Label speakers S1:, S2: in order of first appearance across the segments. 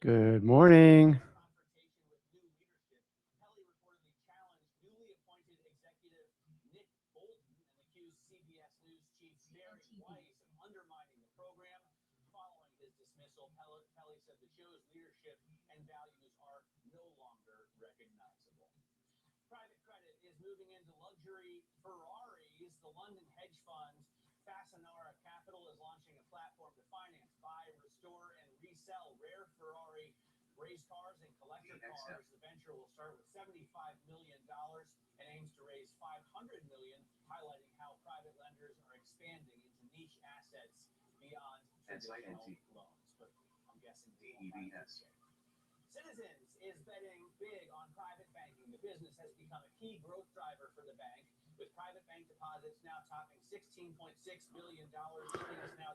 S1: Good morning.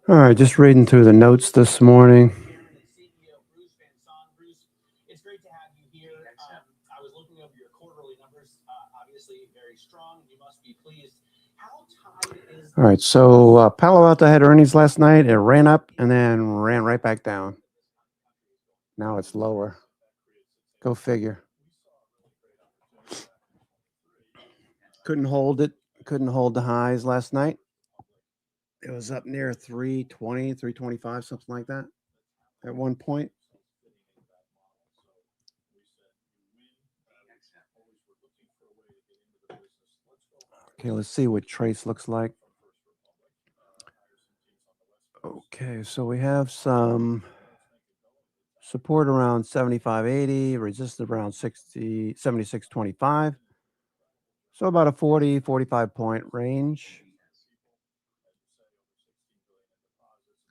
S1: All right, just reading through the notes this morning. All right, so Palo Alto had earnings last night. It ran up and then ran right back down. Now it's lower. Go figure. Couldn't hold it. Couldn't hold the highs last night. It was up near 320, 325, something like that at one point. Okay, let's see what Trace looks like. Okay, so we have some support around 75.80, resistance around 76.25. So about a 40, 45 point range.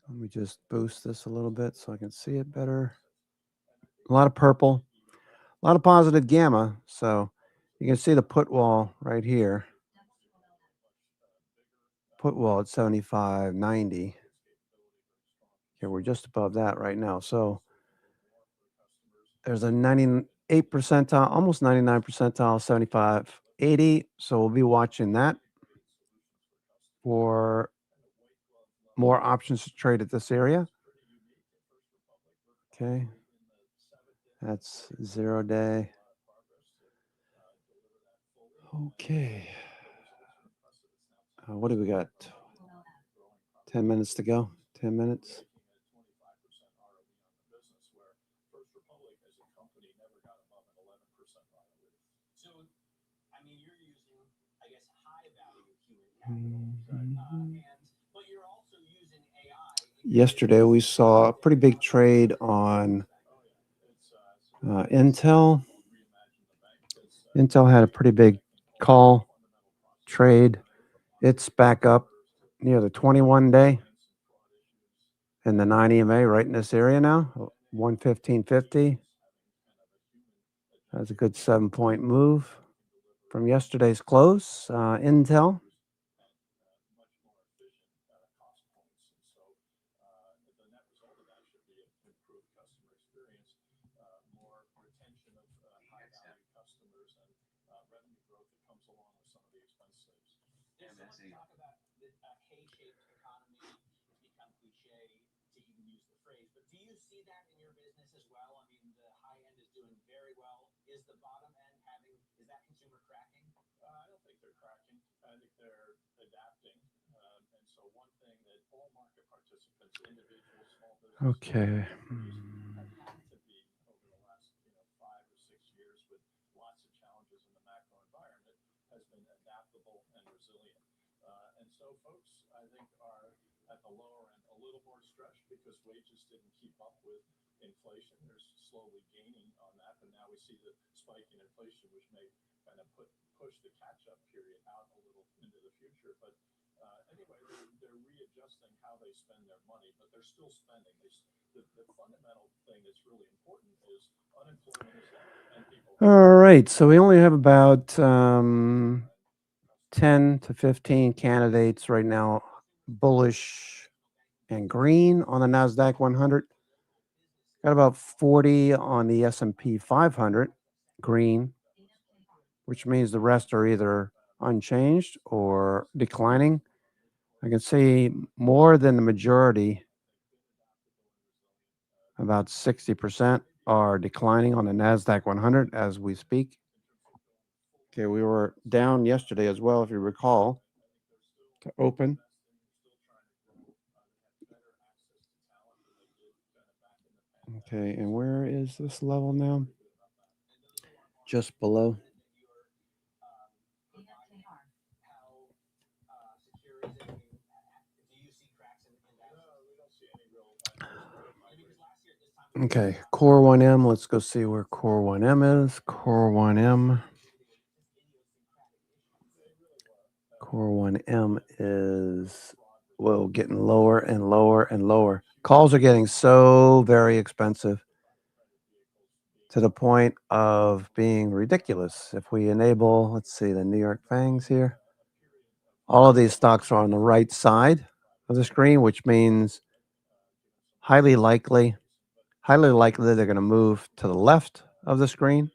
S1: Let me just boost this a little bit so I can see it better. A lot of purple, a lot of positive gamma. So you can see the put wall right here. Put wall at 75.90. Okay, we're just above that right now. So there's a 98 percentile, almost 99 percentile, 75.80. So we'll be watching that for more options to trade at this area. Okay. That's 0 day. Okay. What do we got? 10 minutes to go. 10 minutes. Yesterday, we saw a pretty big trade on Intel. Intel had a pretty big call trade. It's back up near the 21 day and the 9 EMA right in this area now, 115.50. That's a good 7-point move from yesterday's close. Intel. Okay. All right, so we only have about 10 to 15 candidates right now, bullish and green on the NASDAQ 100. Got about 40 on the S&P 500, green, which means the rest are either unchanged or declining. I can see more than the majority About 60% are declining on the NASDAQ 100 as we speak. Okay, we were down yesterday as well, if you recall, to open. Okay, and where is this level now? Just below. Okay, Core 1M. Let's go see where Core 1M is. Core 1M. Core 1M is, whoa, getting lower and lower and lower. Calls are getting so very expensive to the point of being ridiculous. If we enable, let's see, the New York Fangs here. All of these stocks are on the right side of the screen, which means highly likely they're going to move to the left of the screen.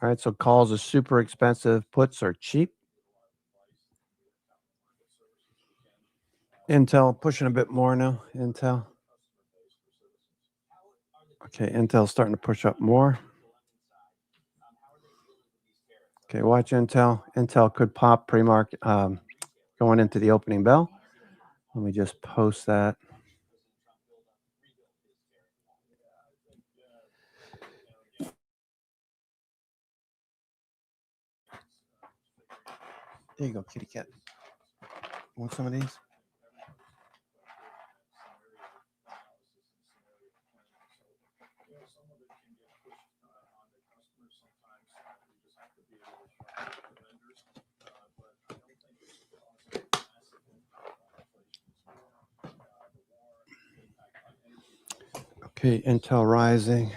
S1: All right, so calls are super expensive. Puts are cheap. Intel pushing a bit more now. Intel. Okay, Intel's starting to push up more. Okay, watch Intel. Intel could pop pre-market going into the opening bell. Let me just post that. There you go, kitty cat. Want some of these? Okay, Intel rising.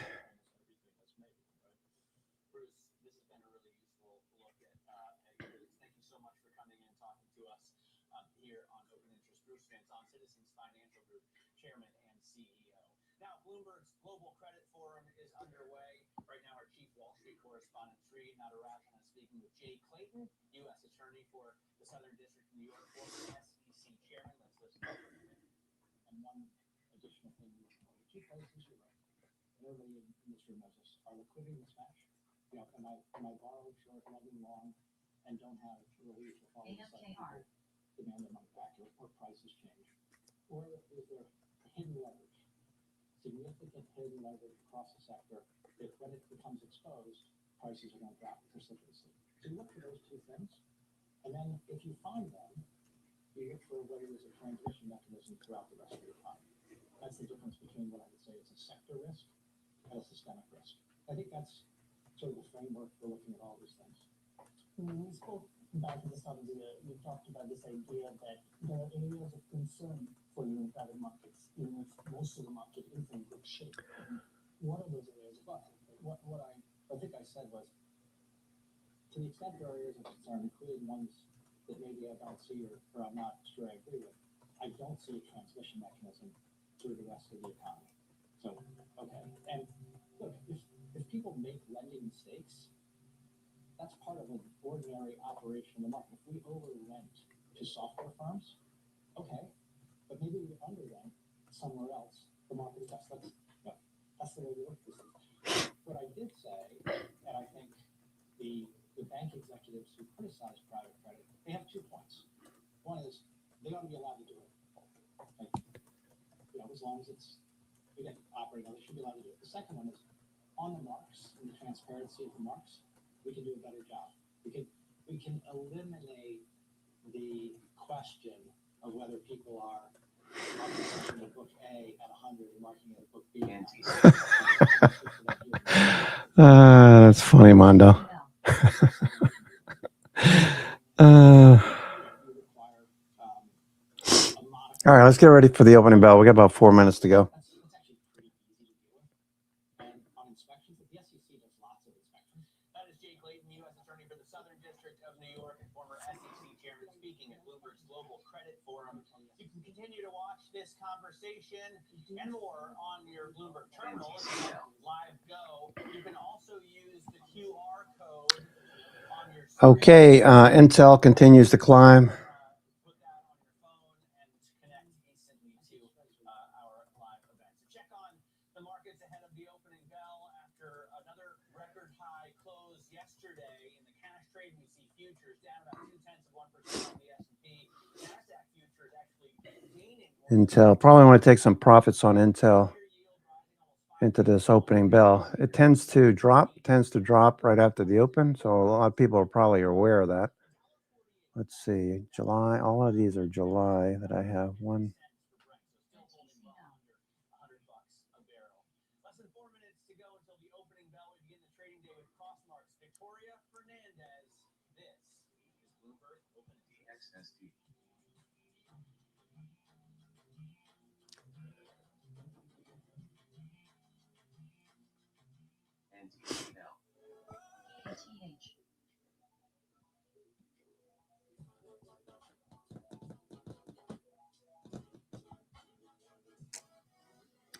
S1: That's funny, Mondo. All right, let's get ready for the opening bell. We got about 4 minutes to go. Okay, Intel continues to climb. Intel. Probably want to take some profits on Intel into this opening bell. It tends to drop right after the open. So a lot of people are probably aware of that. Let's see, July. All of these are July that I have. One.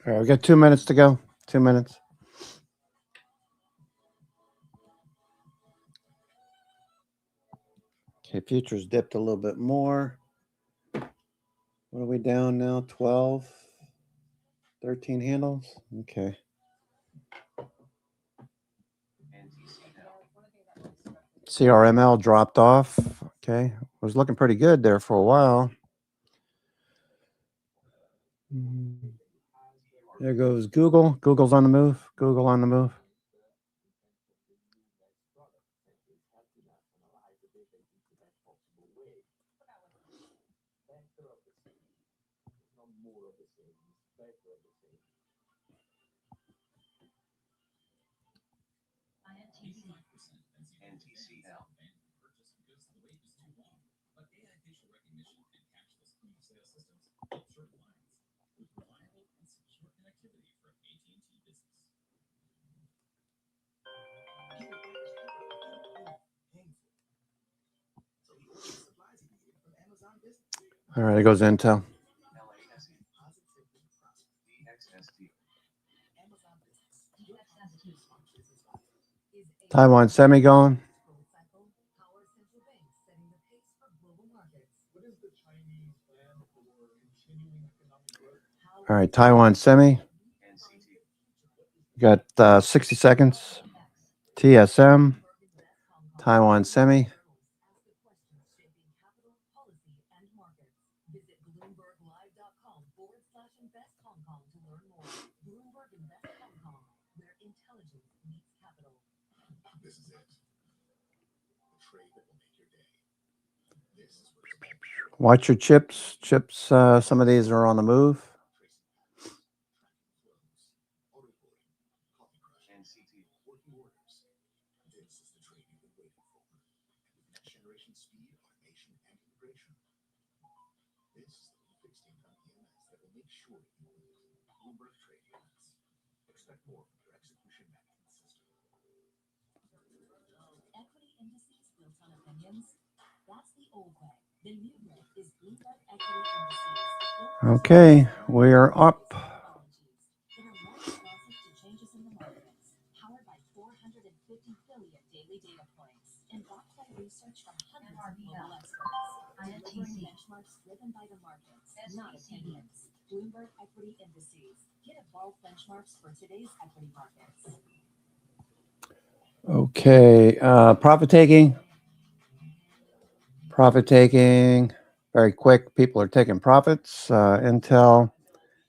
S1: All right, we got 2 minutes to go. 2 minutes. Okay, futures dipped a little bit more. What are we down now? 12, 13 handles? Okay. CRML dropped off. Okay. Was looking pretty good there for a while. There goes Google. Google's on the move. Google on the move. All right, there goes Intel. Taiwan Semi going. All right, Taiwan Semi. Got 60 seconds. TSM. Taiwan Semi. Watch your chips. Some of these are on the move. Okay, we are up. Okay, profit taking. Very quick. People are taking profits. Intel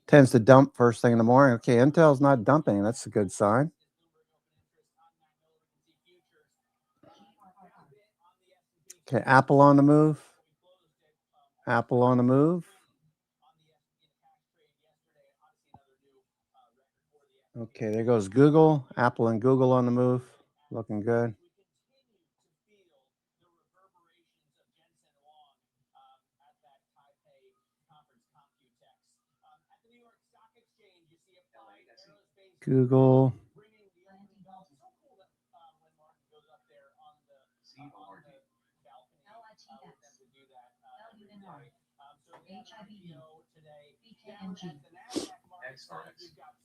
S1: tends to dump first thing in the morning. Okay, Intel's not dumping. That's a good sign. Okay, Apple on the move. Apple on the move. Okay, there goes Google. Apple and Google on the move. Looking good. Google.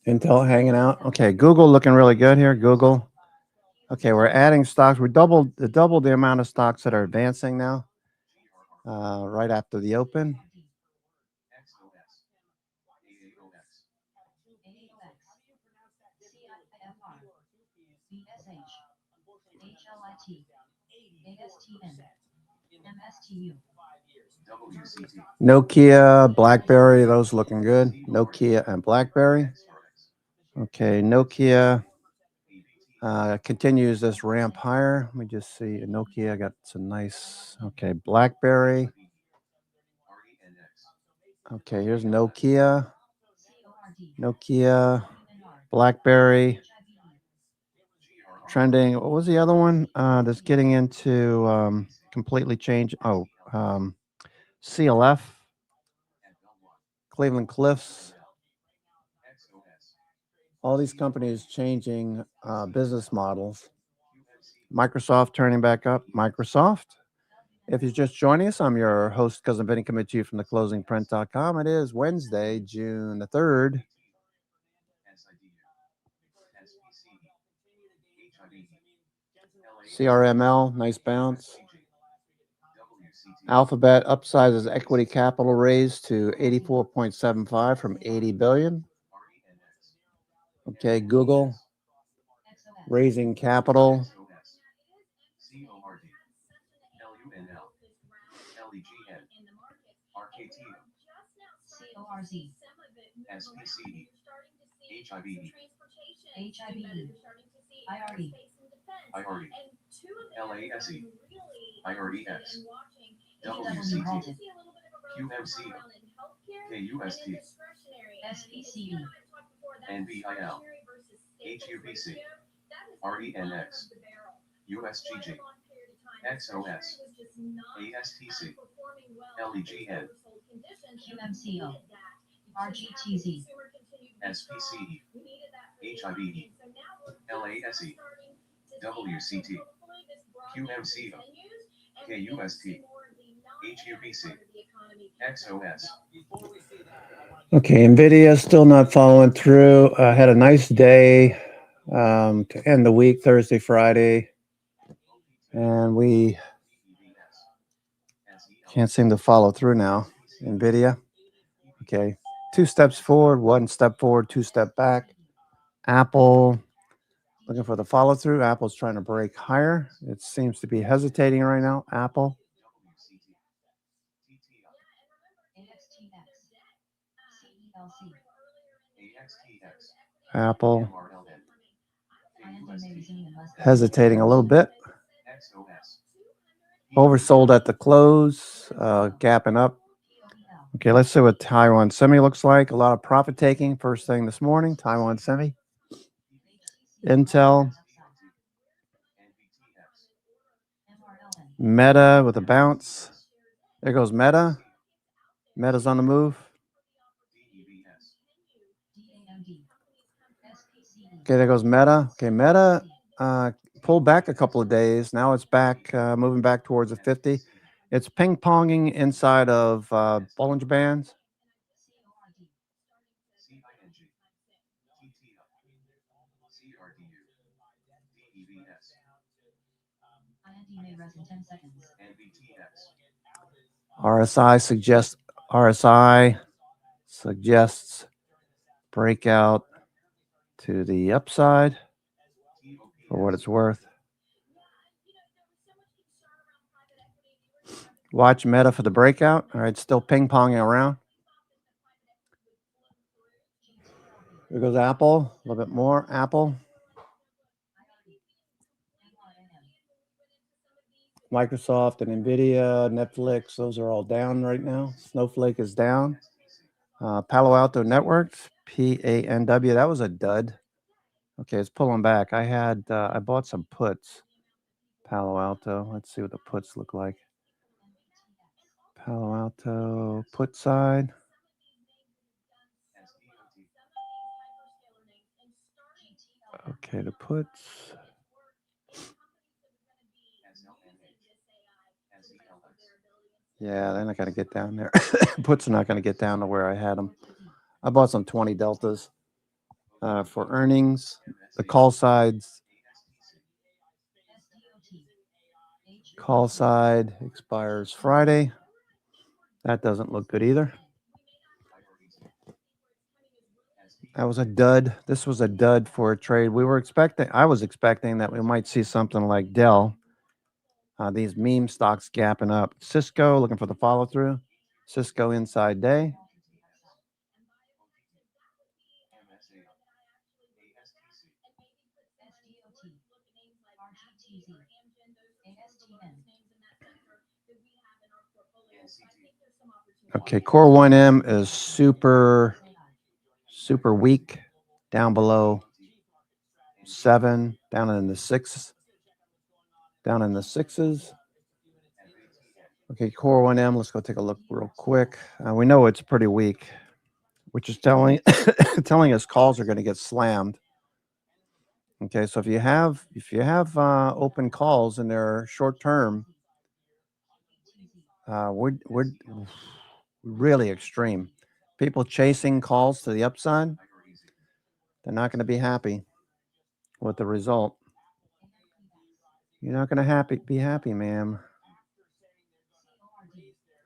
S1: Intel hanging out. Okay, Google looking really good here. Google. Okay, we're adding stocks. We doubled the amount of stocks that are advancing now. Right after the open. Nokia, BlackBerry, those looking good. Nokia and BlackBerry. Okay, Nokia continues this ramp higher. Let me just see. Nokia got some nice. Okay, BlackBerry. Okay, here's Nokia. Nokia, BlackBerry. Trending. What was the other one? That's getting into completely change. Oh, CLF, Cleveland Cliffs. All these companies changing business models. Microsoft turning back up. Microsoft. If you're just joining us, I'm your host, Cousin Vinny, coming to you from theclosingprint.com. It is Wednesday, June the 3rd. CRML, nice bounce. Alphabet upsizes equity capital raise to 84.75 from 80 billion. Okay, Google raising capital. Okay, NVIDIA still not following through. Had a nice day to end the week, Thursday, Friday. And we can't seem to follow through now. NVIDIA. Okay, 2 steps forward, 1 step forward, 2 step back. Apple, looking for the follow through. Apple's trying to break higher. It seems to be hesitating right now. Apple. Apple hesitating a little bit. Oversold at the close, gapping up. Okay, let's see what Taiwan Semi looks like. A lot of profit taking first thing this morning. Taiwan Semi. Intel. Meta with a bounce. There goes Meta. Meta's on the move. Okay, there goes Meta. Okay, Meta pulled back a couple of days. Now it's back, moving back towards the 50. It's ping-ponging inside of Bollinger Bands. RSI suggests breakout to the upside for what it's worth. Watch Meta for the breakout. All right, still ping-ponging around. Here goes Apple, a little bit more. Apple. Microsoft and NVIDIA, Netflix, those are all down right now. Snowflake is down. Palo Alto Networks, PANW, that was a dud. Okay, it's pulling back. I bought some puts. Palo Alto. Let's see what the puts look like. Palo Alto put side. Okay, the puts. Yeah, they're not going to get down there. Puts are not going to get down to where I had them. I bought some 20 deltas for earnings. The call sides. Call side expires Friday. That doesn't look good either. That was a dud. This was a dud for a trade. I was expecting that we might see something like Dell These meme stocks gapping up. Cisco looking for the follow through. Cisco inside day. Okay, Core 1M is super weak, down below 7, down in the 6s. Okay, Core 1M, let's go take a look real quick. We know it's pretty weak, which is telling us calls are going to get slammed. Okay, so if you have open calls and they're short term, we're really extreme. People chasing calls to the upside, they're not going to be happy with the result. You're not going to be happy, ma'am.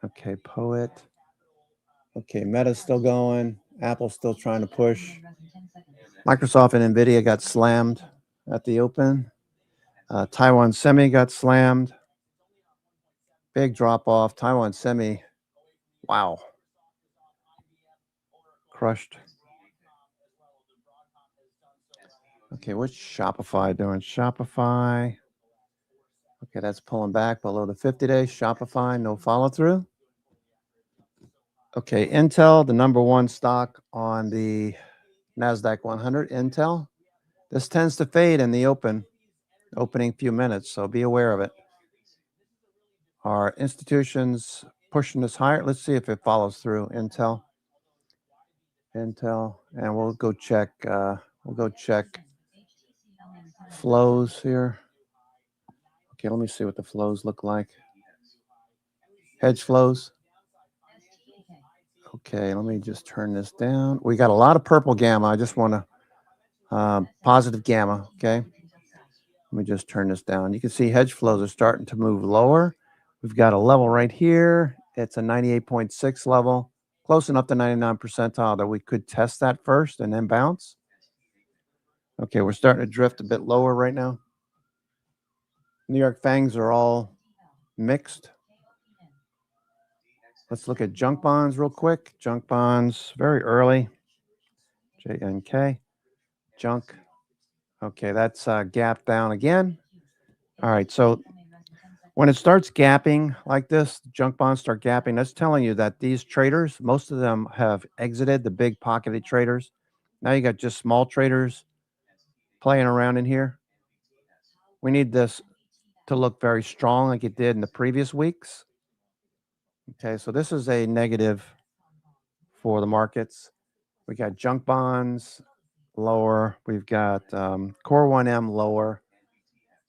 S1: Okay, Poet. Okay, Meta's still going. Apple's still trying to push. Microsoft and NVIDIA got slammed at the open. Taiwan Semi got slammed. Big drop off. Taiwan Semi, wow. Crushed. Okay, what's Shopify doing? Shopify. Okay, that's pulling back below the 50-day. Shopify, no follow through. Okay, Intel, the number one stock on the NASDAQ 100, Intel. This tends to fade in the opening few minutes, so be aware of it. Are institutions pushing this higher? Let's see if it follows through. Intel, and we'll go check. Flows here. Okay, let me see what the flows look like. Hedge flows. Okay, let me just turn this down. We got a lot of purple gamma. I just want to positive gamma. Okay, let me just turn this down. You can see hedge flows are starting to move lower. We've got a level right here. It's a 98.6 level, close enough to 99 percentile that we could test that first and then bounce. Okay, we're starting to drift a bit lower right now. New York FANGs are all mixed. Let's look at junk bonds real quick. Junk bonds, very early. JNK, junk. Okay, that's gap down again. All right, so when it starts gapping like this, junk bonds start gapping, that's telling you that these traders, most of them have exited, the big pocketed traders. Now you got just small traders playing around in here. We need this to look very strong like it did in the previous weeks. Okay, so this is a negative for the markets. We got junk bonds lower. We've got Core 1M lower.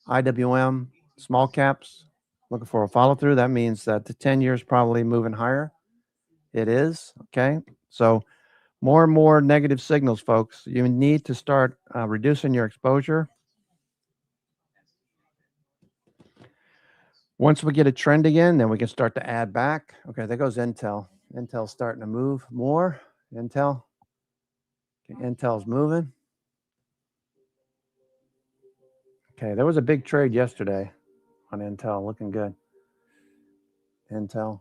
S1: IWM, small caps, looking for a follow through. That means that the 10 years probably moving higher. It is. Okay. So more and more negative signals, folks. You need to start reducing your exposure. Once we get a trend again, then we can start to add back. Okay, there goes Intel. Intel's starting to move more. Intel's moving. Okay, there was a big trade yesterday on Intel, looking good. Intel.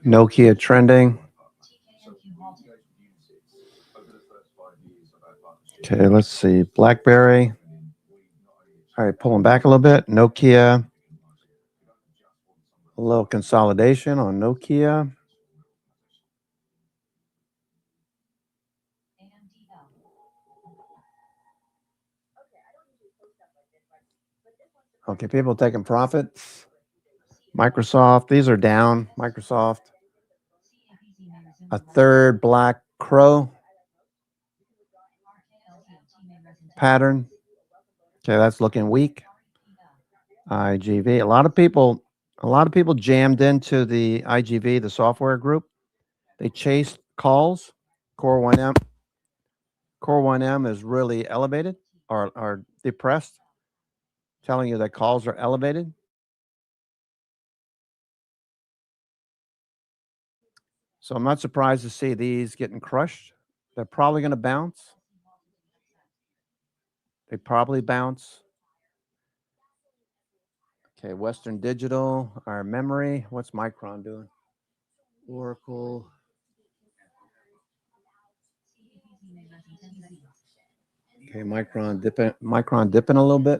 S1: Nokia trending. Okay, let's see. BlackBerry. All right, pulling back a little bit. Nokia. A little consolidation on Nokia. Okay, people taking profits. Microsoft, these are down. Microsoft. A third black crow pattern. Okay, that's looking weak. IGV. A lot of people jammed into the IGV, the software group. They chased calls. Core 1M. Core 1M is really elevated or depressed, telling you that calls are elevated. So I'm not surprised to see these getting crushed. They're probably going to bounce. They probably bounce. Okay, Western Digital, our memory. What's Micron doing? Oracle. Okay, Micron dipping a little bit.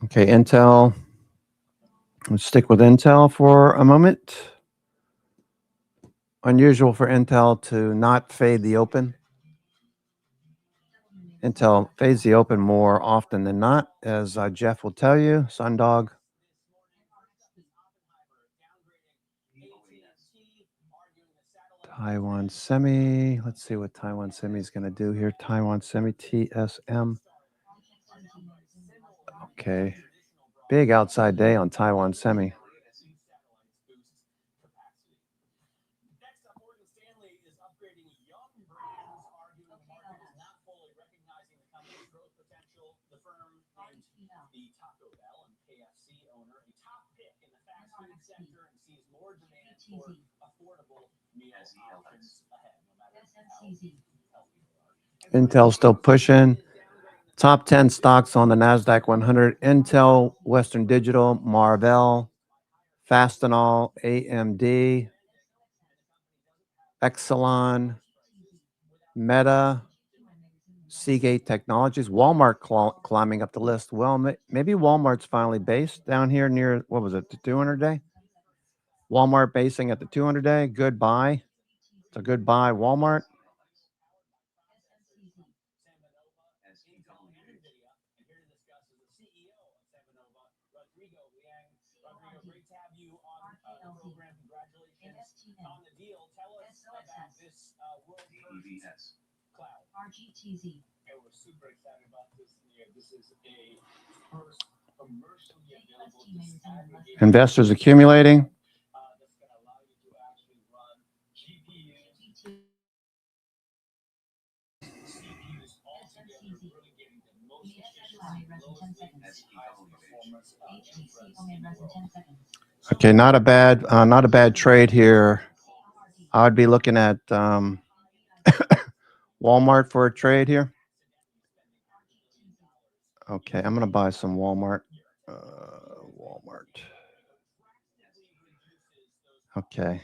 S1: Okay, Intel. Let's stick with Intel for a moment. Unusual for Intel to not fade the open. Intel fades the open more often than not, as Jeff will tell you. Sundog. Taiwan Semi. Let's see what Taiwan Semi is going to do here. Taiwan Semi TSM. Okay. Big outside day on Taiwan Semi. Intel still pushing. Top 10 stocks on the NASDAQ 100. Intel, Western Digital, MRVL, Fastenal, AMD, Exelon, Meta, Seagate Technologies, Walmart climbing up the list. Well, maybe Walmart's finally based down here near, what was it, the 200 day? Walmart basing at the 200 day. Good buy. It's a good buy, Walmart. Investors accumulating. Okay, not a bad trade here. I would be looking at Walmart for a trade here. Okay, I'm going to buy some Walmart. Walmart. Okay.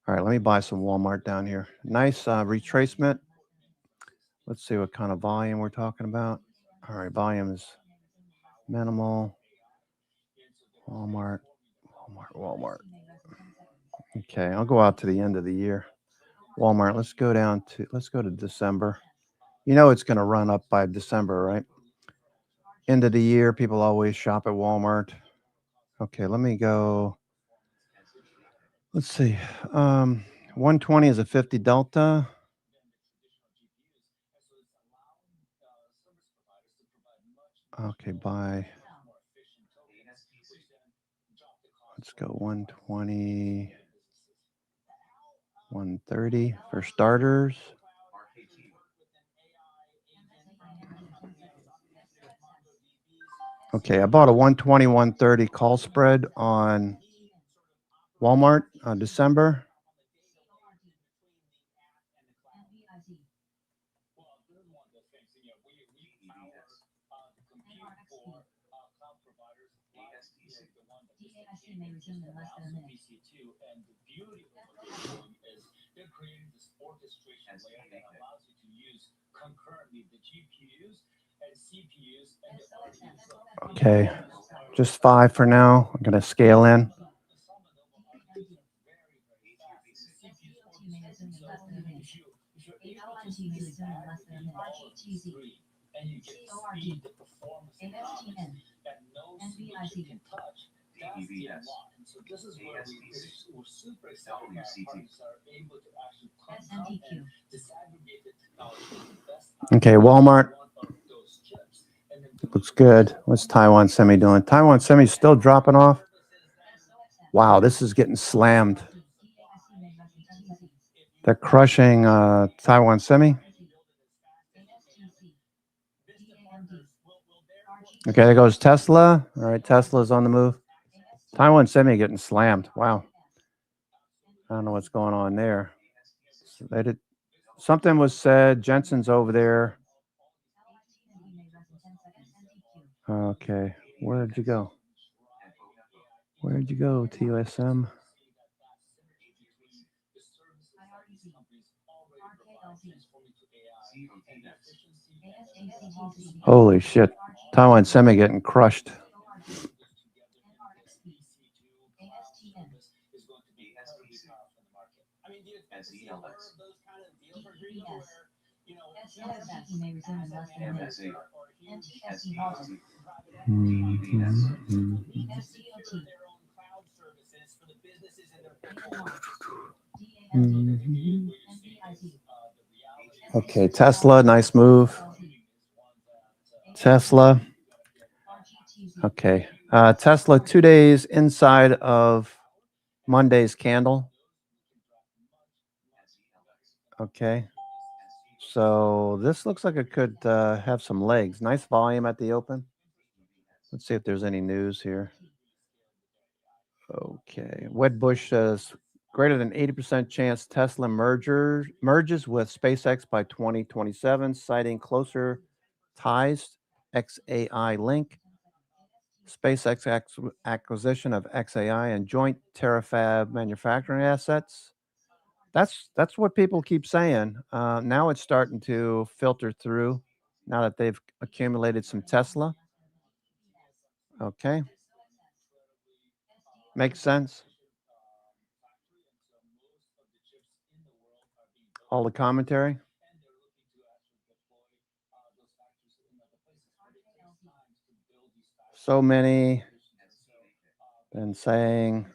S1: All right, let me buy some Walmart down here. Nice retracement. Let's see what kind of volume we're talking about. All right, volume is minimal. Walmart. Okay, I'll go out to the end of the year. Walmart, let's go to December. You know it's going to run up by December, right? End of the year, people always shop at Walmart. Okay, let me go. Let's see. 120 is a 50 delta. Okay, buy. Let's go 120, 130 for starters. Okay, I bought a 120, 130 call spread on Walmart December. Okay, just 5 for now. I'm going to scale in. Okay, Walmart looks good. What's Taiwan Semi doing? Taiwan Semi still dropping off. Wow, this is getting slammed. They're crushing Taiwan Semi. Okay, there goes Tesla. All right, Tesla's on the move. Taiwan Semi getting slammed. Wow. I don't know what's going on there. So they did something was said. Jensen's over there. Okay, where'd you go? Where'd you go, TUSM? Holy shit. Taiwan Semi getting crushed. Okay, Tesla, nice move. Tesla. Okay. Tesla 2 days inside of Monday's candle. Okay. So this looks like it could have some legs. Nice volume at the open. Let's see if there's any news here. Okay. Wedbush says greater than 80% chance Tesla merges with SpaceX by 2027, citing closer ties XAI link, SpaceX acquisition of XAI, and joint terafab manufacturing assets. That's what people keep saying. Now it's starting to filter through. Now that they've accumulated some Tesla. Okay, makes sense. All the commentary. So many been saying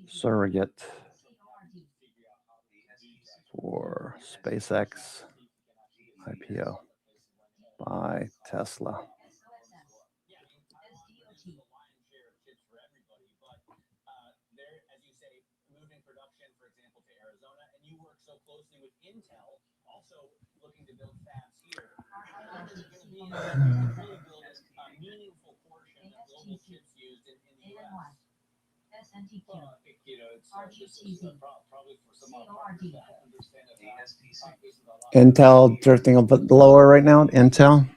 S1: surrogate for SpaceX IPO by Tesla. Intel drifting a bit lower right now. Intel.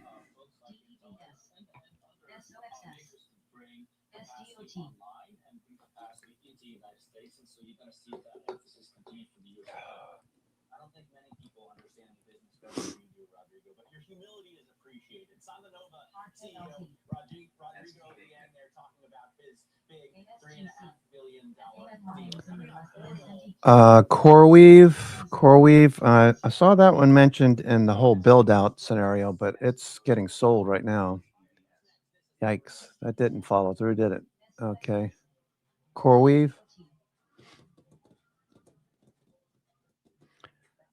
S1: CoreWeave. I saw that one mentioned in the whole build out scenario, but it's getting sold right now. Yikes! That didn't follow through, did it? Okay. CoreWeave.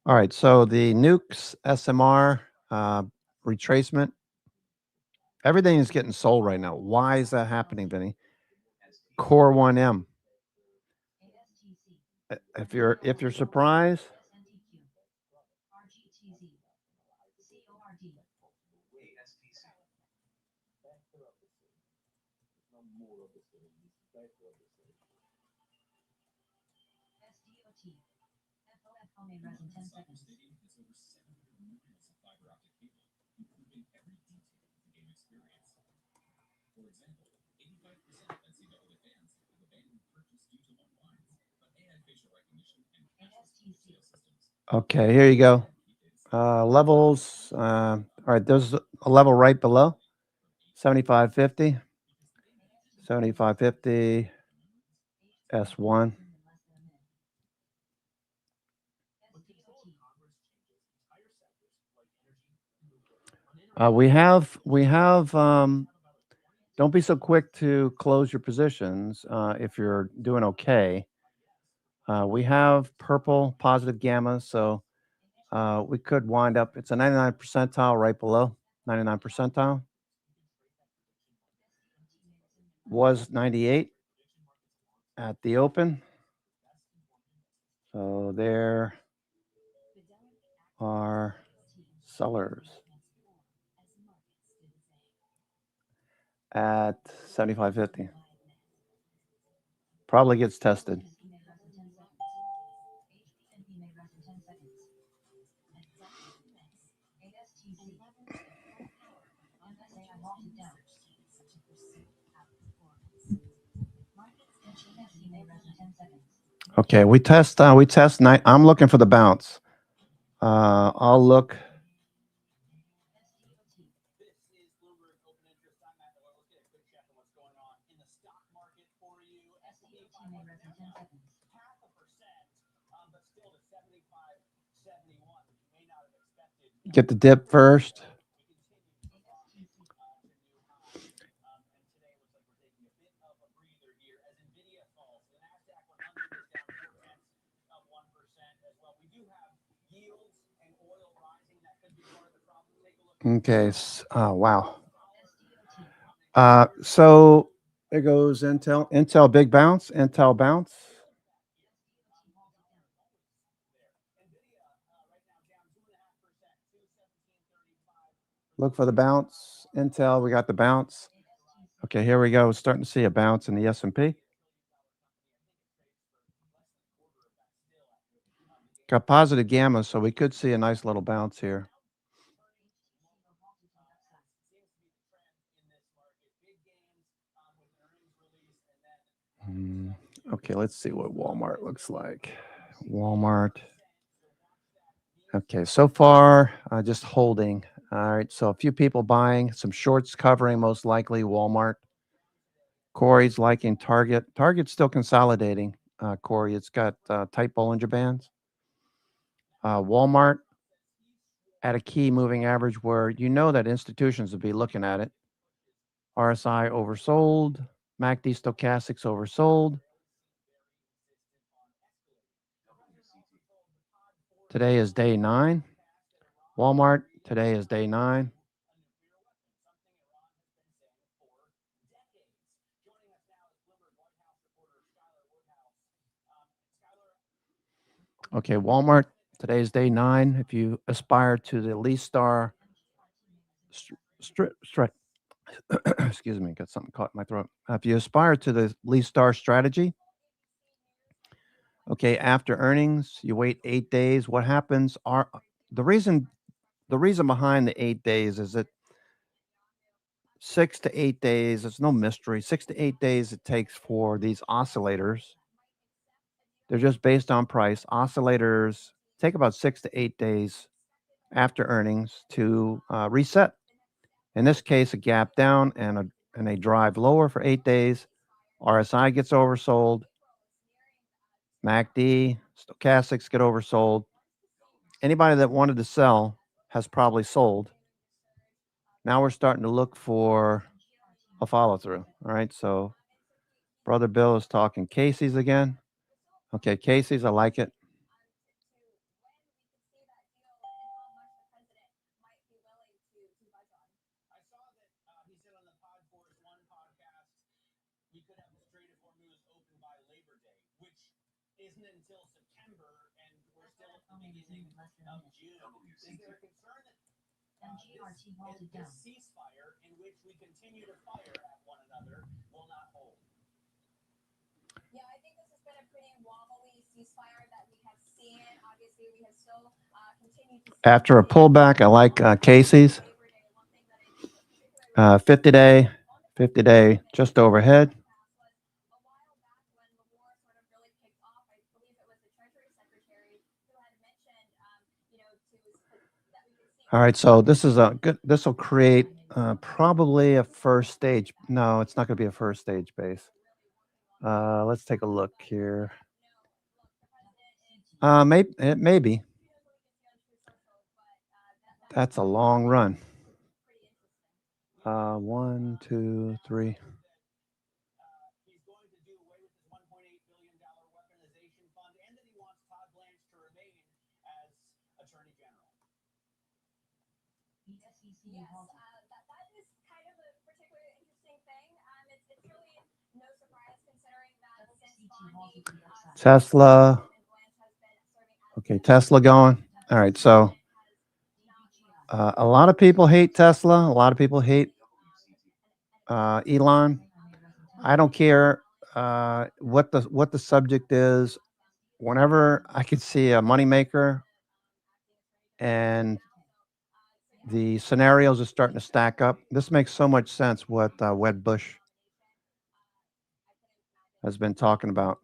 S1: All right. So the nukes SMR retracement. Everything is getting sold right now. Why is that happening, Vinny? Core 1M. If you're surprised, okay, here you go. Levels. All right, there's a level right below 7550. 7550 S1. We have don't be so quick to close your positions if you're doing okay. We have purple positive gamma, so we could wind up. It's a 99 percentile right below 99 percentile. was 98 at the open. So there are sellers at 75.50. Probably gets tested. Okay, we test. I'm looking for the bounce. I'll look. Get the dip first. Okay. Wow. So there goes Intel. Intel big bounce. Intel bounce. Look for the bounce. Intel, we got the bounce. Okay, here we go. Starting to see a bounce in the S&P. Got positive gamma, so we could see a nice little bounce here. Okay, let's see what Walmart looks like. Walmart. Okay, so far, just holding. All right, so a few people buying, some shorts covering, most likely Walmart. Corey's liking Target. Target's still consolidating, Corey. It's got tight Bollinger Bands. Walmart at a key moving average where you know that institutions will be looking at it. RSI oversold. MACD stochastics oversold. Today is day 9. Walmart, today is day 9. Okay, Walmart, today is day 9. If you aspire to the least star excuse me, got something caught in my throat. If you aspire to the least star strategy, okay, after earnings, you wait 8 days. What happens are the reason behind the 8 days is that 6 to 8 days, it's no mystery. 6 to 8 days it takes for these oscillators. They're just based on price. Oscillators take about 6 to 8 days after earnings to reset. In this case, a gap down and a drive lower for 8 days. RSI gets oversold. MACD, stochastics get oversold. Anybody that wanted to sell has probably sold. Now we're starting to look for a follow through. All right. So Brother Bill is talking Casey's again. Okay, Casey's, I like it. After a pullback, I like Casey's. 50 day, just overhead. All right, so this is a good. This will create probably a first stage. No, it's not going to be a first stage base. Let's take a look here. Maybe. That's a long run. 1, 2, 3. Tesla. Okay, Tesla going. All right, so a lot of people hate Tesla. A lot of people hate Elon. I don't care what the subject is. Whenever I could see a moneymaker and the scenarios are starting to stack up, this makes so much sense what Wed Bush has been talking about.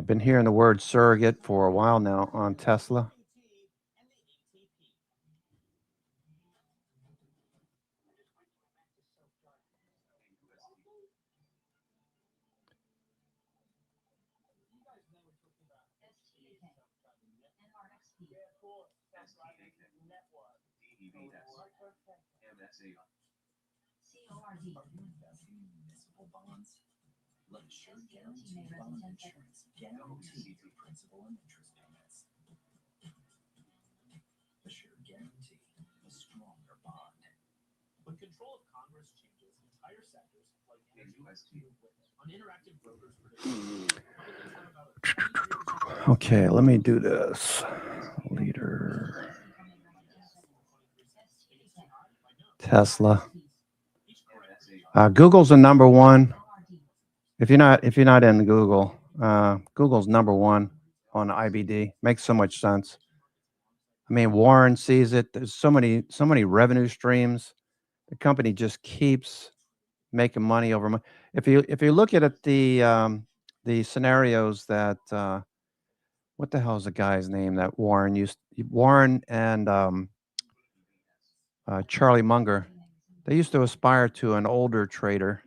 S1: Been hearing the word surrogate for a while now on Tesla. Okay, let me do this. Leader. Tesla. Google's the number one. If you're not in Google, Google's number one on IBD. Makes so much sense. I mean, Warren sees it. There's so many revenue streams. The company just keeps making money over money. If you look at it, the scenarios that what the hell is the guy's name that Warren and Charlie Munger, they used to aspire to an older trader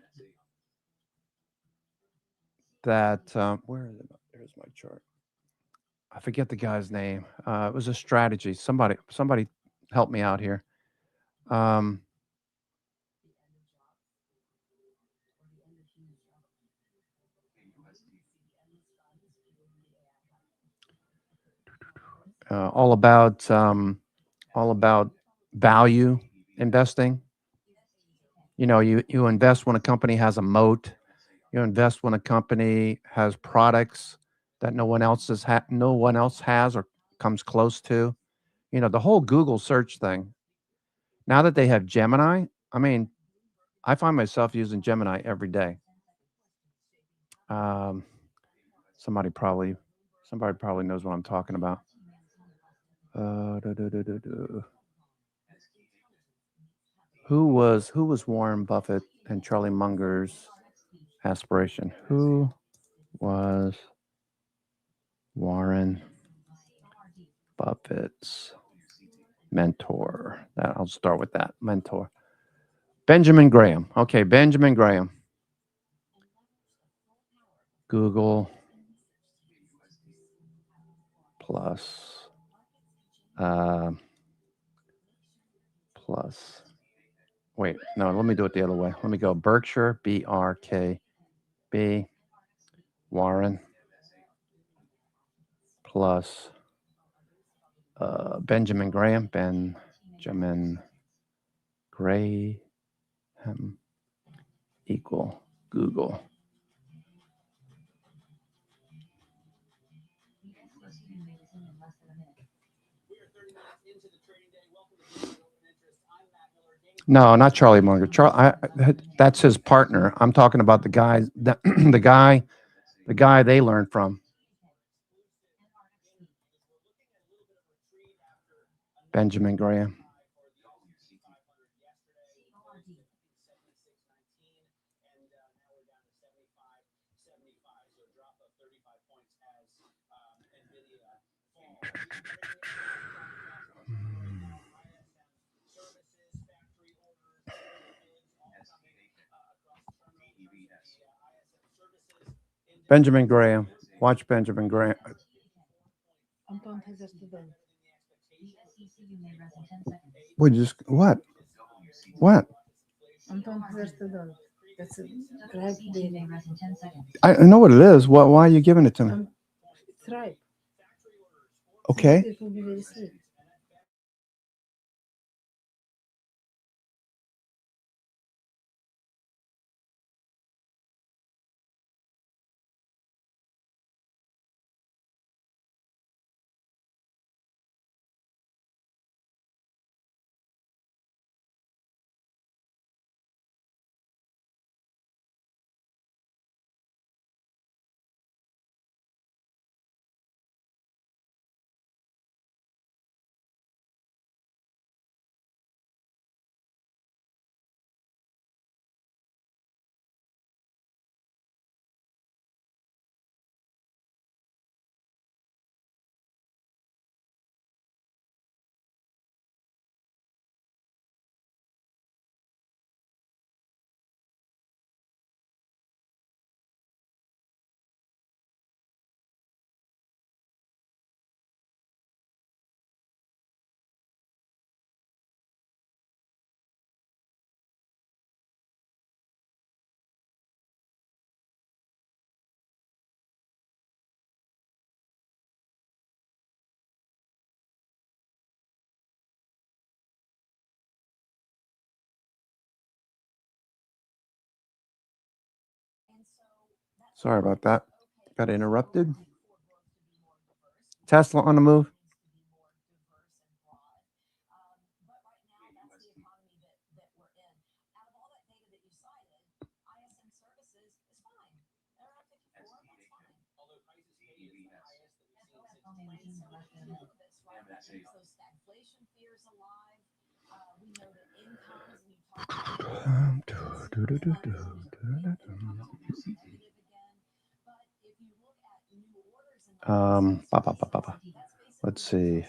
S1: that where is it? There's my chart. I forget the guy's name. It was a strategy. Somebody help me out here. All about value investing. You know, you invest when a company has a moat. You invest when a company has products that no one else has or comes close to. You know, the whole Google search thing. Now that they have Gemini, I mean, I find myself using Gemini every day. Um, somebody probably knows what I'm talking about. Who was Warren Buffett and Charlie Munger's aspiration? Who was Warren Buffett's mentor? I'll start with that. Mentor. Benjamin Graham. Okay, Benjamin Graham. Google plus plus. Wait, no, let me do it the other way. Let me go Berkshire, BRKB, Warren plus Benjamin Graham, Benjamin Graham equal Google. No, not Charlie Munger. That's his partner. I'm talking about the guy that the guy they learned from. Benjamin Graham. Benjamin Graham. Watch Benjamin Graham. What? What? What? I know what it is. Why are you giving it to me? Okay. Sorry about that. Got interrupted. Tesla on the move. Let's see.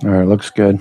S1: All right, looks good.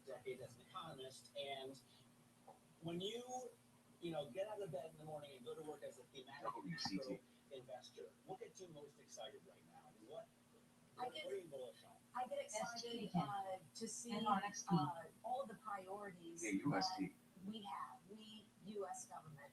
S2: decade as an economist, and when you know, get out of bed in the morning and go to work as a thematic macro investor, what gets you most excited right now? What are you bullish on?
S3: I get excited to see all of the priorities that we have, we U.S. government.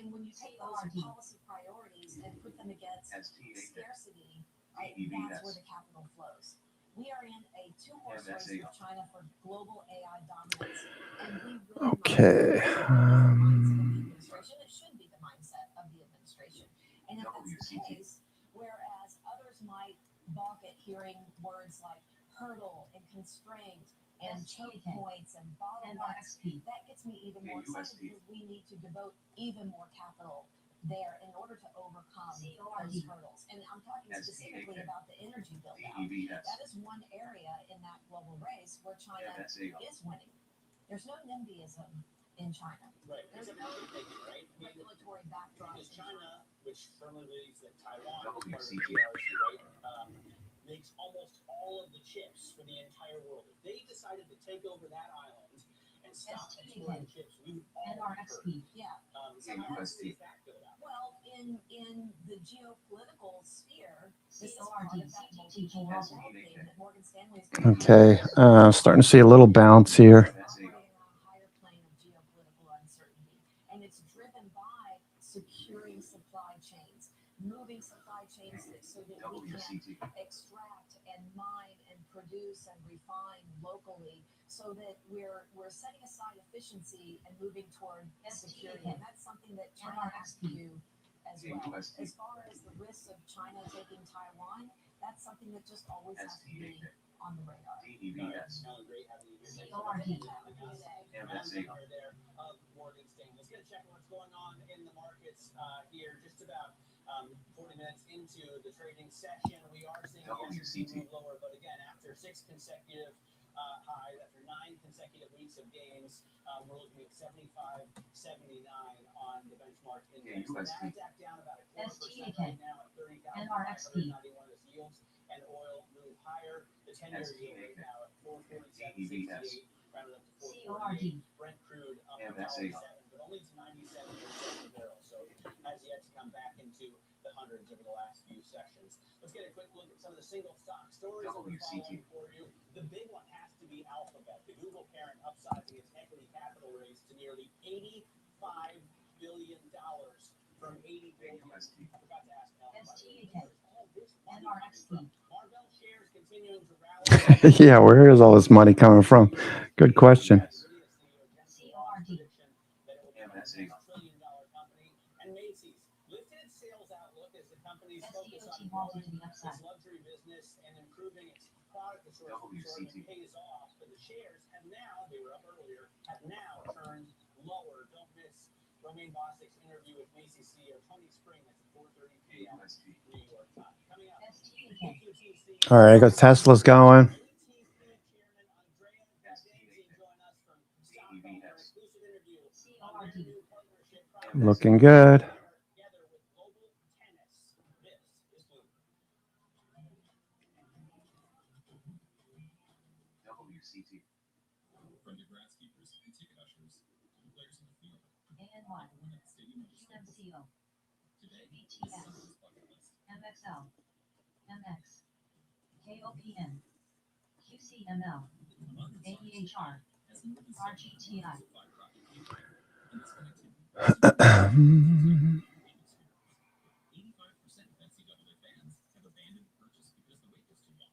S3: And when you take those policy priorities and put them against scarcity, right, that's where the capital flows. We are in a two-horse race with China for global AI dominance, and we really
S1: Okay.
S3: administration. It should be the mindset of the administration. And if that's the case, whereas others might balk at hearing words like hurdle and constraint and choke points and bottlenecks, that gets me even more excited because we need to devote even more capital there in order to overcome those hurdles. And I'm talking specifically about the energy build out. That is one area in that global race where China is winning. There's no NIMBYism in China.
S2: Right.
S3: There's no regulatory backdrop.
S2: Because China, which firmly believes that Taiwan is part of the PRC, right, makes almost all of the chips for the entire world. If they decided to take over that island and stop exporting chips, we would all be hurt.
S3: Yeah.
S2: So how does that build out?
S3: Well, in the geopolitical sphere, this is part of that multipolar thing that Morgan Stanley is
S1: Okay. Starting to see a little bounce here.
S3: operating on a higher plane of geopolitical uncertainty. And it's driven by securing supply chains, moving supply chains so that we can extract and mine and produce and refine locally so that we're setting aside efficiency and moving toward security. And that's something that China has to do as well. As far as the risks of China taking Taiwan, that's something that just always has to be on the radar.
S2: Alan, great having you here.
S3: CORD.
S2: Alan there of Morgan Stanley. Let's get a check on what's going on in the markets here. Just about 40 minutes into the trading session, we are seeing the S&P move lower, but again, after 6 consecutive highs, after 9 consecutive weeks of gains, we're looking at 75.79 on the benchmark index. The NASDAQ down about a 4% right now at 30,591 as yields and oil move higher. The 10-year yield right now at 447.68, rounded up to 448. Brent crude up $1.07, but only to 97 cents a barrel. So has yet to come back into the hundreds over the last few sessions. Let's get a quick look at some of the single stock stories that we're following for you. The big one has to be Alphabet, the Google parent upsizing its equity capital raise to nearly $85 billion from $80 billion. I forgot to ask Ellen, MRVL shares continuing to rally.
S1: Yeah, where is all this money coming from? Good question.
S3: CORD.
S2: That it will become a $6 trillion company. And Macy's lifted its sales outlook as the company's focus on growing its luxury business and improving its product assortment pays off. But the shares have now, they were up earlier, have now turned lower. Don't miss Romaine Bostic's interview with Macy's CEO Tony Spring. That's at 4:30 p.m. New York time. Coming up, EQT
S1: All right, I got Tesla's going.
S2: ETC Chairman Andrea Gaudenzi join us from Stockholm for an exclusive interview on their new partnership process.
S1: Looking good.
S2: Together with global tennis. This is Bloomberg.
S4: From the grasskeepers and ticket ushers to the players in the field,
S3: AN1.
S4: everyone at the stadium just
S3: UMCO.
S4: today is
S3: BTS.
S4: someone's bucket list.
S3: MXL. MX. KOPN. QCML.
S4: Among its
S3: AEHR.
S4: has more than
S3: RGTI.
S4: 7 fiber optic cable, and this connectivity is 85% of NCAA fans have abandoned the purchase because the wait was too long.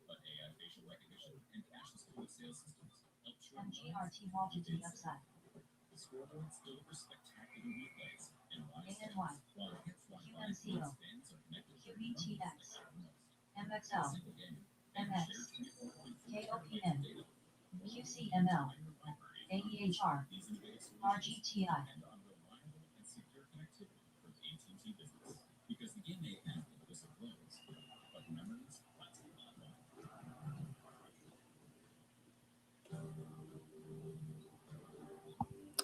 S4: But AI facial recognition and cashless point of sale systems help shorten lines.
S3: MGRT multi upside.
S4: The scoreboards deliver spectacular replays and live
S3: AN1.
S4: stats, while enhanced Wi-Fi
S3: QMCO.
S4: lets fans are connected to their
S3: QETX.
S4: that matter most. In a
S3: MXL.
S4: single game, fans
S3: MX.
S4: share 24.4
S3: KOPN.
S4: terabytes of data, more
S3: QCML.
S4: than your library.
S3: AEHR.
S4: These innovative solutions
S3: RGTI.
S4: depend on reliable and secure connectivity from AT&T Business, because the game may end when the whistle blows, but memories last a lot longer.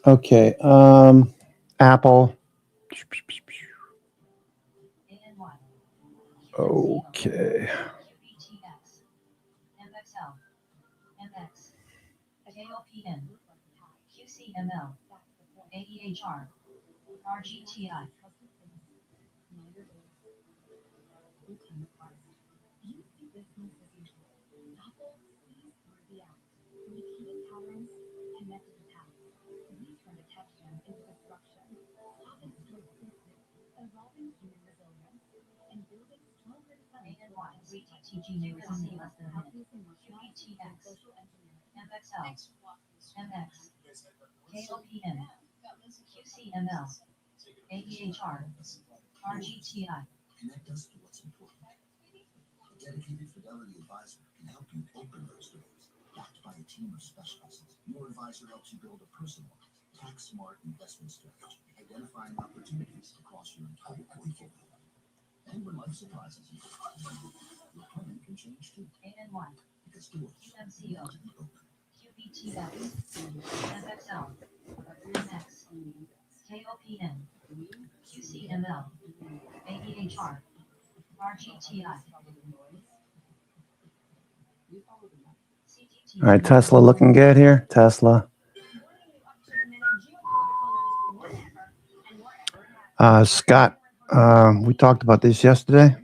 S1: Okay. Apple.
S3: AN1.
S1: Okay.
S3: QETX. MXL. MX. KOPN, QCML, AEHR, RGTI. CTTG may receive less than a minute. QETX, MXL, MX, KOPN, QCML, AEHR, RGTI.
S5: Connect us to what's important. A dedicated Fidelity advisor can help you open those doors. Backed by a team of specialists, your advisor helps you build a personalized, tax-smart investment strategy, identifying opportunities across your entire portfolio. And when life surprises you, your plan can change too.
S3: AN1,
S5: Because doors
S3: QMCO,
S5: need to be open.
S3: QBTX, MXL, MX, KOPN, QCML, AEHR, RGTI.
S1: All right, Tesla looking good here. Tesla. Scott, we talked about this yesterday.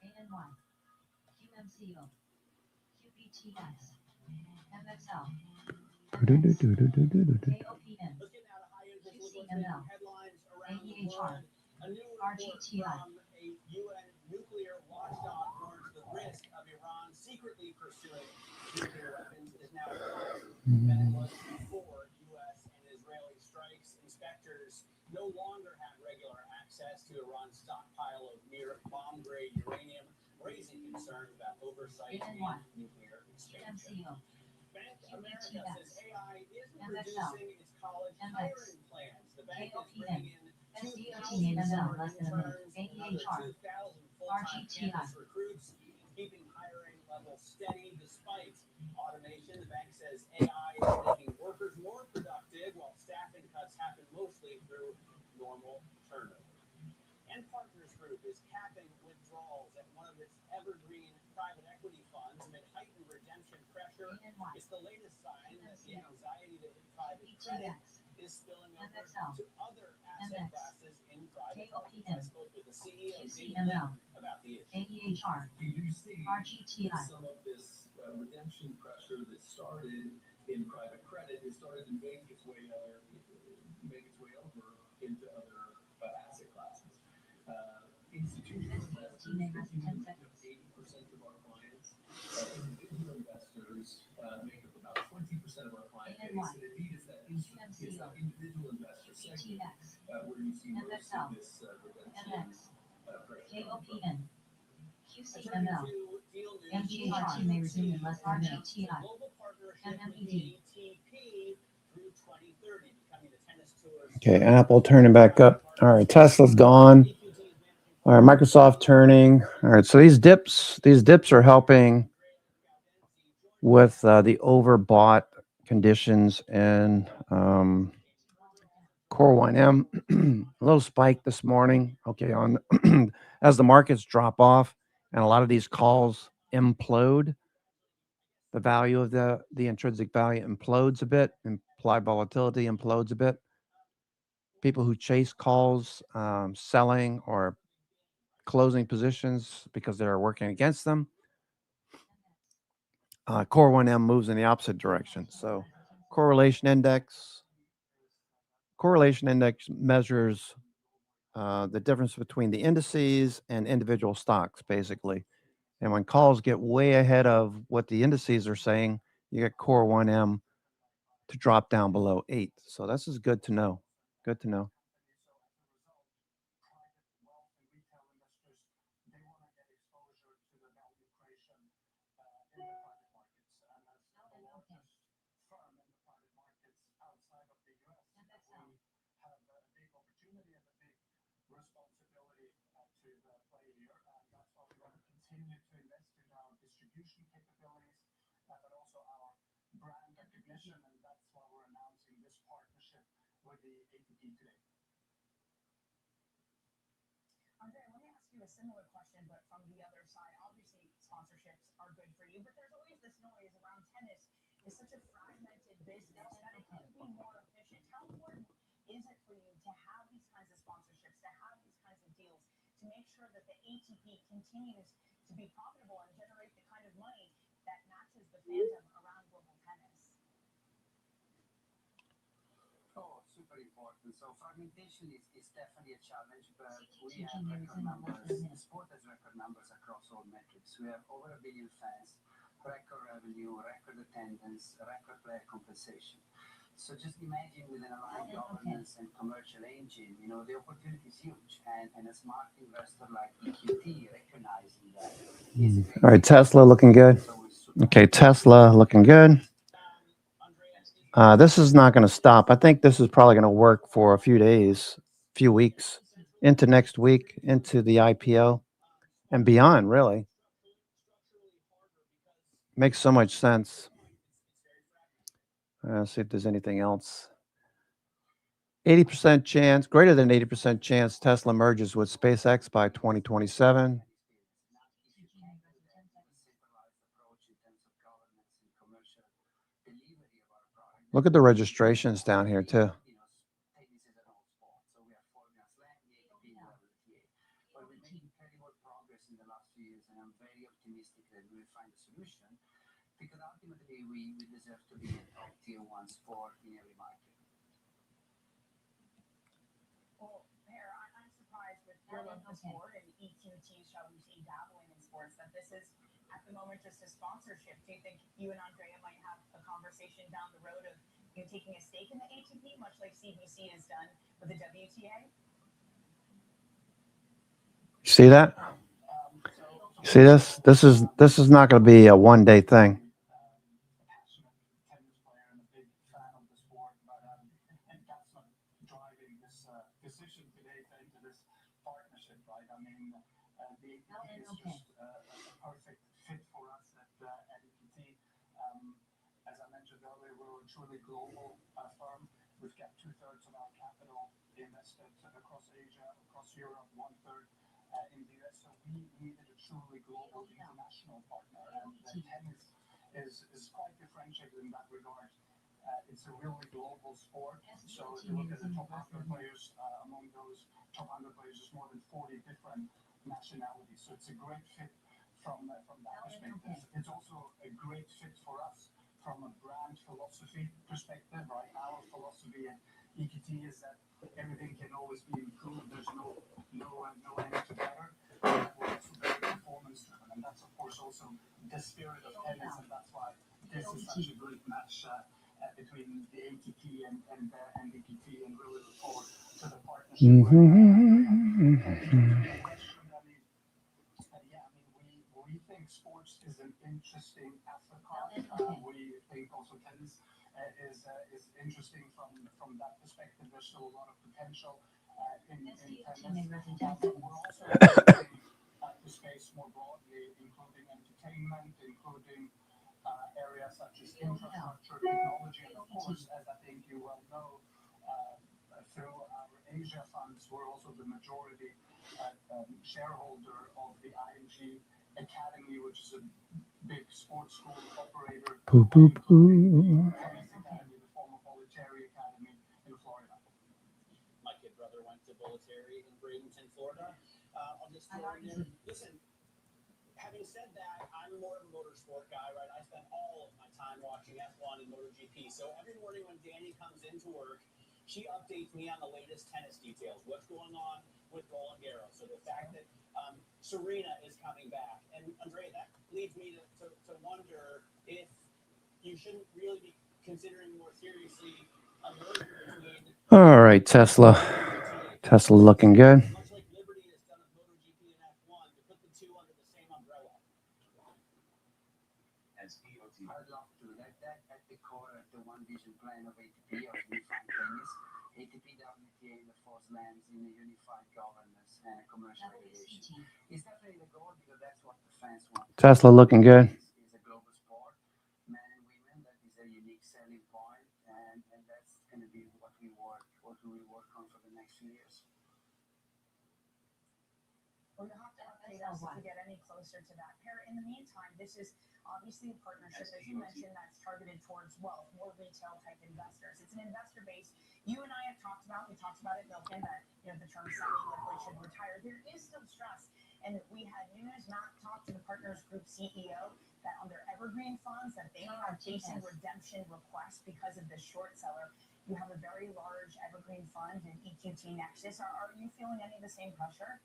S3: AN1, QMCO, QBTX, MXL, KOPN, QCML, AEHR,
S2: A new
S3: RGTI.
S2: from a UN nuclear watchdog warns the risk of Iran secretly pursuing nuclear weapons is now higher than it was before U.S. and Israeli strikes. Inspectors no longer have regular access to Iran's stockpile of near bomb-grade uranium, raising concerns about oversight in nuclear exchange.
S3: QMCO,
S2: Bank of America says AI isn't
S3: MXL,
S2: reducing its college
S3: MX,
S2: hiring plans. The bank is
S3: KOPN,
S2: bringing in
S3: SDOT
S2: 2,000
S3: named
S2: summer
S3: less than a minute.
S2: interns, another
S3: AEHR,
S2: 2,000 full-time
S3: RGTI.
S2: campus recruits, keeping hiring levels steady despite automation. The bank says AI is making workers more productive, while staffing cuts happen mostly through normal turnover. And Partners Group is capping withdrawals at one of its evergreen private equity funds amid heightened redemption pressure.
S3: AN1,
S2: It's the latest sign that the anxiety that hit private credit
S3: QBTX,
S2: is spilling over
S3: MXL,
S2: to other asset
S3: MX,
S2: classes in private markets.
S3: KOPN,
S2: I spoke with the CEO of
S3: QCML,
S2: about the issue.
S3: AEHR,
S4: We do see
S3: RGTI.
S4: some of this redemption pressure that started in private credit has started to make its way over into other asset classes. Institutional investors continue to make up 80% of our clients. Individual investors make up about 20% of our client base. And indeed, it's that individual investor segment
S3: QTX,
S4: where you see most
S3: MXL,
S4: of this redemption
S3: MX,
S4: pressure.
S3: KOPN,
S2: Turning
S3: QCML,
S2: to deal news,
S3: MGHRT may resume in less than a minute.
S2: RGTI. Global partnership with
S3: MMED.
S2: the ATP through 2030, becoming the tennis tour's
S1: Okay, Apple turning back up. All right, Tesla's gone. All right, Microsoft turning. All right, so these dips are helping with the overbought conditions in Core 1M. A little spike this morning. Okay, on as the markets drop off and a lot of these calls implode, the value of the intrinsic value implodes a bit, implied volatility implodes a bit. People who chase calls, selling or closing positions because they're working against them. Core 1M moves in the opposite direction. So correlation index measures the difference between the indices and individual stocks, basically. And when calls get way ahead of what the indices are saying, you get Core 1M to drop down below 8. So this is good to know. Good to know.
S3: Andre, I want to ask you a similar question, but from the other side. Obviously, sponsorships are good for you, but there's always this noise around tennis. It's such a fragmented business that it could be more efficient. How important is it for you to have these kinds of sponsorships, to have these kinds of deals, to make sure that the ATP continues to be profitable and generate the kind of money that matches the fandom around global tennis?
S6: Oh, super important. So fragmentation is definitely a challenge, but we have record numbers. The sport has record numbers across all metrics. We have over 1 billion fans, record revenue, record attendance, record player compensation. So just imagine with an aligned governance and commercial engine, the opportunity is huge. And a smart investor like EQT recognizing that is a
S1: All right, Tesla looking good. Okay, Tesla looking good. This is not going to stop. I think this is probably going to work for a few days, few weeks, into next week, into the IPO, and beyond, really. Makes so much sense. See if there's anything else. 80% chance, greater than 80% chance Tesla merges with SpaceX by 2027. Look at the registrations down here, too.
S6: Because ultimately we deserve to be a top tier 1 sport in every market.
S3: Well, Pear, I'm surprised with your love for sport and EQT, shall we say, dabbling in sports, that this is at the moment just a sponsorship. Do you think you and Andrea might have a conversation down the road of taking a stake in the ATP, much like CBC has done with the WTA?
S1: See that? See this? This is not going to be a one-day thing.
S6: Decision today to enter this partnership, right? I mean, the ATP is just a perfect fit for us at EQT. As I mentioned earlier, we're a truly global firm. We've got 2/3 of our capital invested across Asia, across Europe, 1/3 in the US. So we needed a truly global international partner, and tennis is quite differentiated in that regard. It's a really global sport. So if you look at the top 100 players, among those top 100 players, there's more than 40 different nationalities. So it's a great fit from that perspective. It's also a great fit for us from a brand philosophy perspective, right? Our philosophy at EQT is that everything can always be improved. There's no end to better. We're also very performance driven, and that's of course also the spirit of tennis, and that's why this is such a great match between the ATP and EQT, and really look forward to the partnership. We think sports is an interesting asset class. We think also tennis is interesting from that perspective. There's still a lot of potential in tennis. We're also looking at the space more broadly, including entertainment, including areas such as infrastructure, technology, and of course, as I think you well know, through our Asia funds, we're also the majority shareholder of the IMG Academy, which is a big sports school operator.
S1: Boo, boo, boo.
S6: Academy, the former Bollettieri Academy in Florida.
S2: My kid brother went to Bollettieri in Bradenton, Florida. On this tour. Listen, having said that, I'm more of a motorsport guy, right? I spend all of my time watching F1 and MotoGP. So every morning when Danny comes into work, she updates me on the latest tennis details. What's going on with Roland Garros? So the fact that Serena is coming back. And Andrea, that leads me to wonder if you shouldn't really be considering more seriously a merger between.
S1: All right, Tesla. Tesla looking good.
S2: Much like Liberty has done with MotoGP and F1, to put the two under the same umbrella.
S6: I'd love to. That at the core of the one vision plan of ATP, of unified tennis, ATP WTA in the 4 slams in a unified governance and a commercial regulation. It's definitely the goal because that's what the fans want.
S1: Tesla looking good.
S6: It's a global sport, men and women. That is a unique selling point, and that's going to be what we work on for the next few years.
S3: Well, you have to us to get any closer to that pair. In the meantime, this is obviously a partnership, as you mentioned, that's targeted towards wealth, more retail type investors. It's an investor base you and I have talked about. We talked about it, Milken, that the term semi-liquid should retire. There is still stress, and we had news. Matt talked to the Partners Group CEO that on their evergreen funds that they are facing redemption requests because of the short seller. You have a very large evergreen fund in EQT Nexus. Are you feeling any of the same pressure?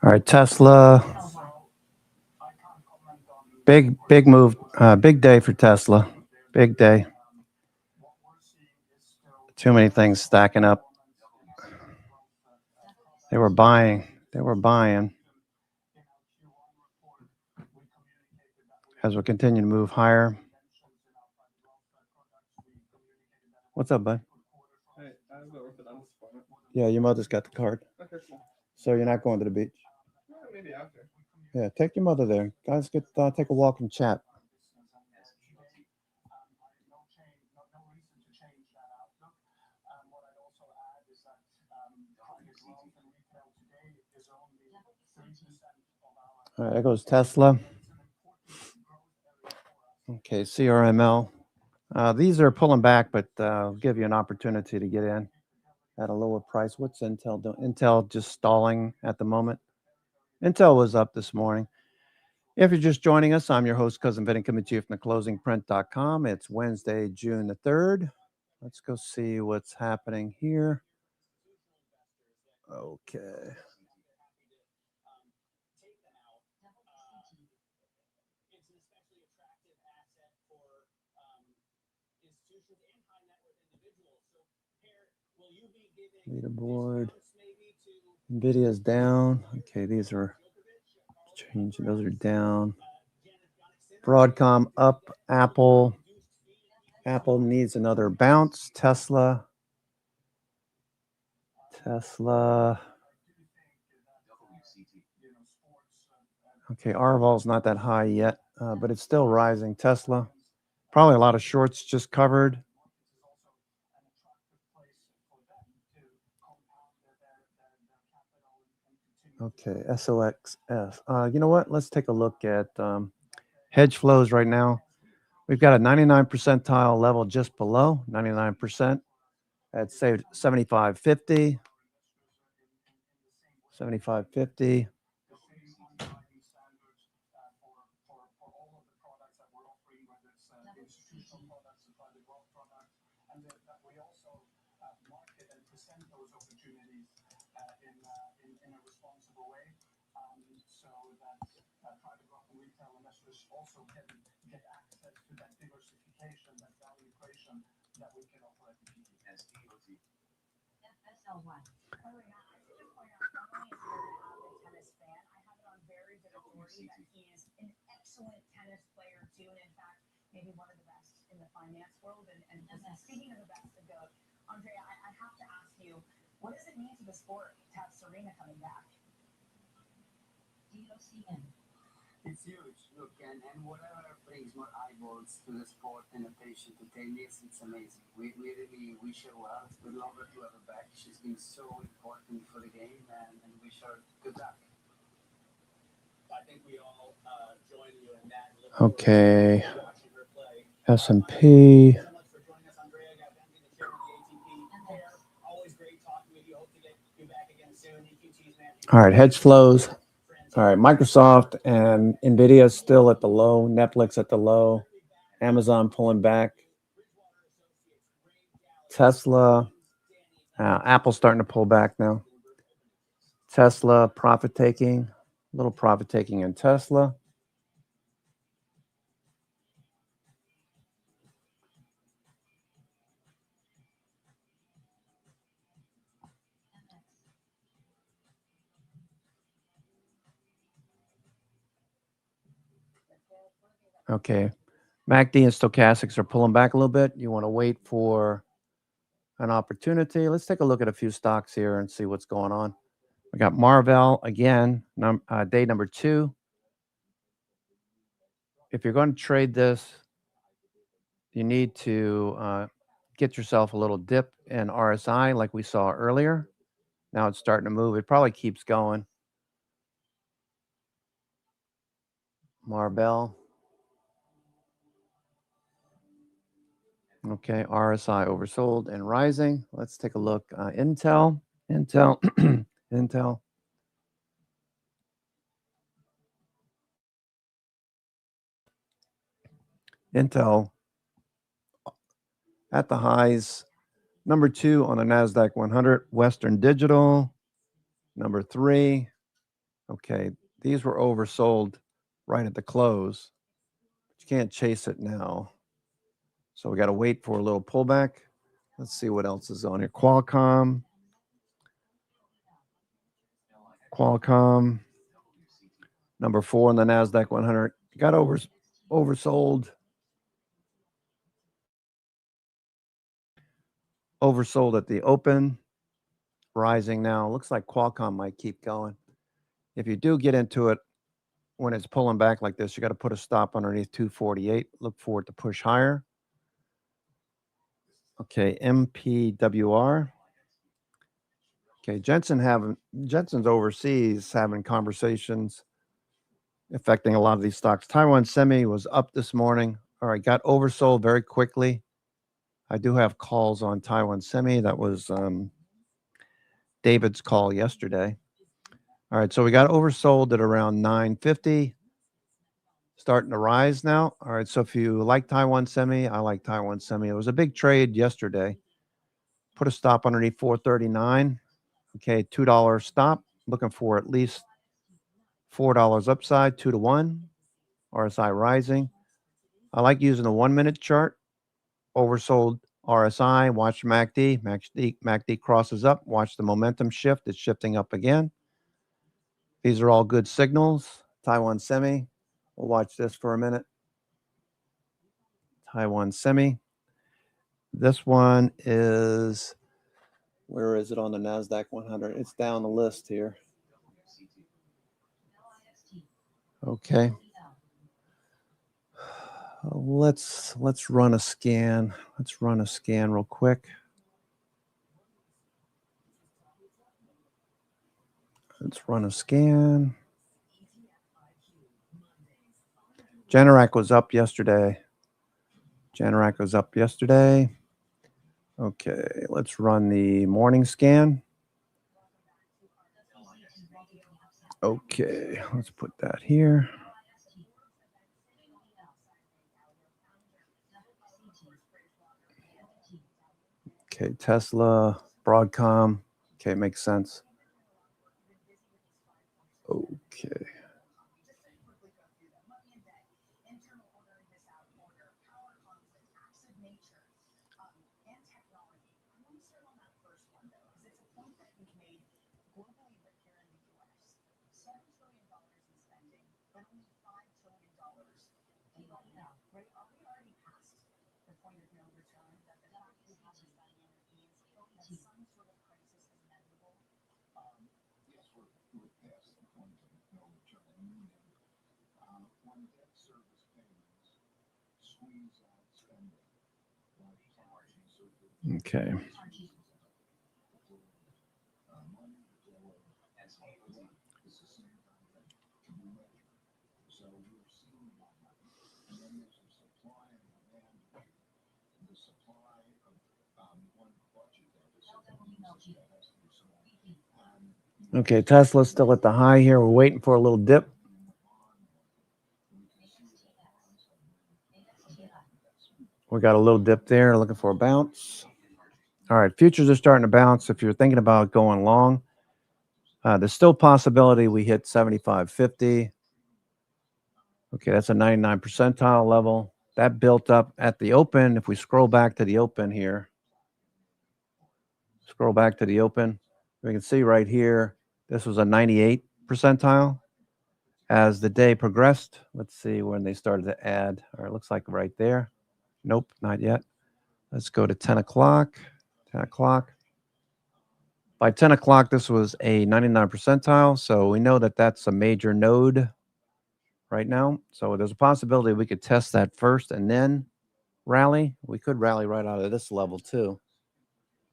S1: All right, Tesla. Big move. Big day for Tesla. Big day. Too many things stacking up. They were buying. As we continue to move higher. What's up, bud? Yeah, your mother's got the card. So you're not going to the beach? Maybe after. Yeah, take your mother there. Guys, get take a walk and chat. All right, there goes Tesla. Okay, CRML. These are pulling back, but give you an opportunity to get in at a lower price. What's Intel doing? Intel just stalling at the moment. Intel was up this morning. If you're just joining us, I'm your host, Cousin Vinny, coming to you from theclosingprint.com. It's Wednesday, June the 3rd. Let's go see what's happening here. Okay. Leaderboard. Nvidia's down. Okay, these are changing. Those are down. Broadcom up. Apple needs another bounce. Tesla. Okay, RVOL's not that high yet, but it's still rising. Tesla. Probably a lot of shorts just covered. Okay, SOXS. You know what? Let's take a look at hedge flows right now. We've got a 99 percentile level just below 99%. At say 75.50. 75.50.
S6: Also get access to that diversification, that value creation that we can offer at the PT.
S3: That sounds right. By the way, Matt, I should just point out, not only is he an avid tennis fan, I have it on very good authority that he is an excellent tennis player too, and in fact, maybe one of the best in the finance world. And speaking of the best to go, Andre, I have to ask you, what does it mean to the sport to have Serena coming back? DOCN.
S7: It's huge, look, and whatever brings more eyeballs to the sport and attention to tennis, it's amazing. We really wish her well. We'd love her to have her back. She's been so important for the game, and wish her good luck.
S2: I think we all join you in that.
S1: Okay. S&P. All right, hedge flows. All right, Microsoft and Nvidia still at the low. Netflix at the low. Amazon pulling back. Tesla. Apple's starting to pull back now. Tesla profit taking. A little profit taking in Tesla. Okay. MACD and stochastics are pulling back a little bit. You want to wait for an opportunity. Let's take a look at a few stocks here and see what's going on. We got MRVL again, day number 2. If you're going to trade this, you need to get yourself a little dip in RSI like we saw earlier. Now it's starting to move. It probably keeps going. MRVL. Okay, RSI oversold and rising. Let's take a look. Intel. Intel. Intel at the highs. Number 2 on the NASDAQ 100. Western Digital. Number 3. Okay, these were oversold right at the close. But you can't chase it now. So we got to wait for a little pullback. Let's see what else is on here. Qualcomm. Number 4 on the NASDAQ 100. Got oversold. Oversold at the open. Rising now. Looks like Qualcomm might keep going. If you do get into it when it's pulling back like this, you got to put a stop underneath 248. Look for it to push higher. Okay, MPWR. Okay, Jensen's overseas having conversations affecting a lot of these stocks. Taiwan Semi was up this morning. All right, got oversold very quickly. I do have calls on Taiwan Semi. That was David's call yesterday. All right, so we got oversold at around 950. Starting to rise now. All right, so if you like Taiwan Semi, I like Taiwan Semi. It was a big trade yesterday. Put a stop underneath 439. Okay, $2 stop. Looking for at least $4 upside, 2 to 1. RSI rising. I like using the 1-minute chart. Oversold RSI. Watch MACD. MACD crosses up. Watch the momentum shift. It's shifting up again. These are all good signals. Taiwan Semi. We'll watch this for a minute. Taiwan Semi. This one is, where is it on the NASDAQ 100? It's down the list here. Okay. Let's run a scan. Let's run a scan real quick. Let's run a scan. Generac was up yesterday. Okay, let's run the morning scan. Okay, let's put that here. Okay, Tesla, Broadcom. Okay, makes sense. Okay. Okay. Okay, Tesla's still at the high here. We're waiting for a little dip. We got a little dip there, looking for a bounce. All right, futures are starting to bounce. If you're thinking about going long, there's still possibility we hit 75.50. Okay, that's a 99 percentile level. That built up at the open. If we scroll back to the open here, we can see right here, this was a 98 percentile. As the day progressed, let's see when they started to add. All right, looks like right there. Nope, not yet. Let's go to 10 o'clock. 10 o'clock. By 10 o'clock, this was a 99 percentile. So we know that that's a major node right now. So there's a possibility we could test that first and then rally. We could rally right out of this level too.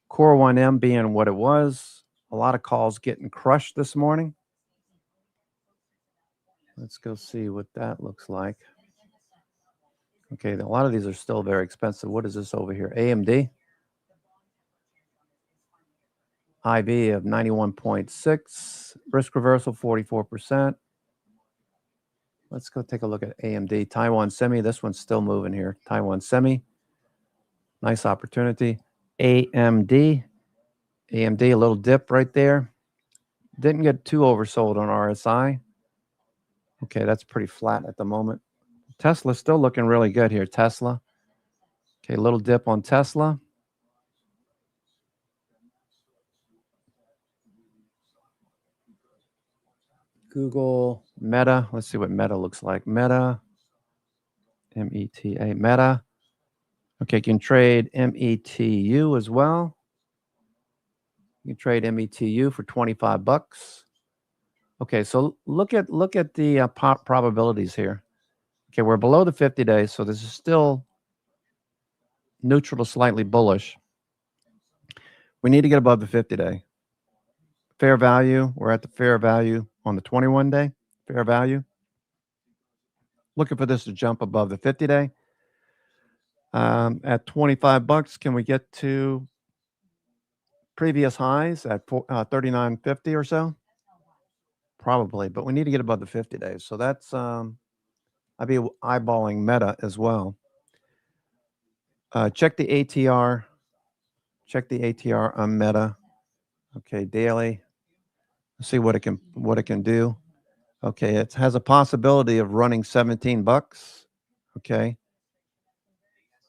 S1: Core 1M being what it was. A lot of calls getting crushed this morning. Let's go see what that looks like. Okay, a lot of these are still very expensive. What is this over here? AMD. IB of 91.6. Risk reversal 44%. Let's go take a look at AMD. Taiwan Semi. This one's still moving here. Taiwan Semi. Nice opportunity. AMD. AMD, a little dip right there. Didn't get too oversold on RSI. Okay, that's pretty flat at the moment. Tesla's still looking really good here. Tesla. Okay, little dip on Tesla. Google, Meta. Let's see what Meta looks like. Meta. META. Meta. Okay, you can trade METU as well. You can trade METU for 25 bucks. Okay, so look at the probabilities here. Okay, we're below the 50 days, so this is still neutral to slightly bullish. We need to get above the 50-day. Fair value, we're at the fair value on the 21-day. Fair value. Looking for this to jump above the 50-day. At 25 bucks, can we get to previous highs at 39.50 or so? Probably, but we need to get above the 50 days. So that's I'd be eyeballing Meta as well. Check the ATR. Check the ATR on Meta. Okay, daily. See what it can do. Okay, it has a possibility of running 17 bucks. Okay.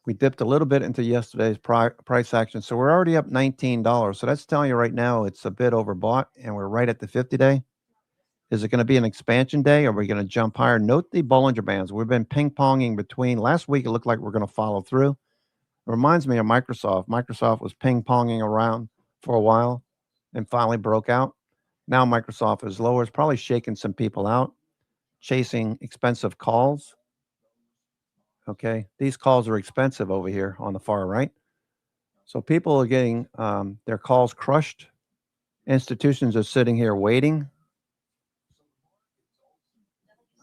S1: We dipped a little bit into yesterday's price action, so we're already up $19. So that's telling you right now it's a bit overbought, and we're right at the 50-day. Is it going to be an expansion day, or are we going to jump higher? Note the Bollinger Bands. We've been ping-ponging between. Last week, it looked like we're going to follow through. It reminds me of Microsoft. Microsoft was ping-ponging around for a while and finally broke out. Now Microsoft is lower. It's probably shaking some people out, chasing expensive calls. Okay, these calls are expensive over here on the far right. So people are getting their calls crushed. Institutions are sitting here waiting.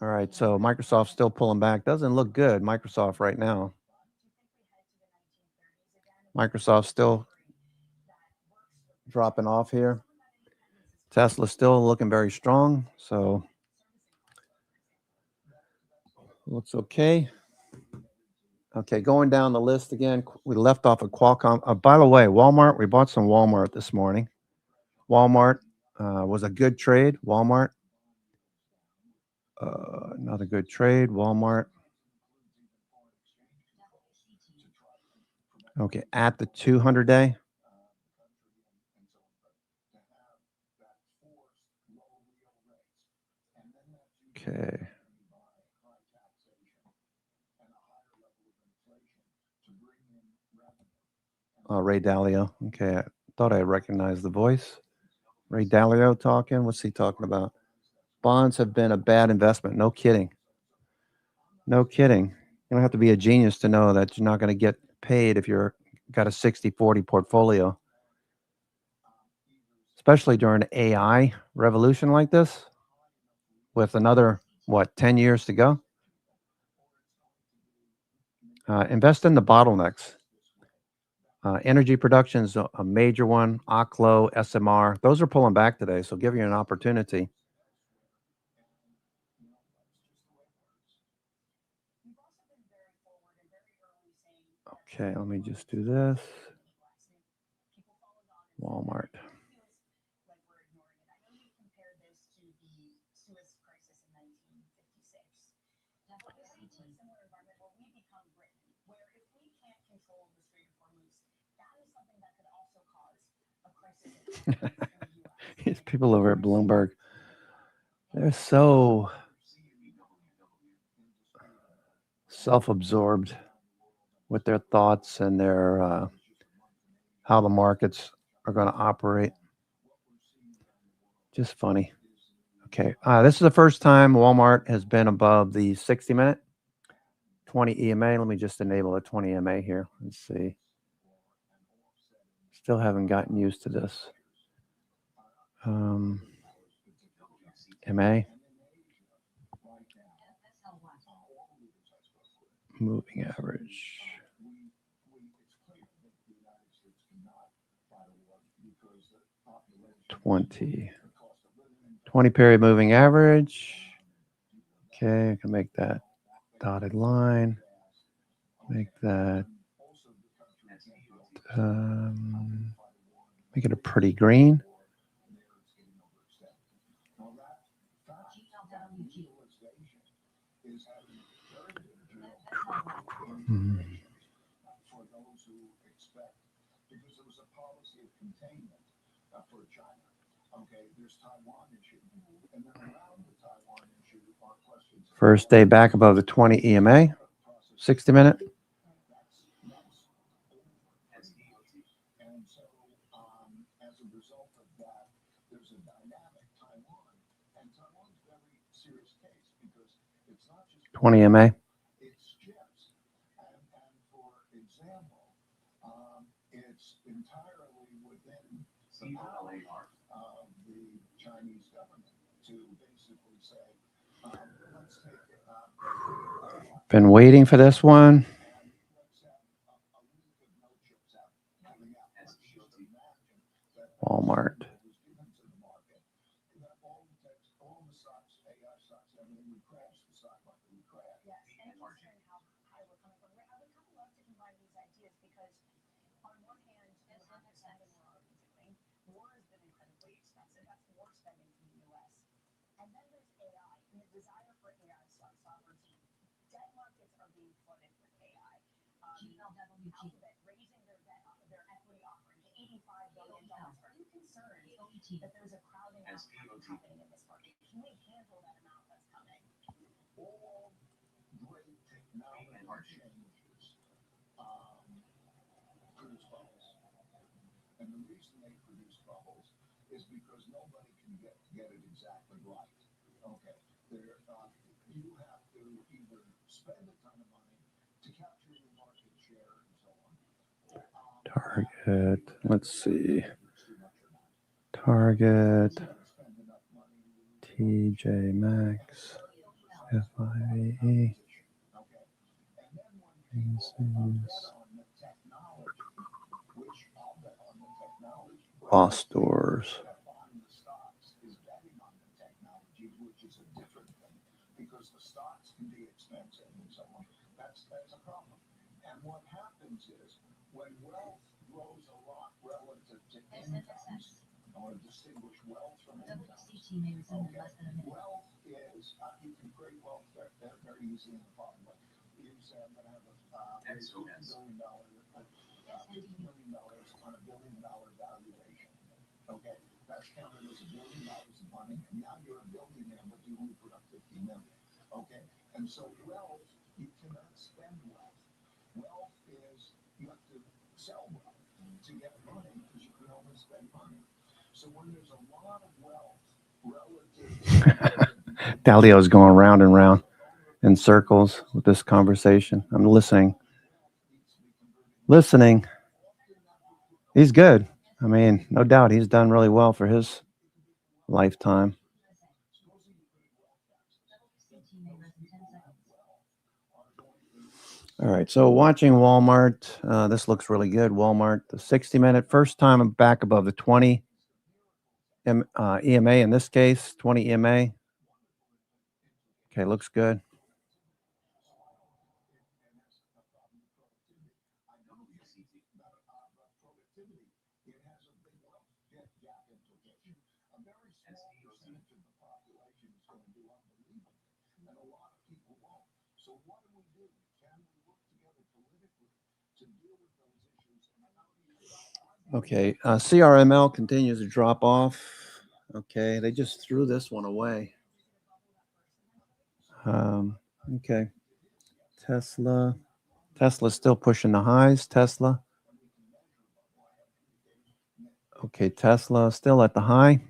S1: All right, so Microsoft's still pulling back. Doesn't look good, Microsoft right now. Microsoft's still dropping off here. Tesla's still looking very strong, so looks okay. Okay, going down the list again, we left off at Qualcomm. By the way, Walmart, we bought some Walmart this morning. Walmart was a good trade. Walmart, another good trade. Walmart. Okay, at the 200-day. Okay. Ray Dalio. Okay, I thought I recognized the voice. Ray Dalio talking. What's he talking about? Bonds have been a bad investment. No kidding. No kidding. You don't have to be a genius to know that you're not going to get paid if you're got a 60-40 portfolio. Especially during an AI revolution like this, with another, 10 years to go. Invest in the bottlenecks. Energy production is a major one. Oklo, SMR, those are pulling back today, so give you an opportunity. Okay, let me just do this. Walmart. These people over at Bloomberg, they're so self-absorbed with their thoughts and their how the markets are going to operate. Just funny. Okay, this is the first time Walmart has been above the 60-minute 20 EMA. Let me just enable a 20 EMA here. Let's see. Still haven't gotten used to this. MA. Moving average. 20 period moving average. Okay, I can make that dotted line. Make that make it a pretty green.
S5: For those who expect, because there was a policy of containment for China. Okay, there's Taiwan issue, and then around the Taiwan issue are questions.
S1: First day back above the 20 EMA, 60 minute.
S5: And so, as a result of that, there's a dynamic Taiwan, and Taiwan's a very serious case because it's not just
S1: 20 MA.
S5: it's chips. And for example, it's entirely within the power of the Chinese government to basically say, let's take
S1: Been waiting for this one.
S5: and let's have a week of no chips out coming out. Let's just imagine that
S1: Walmart.
S5: was given to the market, that all the stocks, AI stocks, everything would crash, the stock market would crash.
S3: Yes, and considering how high we're coming from, I would kind of love to combine these ideas because on one hand, you have the spending we're already doing. War has been incredibly expensive. That's more spending from the U.S. And then there's AI and the desire for AI sovereignty. Debt markets are being flooded with AI. Alphabet raising their equity offering to $85 billion. Are you concerned that there's a crowding out happening in this market? Can we handle that amount that's coming?
S5: All great technology changes produce bubbles. And the reason they produce bubbles is because nobody can get it exactly right. Okay. You have to either spend a ton of money to capture your market share and so on.
S1: Target. Let's see. Target. TJ Maxx. FIVE. Raw stores.
S5: Because the stocks can be expensive and so on. That's a problem. And what happens is when wealth grows a lot relative to incomes, I want to distinguish wealth from income. Wealth is you can create wealth very easily in the following way. You say I'm going to have $50 million on $1 billion valuation. Okay, that's counted as $1 billion of money, and now you're a billionaire, but you only put up $50 million. Okay, and so wealth, you cannot spend wealth. Wealth is you have to sell wealth to get money because you can only spend money. So when there's a lot of wealth relative,
S1: Dalio's going round and round in circles with this conversation. I'm listening. He's good. I mean, no doubt he's done really well for his lifetime. All right, so watching Walmart, this looks really good. Walmart, the 60-minute, first time I'm back above the 20 EMA in this case, 20 EMA. Okay, looks good.
S5: So what do we do? Can we work together politically to deal with those issues?
S1: Okay, CRML continues to drop off. Okay, they just threw this one away. Okay, Tesla's still pushing the highs. Tesla. Okay, Tesla still at the high.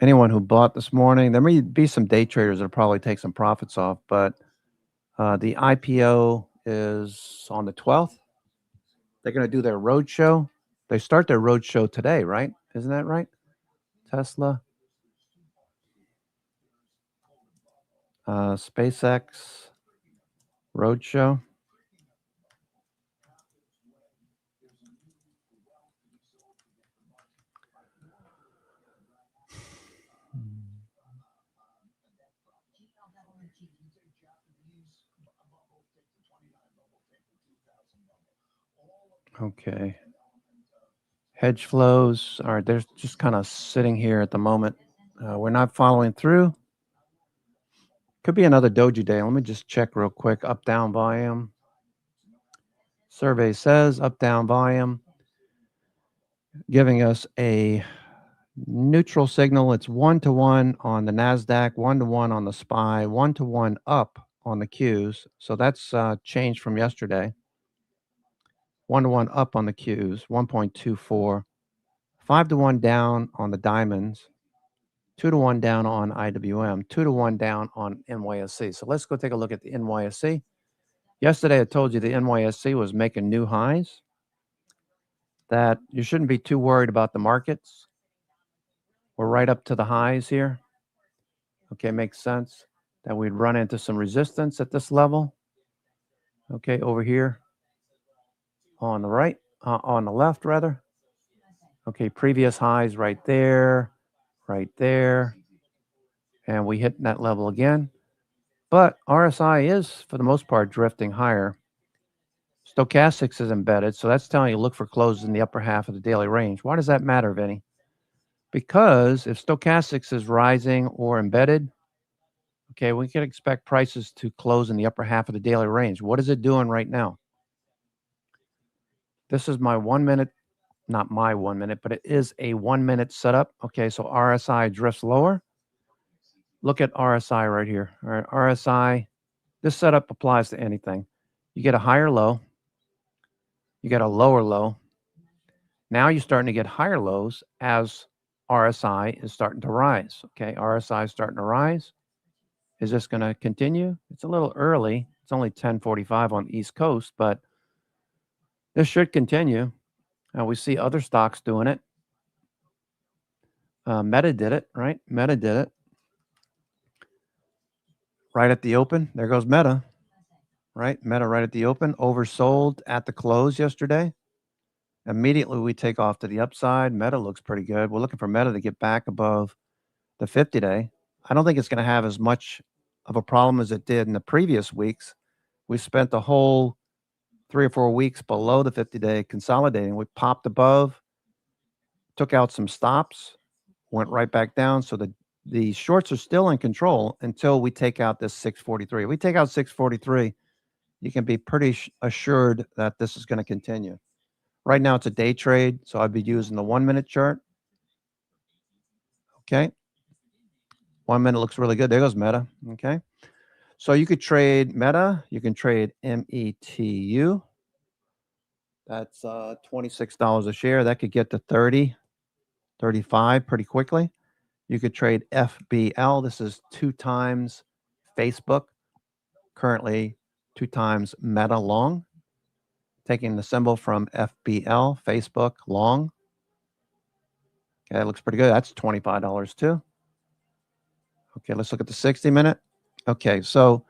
S1: Anyone who bought this morning, there may be some day traders that'll probably take some profits off, but the IPO is on the 12th. They're going to do their roadshow. They start their roadshow today, right? Isn't that right? Tesla, SpaceX, Roadshow. Okay. Hedge flows are they're just kind of sitting here at the moment. We're not following through. Could be another doji day. Let me just check real quick. Up down volume. Survey says up down volume, giving us a neutral signal. It's 1-to-1 on the NASDAQ, 1-to-1 on the SPY, 1-to-1 up on the Qs. So that's changed from yesterday. 1-to-1 up on the Qs, 1.24. 5-to-1 down on the diamonds. 2-to-1 down on IWM. 2-to-1 down on NYSE. So let's go take a look at the NYSE. Yesterday, I told you the NYSE was making new highs, that you shouldn't be too worried about the markets. We're right up to the highs here. Okay, makes sense that we'd run into some resistance at this level. Okay, over here on the right, on the left, rather. Okay, previous highs right there, and we hit that level again. But RSI is, for the most part, drifting higher. Stochastics is embedded, so that's telling you look for closes in the upper half of the daily range. Why does that matter, Vinny? Because if stochastics is rising or embedded, okay, we can expect prices to close in the upper half of the daily range. What is it doing right now? This is my 1 minute, not my 1 minute, but it is a 1 minute setup. Okay, so RSI drifts lower. Look at RSI right here. All right, RSI, this setup applies to anything. You get a higher low, you get a lower low. Now you're starting to get higher lows as RSI is starting to rise. Okay, RSI is starting to rise. Is this going to continue? It's a little early. It's only 10:45 on the East Coast, but this should continue. We see other stocks doing it. Meta did it, right? Meta did it. Right at the open. There goes Meta, right? Meta right at the open. Oversold at the close yesterday. Immediately we take off to the upside. Meta looks pretty good. We're looking for Meta to get back above the 50-day. I don't think it's going to have as much of a problem as it did in the previous weeks. We spent the whole 3 or 4 weeks below the 50-day consolidating. We popped above, took out some stops, went right back down. So the shorts are still in control until we take out this 643. If we take out 643, you can be pretty assured that this is going to continue. Right now, it's a day trade, so I'd be using the 1 minute chart. Okay. 1 minute looks really good. There goes Meta. Okay. So you could trade Meta. You can trade METU. That's $26 a share. That could get to 30, 35 pretty quickly. You could trade FBL. This is 2 times Facebook. Currently 2 times Meta long. Taking the symbol from FBL, Facebook long. Okay, that looks pretty good. That's $25 too. Okay, let's look at the 60-minute. Okay, so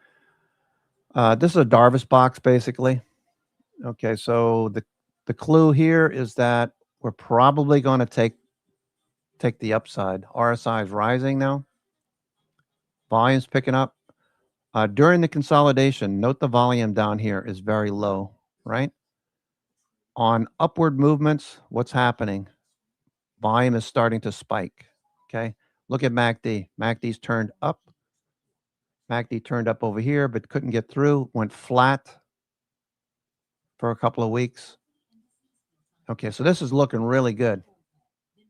S1: this is a Darvis box, basically. Okay, so the clue here is that we're probably going to take the upside. RSI is rising now. Volume's picking up. During the consolidation, note the volume down here is very low, right? On upward movements, what's happening? Volume is starting to spike, okay? Look at MACD. MACD's turned up. MACD turned up over here, but couldn't get through, went flat for a couple of weeks. Okay, so this is looking really good.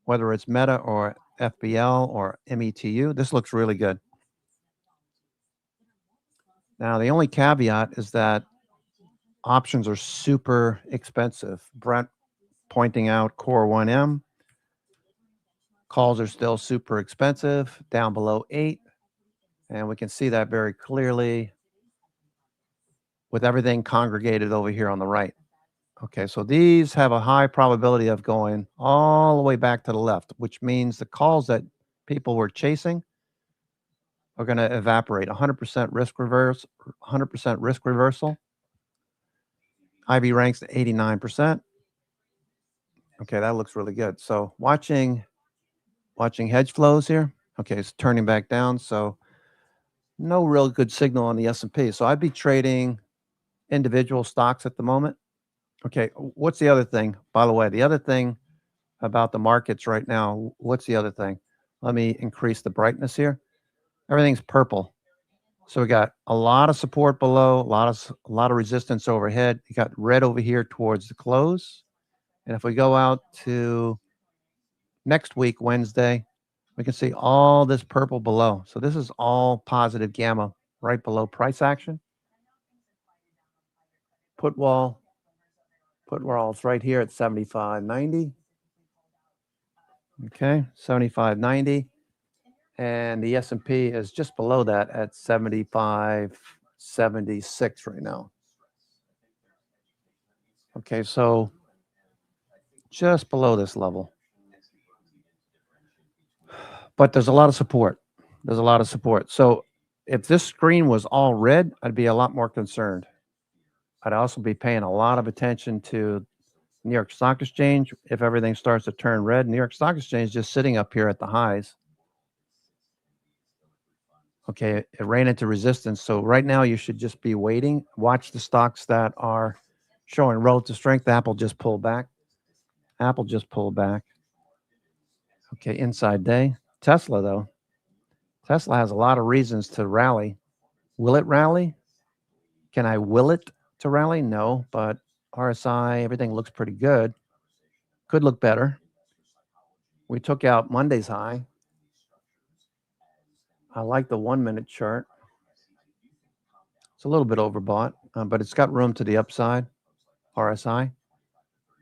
S1: Whether it's Meta or FBL or METU, this looks really good. Now, the only caveat is that options are super expensive. Brent pointing out Core 1M. Calls are still super expensive, down below 8. And we can see that very clearly with everything congregated over here on the right. Okay, so these have a high probability of going all the way back to the left, which means the calls that people were chasing are going to evaporate. 100% risk reverse, 100% risk reversal. IB ranks at 89%. Okay, that looks really good. So watching hedge flows here. Okay, it's turning back down. So no real good signal on the S&P. So I'd be trading individual stocks at the moment. Okay, what's the other thing? By the way, the other thing about the markets right now, what's the other thing? Let me increase the brightness here. Everything's purple. So we got a lot of support below, a lot of resistance overhead. You got red over here towards the close. And if we go out to next week, Wednesday, we can see all this purple below. So this is all positive gamma right below price action. Put wall is right here at 75.90. Okay, 75.90. And the S&P is just below that at 75.76 right now. Okay, so just below this level. But there's a lot of support. So if this screen was all red, I'd be a lot more concerned. I'd also be paying a lot of attention to New York Stock Exchange. If everything starts to turn red, New York Stock Exchange is just sitting up here at the highs. Okay, it ran into resistance. So right now you should just be waiting. Watch the stocks that are showing relative strength. Apple just pulled back. Okay, inside day. Tesla, though. Tesla has a lot of reasons to rally. Will it rally? Can I will it to rally? No, but RSI, everything looks pretty good. Could look better. We took out Monday's high. I like the 1 minute chart. It's a little bit overbought, but it's got room to the upside. RSI.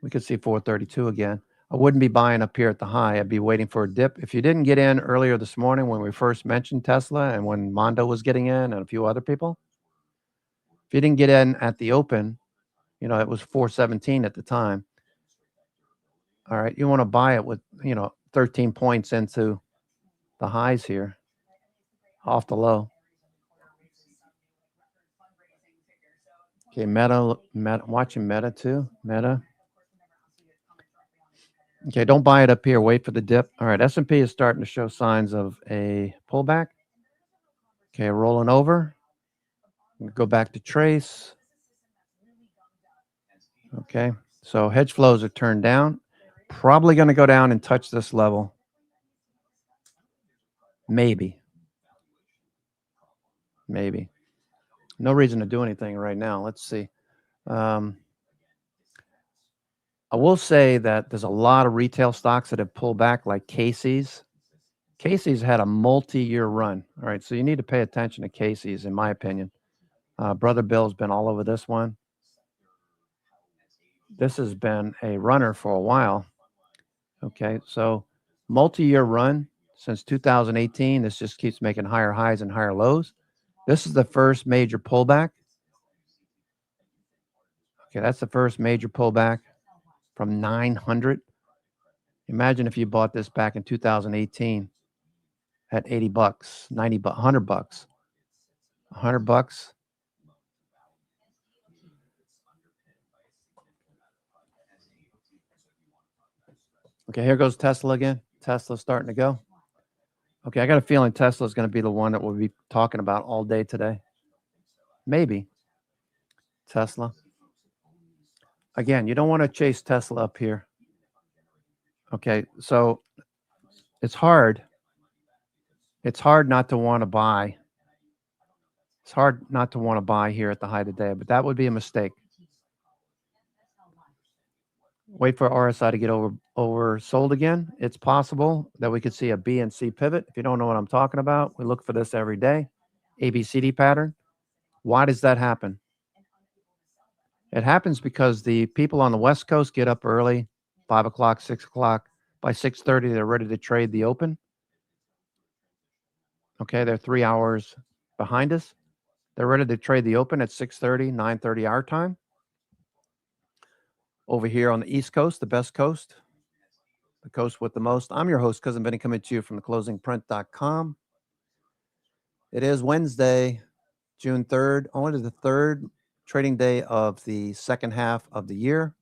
S1: We could see 432 again. I wouldn't be buying up here at the high. I'd be waiting for a dip. If you didn't get in earlier this morning when we first mentioned Tesla and when Mondo was getting in and a few other people, if you didn't get in at the open, it was 417 at the time. All right, you want to buy it with, 13 points into the highs here, off the low. Okay, Meta, watching Meta too. Meta. Okay, don't buy it up here. Wait for the dip. All right, S&P is starting to show signs of a pullback. Okay, rolling over. Go back to trace. Okay, so hedge flows are turned down. Probably going to go down and touch this level. Maybe. No reason to do anything right now. Let's see. I will say that there's a lot of retail stocks that have pulled back, like Casey's. Casey's had a multi-year run. All right, so you need to pay attention to Casey's, in my opinion. Brother Bill's been all over this one. This has been a runner for a while. Okay, so multi-year run since 2018. This just keeps making higher highs and higher lows. This is the first major pullback. Okay, that's the first major pullback from 900. Imagine if you bought this back in 2018 at 80 bucks, 90 bucks, 100 bucks. 100 bucks. Okay, here goes Tesla again. Tesla's starting to go. Okay, I got a feeling Tesla's going to be the one that we'll be talking about all day today. Maybe. Tesla. Again, you don't want to chase Tesla up here. Okay, so it's hard. It's hard not to want to buy. It's hard not to want to buy here at the high today, but that would be a mistake. Wait for RSI to get oversold again. It's possible that we could see a B and C pivot. If you don't know what I'm talking about, we look for this every day. ABCD pattern. Why does that happen? It happens because the people on the West Coast get up early, 5 o'clock, 6 o'clock. By 6:30, they're ready to trade the open. Okay, they're 3 hours behind us. They're ready to trade the open at 6:30, 9:30 our time. over here on the East Coast, the best coast, the coast with the most. I'm your host, Cousin Benny, coming to you from theclosingprint.com. It is Wednesday, June 3rd, only the third trading day of the second half of the year.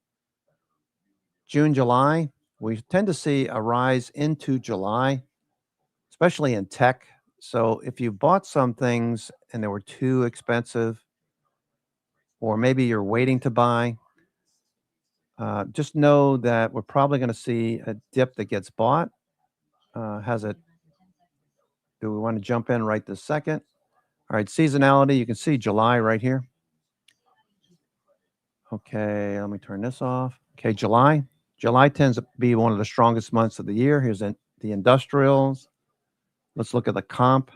S1: June, July, we tend to see a rise into July, especially in tech. So if you bought some things and they were too expensive, or maybe you're waiting to buy, just know that we're probably going to see a dip that gets bought. Do we want to jump in right this second? All right, seasonality, you can see July right here. Okay, let me turn this off. Okay, July. July tends to be one of the strongest months of the year. Here's the industrials. Let's look at the comp,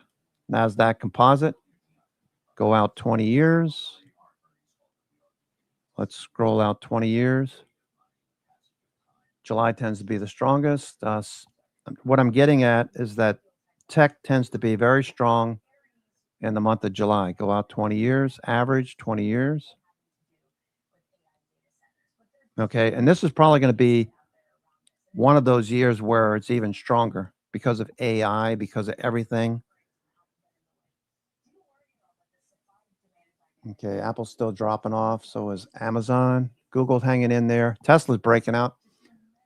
S1: NASDAQ composite. Go out 20 years. Let's scroll out 20 years. July tends to be the strongest. What I'm getting at is that tech tends to be very strong in the month of July. Go out 20 years, average 20 years. Okay, and this is probably going to be one of those years where it's even stronger because of AI, because of everything. Okay, Apple's still dropping off. So is Amazon. Google's hanging in there. Tesla's breaking out.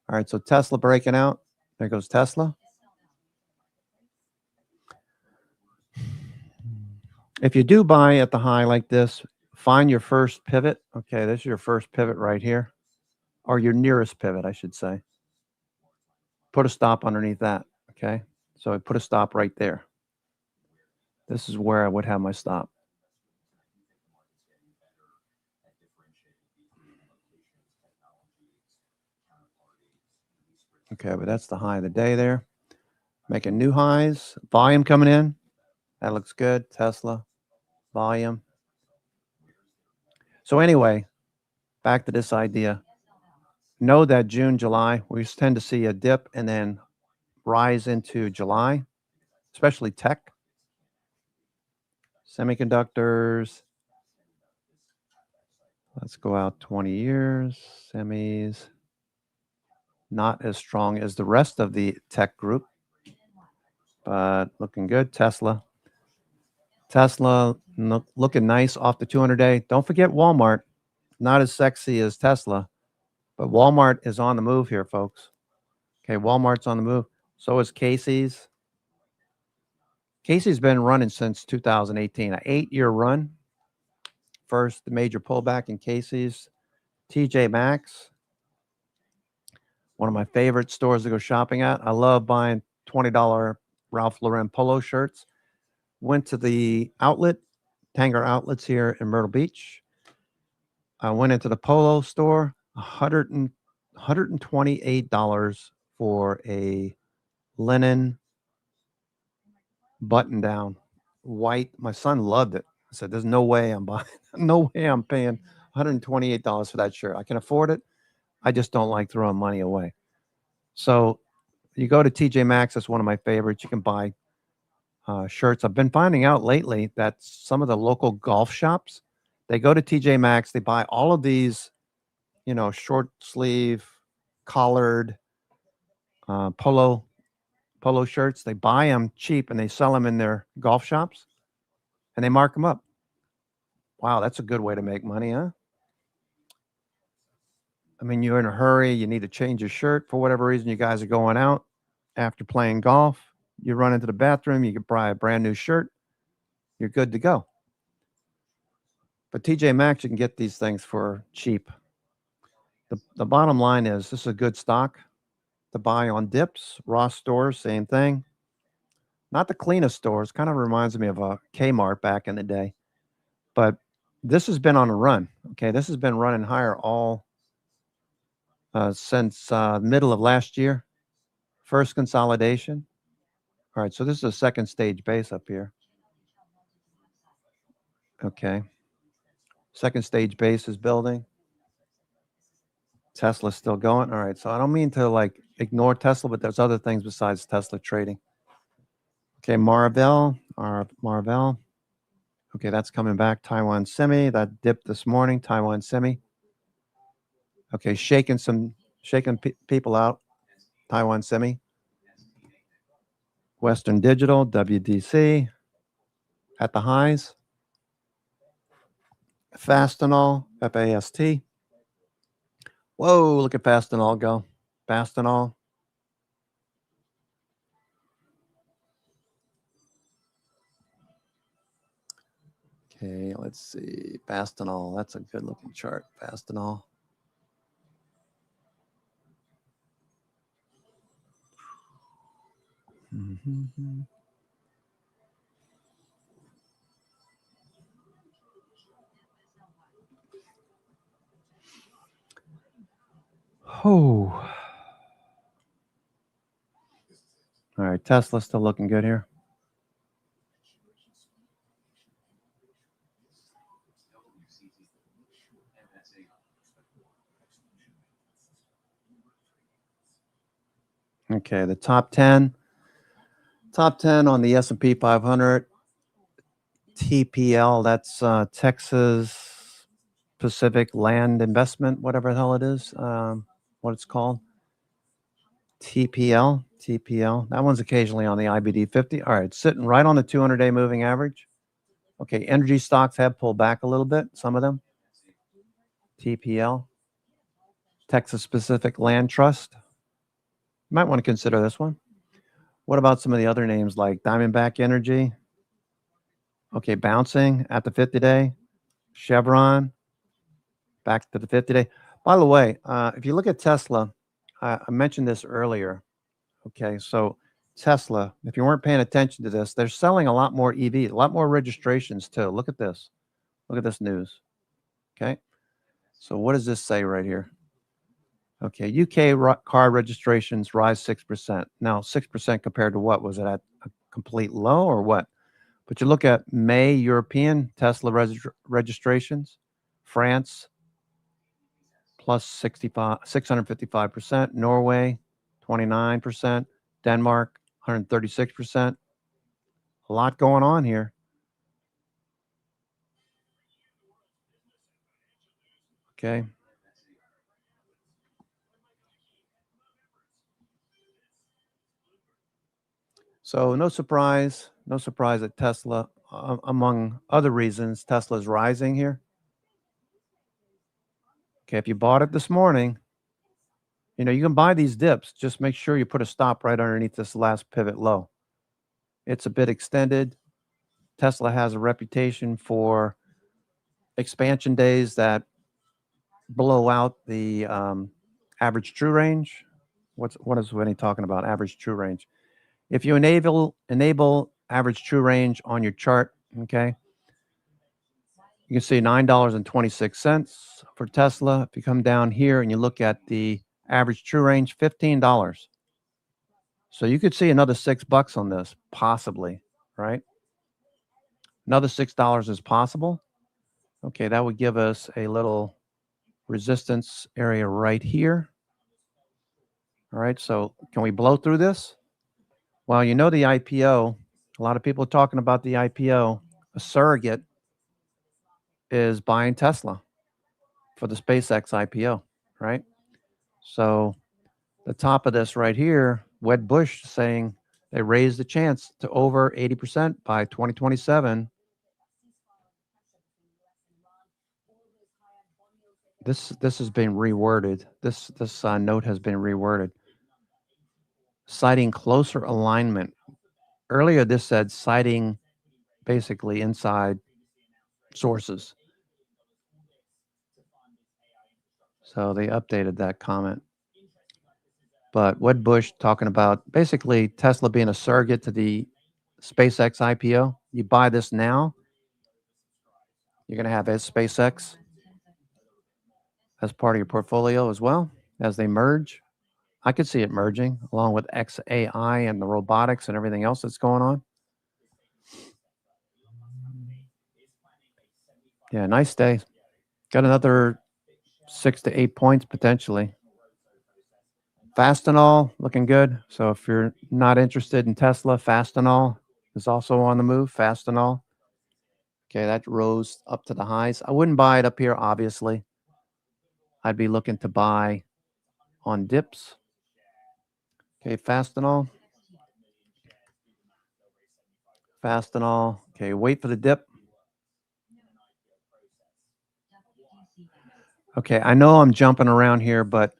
S1: All right, so Tesla breaking out. There goes Tesla. If you do buy at the high like this, find your first pivot. Okay, this is your first pivot right here, or your nearest pivot, I should say. Put a stop underneath that. Okay, so I put a stop right there. This is where I would have my stop. Okay, but that's the high of the day there. Making new highs. Volume coming in. That looks good. Tesla. Volume. So anyway, back to this idea. Know that June, July, we tend to see a dip and then rise into July, especially tech. Semiconductors. Let's go out 20 years. Semis. Not as strong as the rest of the tech group, but looking good. Tesla. Tesla looking nice off the 200-day. Don't forget Walmart. Not as sexy as Tesla, but Walmart is on the move here, folks. Okay, Walmart's on the move. So is Casey's. Casey's been running since 2018, an 8-year run. First major pullback in Casey's. TJ Maxx, one of my favorite stores to go shopping at. I love buying $20 Ralph Lauren polo shirts. Went to the outlet, Tanger Outlets here in Myrtle Beach. I went into the polo store, $128 for a linen button down, white. My son loved it. I said, "There's no way I'm buying, no way I'm paying $128 for that shirt. I can afford it. I just don't like throwing money away." So you go to TJ Maxx. That's one of my favorites. You can buy shirts. I've been finding out lately that some of the local golf shops, they go to TJ Maxx. They buy all of these, short sleeve, collared polo shirts. They buy them cheap and they sell them in their golf shops, and they mark them up. Wow, that's a good way to make money, huh? I mean, you're in a hurry. You need to change your shirt for whatever reason. You guys are going out after playing golf. You run into the bathroom. You can buy a brand new shirt. You're good to go. But TJ Maxx, you can get these things for cheap. The bottom line is this is a good stock to buy on dips. Ross stores, same thing. Not the cleanest stores. Kind of reminds me of a Kmart back in the day. But this has been on a run. Okay, this has been running higher all since middle of last year. First consolidation. All right, so this is a second stage base up here. Okay. Second stage base is building. Tesla's still going. All right, so I don't mean to ignore Tesla, but there's other things besides Tesla trading. Okay, MRVL. Okay, that's coming back. Taiwan Semi, that dipped this morning. Taiwan Semi. Okay, shaking people out. Taiwan Semi, Western Digital, WDC at the highs. Fastenal, FAST. Whoa, look at Fastenal go. Fastenal. Okay, let's see. Fastenal, that's a good looking chart. Fastenal. Mm-hmm. Oh. All right, Tesla's still looking good here. Okay, the top 10 on the S&P 500. TPL, that's Texas Pacific Land Investment, whatever the hell it is, what it's called. TPL. That one's occasionally on the IBD 50. All right, sitting right on the 200-day moving average. Okay, energy stocks have pulled back a little bit, some of them. TPL. Texas Pacific Land Trust. You might want to consider this one. What about some of the other names like Diamondback Energy? Okay, bouncing at the 50-day. Chevron, back to the 50-day. By the way, if you look at Tesla, I mentioned this earlier. Okay, so Tesla, if you weren't paying attention to this, they're selling a lot more EV, a lot more registrations too. Look at this. Look at this news. Okay, so what does this say right here? Okay, UK car registrations rise 6%. Now, 6% compared to what? Was it at a complete low or what? But you look at May European Tesla registrations, France plus 655%, Norway 29%, Denmark 136%. A lot going on here. Okay. So no surprise that Tesla, among other reasons, Tesla's rising here. Okay, if you bought it this morning, you can buy these dips. Just make sure you put a stop right underneath this last pivot low. It's a bit extended. Tesla has a reputation for expansion days that blow out the average true range. What is Winnie talking about? Average true range. If you enable average true range on your chart, okay, you can see $9.26 for Tesla. If you come down here and you look at the average true range, $15. So you could see another $6 on this, possibly, right? Another $6 is possible. Okay, that would give us a little resistance area right here. All right, so can we blow through this? Well, the IPO, a lot of people are talking about the IPO. A surrogate is buying Tesla for the SpaceX IPO, right? So the top of this right here, Wedbush saying they raised the chance to over 80% by 2027. This has been reworded. This note has been reworded, citing closer alignment. Earlier, this said citing basically inside sources. So they updated that comment. But Wedbush talking about basically Tesla being a surrogate to the SpaceX IPO. You buy this now, you're going to have SpaceX as part of your portfolio as well as they merge. I could see it merging along with XAI and the robotics and everything else that's going on. Yeah, nice day. Got another 6 to 8 points potentially. Fastenal looking good. So if you're not interested in Tesla, Fastenal is also on the move. Fastenal. Okay, that rose up to the highs. I wouldn't buy it up here, obviously. I'd be looking to buy on dips. Okay, Fastenal. Fastenal. Okay, wait for the dip. Okay, I know I'm jumping around here, but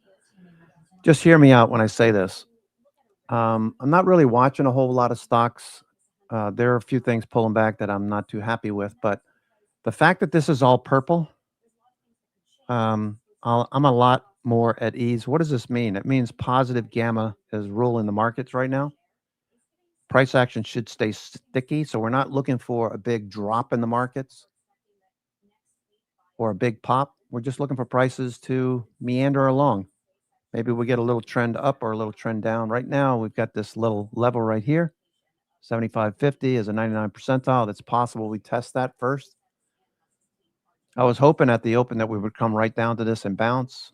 S1: just hear me out when I say this. I'm not really watching a whole lot of stocks. There are a few things pulling back that I'm not too happy with, but the fact that this is all purple, I'm a lot more at ease. What does this mean? It means positive gamma is ruling the markets right now. Price action should stay sticky, so we're not looking for a big drop in the markets or a big pop. We're just looking for prices to meander along. Maybe we get a little trend up or a little trend down. Right now, we've got this little level right here. 75.50 is a 99 percentile. That's possible we test that first. I was hoping at the open that we would come right down to this and bounce.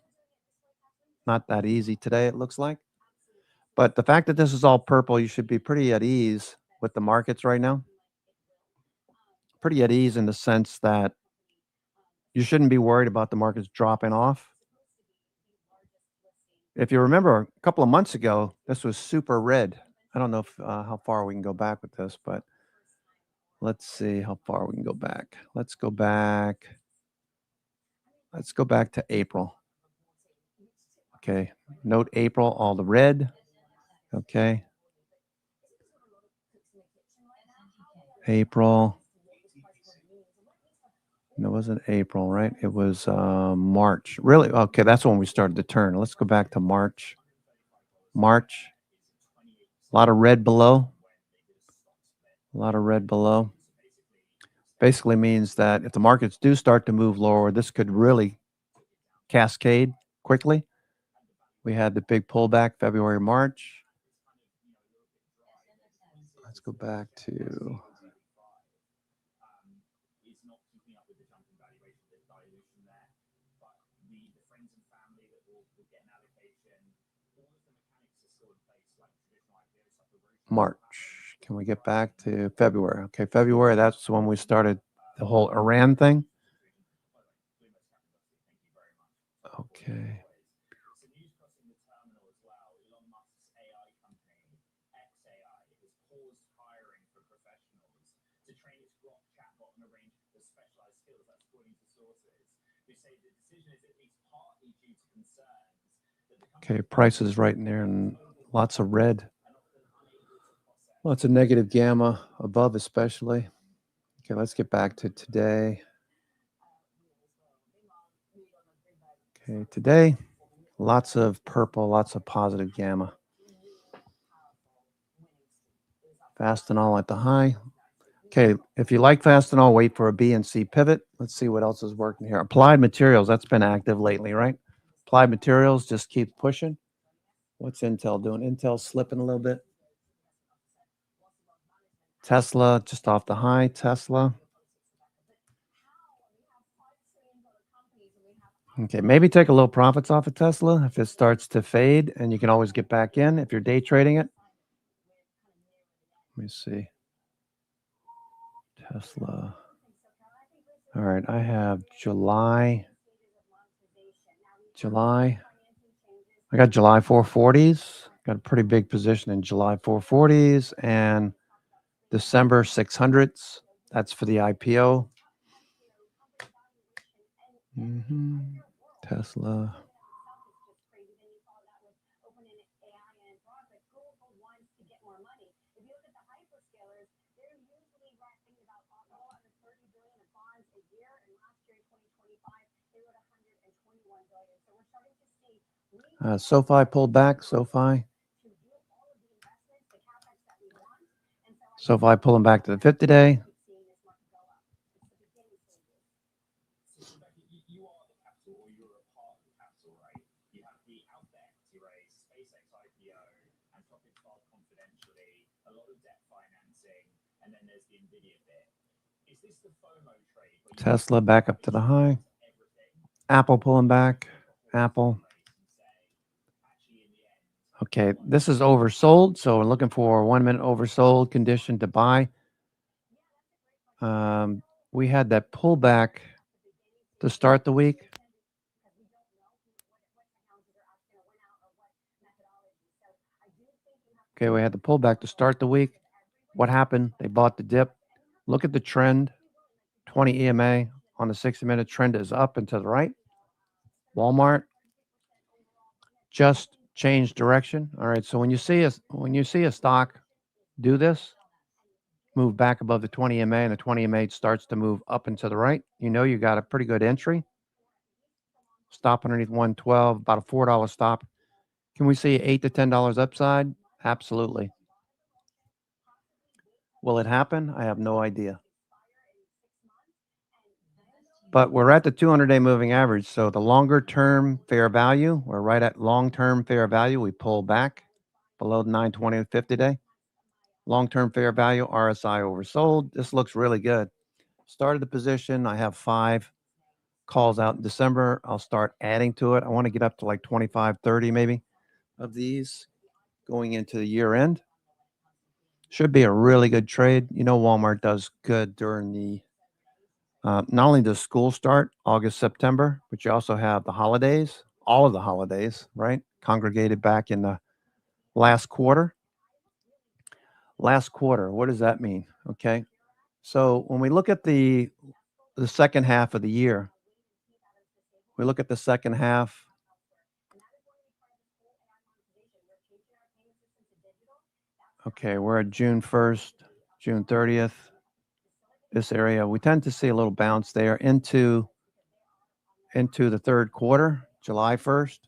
S1: Not that easy today, it looks like. But the fact that this is all purple, you should be pretty at ease with the markets right now. Pretty at ease in the sense that you shouldn't be worried about the markets dropping off. If you remember a couple of months ago, this was super red. I don't know if how far we can go back with this, but let's see how far we can go back. Let's go back to April. Okay, note April, all the red. Okay. April. No, it wasn't April, right? It was March. Really? Okay, that's when we started to turn. Let's go back to March. March. A lot of red below. A lot of red below. Basically means that if the markets do start to move lower, this could really cascade quickly. We had the big pullback February, March. Let's go back to March. Can we get back to February? Okay, February, that's when we started the whole Iran thing. Okay. Okay, prices right in there and lots of red. Lots of negative gamma above especially. Okay, let's get back to today. Okay, today, lots of purple, lots of positive gamma. Fastenal at the high. Okay, if you like Fastenal, wait for a B and C pivot. Let's see what else is working here. Applied Materials, that's been active lately, right? Applied Materials just keep pushing. What's Intel doing? Intel's slipping a little bit. Tesla, just off the high, Tesla. Okay, maybe take a little profits off of Tesla if it starts to fade, and you can always get back in if you're day trading it. Let me see. Tesla. All right, I have July. I got July 440s. Got a pretty big position in July 440s and December 600s. That's for the IPO. Tesla. SoFi pulled back. SoFi pulling back to the 50-day. Tesla back up to the high. Apple pulling back. Apple. Okay, this is oversold, so we're looking for a 1 minute oversold condition to buy. We had that pullback to start the week. Okay, we had the pullback to start the week. What happened? They bought the dip. Look at the trend. 20 EMA on the 60-minute trend is up and to the right. Walmart just changed direction. All right, so when you see a stock do this, move back above the 20 EMA and the 20 EMA starts to move up and to the right, you know you got a pretty good entry. Stop underneath 112, about a $4 stop. Can we see $8 to $10 upside? Absolutely. Will it happen? I have no idea. But we're at the 200-day moving average. So the longer term fair value, we're right at long-term fair value. We pull back below the 920 50-day. Long-term fair value, RSI oversold. This looks really good. Started the position. I have 5 calls out in December. I'll start adding to it. I want to get up to like 25, 30 maybe of these going into the year end. Should be a really good trade. You know, Walmart does good during the not only does school start August, September, but you also have the holidays, all of the holidays, right? Congregated back in the last quarter. Last quarter, what does that mean? Okay. So when we look at the second half of the year, we look at the second half. Okay, we're at June 1st, June 30th. This area, we tend to see a little bounce there into the third quarter, July 1st.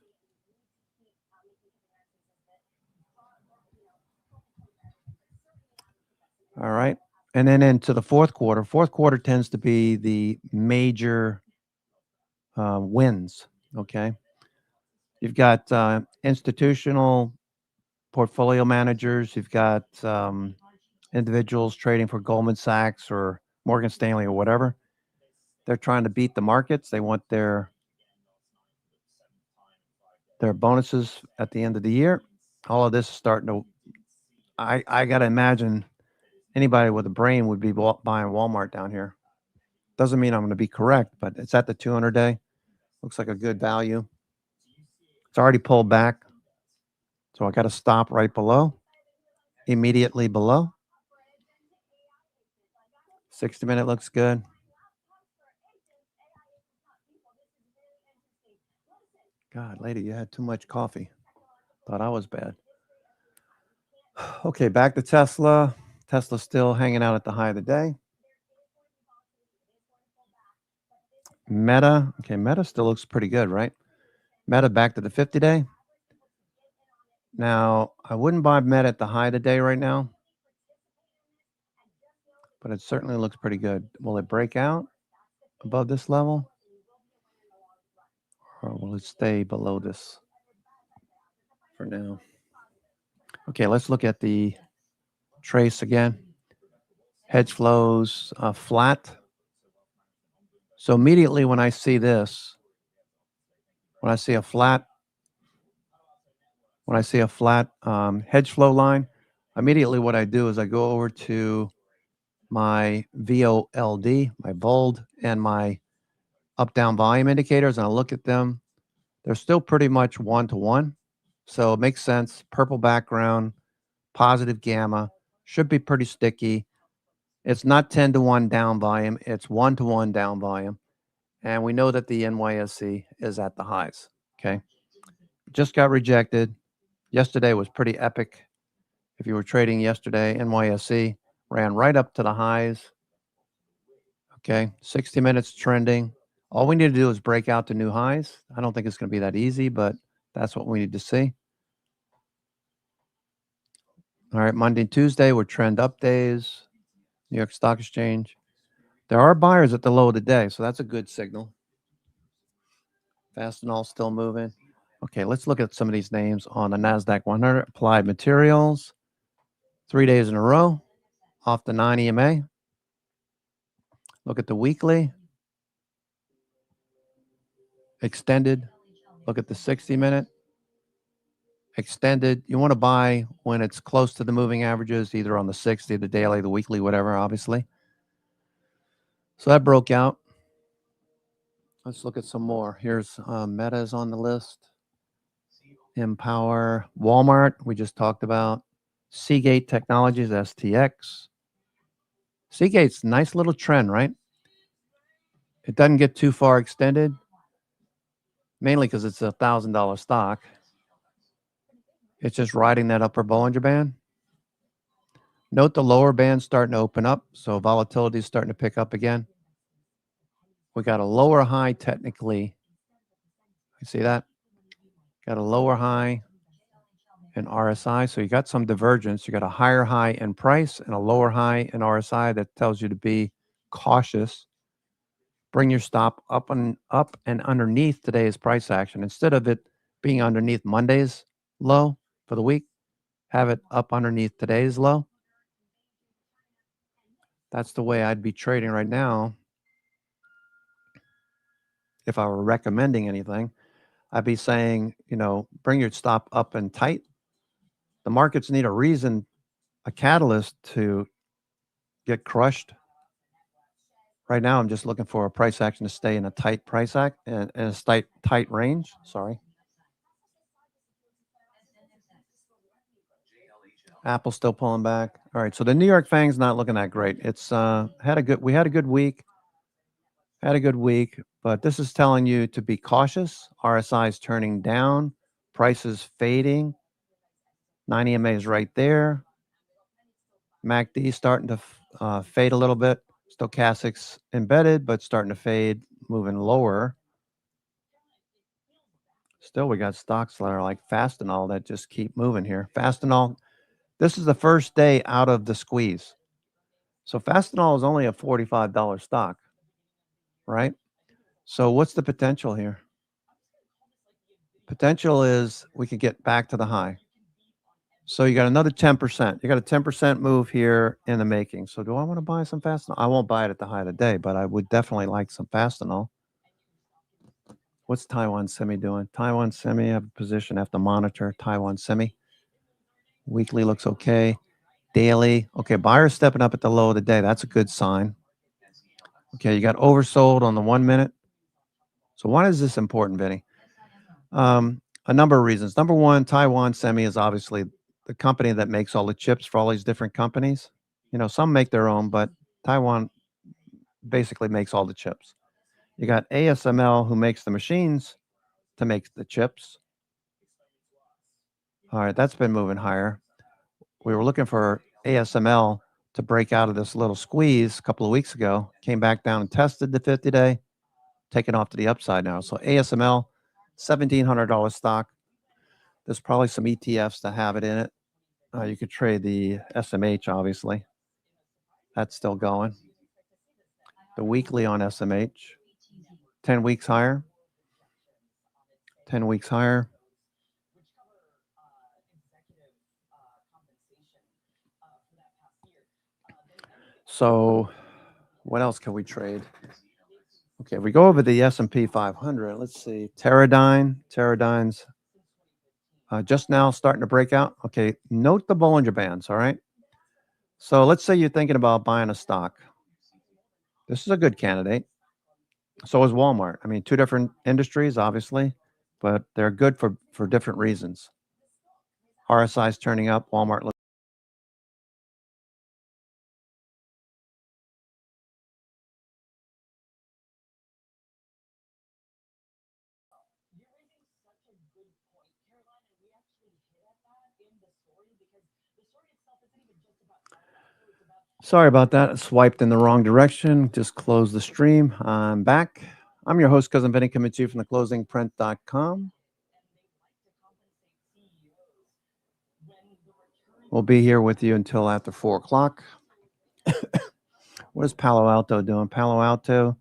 S1: All right. And then into the fourth quarter. Fourth quarter tends to be the major wins. Okay. You've got institutional portfolio managers. You've got individuals trading for Goldman Sachs or Morgan Stanley or whatever. They're trying to beat the markets. They want their bonuses at the end of the year. All of this is starting to. I got to imagine anybody with a brain would be buying Walmart down here. Doesn't mean I'm going to be correct, but it's at the 200-day. Looks like a good value. It's already pulled back. So I got to stop right below, immediately below. 60-minute looks good. God, lady, you had too much coffee. Thought I was bad. Okay, back to Tesla. Tesla's still hanging out at the high of the day. Meta. Okay, Meta still looks pretty good, right? Meta back to the 50-day. Now, I wouldn't buy Meta at the high of the day right now, but it certainly looks pretty good. Will it break out above this level? Or will it stay below this for now? Okay, let's look at the trace again. Hedge flows flat. So immediately when I see this, when I see a flat hedge flow line, immediately what I do is I go over to my VOLD, my bold, and my up-down volume indicators, and I look at them. They're still pretty much 1-to-1. So it makes sense. Purple background, positive gamma, should be pretty sticky. It's not 10-to-1 down volume. It's 1-to-1 down volume. And we know that the NYSE is at the highs. Okay. Just got rejected. Yesterday was pretty epic. If you were trading yesterday, NYSE ran right up to the highs. Okay. 60 minutes trending. All we need to do is break out to new highs. I don't think it's going to be that easy, but that's what we need to see. All right. Monday and Tuesday were trend up days. New York Stock Exchange. There are buyers at the low of the day, so that's a good signal. Fastenal still moving. Okay, let's look at some of these names on the NASDAQ 100. Applied Materials, 3 days in a row, off the 9 EMA. Look at the weekly. Extended. Look at the 60-minute. Extended. You want to buy when it's close to the moving averages, either on the 60, the daily, the weekly, whatever, obviously. So that broke out. Let's look at some more. Here's Meta's on the list. Empower. Walmart, we just talked about. Seagate Technologies, STX. Seagate's nice little trend, right? It doesn't get too far extended, mainly because it's a $1,000 stock. It's just riding that upper Bollinger Band. Note the lower band starting to open up, so volatility is starting to pick up again. We got a lower high technically. You see that? Got a lower high in RSI, so you got some divergence. You got a higher high in price and a lower high in RSI that tells you to be cautious. Bring your stop up and underneath today's price action. Instead of it being underneath Monday's low for the week, have it up underneath today's low. That's the way I'd be trading right now. If I were recommending anything, I'd be saying, bring your stop up and tight. The markets need a reason, a catalyst to get crushed. Right now, I'm just looking for a price action to stay in a tight price act and a tight range. Sorry. Apple's still pulling back. All right, so the New York Fang's not looking that great. It's we had a good week. But this is telling you to be cautious. RSI is turning down, prices fading. 90 MA is right there. MACD starting to fade a little bit. Stochastics embedded, but starting to fade, moving lower. Still, we got stocks that are like Fastenal that just keep moving here. Fastenal, this is the first day out of the squeeze. So Fastenal is only a $45 stock, right? So what's the potential here? Potential is we could get back to the high. So you got another 10%. You got a 10% move here in the making. So do I want to buy some Fastenal? I won't buy it at the high of the day, but I would definitely like some Fastenal. What's Taiwan Semi doing? Taiwan Semi, I have a position, I have to monitor Taiwan Semi. Weekly looks okay. Daily, okay, buyers stepping up at the low of the day. That's a good sign. Okay, you got oversold on the 1 minute. So why is this important, Vinny? A number of reasons. Number one, Taiwan Semi is obviously the company that makes all the chips for all these different companies. Some make their own, but Taiwan basically makes all the chips. You got ASML who makes the machines to make the chips. All right, that's been moving higher. We were looking for ASML to break out of this little squeeze a couple of weeks ago, came back down and tested the 50-day, taken off to the upside now. So ASML, $1,700 stock. There's probably some ETFs that have it in it. You could trade the SMH, obviously. That's still going. The weekly on SMH, 10 weeks higher. 10 weeks higher. So what else can we trade? Okay, if we go over the S&P 500, let's see. Teradyne's just now starting to break out. Okay, note the Bollinger Bands, all right? So let's say you're thinking about buying a stock. This is a good candidate. So is Walmart. I mean, two different industries, obviously, but they're good for different reasons. RSI is turning up. Walmart looks. Sorry about that. I swiped in the wrong direction. Just closed the stream. I'm back. I'm your host, Cousin Vinny, coming to you from theclosingprint.com. We'll be here with you until after 4 o'clock. What is Palo Alto doing? Palo Alto,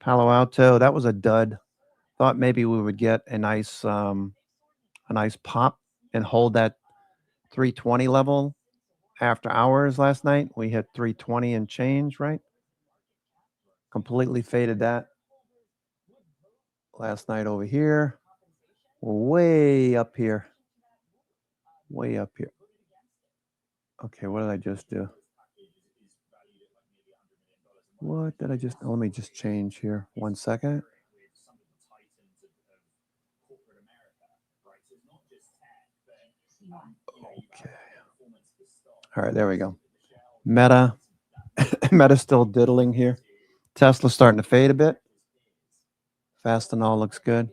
S1: that was a dud. Thought maybe we would get a nice pop and hold that 320 level after hours last night. We hit 320 and change, right? Completely faded that last night over here. We're way up here. Way up here. Okay, what did I just do? What did I just, let me just change here. 1 second. Okay. All right, there we go. Meta. Meta's still diddling here. Tesla's starting to fade a bit. Fastenal looks good.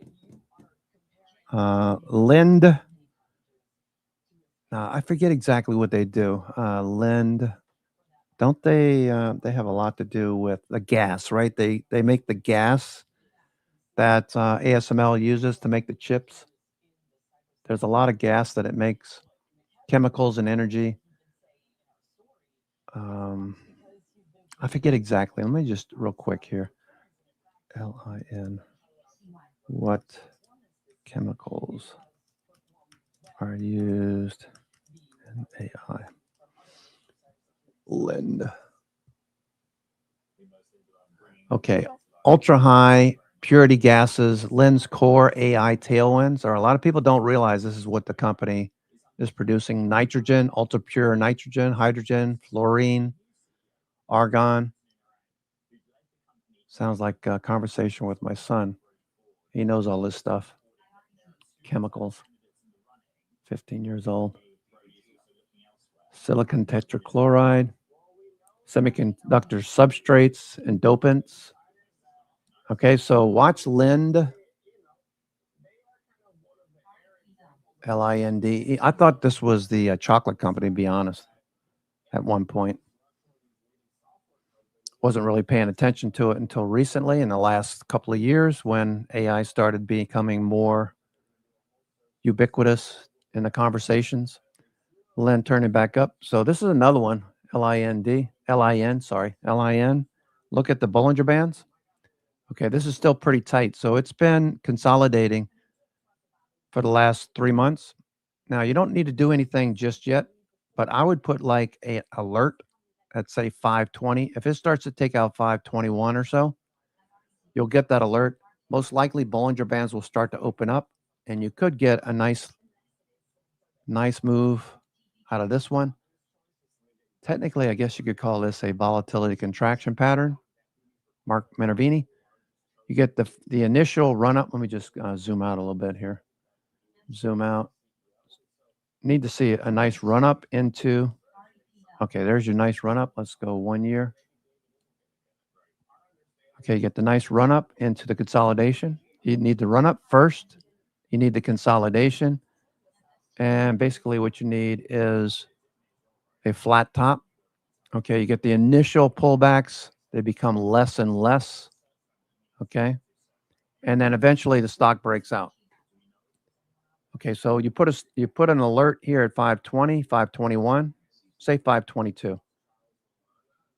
S1: Lind. I forget exactly what they do. Lind. Don't they? They have a lot to do with the gas, right? They make the gas that ASML uses to make the chips. There's a lot of gas that it makes, chemicals and energy. I forget exactly. Let me just real quick here. LIN. What chemicals are used in AI? Lind. Okay. Ultra high purity gases, Lind's core AI tailwinds. Or a lot of people don't realize this is what the company is producing: nitrogen, ultra pure nitrogen, hydrogen, fluorine, argon. Sounds like a conversation with my son. He knows all this stuff. Chemicals. 15 years old. Silicon tetrachloride. Semiconductor substrates and dopants. Okay, so watch Lind. Lind. I thought this was the chocolate company, to be honest, at one point. Wasn't really paying attention to it until recently, in the last couple of years, when AI started becoming more ubiquitous in the conversations. Lind turning back up. So this is another one, Lind, Lin. Look at the Bollinger Bands. Okay, this is still pretty tight. So it's been consolidating for the last 3 months. Now, you don't need to do anything just yet, but I would put like a alert at, say, 520. If it starts to take out 521 or so, you'll get that alert. Most likely Bollinger Bands will start to open up, and you could get a nice move out of this one. Technically, I guess you could call this a volatility contraction pattern. Mark Minervini. You get the initial run up. Let me just zoom out a little bit here. Zoom out. Need to see a nice run up into. Okay, there's your nice run up. Let's go 1 year. Okay, you get the nice run up into the consolidation. You need the run up first. You need the consolidation. And basically what you need is a flat top. Okay, you get the initial pullbacks. They become less and less. Okay. And then eventually the stock breaks out. Okay, so you put an alert here at 520, 521, say 522.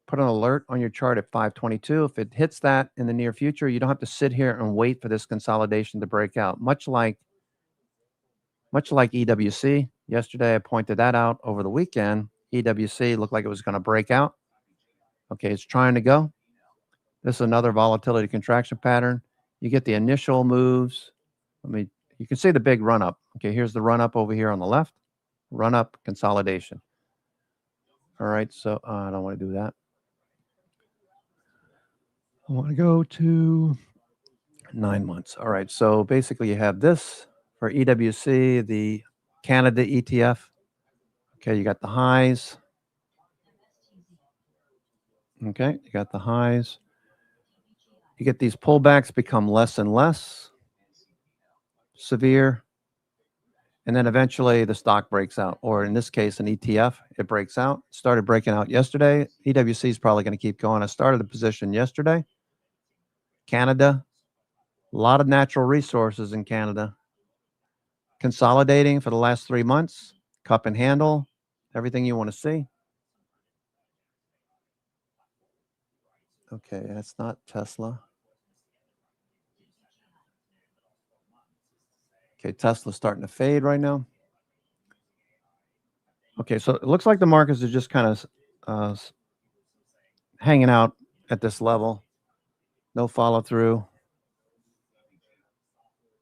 S1: Put an alert on your chart at 522. If it hits that in the near future, you don't have to sit here and wait for this consolidation to break out. Much like EWC. Yesterday I pointed that out. Over the weekend, EWC looked like it was going to break out. Okay, it's trying to go. This is another volatility contraction pattern. You get the initial moves. You can see the big run up. Okay, here's the run up over here on the left. Run up, consolidation. All right, so I don't want to do that. I want to go to 9 months. All right, so basically you have this for EWC, the Canada ETF. Okay, you got the highs. Okay, you got the highs. You get these pullbacks become less and less severe. And then eventually the stock breaks out, or in this case, an ETF, it breaks out. Started breaking out yesterday. EWC is probably going to keep going. I started the position yesterday. Canada, a lot of natural resources in Canada. Consolidating for the last 3 months. Cup and handle, everything you want to see. Okay, that's not Tesla. Okay, Tesla's starting to fade right now. Okay, so it looks like the markets are just kind of hanging out at this level. No follow through.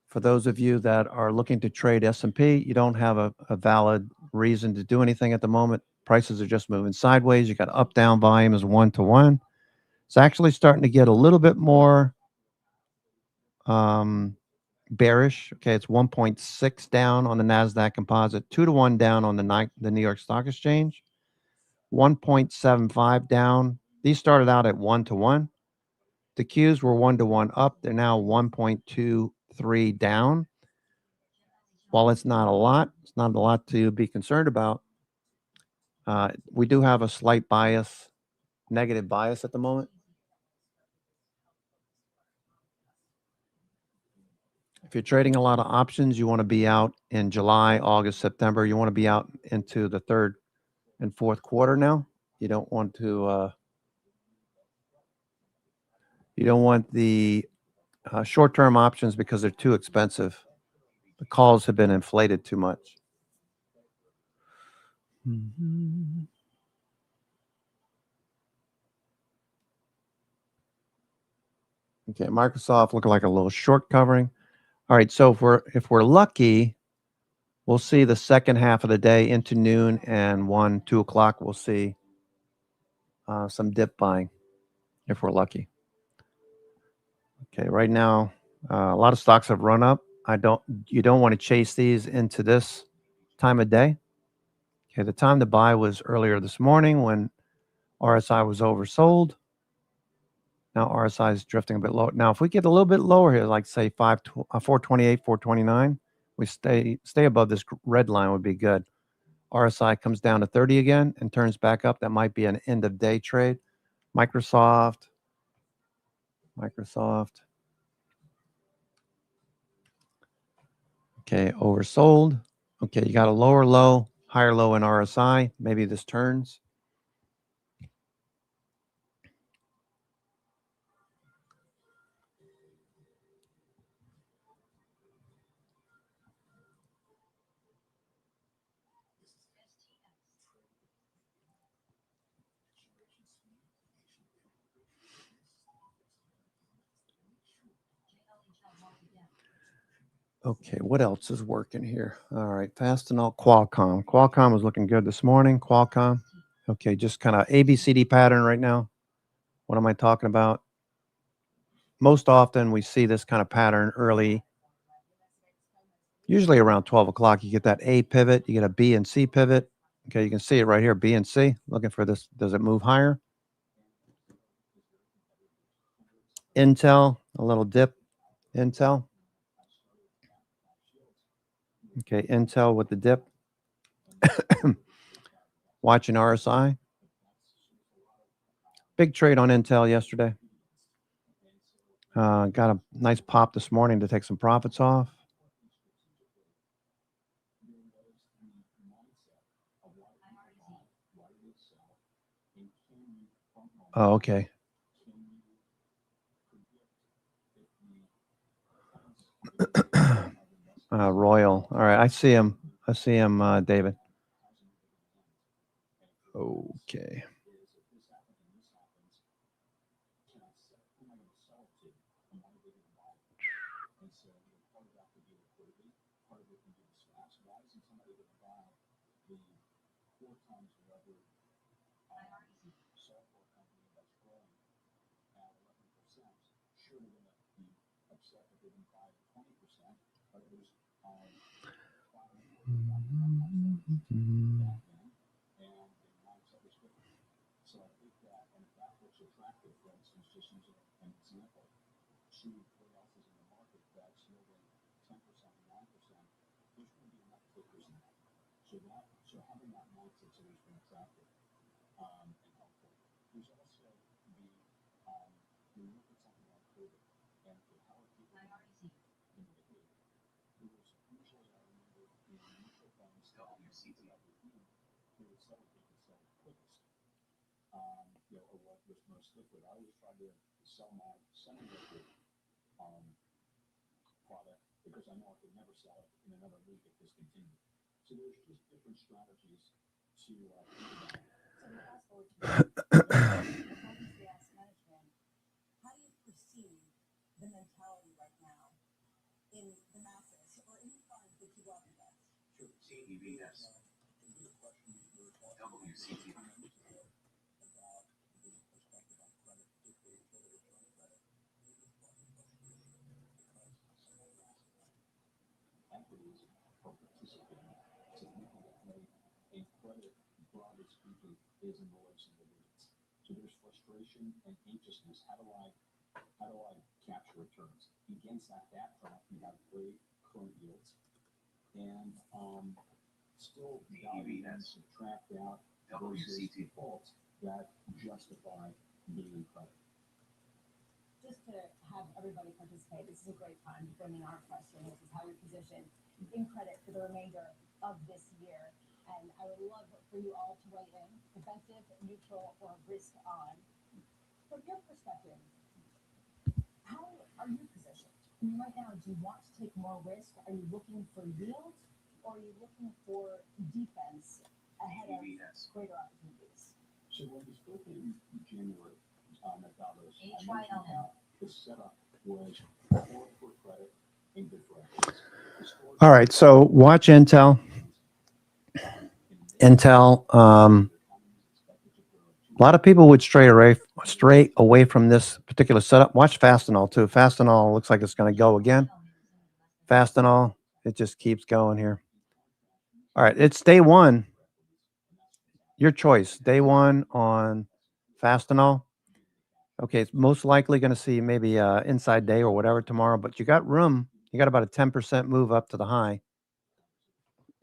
S1: For those of you that are looking to trade S&P, you don't have a valid reason to do anything at the moment. Prices are just moving sideways. You got up-down volume is 1-to-1. It's actually starting to get a little bit more bearish. Okay, it's 1.6 down on the NASDAQ composite, 2-to-1 down on the New York Stock Exchange. 1.75 down. These started out at 1-to-1. The Qs were 1-to-1 up. They're now 1.23 down. While it's not a lot, it's not a lot to be concerned about. We do have a slight bias, negative bias at the moment. If you're trading a lot of options, you want to be out in July, August, September. You want to be out into the third and fourth quarter now. You don't want to. You don't want the short-term options because they're too expensive. The calls have been inflated too much. Okay, Microsoft looking like a little short covering. All right, so if we're lucky, we'll see the second half of the day into noon and 2 o'clock. We'll see some dip buying if we're lucky. Okay, right now, a lot of stocks have run up. You don't want to chase these into this time of day. Okay, the time to buy was earlier this morning when RSI was oversold. Now RSI is drifting a bit low. Now, if we get a little bit lower here, like say 428, 429, we stay above this red line would be good. RSI comes down to 30 again and turns back up. That might be an end of day trade. Microsoft. Okay, oversold. Okay, you got a lower low, higher low in RSI. Maybe this turns. Okay, what else is working here? All right, Fastenal, Qualcomm. Qualcomm was looking good this morning. Qualcomm. Okay, just kind of ABCD pattern right now. What am I talking about? Most often we see this kind of pattern early, usually around 12 o'clock. You get that A pivot, you get a B and C pivot. Okay, you can see it right here, B and C. Looking for this. Does it move higher? Intel, a little dip. Intel. Okay, Intel with the dip. Watching RSI. Big trade on Intel yesterday. Got a nice pop this morning to take some profits off. Oh, okay. Royal. All right, I see him, David. Okay.
S3: How do you perceive the mentality right now in the masses or in the funds that you got invest?
S8: is in the low single digits. So there's frustration and anxiousness. How do I capture returns? Against that backdrop, we have great current yields and still values subtract out versus defaults that justify being in credit.
S3: Just to have everybody participate, this is a great time to bring in our question, which is how we position in credit for the remainder of this year. And I would love for you all to weigh in, defensive, neutral, or risk on. From your perspective, how are you positioned? I mean, right now, do you want to take more risk? Are you looking for yield, or are you looking for defense ahead of greater opportunities?
S8: So when we spoke in January at Davos, I mentioned how the setup was poor for credit and good for equities.
S1: All right, so watch Intel. A lot of people would stray away from this particular setup. Watch Fastenal too. Fastenal looks like it's going to go again. Fastenal, it just keeps going here. All right, it's day one. Your choice. Day one on Fastenal. Okay, it's most likely going to see maybe inside day or whatever tomorrow, but you got room. You got about a 10% move up to the high.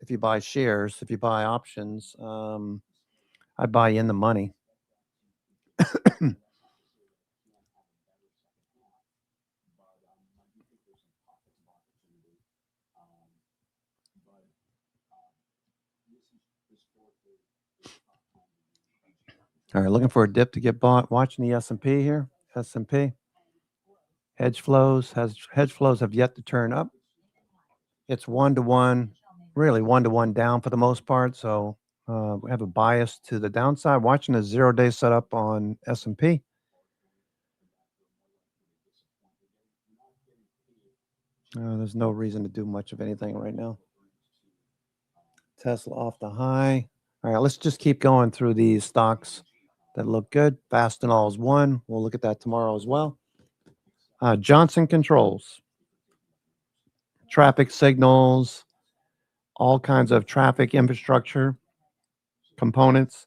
S1: If you buy shares, if you buy options, I'd buy in the money. All right, looking for a dip to get bought. Watching the S&P here. S&P. Hedge flows have yet to turn up. It's 1-to-1, really 1-to-1 down for the most part. So we have a bias to the downside. Watching a 0-day setup on S&P. There's no reason to do much of anything right now. Tesla off the high. All right, let's just keep going through these stocks that look good. Fastenal is one. We'll look at that tomorrow as well. Johnson Controls. Traffic signals, all kinds of traffic infrastructure components.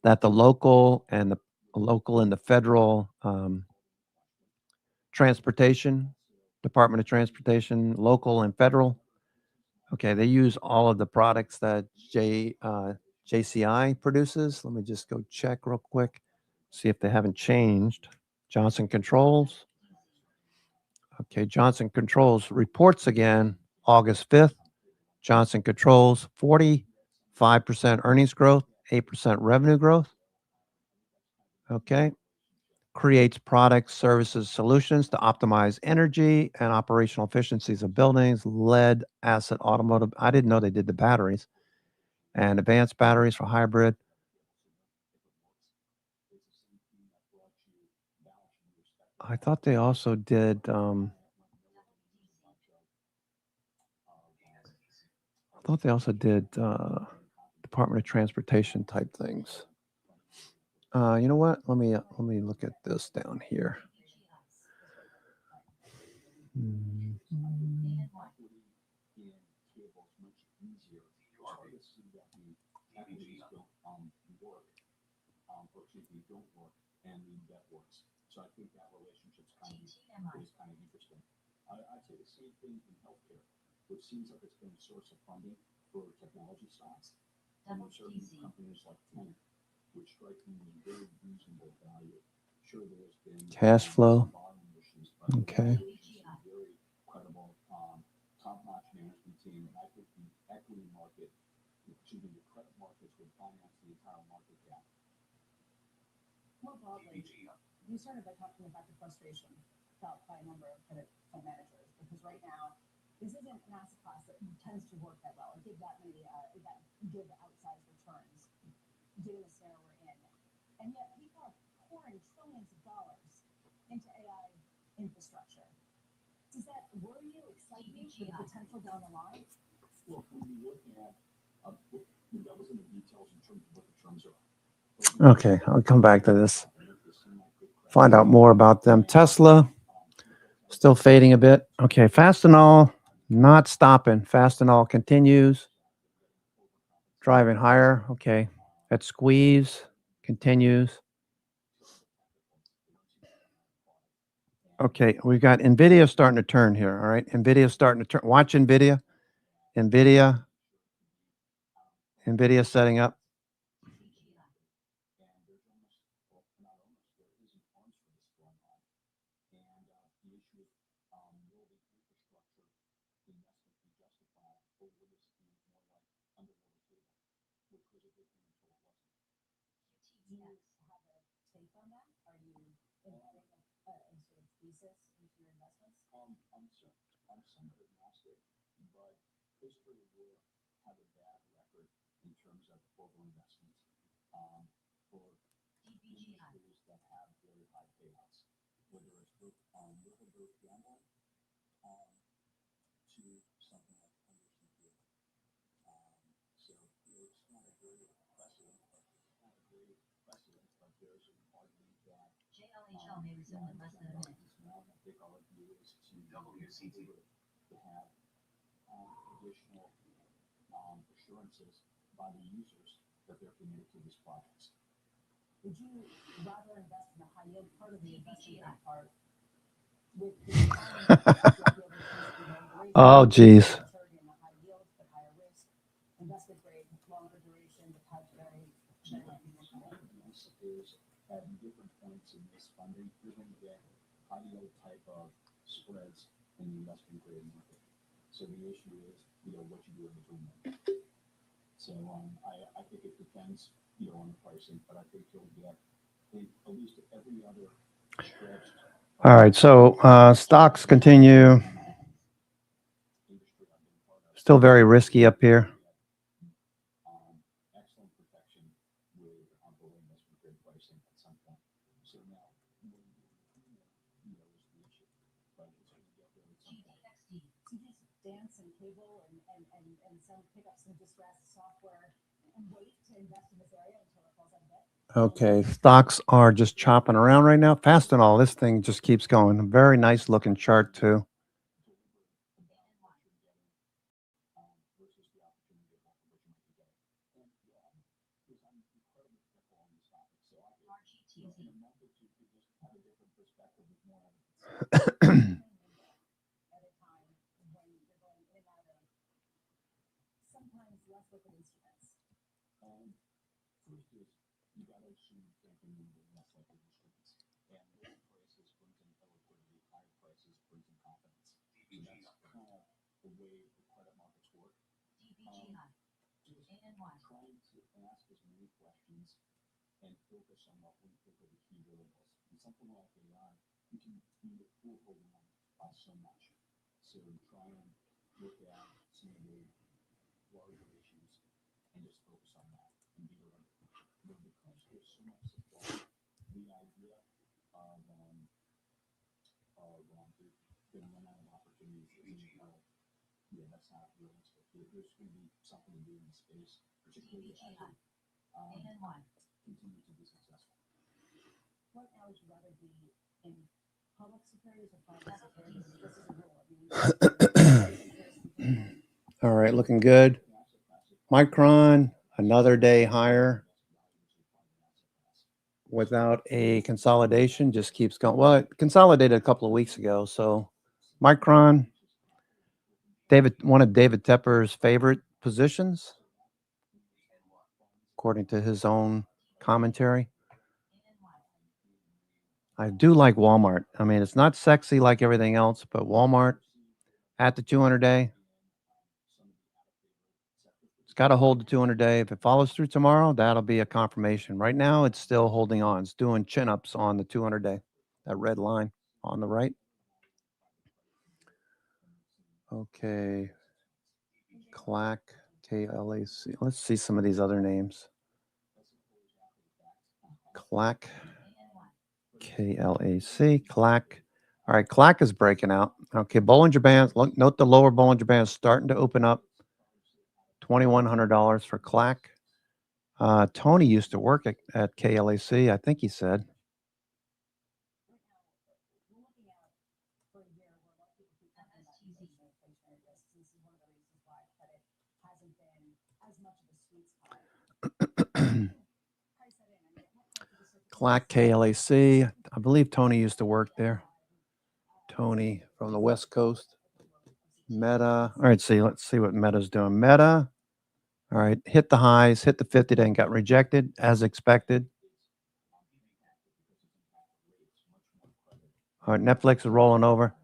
S1: That the local and the federal transportation, Department of Transportation, local and federal. Okay, they use all of the products that JCI produces. Let me just go check real quick, see if they haven't changed. Johnson Controls. Okay, Johnson Controls reports again August 5th. Johnson Controls 45% earnings growth, 8% revenue growth. Okay. Creates products, services, solutions to optimize energy and operational efficiencies of buildings, lead, acid, automotive. I didn't know they did the batteries and advanced batteries for hybrid. I thought they also did Department of Transportation type things. You know what? Let me look at this down here.
S8: So I think that relationship's kind of interesting. I'd say the same thing in healthcare, which seems like it's been a source of funding for technology stocks. And there's certain companies like Tenet, which strike me as very reasonable value. Sure, there's been
S1: cash flow. Okay.
S8: Very credible, top-notch management team. And I think the equity market, the credit markets would finance the entire market cap.
S3: More broadly, you started by talking about the frustration felt by a number of credit fund managers, because right now this isn't an asset class that tends to work that well or give that many give outsized returns given the scenario we're in. And yet people are pouring trillions of dollars into AI infrastructure. Does that worry you, excite you for the potential down the line?
S8: Well, when you look at that was in the details in terms of what the terms are.
S1: Okay, I'll come back to this. Find out more about them. Tesla, still fading a bit. Okay, Fastenal, Not stopping. Fastenal continues. Driving higher. Okay. That squeeze continues. Okay, we've got NVIDIA starting to turn here, all right? NVIDIA starting to turn. Watch NVIDIA. NVIDIA setting up.
S3: Would you rather invest in the high yield part of the investment grade part with the
S1: Oh, geez.
S3: maturity in the high yield but higher risk, investment grade longer duration but has very
S8: Is at different points in this funding, you're going to get high yield type of spreads in the investment grade market. So the issue is, what you do in between them. So I think it depends, on the pricing, but I think you'll get at least every other stretched.
S1: All right, so stocks continue. Still very risky up here.
S8: Excellent protection with below investment grade pricing at some point. So now, is the issue, but it's going to get there at some point.
S3: dance and cable and some pick up some distressed software and wait to invest in this area until it falls out of bed.
S1: Okay, stocks are just chopping around right now. Fastenal, this thing just keeps going. A very nice looking chart too.
S3: Sometimes less liquid instruments.
S8: First is, you got to assume something in the less likely instruments. And lower prices brings in illiquidity, higher prices brings in confidence. So that's kind of the way the credit markets work. Just trying to ask as many questions and focus on what we think are the key variables. And something like AI, you can be overwhelmed by so much. So try and look at some of the larger issues and just focus on that and be able to, because there's so much supply, the idea of going to run out of opportunities isn't that's not realistic. There's going to be something to do in the space, particularly as continue to be successful.
S3: Right now, would you rather be in public securities or private securities? This is a rule.
S1: All right, looking good. Micron, another day higher without a consolidation, just keeps going. Well, it consolidated a couple of weeks ago. So Micron, one of David Tepper's favorite positions, according to his own commentary. I do like Walmart. I mean, it's not sexy like everything else, but Walmart at the 200-day. It's got to hold the 200-day. If it follows through tomorrow, that'll be a confirmation. Right now, it's still holding on. It's doing chin-ups on the 200-day, that red line on the right. Okay. CLAC, KLAC. Let's see some of these other names. CLAC, KLAC, CLAC. All right, CLAC is breaking out. Okay, Bollinger Bands. Look, note the lower Bollinger Bands starting to open up. $2,100 for CLAC. Tony used to work at KLAC, I think he said. Clack KLAC. I believe Tony used to work there. Tony from the West Coast. Meta. All right, let's see what Meta's doing. Meta. All right, hit the highs, hit the 50 day and got rejected as expected. All right, Netflix is rolling over.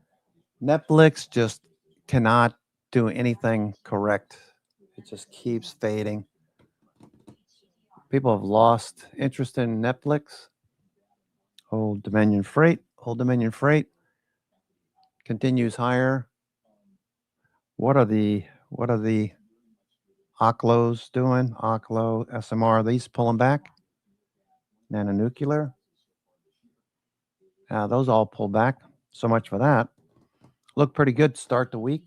S1: Netflix just cannot do anything correct. It just keeps fading. People have lost interest in Netflix. Old Dominion Freight continues higher. What are the Oklos doing? Oklo, SMR, these pulling back. Nanonuclear. Those all pull back. So much for that. Look pretty good to start the week.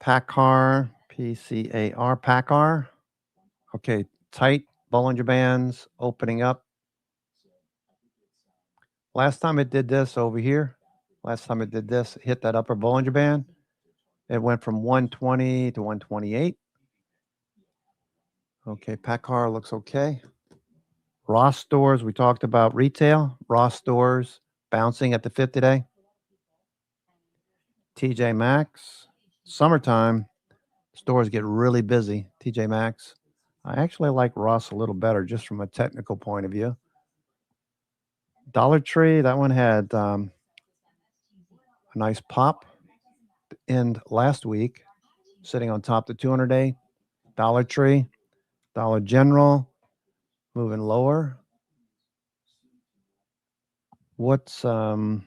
S1: PACCAR, PCAR, PACCAR. Okay, tight Bollinger Bands opening up. Last time it did this over here, it hit that upper Bollinger Band. It went from 120 to 128. Okay, PACCAR looks okay. Ross Stores, we talked about retail. Ross Stores bouncing at the 50-day. TJ Maxx, summertime, stores get really busy. TJ Maxx. I actually like Ross a little better just from a technical point of view. Dollar Tree, that one had a nice pop end last week, sitting on top of the 200-day. Dollar Tree, Dollar General, moving lower. What's AEO,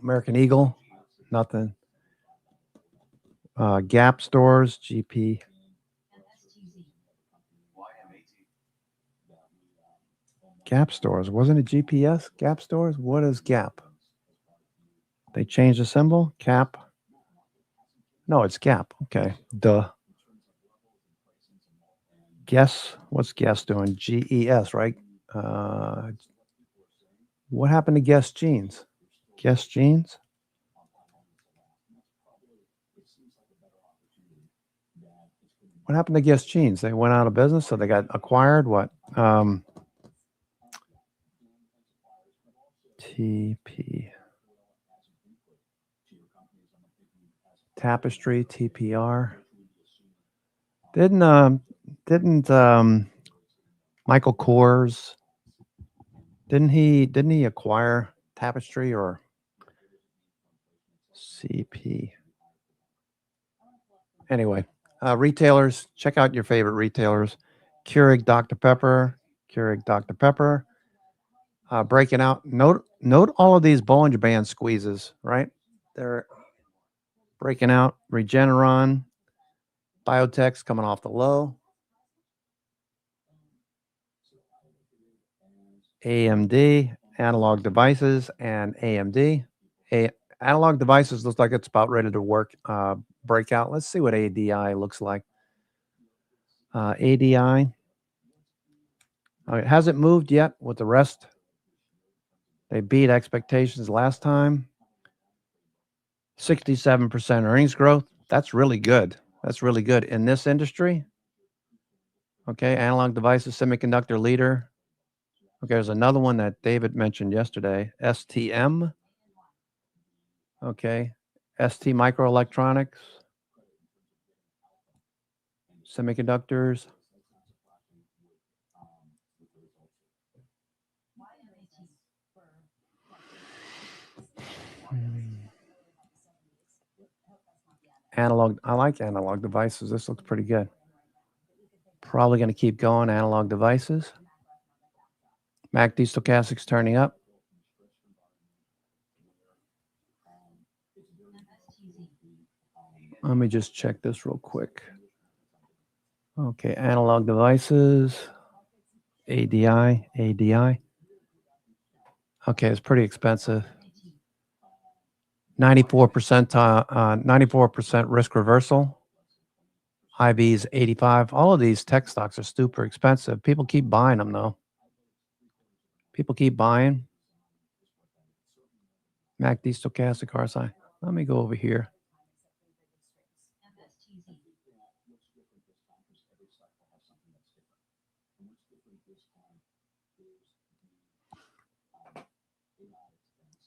S1: American Eagle, nothing. Gap Stores, GP. Gap Stores, wasn't it GPS? Gap Stores? What is Gap? They changed the symbol? Cap? No, it's Gap. Okay, duh. Guess, what's Guess doing? GES, right? What happened to Guess Jeans? Guess Jeans? What happened to Guess Jeans? They went out of business, so they got acquired. What? TP. Tapestry, TPR. Didn't Michael Kors, didn't he acquire Tapestry or CP? Anyway, retailers, check out your favorite retailers. Keurig Dr. Pepper, breaking out. Note all of these Bollinger Band squeezes, right? They're breaking out. Regeneron, Biotech's coming off the low. AMD, Analog Devices, and AMD. Analog Devices looks like it's about ready to work, breakout. Let's see what ADI looks like. ADI. It hasn't moved yet with the rest. They beat expectations last time. 67% earnings growth. That's really good. That's really good in this industry. Okay, Analog Devices, semiconductor leader. Okay, there's another one that David mentioned yesterday, STM. Okay, ST Microelectronics, semiconductors. Analog, I like Analog Devices. This looks pretty good. Probably going to keep going, Analog Devices. MACD stochastics turning up. Let me just check this real quick. Okay, Analog Devices, ADI. Okay, it's pretty expensive. 94% risk reversal. IB's 85. All of these tech stocks are super expensive. People keep buying them, though. People keep buying. MACD, stochastic, RSI. Let me go over here.
S8: What's different this time is every cycle has something that's different. And what's different this time is the AI expense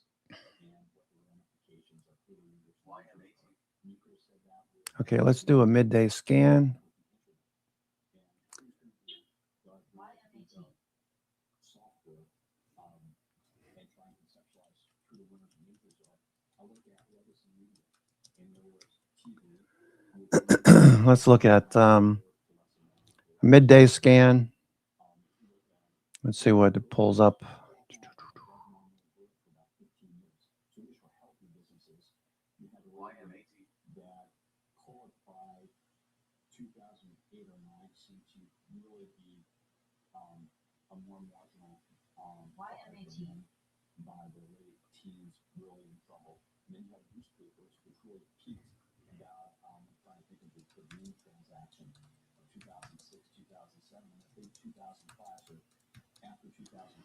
S8: and what the ramifications are for the readers. You could have said that with
S1: Okay, let's do a midday scan.
S8: software and try and conceptualize who the winners and losers are. I look at legacy media, and there was TV.
S1: Let's look at midday scan. Let's see what it pulls up.
S8: That called by 2008 or 9 seemed to really be a more marginal by the late teens really in trouble. And then you have newspapers which really peaked about I'm trying to think of the main transaction of 2006, 2007, and I think 2005 or after 2005,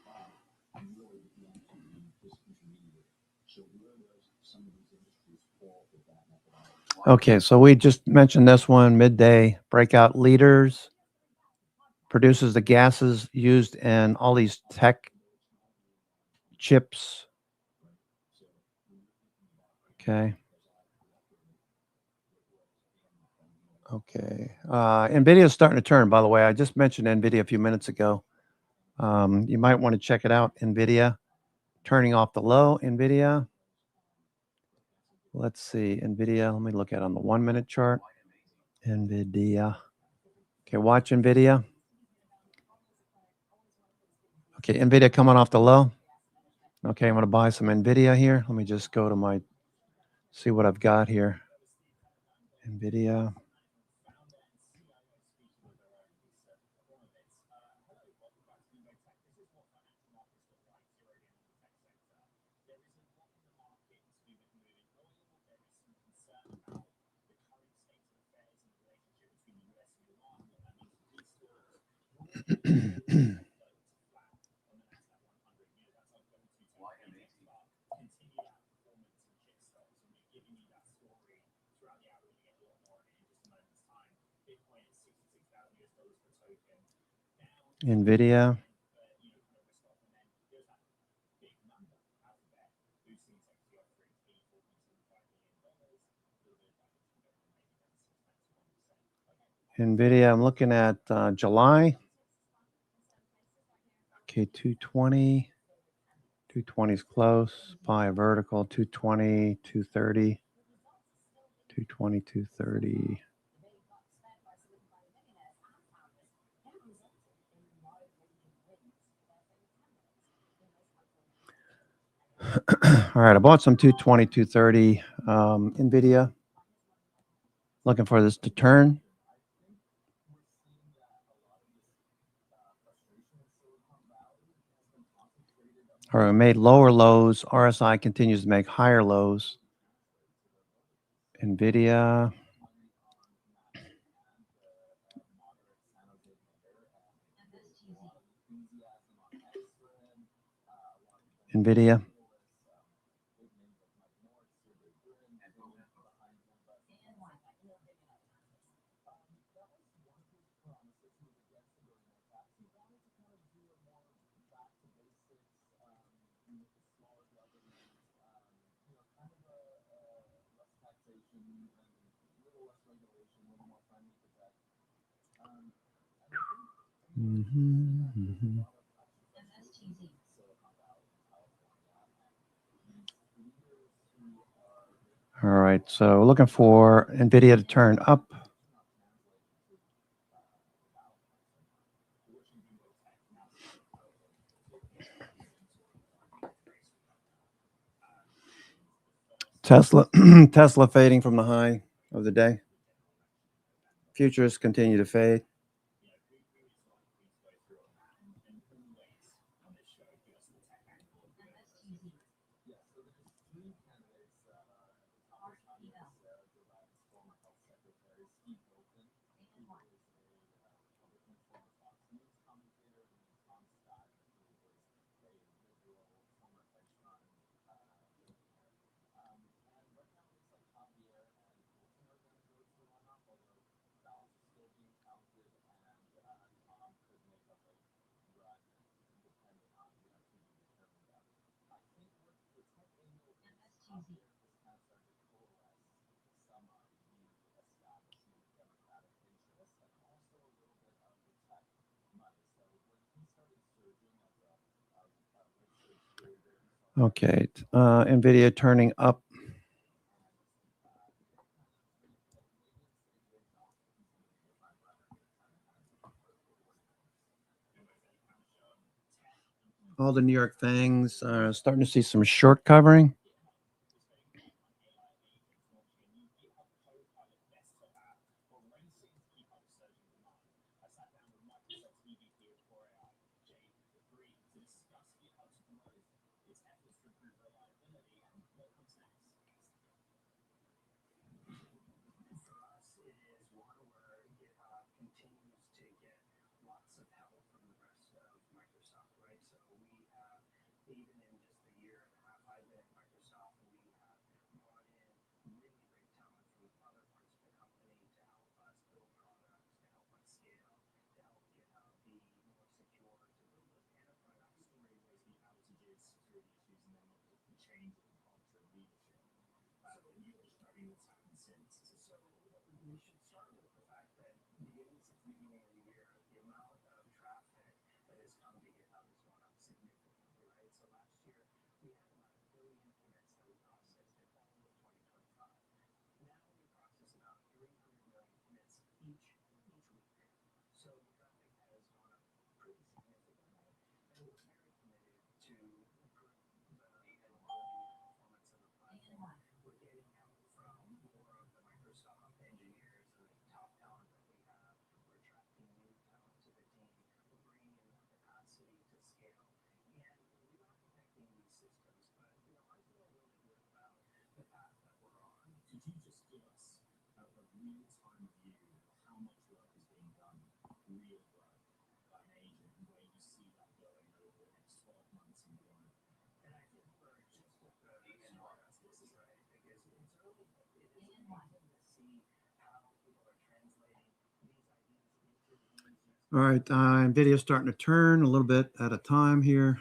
S8: you really began to be disintermediated. So where does some of these industries fall with that methodology?
S1: Okay, so we just mentioned this one, midday breakout leaders, produces the gases used in all these tech chips. Okay. Okay. NVIDIA is starting to turn, by the way. I just mentioned NVIDIA a few minutes ago. You might want to check it out, NVIDIA. Turning off the low, NVIDIA. Let's see, NVIDIA. Let me look at it on the 1 minute chart. NVIDIA. Okay, watch NVIDIA. Okay, NVIDIA coming off the low. Okay, I'm going to buy some NVIDIA here. Let me just go to my, see what I've got here. NVIDIA. NVIDIA. NVIDIA, I'm looking at July. Okay, 220. 220 is close. Buy a vertical, 220, 230. 220, 230. All right, I bought some 220, 230 NVIDIA. Looking for this to turn. All right, we made lower lows. RSI continues to make higher lows. NVIDIA. NVIDIA. All right, so looking for NVIDIA to turn up. Tesla, Tesla fading from the high of the day. Futures continue to fade. Okay, NVIDIA turning up. All the New York FANGs are starting to see some short covering. All right, NVIDIA's starting to turn a little bit at a time here.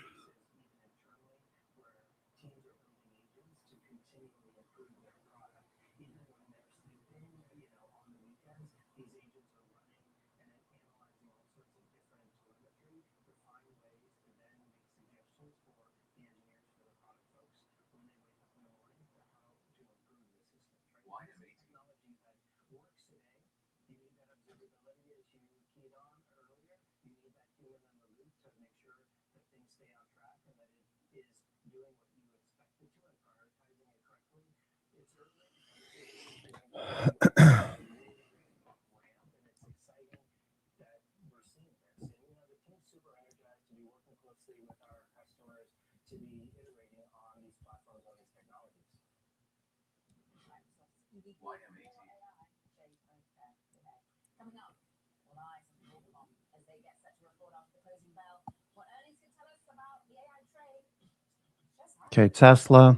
S1: Okay, Tesla.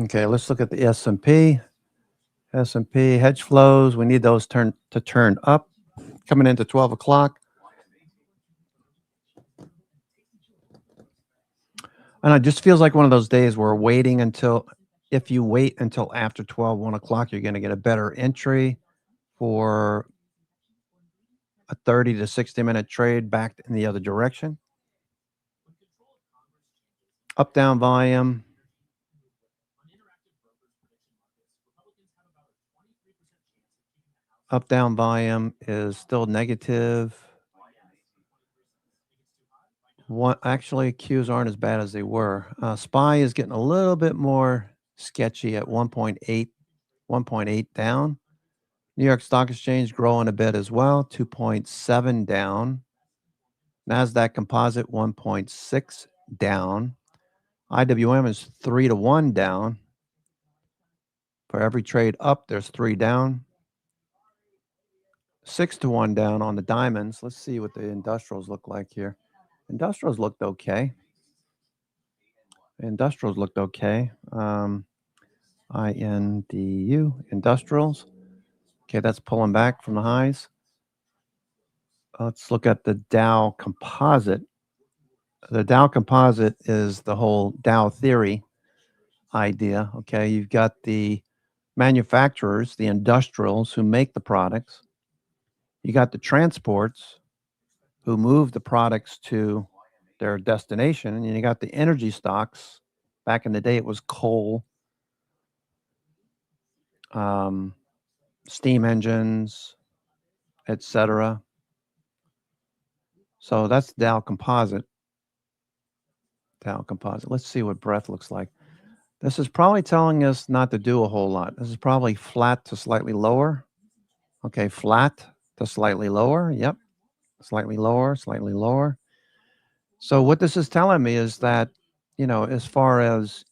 S1: Okay, let's look at the S&P. S&P hedge flows. We need those to turn up coming into 12 o'clock. And it just feels like one of those days where waiting until, if you wait until after 12, 1 o'clock, you're going to get a better entry for a 30 to 60-minute trade back in the other direction. Up, down volume. Up, down volume is still negative. Actually, Qs aren't as bad as they were. SPY is getting a little bit more sketchy at 1.8 down. New York Stock Exchange growing a bit as well, 2.7 down. NASDAQ Composite 1.6 down. IWM is 3 to 1 down. For every trade up, there's 3 down. 6 to 1 down on the diamonds. Let's see what the industrials look like here. Industrials looked okay. Industrials looked okay. INDU, industrials. Okay, that's pulling back from the highs. Let's look at the Dow Composite. The Dow Composite is the whole Dow theory idea. Okay, you've got the manufacturers, the industrials who make the products. You got the transports who move the products to their destination, and you got the energy stocks. Back in the day, it was coal, steam engines, etc. So that's Dow Composite. Dow Composite. Let's see what breadth looks like. This is probably telling us not to do a whole lot. This is probably flat to slightly lower. Okay, flat to slightly lower. Yep. Slightly lower, slightly lower. So what this is telling me is that, as far as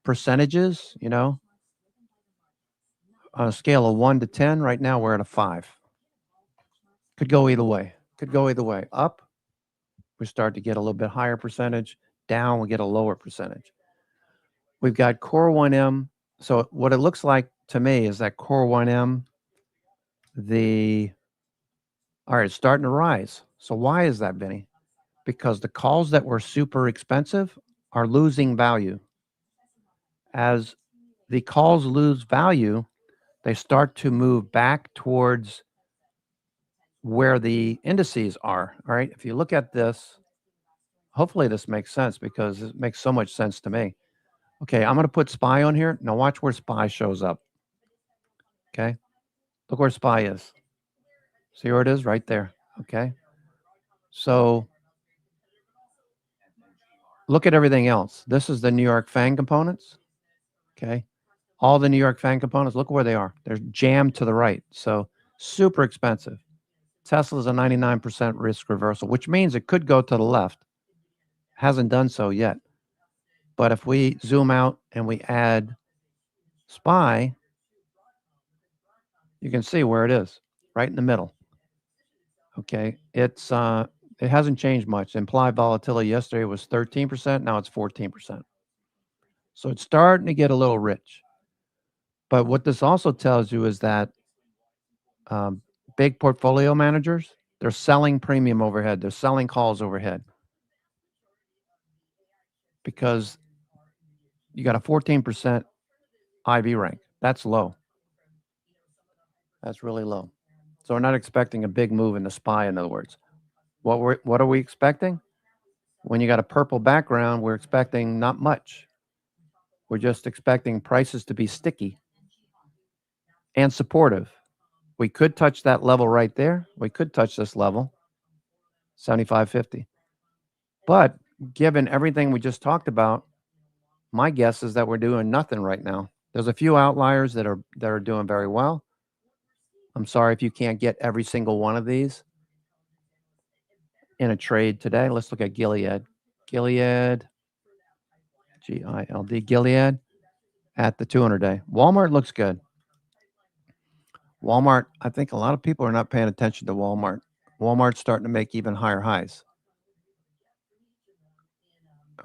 S1: percentages, on a scale of 1 to 10, right now we're at a 5. Could go either way. Could go either way. Up, we start to get a little bit higher percentage. Down, we get a lower percentage. We've got core 1M. So what it looks like to me is that core 1M, all right, it's starting to rise. So why is that, Benny? Because the calls that were super expensive are losing value. As the calls lose value, they start to move back towards where the indices are. All right. If you look at this, hopefully this makes sense because it makes so much sense to me. Okay. I'm going to put SPY on here. Now watch where SPY shows up. Okay. Look where SPY is. See where it is? Right there. Okay. So look at everything else. This is the New York FANG components. Okay. All the New York FANG components, look where they are. They're jammed to the right. So super expensive. Tesla's a 99% risk reversal, which means it could go to the left. Hasn't done so yet. But if we zoom out and we add SPY, you can see where it is, right in the middle. Okay, it hasn't changed much. Implied volatility yesterday was 13%. Now it's 14%. So it's starting to get a little rich. But what this also tells you is that big portfolio managers, they're selling premium overhead. They're selling calls overhead because you got a 14% IV rank. That's low. That's really low. So we're not expecting a big move in the SPY, in other words. What are we expecting? When you got a purple background, we're expecting not much. We're just expecting prices to be sticky and supportive. We could touch that level right there. We could touch this level, 75.50. But given everything we just talked about, my guess is that we're doing nothing right now. There's a few outliers that are doing very well. I'm sorry if you can't get every single one of these in a trade today. Let's look at Gilead. Gilead, Gild, Gilead at the 200-day. Walmart looks good. Walmart, I think a lot of people are not paying attention to Walmart. Walmart's starting to make even higher highs.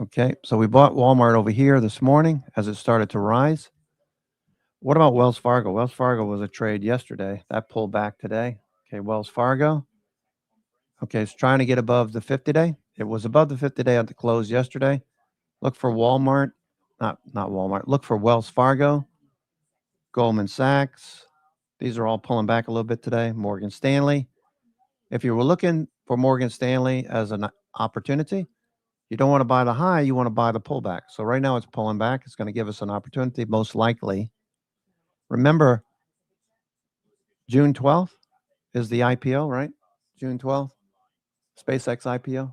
S1: Okay, so we bought Walmart over here this morning as it started to rise. What about Wells Fargo? Wells Fargo was a trade yesterday. That pulled back today. Okay, Wells Fargo. Okay, it's trying to get above the 50-day. It was above the 50-day at the close yesterday. Look for Walmart. Not Walmart. Look for Wells Fargo, Goldman Sachs. These are all pulling back a little bit today. Morgan Stanley. If you were looking for Morgan Stanley as an opportunity, you don't want to buy the high, you want to buy the pullback. So right now it's pulling back. It's going to give us an opportunity, most likely. Remember, June 12th is the IPO, right? June 12th, SpaceX IPO.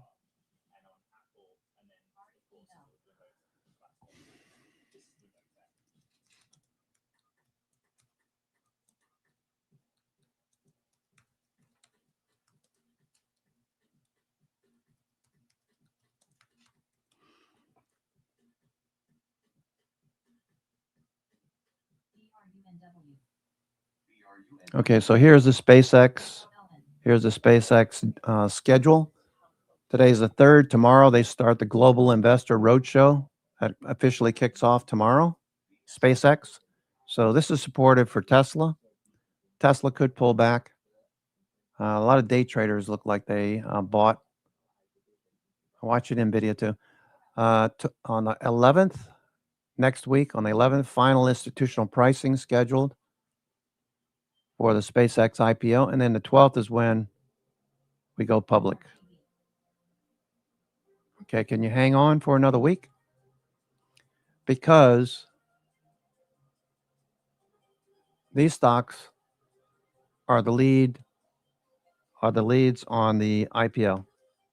S1: Okay, so here's the SpaceX. Here's the SpaceX schedule. Today's the 3rd. Tomorrow they start the Global Investor Roadshow. That officially kicks off tomorrow. SpaceX. So this is supportive for Tesla. Tesla could pull back. A lot of day traders look like they bought. I watch it in NVIDIA too. On the 11th, next week on the 11th, final institutional pricing scheduled for the SpaceX IPO. And then the 12th is when we go public. Okay, can you hang on for another week? Because these stocks are the leads on the IPO.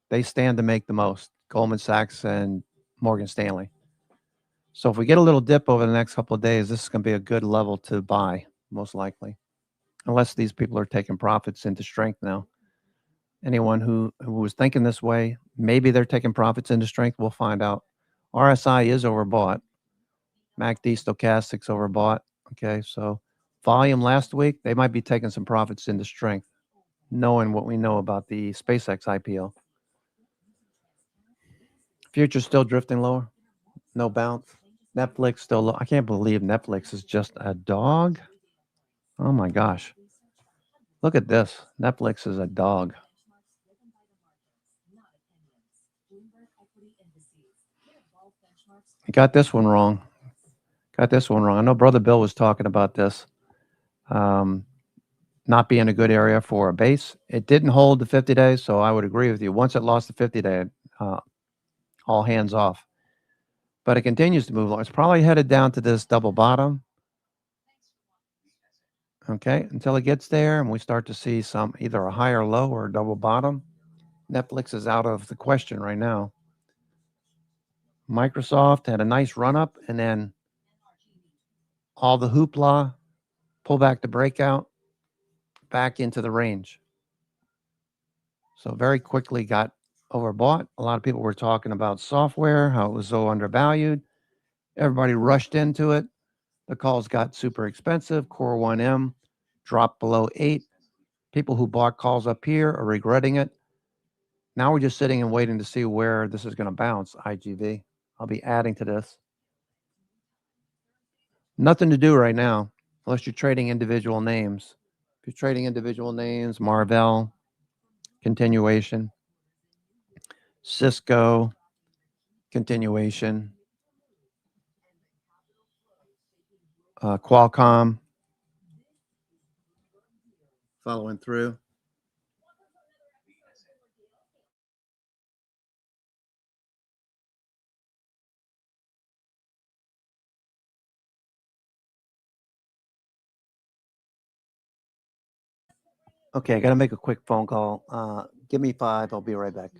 S1: They stand to make the most, Goldman Sachs and Morgan Stanley. So if we get a little dip over the next couple of days, this is going to be a good level to buy, most likely, unless these people are taking profits into strength now. Anyone who was thinking this way, maybe they're taking profits into strength. We'll find out. RSI is overbought. MACD stochastics overbought. Okay, so volume last week, they might be taking some profits into strength, knowing what we know about the SpaceX IPO. Future's still drifting lower. No bounce. Netflix still low. I can't believe Netflix is just a dog. Oh my gosh. Look at this. Netflix is a dog. You got this one wrong. I know Brother Bill was talking about this. Not being a good area for a base. It didn't hold the 50 days, so I would agree with you. Once it lost the 50-day, all hands off. But it continues to move along. It's probably headed down to this double bottom. Okay, until it gets there and we start to see some either a higher low or a double bottom. Netflix is out of the question right now. Microsoft had a nice run up and then all the hoopla, pull back the breakout, back into the range. So very quickly got overbought. A lot of people were talking about software, how it was so undervalued. Everybody rushed into it. The calls got super expensive. Core 1M dropped below 8. People who bought calls up here are regretting it. Now we're just sitting and waiting to see where this is going to bounce, IGV. I'll be adding to this. Nothing to do right now unless you're trading individual names. If you're trading individual names, MRVL, continuation, Cisco, continuation, Qualcomm, following through. Okay, I got to make a quick phone call. Give me 5. I'll be right back.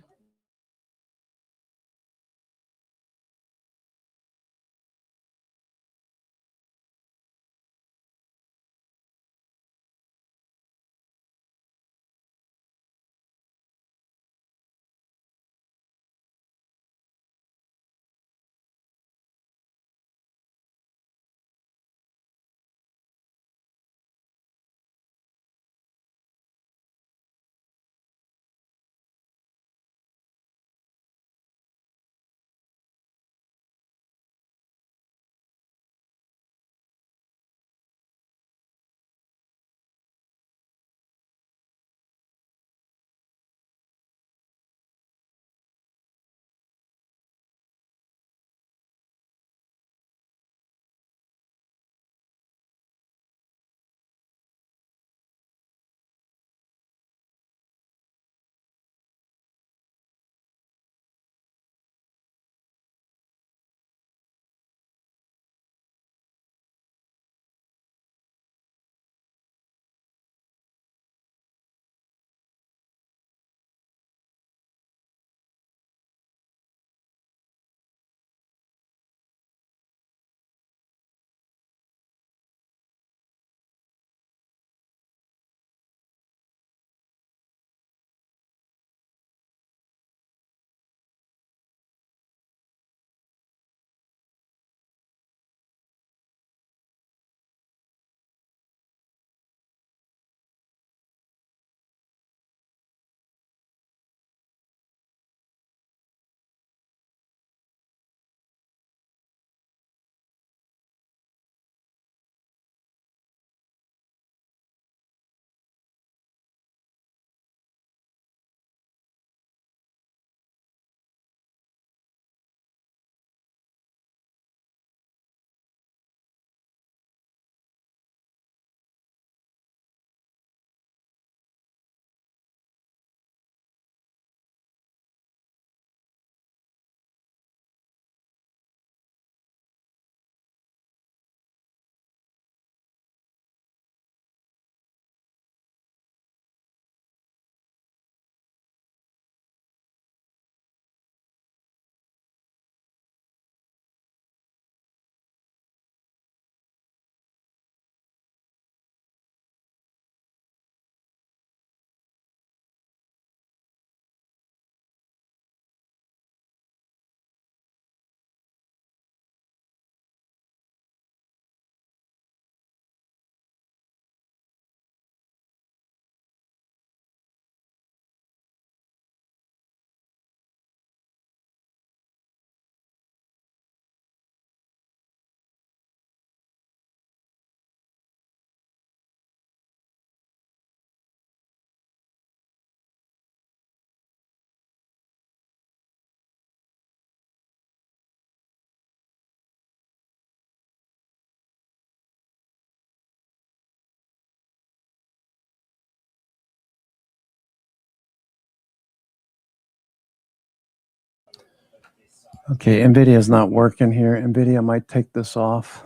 S1: Okay, NVIDIA is not working here. NVIDIA might take this off.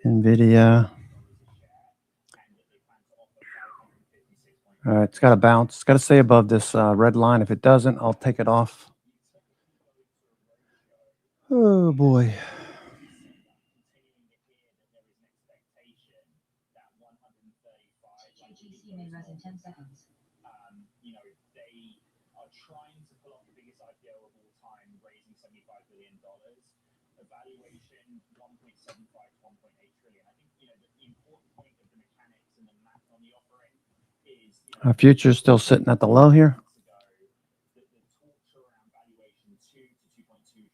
S1: NVIDIA. All right, it's got to bounce. It's got to stay above this red line. If it doesn't, I'll take it off. Oh, boy.
S2: Trying to pull off the biggest IPO of all time, raising $75 billion. Valuation 1.75 to 1.8 trillion. I think the important point of the mechanics and the math on the offering is
S1: Our future's still sitting at the low here.
S2: the talks around valuation 2 to 2.2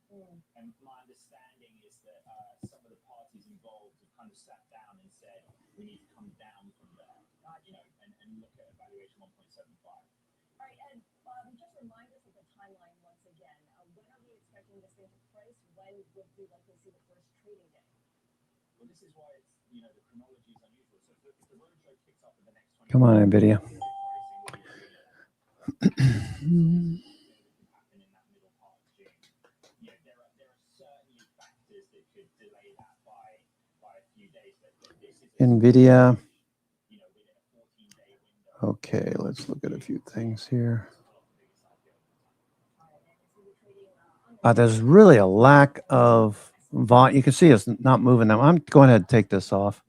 S2: trillion. And my understanding is that some of the parties involved have kind of sat down and said we need to come down from there, and look at a valuation 1.75.
S3: All right, and just remind us of the timeline once again. When are we expecting this thing to price? When would we likely see the first trading day?
S2: Well, this is why it's, the chronology is unusual. So if the roadshow kicks off in the next 20
S1: Come on, NVIDIA.
S2: happen in that middle part of June. There are certainly factors that could delay that by a few days, but this is
S1: NVIDIA.
S2: within a 14-day window.
S1: Okay, let's look at a few things here. There's really a lack of volume. You can see it's not moving them. I'm going ahead and take this off.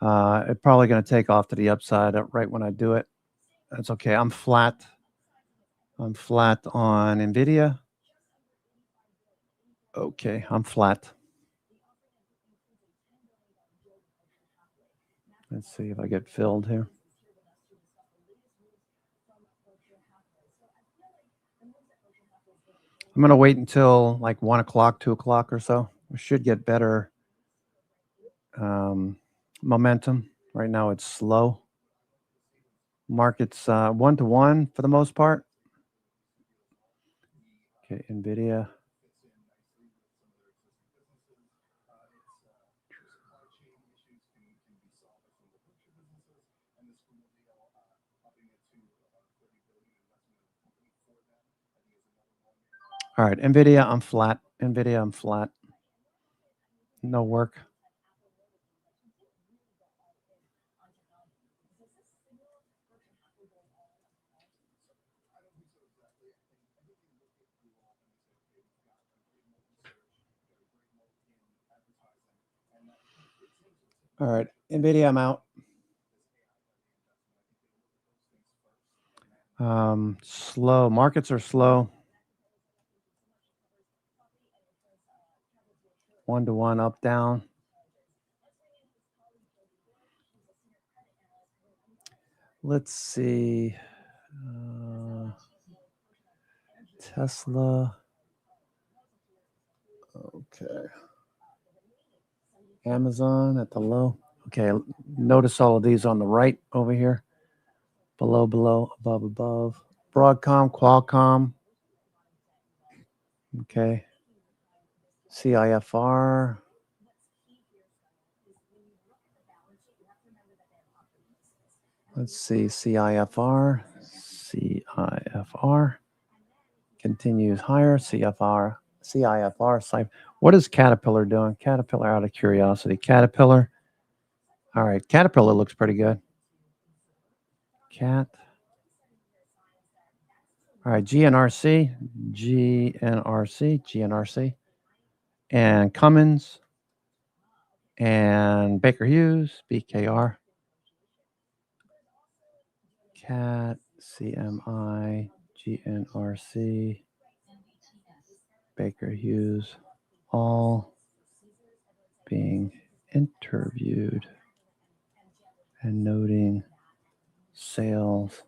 S1: It's probably going to take off to the upside right when I do it. That's okay. I'm flat. I'm flat on NVIDIA. Okay, I'm flat. Let's see if I get filled here. I'm going to wait until like 1 o'clock, 2 o'clock or so. We should get better momentum. Right now it's slow. Market's 1-to-1 for the most part. Okay, NVIDIA. All right, NVIDIA, I'm flat. NVIDIA, I'm flat. No work. All right, NVIDIA, I'm out. Slow. Markets are slow. 1-to-1, up, down. Let's see. Tesla. Okay. Amazon at the low. Okay, notice all of these on the right over here. Below, below, above, above. Broadcom, Qualcomm. Okay. CIFR. Let's see, CIFR. CIFR. Continues higher. CIFR. What is Caterpillar doing? Caterpillar, out of curiosity. Caterpillar. All right, Caterpillar looks pretty good. Cat. All right, GNRC. And Cummins. And Baker Hughes, BKR. Cat, CMI, GNRC, Baker Hughes, all being interviewed and noting sales.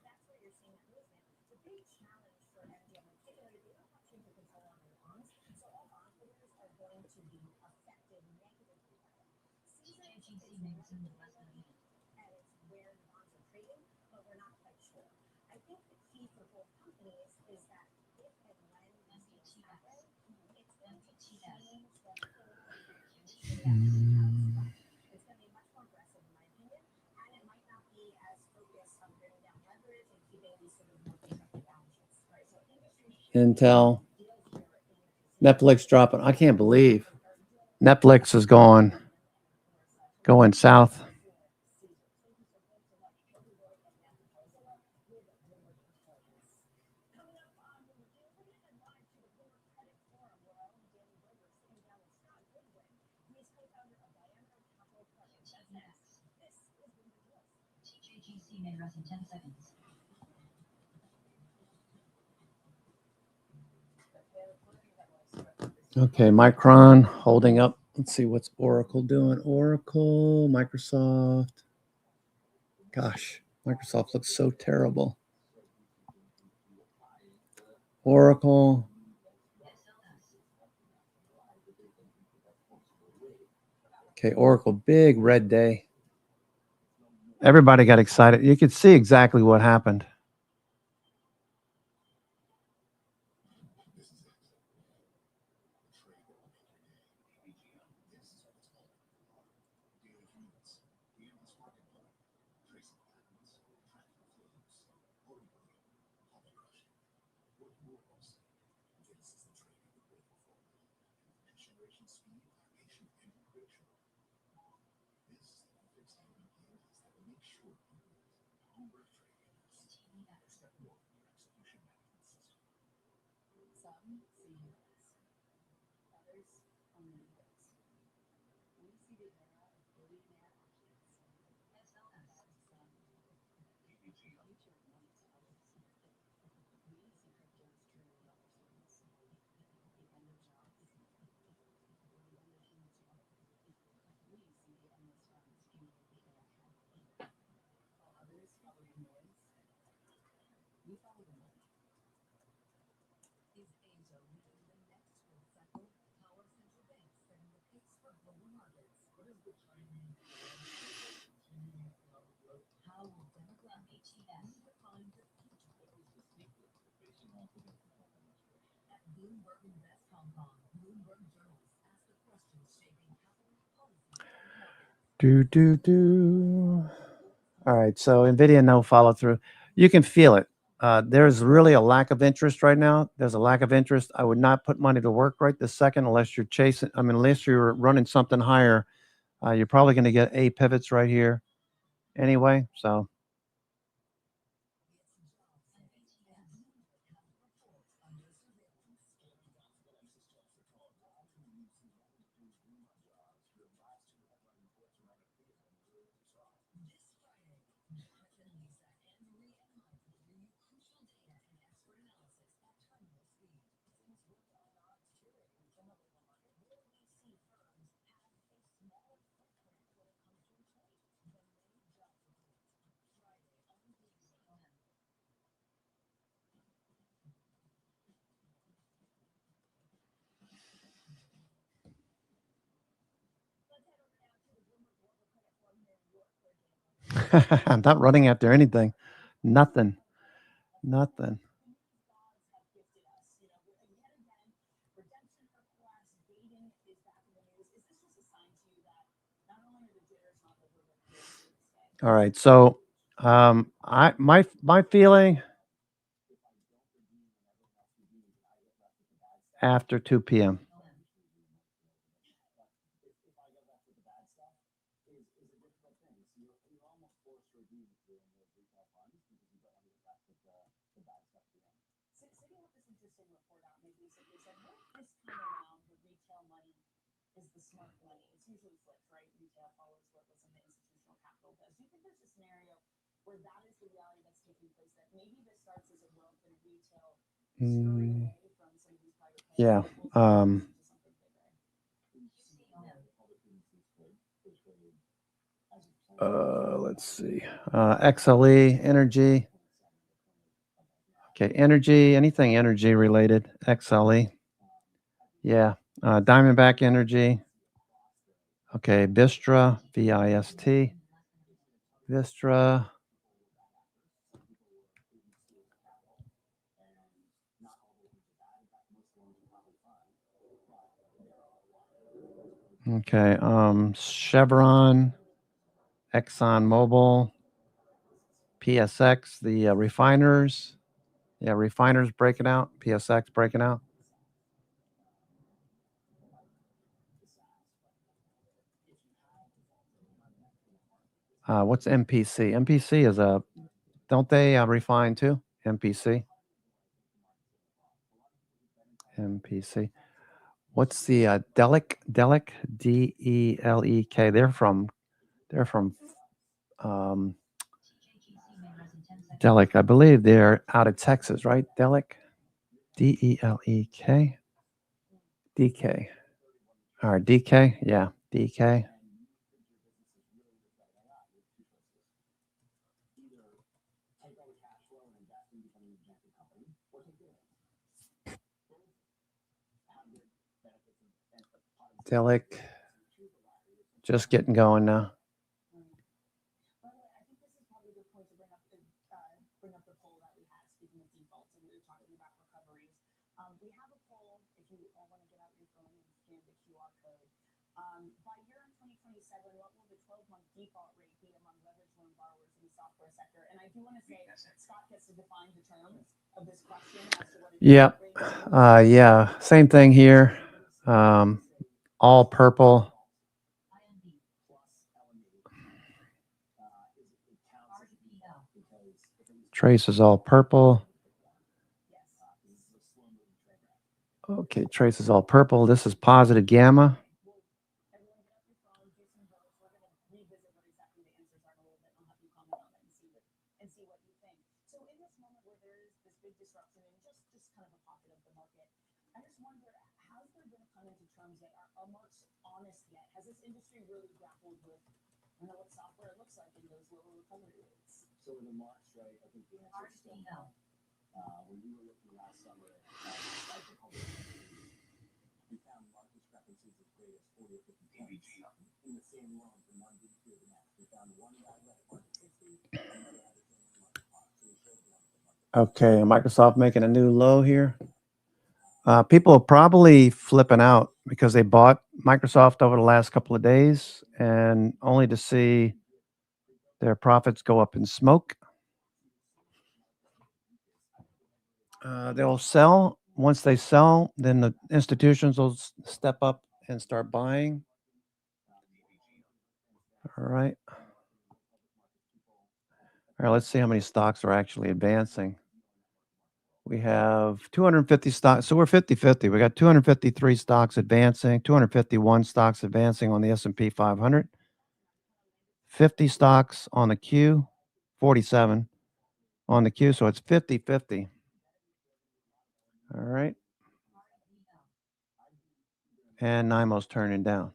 S1: Intel. Netflix dropping. I can't believe Netflix is going south.
S3: TJGC may rest in 10 seconds.
S1: Okay, Micron holding up. Let's see what's Oracle doing. Oracle, Microsoft. Gosh, Microsoft looks so terrible. Oracle. Okay, Oracle, big red day. Everybody got excited. You could see exactly what happened. All right, so NVIDIA no follow through. You can feel it. There's really a lack of interest right now. There's a lack of interest. I would not put money to work right this second unless you're chasing. I mean, unless you're running something higher, you're probably going to get A pivots right here anyway. So. I'm not running after anything. Nothing. All right. So my feeling after 2 p.m. Yeah. Let's see. XLE, energy. Okay, energy, anything energy related. XLE. Yeah. Diamondback Energy. Okay, Vistra, VIST. Vistra. Okay, Chevron, ExxonMobil, PSX, the refiners. Yeah, refiners breaking out. PSX breaking out. What's MPC? MPC is a, don't they refine too? MPC. MPC. What's the Delek? Delek, DELEK. They're from Delek. I believe they're out of Texas, right? Delek, DELEK, DK. Or DK, yeah, DK. Delek, just getting going now.
S2: By the way, I think this is probably a good point to bring up the poll that we had. Speaking of defaults, and we were talking about recoveries. We have a poll. If you all want to get out your phone and scan the QR code. By year in 2027, what will the 12-month default rate be among leveraged loan borrowers in the software sector? And I do want to say Scott gets to define the terms of this question as to what it is.
S1: Yep. Yeah. Same thing here. All purple. Trace is all purple. Okay, trace is all purple. This is positive gamma.
S2: Everyone get out your phone, do some votes. We're going to revisit what exactly the answers are in a little bit. I'll have you comment on it and see what you think. So in this moment where there is this big disruption and just kind of a pocket of the market, I just wonder, how's there going to come into terms that are much honest yet? Has this industry really grappled with, I don't know what software looks like in those lower recovery rates?
S8: So in the March, right, I think the answer is still no. When we were looking last summer at the public, we found mark discrepancies as great as 40 or 50 points in the same loan from one week to the next. We found one guy left market 60, another had the same market 5. So we showed them the market.
S1: Okay, Microsoft making a new low here. People are probably flipping out because they bought Microsoft over the last couple of days and only to see their profits go up in smoke. They'll sell. Once they sell, then the institutions will step up and start buying. All right. All right, let's see how many stocks are actually advancing. We have 250 stocks. So we're 50-50. We got 253 stocks advancing, 251 stocks advancing on the S&P 500, 50 stocks on the Q, 47 on the Q. So it's 50-50. All right. And NIMO's turning down.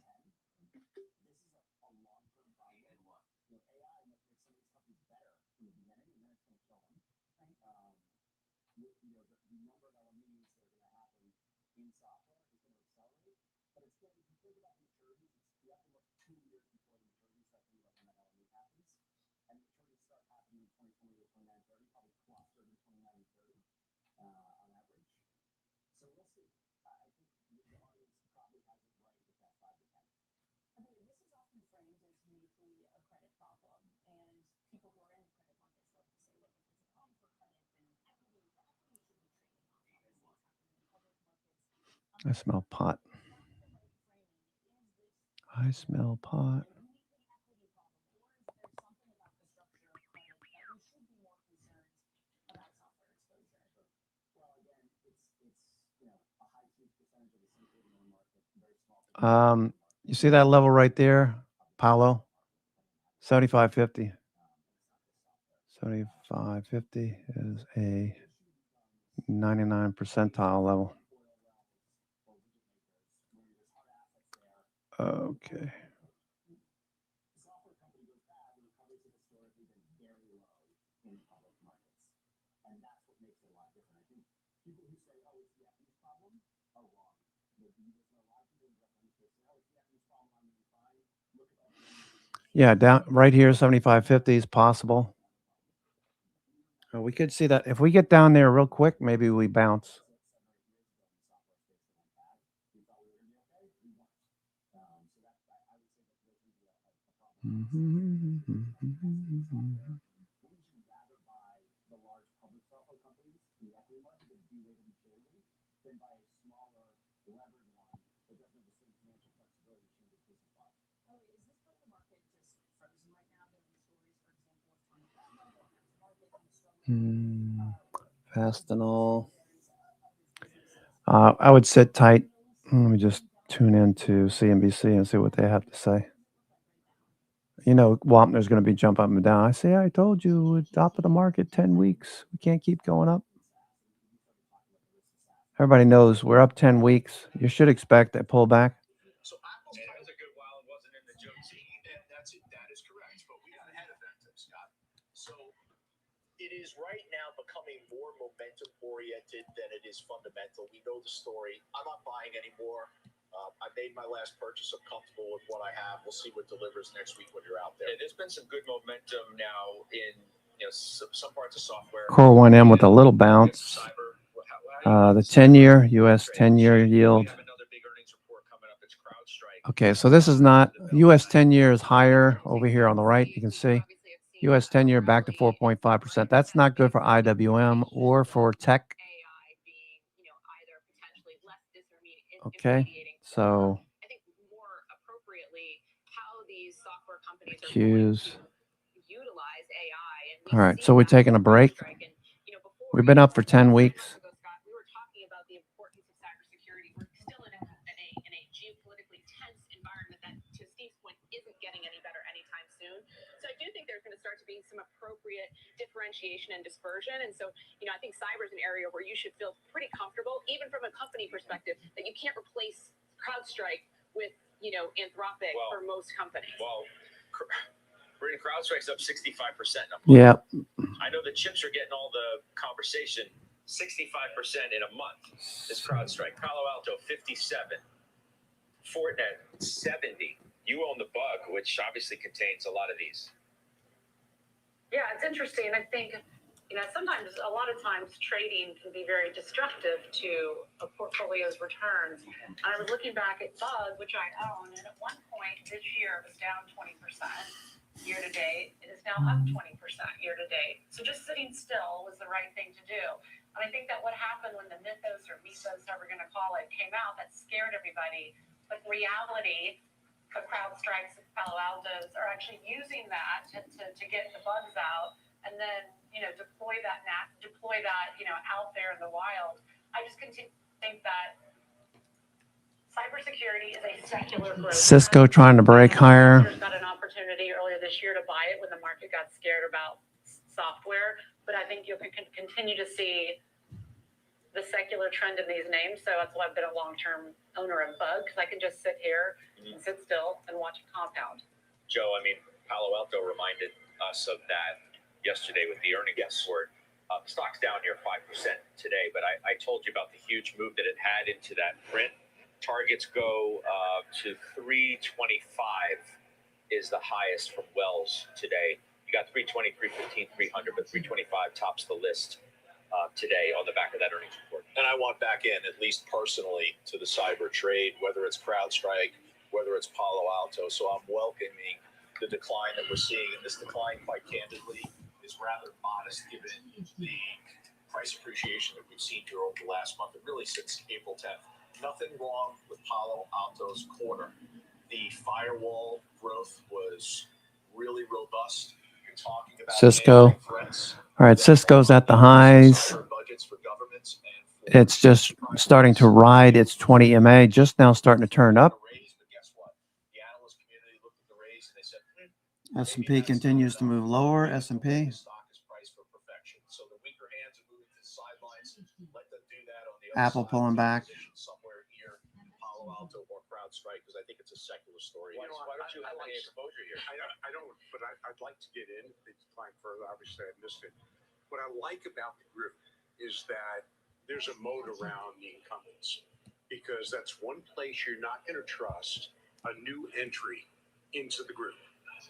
S1: I smell pot. I smell pot. You see that level right there, Paolo? 75.50. 75.50 is a 99 percentile level. Okay. Yeah, down right here, 75.50 is possible. We could see that if we get down there real quick, maybe we bounce. Fastenal. I would sit tight. Let me just tune into CNBC and see what they have to say. You know, Wapner's going to be jump up and down. I say, I told you, at top of the market, 10 weeks. We can't keep going up. Everybody knows we're up 10 weeks. You should expect a pullback.
S5: So Apple's
S2: It was a good while it wasn't in the Jones.
S5: that is correct, but we got ahead of that, Scott. So it is right now becoming more momentum oriented than it is fundamental. We know the story. I'm not buying anymore. I made my last purchase. I'm comfortable with what I have. We'll see what delivers next week when you're out there.
S2: Yeah, there's been some good momentum now in some parts of software.
S1: Core 1M with a little bounce.
S2: Cyber.
S1: The 10-year, US 10-year yield.
S2: We have another big earnings report coming up. It's CrowdStrike.
S1: Okay, so this is not, US 10-year is higher over here on the right, you can see. US 10-year back to 4.5%. That's not good for IWM or for tech. Okay, so
S3: I think more appropriately how these software companies are
S1: Qs.
S3: utilize AI. And
S1: All right, so we're taking a break. We've been up for 10 weeks.
S3: We were talking about the importance of cybersecurity. We're still in a geopolitically tense environment that, to Steve's point, isn't getting any better anytime soon. So I do think there's going to start to be some appropriate differentiation and dispersion. And so, I think cyber is an area where you should feel pretty comfortable, even from a company perspective, that you can't replace CrowdStrike with, Anthropic for most companies.
S2: Well, CrowdStrike's up 65%.
S1: Yeah.
S2: I know the chips are getting all the conversation. 65% in a month is CrowdStrike. Palo Alto 57. Fortinet 70. You own the bug, which obviously contains a lot of these.
S3: Yeah, it's interesting. I think, sometimes, a lot of times, trading can be very destructive to a portfolio's returns. And I was looking back at Bug, which I own, and at one point this year it was down 20% year to date. It is now up 20% year to date. So just sitting still was the right thing to do. And I think that what happened when the mythos or however we're going to call it, came out, that scared everybody. But in reality, the CrowdStrikes and Palo Altos are actually using that to get the bugs out, and then deploy that out there in the wild. I just continue to think that cybersecurity is a secular growth.
S1: Cisco trying to break higher.
S3: Got an opportunity earlier this year to buy it when the market got scared about software, but I think you can continue to see the secular trend in these names. So that's why I've been a long-term owner of Bug, because I can just sit here and sit still and watch it compound.
S2: Joe, Palo Alto reminded us of that yesterday with the earnings report. Stock's down near 5% today, but I told you about the huge move that it had into that print. Targets go to 325 is the highest from Wells today. You got 320, 315, 300, but 325 tops the list today on the back of that earnings report.
S5: And I want back in, at least personally, to the cyber trade, whether it's CrowdStrike, whether it's Palo Alto. So I'm welcoming the decline that we're seeing. And this decline, quite candidly, is rather modest given the price appreciation that we've seen here over the last month, and really since April 10th. Nothing wrong with Palo Alto's quarter. The firewall growth was really robust. You're talking about
S1: Cisco. All right, Cisco's at the highs. It's just starting to ride its 20 MA, just now starting to turn up. S&P continues to move lower. S&P. Apple pulling back.
S5: Somewhere here in Palo Alto or CrowdStrike, because I think it's a secular story.
S2: Why don't you have any exposure here?
S9: I don't, but I'd like to get in. It's time further. Obviously, I missed it. What I like about the group is that there's a moat around the incumbents, because that's one place you're not going to trust a new entry into the group.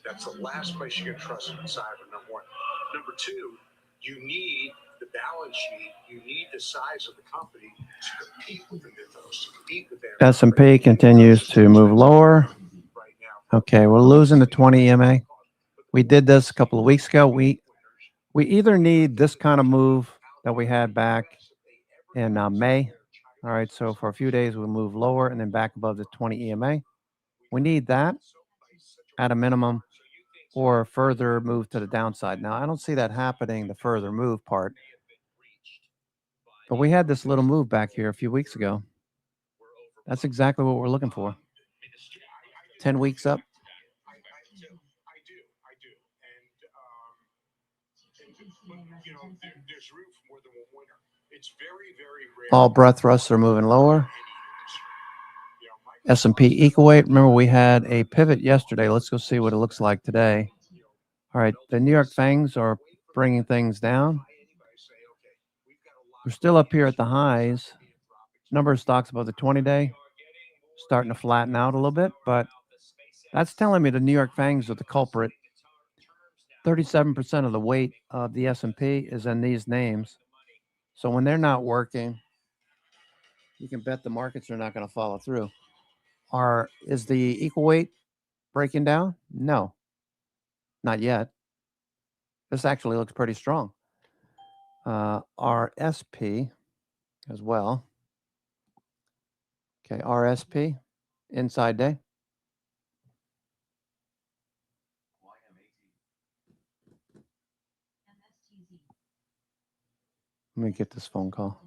S9: That's the last place you're going to trust in cyber, number one. Number two, you need the balance sheet, you need the size of the company to compete with the mythos, to compete with them.
S1: S&P continues to move lower. Okay, we're losing the 20 EMA. We did this a couple of weeks ago. We either need this kind of move that we had back in May. All right, so for a few days we'll move lower and then back above the 20 EMA. We need that at a minimum. or a further move to the downside. Now, I don't see that happening, the further move part. But we had this little move back here a few weeks ago. That's exactly what we're looking for. 10 weeks up.
S9: I do. And you know, there's room for more than one winner. It's very, very rare.
S1: All breadth thrusts are moving lower. S&P equal weight. Remember, we had a pivot yesterday. Let's go see what it looks like today. All right, the New York Fangs are bringing things down. We're still up here at the highs. Number of stocks above the 20-day starting to flatten out a little bit, but that's telling me the New York Fangs are the culprit. 37% of the weight of the S&P is in these names. So when they're not working, you can bet the markets are not going to follow through. Is the equal weight breaking down? No, not yet. This actually looks pretty strong. Our SP as well. Okay, RSP, inside day. Let me get this phone call.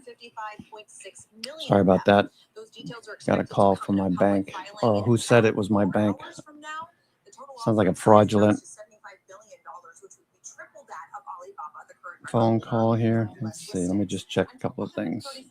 S3: $55.6 million.
S1: Sorry about that.
S3: Those details are
S1: Got a
S3: expected to
S1: call
S3: come
S1: from
S3: in
S1: my
S3: a public
S1: bank.
S3: filing
S1: Or
S3: in
S1: who said it
S3: about
S1: was my
S3: 4
S1: bank.
S3: hours from now. The total
S1: Sounds like a
S3: offering size
S1: fraudulent
S3: grows to $75 billion, which would be triple that of Alibaba, the current
S1: phone
S3: market
S1: call here.
S3: leader.
S1: Let's see. Let me just check a couple of things.
S3: $35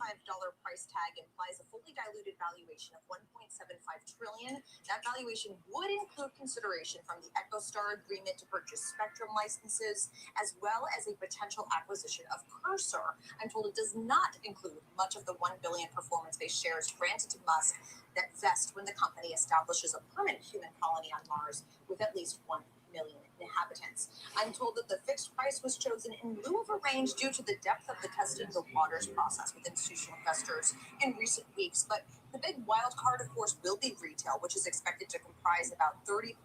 S3: price tag implies a fully diluted valuation of $1.75 trillion. That valuation would include consideration from the EchoStar agreement to purchase spectrum licenses, as well as a potential acquisition of Cursor. I'm told it does not include much of the $1 billion performance-based shares granted to Musk that vest when the company establishes a permanent human colony on Mars with at least 1 million inhabitants. I'm told that the fixed price was chosen in lieu of a range due to the depth of the testing the waters process with institutional investors in recent weeks. But the big wild card, of course, will be retail, which is expected to comprise about 30%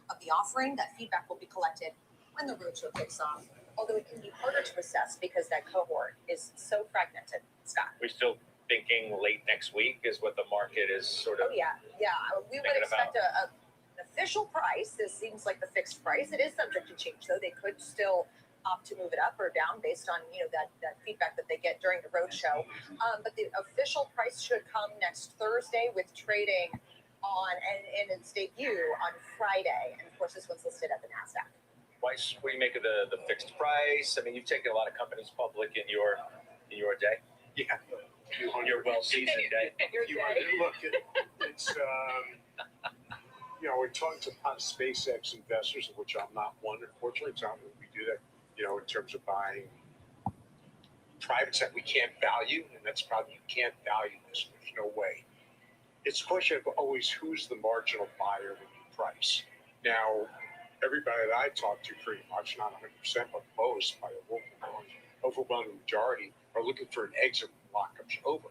S3: of the offering. That feedback will be collected when the roadshow kicks off, although it can be harder to assess because that cohort is so fragmented. Scott.
S10: We're still thinking late next week is what the market is sort of.
S3: Oh, yeah. We would expect an official price. This seems like the fixed price. It is subject to change, though. They could still opt to move it up or down based on that feedback that they get during the roadshow. But the official price should come next Thursday with trading on and its debut on Friday. And of course, this one's listed at the NASDAQ.
S10: What do you make of the fixed price? I mean, you've taken a lot of companies public in your day.
S9: Yeah.
S10: On your well-seasoned day.
S9: Look, it's we're talking to a lot of SpaceX investors, of which I'm not one, unfortunately. It's not we do that, in terms of buying privates that we can't value, and that's probably you can't value this. There's no way. It's a question of always who's the marginal buyer when you price. Now, everybody that I talk to, pretty much, not 100%, but most, by a overwhelming majority, are looking for an exit when lockup's over.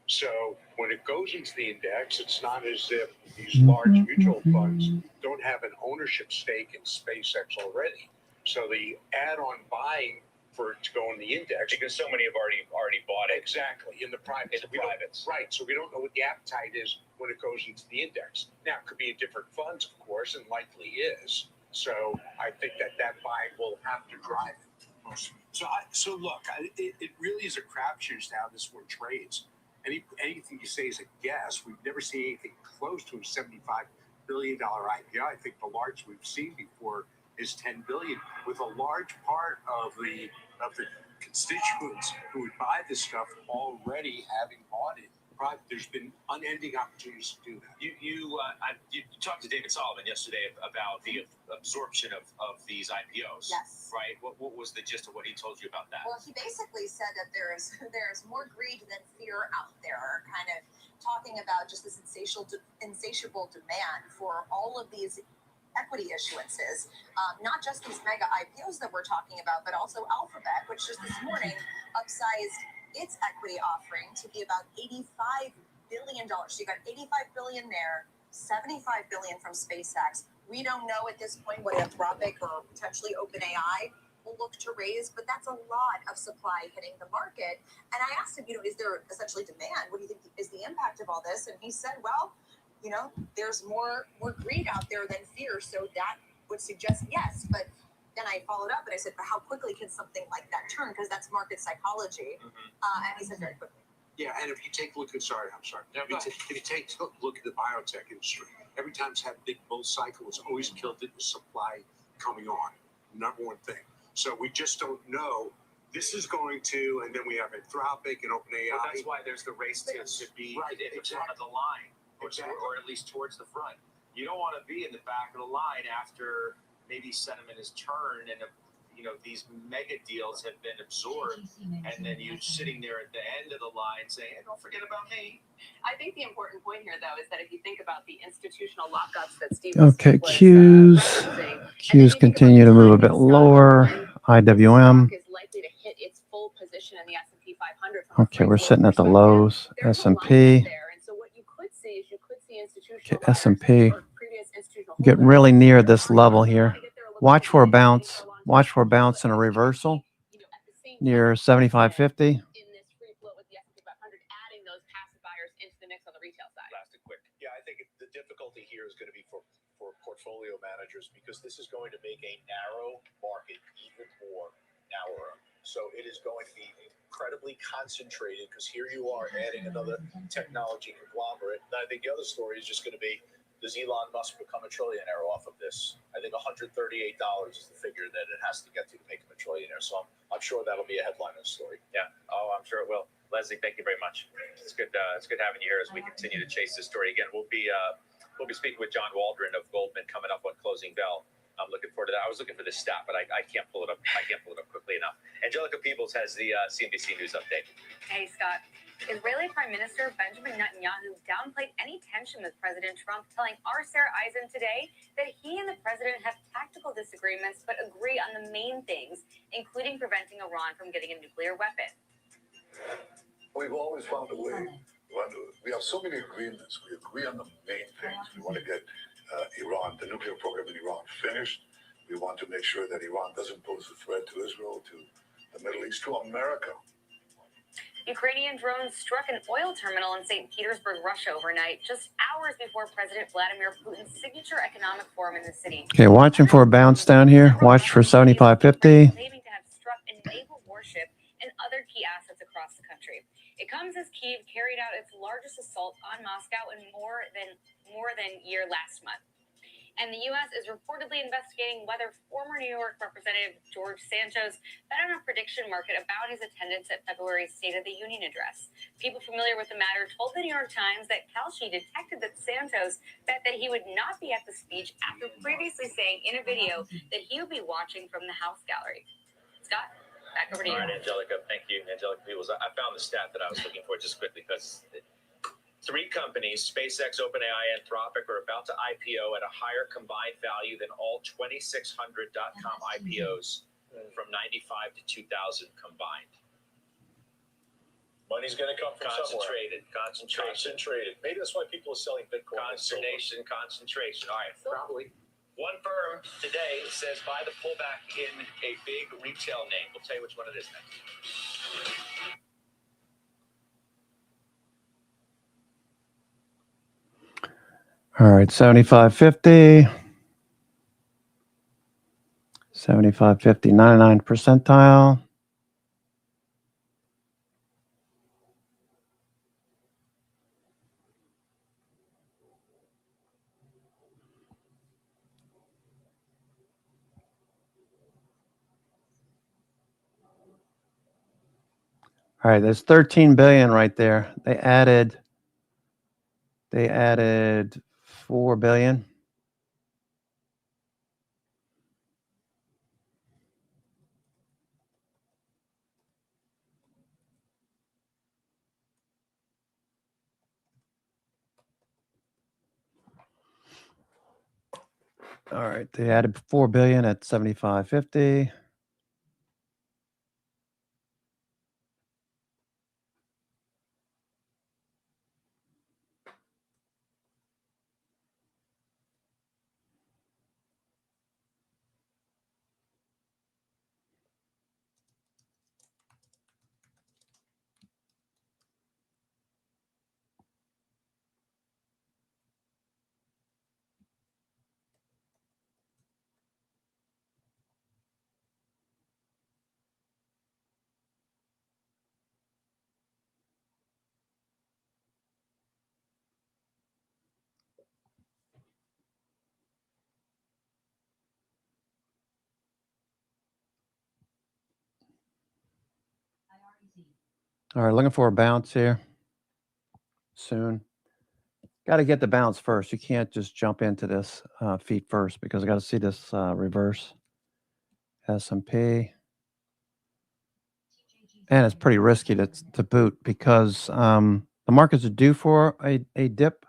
S9: So when it goes into the index, it's not as if these large mutual funds don't have an ownership stake in SpaceX already. So the add-on buying for it to go in the index,
S10: because so many have already bought it.
S9: Exactly, in the privates. Right, so we don't know what the appetite is when it goes into the index. Now, it could be in different funds, of course, and likely is. So I think that buying will have to drive it. So look, it really is a crapshoot how this one trades. Anything you say is a guess. We've never seen anything close to a $75 billion IPO. I think the largest we've seen before is $10 billion, with a large part of the constituents who would buy this stuff already having bought it. There's been unending opportunities to do that.
S10: You talked to David Solomon yesterday about the absorption of these IPOs.
S3: Yes.
S10: Right. What was the gist of what he told you about that?
S3: Well, he basically said that there's more greed than fear out there, kind of talking about just this insatiable demand for all of these equity issuances, not just these mega IPOs that we're talking about, but also Alphabet, which just this morning upsized its equity offering to be about $85 billion. So you got $85 billion there, $75 billion from SpaceX. We don't know at this point what Anthropic or potentially OpenAI will look to raise, but that's a lot of supply hitting the market. And I asked him, is there essentially demand? What do you think is the impact of all this? And he said, well, there's more greed out there than fear. So that would suggest yes. But then I followed up and I said, but how quickly can something like that turn? Because that's market psychology. And he said very quickly.
S9: Yeah, and if you take a look at, if you take a look at the biotech industry, every time it's had a big bull cycle, it's always killed it with supply coming on. Number one thing. So we just don't know. This is going to, and then we have Anthropic and OpenAI.
S10: Well, that's why there's the race to be in the front of the line, or at least towards the front. You don't want to be in the back of the line after maybe sentiment has turned and these mega deals have been absorbed, and then you're sitting there at the end of the line saying, hey, don't forget about me.
S11: I think the important point here, though, is that if you think about the institutional lockups that Steve
S1: Okay,
S11: was
S1: Qs continue to move a bit lower. IWM.
S11: is likely to hit its full position in the S&P 500.
S1: Okay, we're sitting at the lows. S&P.
S11: So what you could see is
S1: Okay, S&P. Getting really near this level here. Watch for a bounce. Watch for a bounce and a reversal near 75.50.
S12: Yeah, I think the difficulty here is going to be for portfolio managers, because this is going to make a narrow market even more narrower. So it is going to be incredibly concentrated because here you are adding another technology conglomerate. And I think the other story is just going to be, does Elon Musk become a trillionaire off of this? I think $138 is the figure that it has to get to make him a trillionaire. So I'm sure that'll be a headline in the story.
S13: Yeah. Oh, I'm sure it will. Leslie, thank you very much. It's good having you here as we continue to chase this story. Again, we'll be speaking with John Waldron of Goldman coming up on Closing Bell. I'm looking forward to that. I was looking for this stat, but I can't pull it up. I can't pull it up quickly enough. Angelica Peebles has the CNBC News update.
S11: Hey, Scott. Israeli Prime Minister Benjamin Netanyahu downplayed any tension with President Trump, telling our Sarah Eisen today that he and the president have tactical disagreements but agree on the main things, including preventing Iran from getting a nuclear weapon.
S14: We've always found a way. We have so many agreements. We agree on the main things. We want to get Iran, the nuclear program in Iran, finished. We want to make sure that Iran doesn't pose a threat to Israel, to the Middle East, to America.
S11: Ukrainian drones struck an oil terminal in St. Petersburg, Russia overnight, just hours before President Vladimir Putin's signature economic forum in the city.
S1: Okay, watching for a bounce down here. Watch for 75.50.
S11: Claiming to have struck a naval warship and other key assets across the country. It comes as Kyiv carried out its largest assault on Moscow in more than a year last month. And the U.S. is reportedly investigating whether former New York Representative George Santos bet on a prediction market about his attendance at February's State of the Union address. People familiar with the matter told the New York Times that Kalshi detected that Santos bet that he would not be at the speech after previously saying in a video that he would be watching from the House gallery. Scott, back over to you.
S13: All right, Angelica. Thank you, Angelica Peebles. I found the stat that I was looking for just quickly because 3 companies, SpaceX, OpenAI, and Anthropic, are about to IPO at a higher combined value than all 2,600.com IPOs from 95 to 2000 combined.
S12: Money's going to come from somewhere.
S13: Concentrated.
S12: Maybe that's why people are selling Bitcoin.
S13: Concentration. All right, probably. One firm today says buy the pullback in a big retail name. We'll tell you which one it is next.
S1: All right, 75.50. 75.50, 99 percentile. All right, there's 13 billion right there. They added 4 billion. All right, they added 4 billion at 75.50. All right, looking for a bounce here soon. Got to get the bounce first. You can't just jump into this feet first because I got to see this reverse S&P. And it's pretty risky to boot because the markets are due for a dip.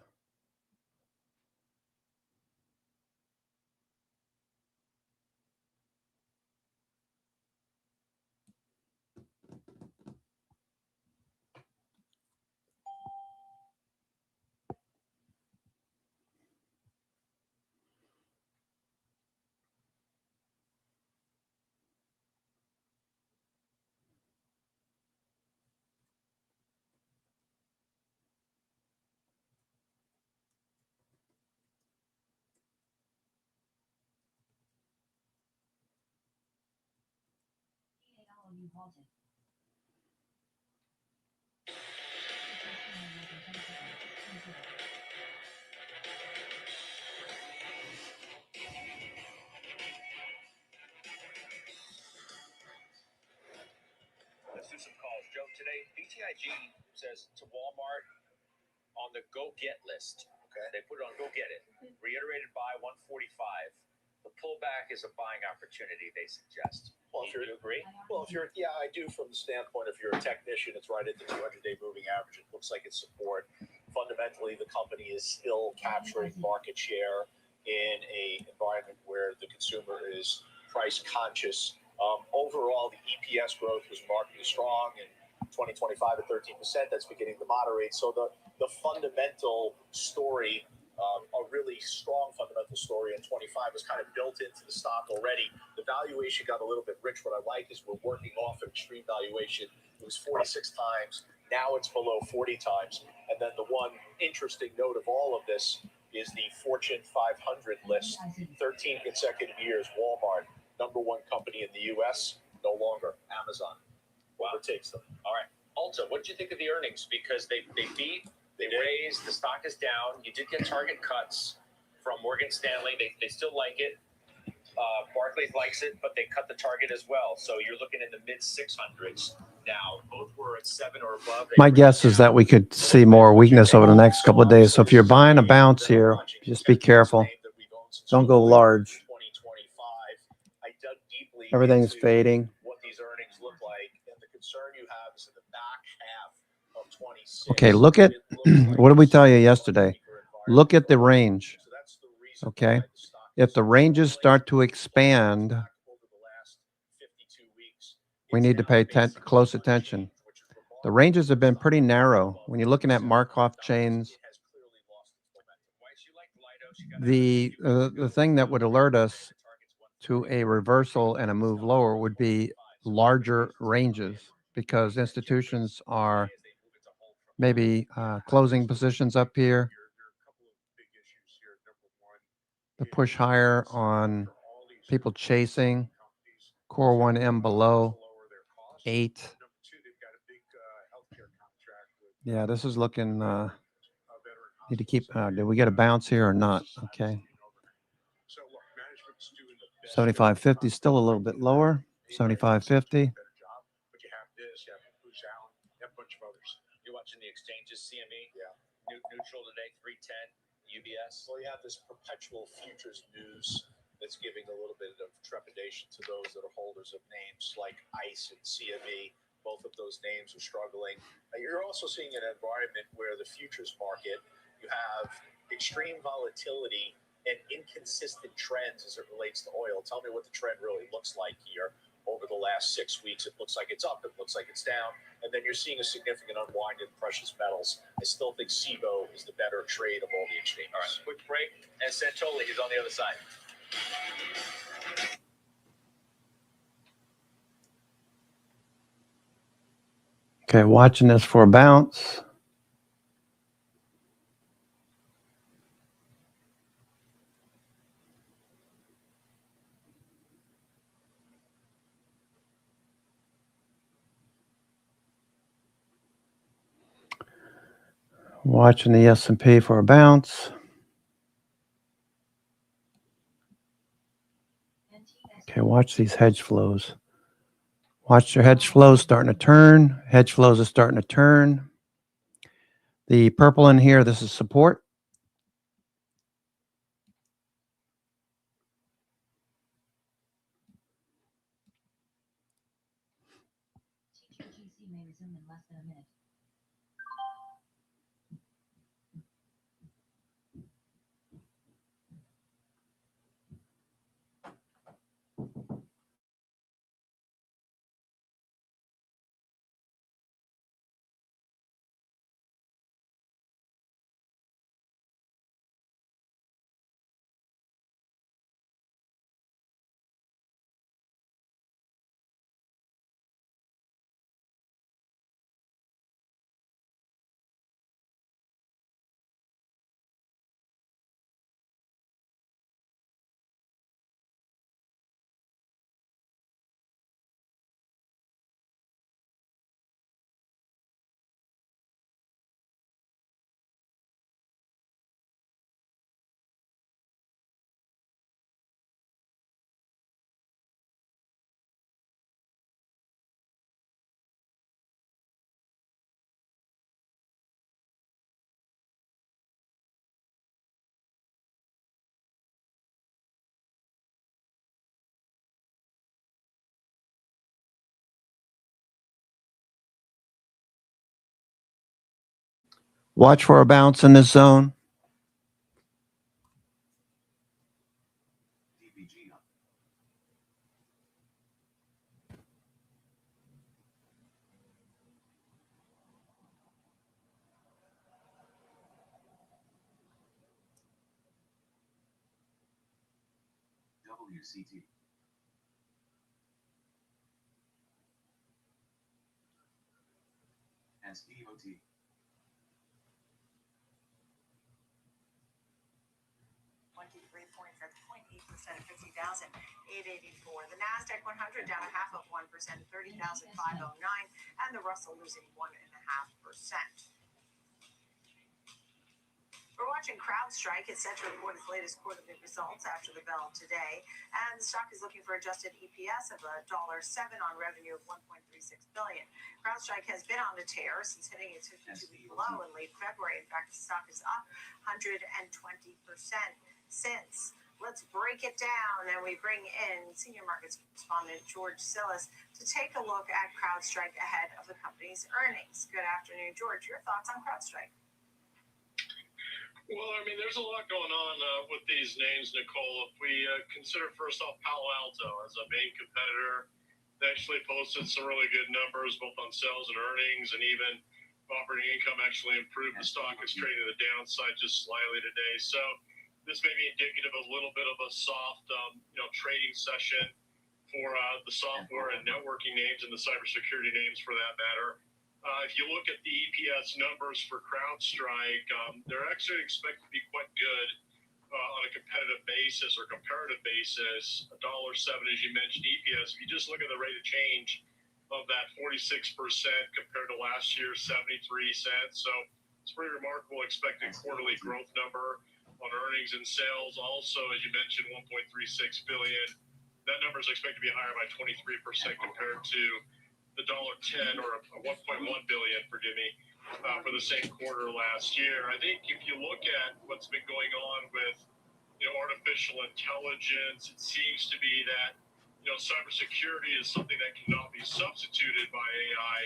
S13: today. BTIG says to Walmart on the go get list. Okay. They put it on go get it. Reiterated buy 145. The pullback is a buying opportunity, they suggest.
S12: Well, if
S13: Do
S12: you're,
S13: you agree?
S12: well, if you're, yeah, I do from the standpoint, if you're a technician, it's right at the 200-day moving average. It looks like it's support. Fundamentally, the company is still capturing market share in a environment where the consumer is price conscious. Overall, the EPS growth was markedly strong in 2025 at 13%. That's beginning to moderate. So the fundamental story, a really strong fundamental story in 25 was kind of built into the stock already. The valuation got a little bit rich. What I like is we're working off an extreme valuation. It was 46 times. Now it's below 40 times. And then the one interesting note of all of this is the Fortune 500 list. 13 consecutive years, Walmart, number one company in the U.S., no longer. Amazon overtakes them.
S13: All right. Ulta, what did you think of the earnings? Because they beat, they raised, the stock is down. You did get target cuts from Morgan Stanley. They still like it. Barclays likes it, but they cut the target as well. So you're looking in the mid 600s now. Both were at 7 or above.
S1: My guess is that we could see more weakness over the next couple of days. So if you're buying a bounce here, just be careful. Don't go large. Everything's fading.
S12: What these earnings look like, and the concern you have is in the back half of 26.
S1: Okay, look at, what did we tell you yesterday? Look at the range. Okay. If the ranges start to expand, we need to pay close attention. The ranges have been pretty narrow. When you're looking at Markov chains, the thing that would alert us to a reversal and a move lower would be larger ranges, because institutions are maybe closing positions up here to push higher on people chasing core 1M below 8. Yeah, this is looking, need to keep, did we get a bounce here or not? Okay. 75.50 is still a little bit lower. 75.50.
S13: You're watching the exchanges, CME, neutral today, 310, UBS.
S12: Well, you have this perpetual futures news that's giving a little bit of trepidation to those that are holders of names like ICE and CME. Both of those names are struggling. You're also seeing an environment where the futures market, you have extreme volatility and inconsistent trends as it relates to oil. Tell me what the trend really looks like here. Over the last 6 weeks, it looks like it's up, it looks like it's down, and then you're seeing a significant unwind in precious metals. I still think SIBO is the better trade of all the exchanges.
S13: All right, quick break, and Santoli is on the other side.
S1: Okay, watching this for a bounce. Watching the S&P for a bounce. Okay, watch these hedge flows. Watch your hedge flows starting to turn. Hedge flows are starting to turn. The purple in here, this is support.
S3: may resume in less than a minute.
S1: Watch for a bounce in this zone.
S15: WCT. SEOT.
S3: 23 points, that's 0.8% at 50,884. The NASDAQ 100 down 0.5%, 30,509. And the Russell losing 1.5%. We're watching CrowdStrike. It's set to report its latest quarterly results after the bell today. And the stock is looking for adjusted EPS of $1.07 on revenue of $1.36 billion. CrowdStrike has been on the tear since hitting its 52-week low in late February. In fact, the stock is up 120% since. Let's break it down, and we bring in senior markets correspondent George Sillis to take a look at CrowdStrike ahead of the company's earnings. Good afternoon, George. Your thoughts on CrowdStrike?
S16: Well, I mean, there's a lot going on with these names, Nicole. If we consider first off Palo Alto as a main competitor, they actually posted some really good numbers both on sales and earnings, and even operating income actually improved. The stock is trading to the downside just slightly today. So this may be indicative of a little bit of a soft, trading session for the software and networking names and the cybersecurity names for that matter. If you look at the EPS numbers for CrowdStrike, they're actually expected to be quite good on a competitive basis or comparative basis. $1.07, as you mentioned, EPS. If you just look at the rate of change of that 46% compared to last year's 73 cents. So it's pretty remarkable expected quarterly growth number on earnings and sales. Also, as you mentioned, 1.36 billion. That number is expected to be higher by 23% compared to the $1.10 or a 1.1 billion, forgive me, for the same quarter last year. I think if you look at what's been going on with artificial intelligence, it seems to be that cybersecurity is something that cannot be substituted by AI,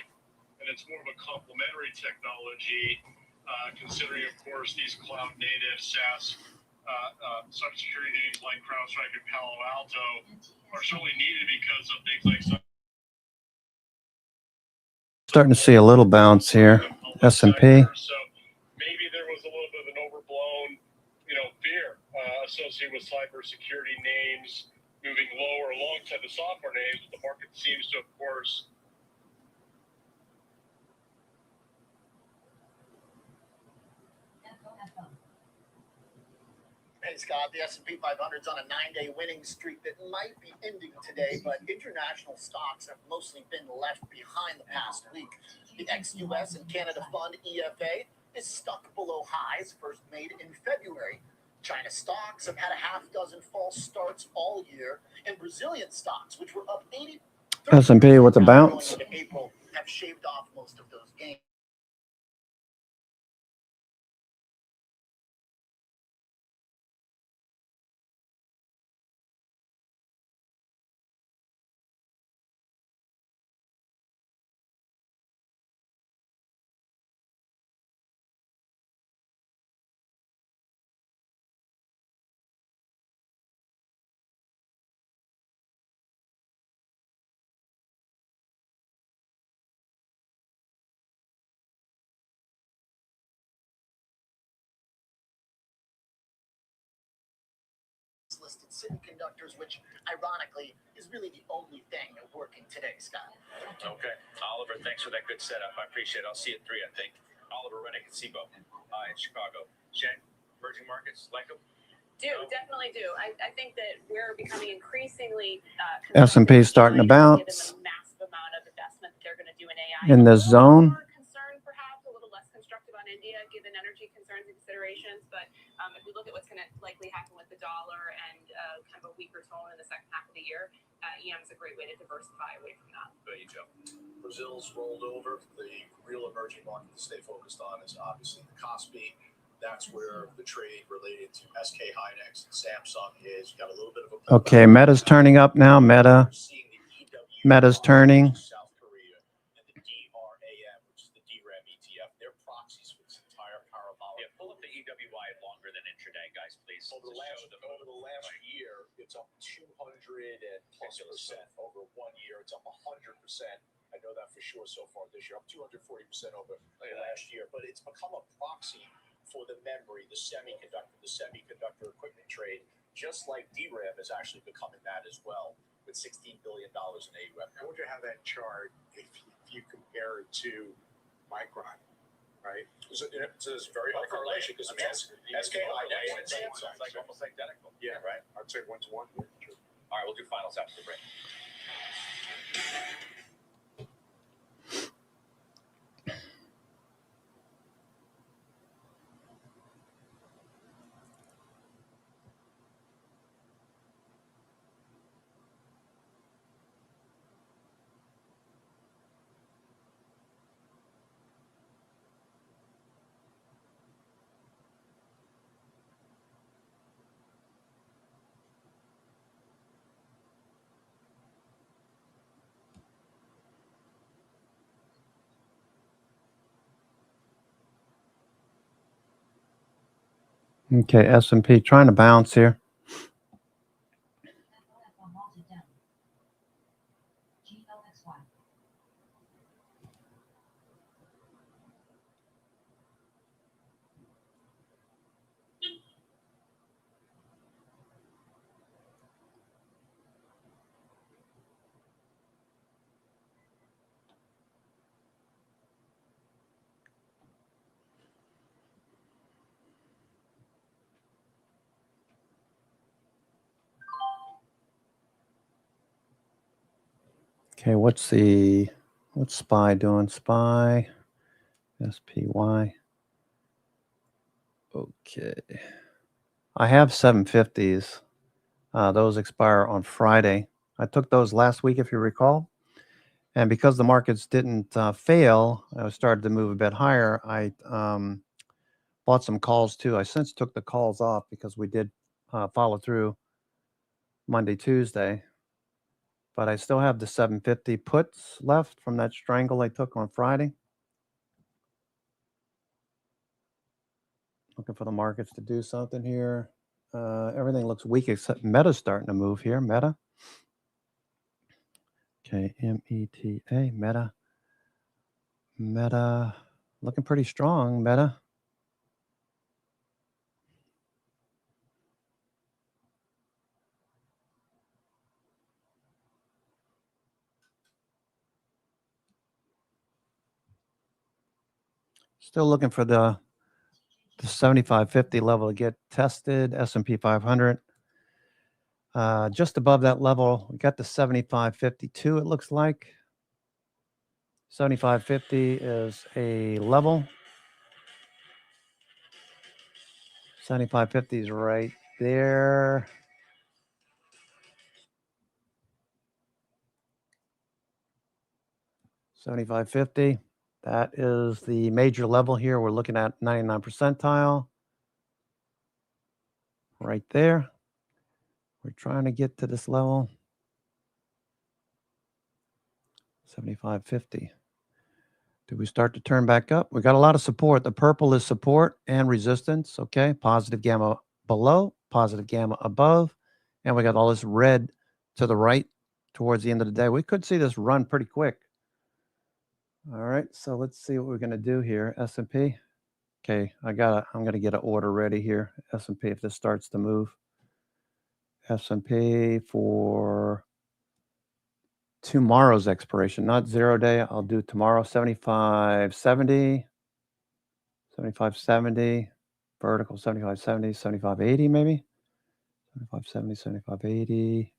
S16: and it's more of a complementary technology. Considering, of course, these cloud native SaaS cybersecurity names like CrowdStrike and Palo Alto are certainly needed because of things like
S1: Starting to see a little bounce here. S&P.
S16: So maybe there was a little bit of an overblown, fear associated with cybersecurity names moving lower alongside the software names. The market seems to, of course,
S5: Hey, Scott, the S&P 500 is on a 9-day winning streak that might be ending today, but international stocks have mostly been left behind the past week. The ex-US and Canada fund EFA is stuck below highs first made in February. China stocks have had a half dozen false starts all year, and Brazilian stocks, which were up 80%
S1: S&P with a bounce.
S5: into April, have shaved off most of those gains. Listed semiconductors, which ironically is really the only thing working today, Scott.
S13: Okay, Oliver, thanks for that good setup. I appreciate it. I'll see you at 3, I think. Oliver Rennick at SIBO in Chicago. Shane, emerging markets, like them?
S11: Definitely do. I think that we're becoming increasingly
S1: S&P starting to bounce.
S11: given the massive amount of investment that they're going to do in AI.
S1: In this zone.
S11: Concerned, perhaps a little less constructive on India, given energy concerns and considerations. But if we look at what's going to likely happen with the dollar and kind of a weaker tone in the second half of the year, EM is a great way to diversify away from that.
S13: There you go.
S12: Brazil's rolled over. The real emerging market to stay focused on is obviously the Kospi. That's where the trade related to SK Hynix and Samsung is. You got a little bit of a
S1: Okay, Meta's turning up now. Meta's turning.
S12: South Korea and the DRAM, which is the DRAM ETF. They're proxies for this entire
S13: EWY longer than intraday, guys, please.
S12: Over the last year, it's up 200 and plus percent. Over 1 year, it's up 100%. I know that for sure so far this year, up 240% over the last year. But it's become a proxy for the memory, the semiconductor equipment trade, just like DRAM is actually becoming that as well, with $16 billion in AUM.
S9: I wonder how that chart, if you compare it to Micron, right?
S12: So it's very high correlation because it's SKI next.
S13: It's like almost identical.
S9: Yeah,
S13: right.
S9: I'd say 1 to 1.
S13: All right, we'll do finals after the break.
S1: Okay, S&P trying to bounce here. Okay, what's SPY doing? SPY, SPY. Okay. I have 750s. Those expire on Friday. I took those last week, if you recall. And because the markets didn't fail, I started to move a bit higher. I bought some calls too. I since took the calls off because we did follow through Monday, Tuesday. But I still have the 750 puts left from that strangle I took on Friday. Looking for the markets to do something here. Everything looks weak except Meta's starting to move here. Meta. Okay, META, Meta. Meta, looking pretty strong, Meta. Still looking for the 7550 level to get tested. S&P 500. Just above that level, we got the 7552, it looks like. 7550 is a level. 7550 is right there. $75.50. That is the major level here. We're looking at 99 percentile. Right there. We're trying to get to this level. 75.50. Do we start to turn back up? We got a lot of support. The purple is support and resistance. Okay. Positive gamma below, positive gamma above. And we got all this red to the right towards the end of the day. We could see this run pretty quick. All right. So let's see what we're going to do here. S&P. Okay. I'm going to get an order ready here. S&P, if this starts to move. S&P for tomorrow's expiration, not 0 day. I'll do tomorrow. 75.70, 75.70, vertical 75.70, 75.80 maybe. 75.70, 75.80.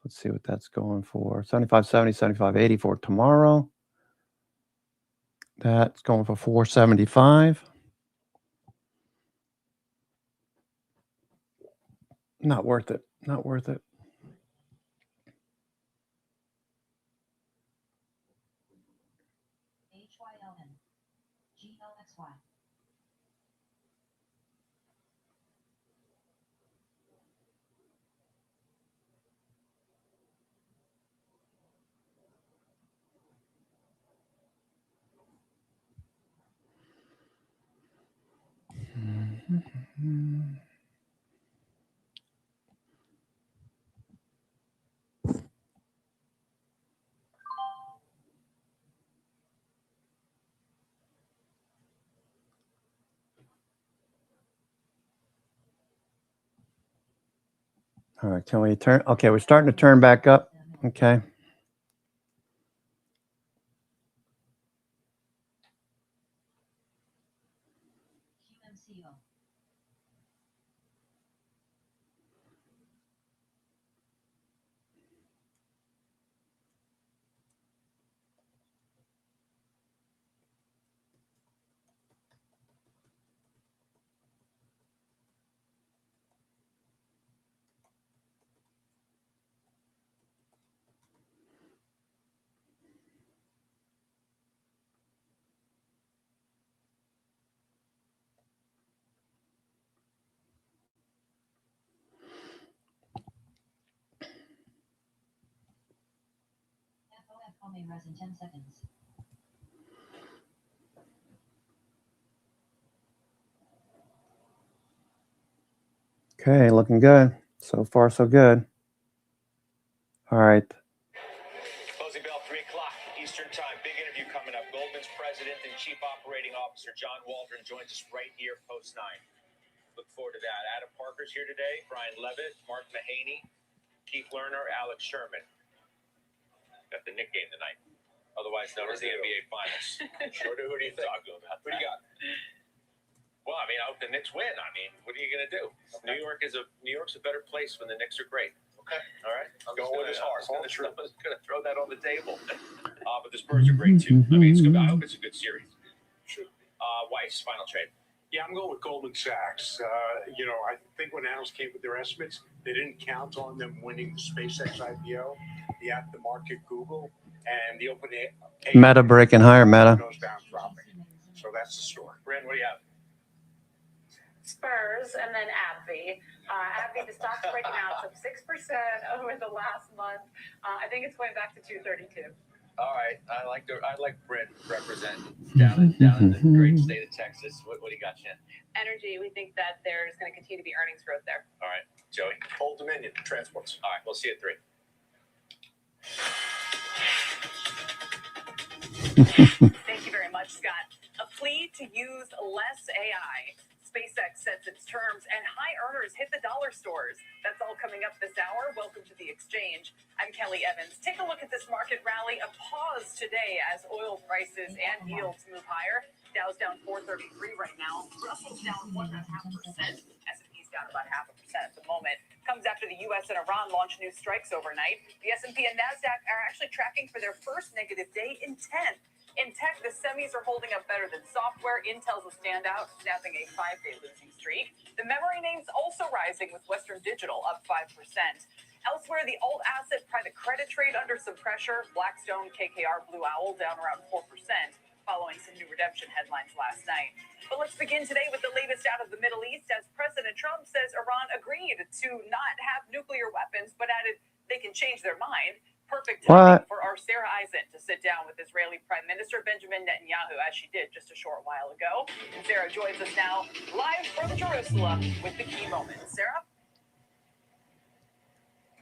S1: Let's see what that's going for. 75.70, 75.80 for tomorrow. That's going for 475. Not worth it. Not worth it. All right, can we turn? Okay, we're starting to turn back up. Okay. Okay, looking good. So far, so good. All right.
S13: Closing bell, 3 o'clock Eastern Time. Big interview coming up. Goldman's President and Chief Operating Officer John Waldron joins us right here post 9. Look forward to that. Adam Parker's here today. Brian Levitt, Mark Mahaney, Keith Lerner, Alex Sherman. Got the Knick game tonight, otherwise known as the NBA Finals.
S12: Sure do. Who do you think?
S13: Talk about
S12: Who do you got?
S13: Well, I mean, I hope the Knicks win. I mean, what are you going to do?
S12: Okay.
S13: New York's a better place when the Knicks are great.
S12: Okay.
S13: All right.
S12: I'm going with his heart.
S13: I'm just going to throw that on the table. But the Spurs are great too. I mean, it's good. I hope it's a good series.
S12: Sure.
S13: Weiss, final trade.
S9: Yeah, I'm going with Goldman Sachs. I think when analysts came with their estimates, they didn't count on them winning the SpaceX IPO, the aftermarket Google, and the open
S1: Meta breaking higher, Meta.
S9: goes down dropping. So that's the story.
S13: Brent, what do you have?
S11: Spurs and then AbbVie. AbbVie, the stock's breaking out, up 6% over the last month. I think it's going back to 232.
S13: All right, I like Brent representing down in the great state of Texas. What do you got, Shannon?
S11: Energy, we think that there's going to continue to be earnings growth there.
S13: All right, Joey.
S12: Old Dominion Transports.
S13: All right, we'll see you at 3.
S11: Thank you very much, Scott. A plea to use less AI. SpaceX sets its terms, and high earners hit the dollar stores. That's all coming up this hour. Welcome to the exchange. I'm Kelly Evans. Take a look at this market rally. A pause today as oil prices and yields move higher. Dow's down 433 right now. Russell's down 1.5%. S&P's down about 0.5% at the moment. Comes after the U.S. and Iran launch new strikes overnight. The S&P and NASDAQ are actually tracking for their first negative day in 10. In tech, the semis are holding up better than software. Intel's a standout, snapping a 5-day losing streak. The memory names also rising, with Western Digital up 5%. Elsewhere, the alt asset private credit trade under some pressure. Blackstone, KKR, Blue Owl down around 4%, following some new redemption headlines last night. But let's begin today with the latest out of the Middle East, as President Trump says Iran agreed to not have nuclear weapons, but added they can change their mind. Perfect timing for our Sarah Eisen to sit down with Israeli Prime Minister Benjamin Netanyahu, as she did just a short while ago. And Sarah joins us now live from Jerusalem with the key moments. Sarah?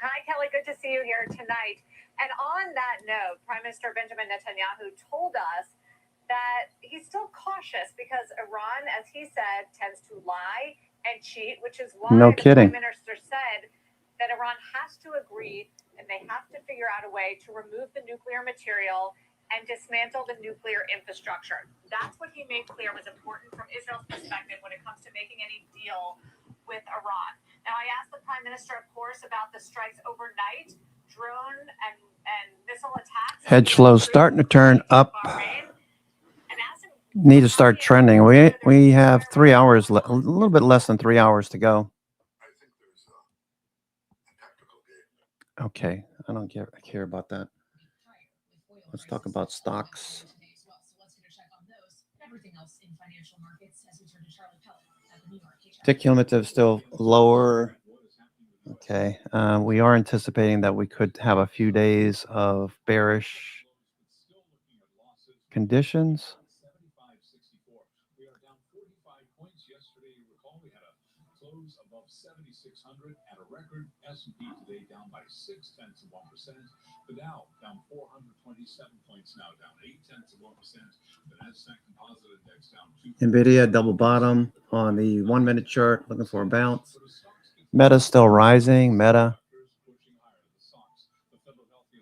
S11: Hi, Kelly. Good to see you here tonight. And on that note, Prime Minister Benjamin Netanyahu told us that he's still cautious because Iran, as he said, tends to lie and cheat, which is why the Prime Minister said that Iran has to agree and they have to figure out a way to remove the nuclear material and dismantle the nuclear infrastructure. That's what he made clear was important from Israel's perspective when it comes to making any deal with Iran. Now, I asked the Prime Minister, of course, about the strikes overnight, drone and missile attacks.
S1: Hedge flow starting to turn up. Need to start trending. We have 3 hours, a little bit less than 3 hours to go. Okay, I don't care about that. Let's talk about stocks. Tick cumulative still lower. Okay, we are anticipating that we could have a few days of bearish conditions.
S8: We are down 45 points yesterday. You recall we had a close above 7,600 at a record. S&P today down by 0.6%. The Dow down 427 points now, down 0.8%. The Nasdaq Composite Index down 2.
S1: NVIDIA double bottom on the 1-minute chart, looking for a bounce. Meta's still rising. Meta.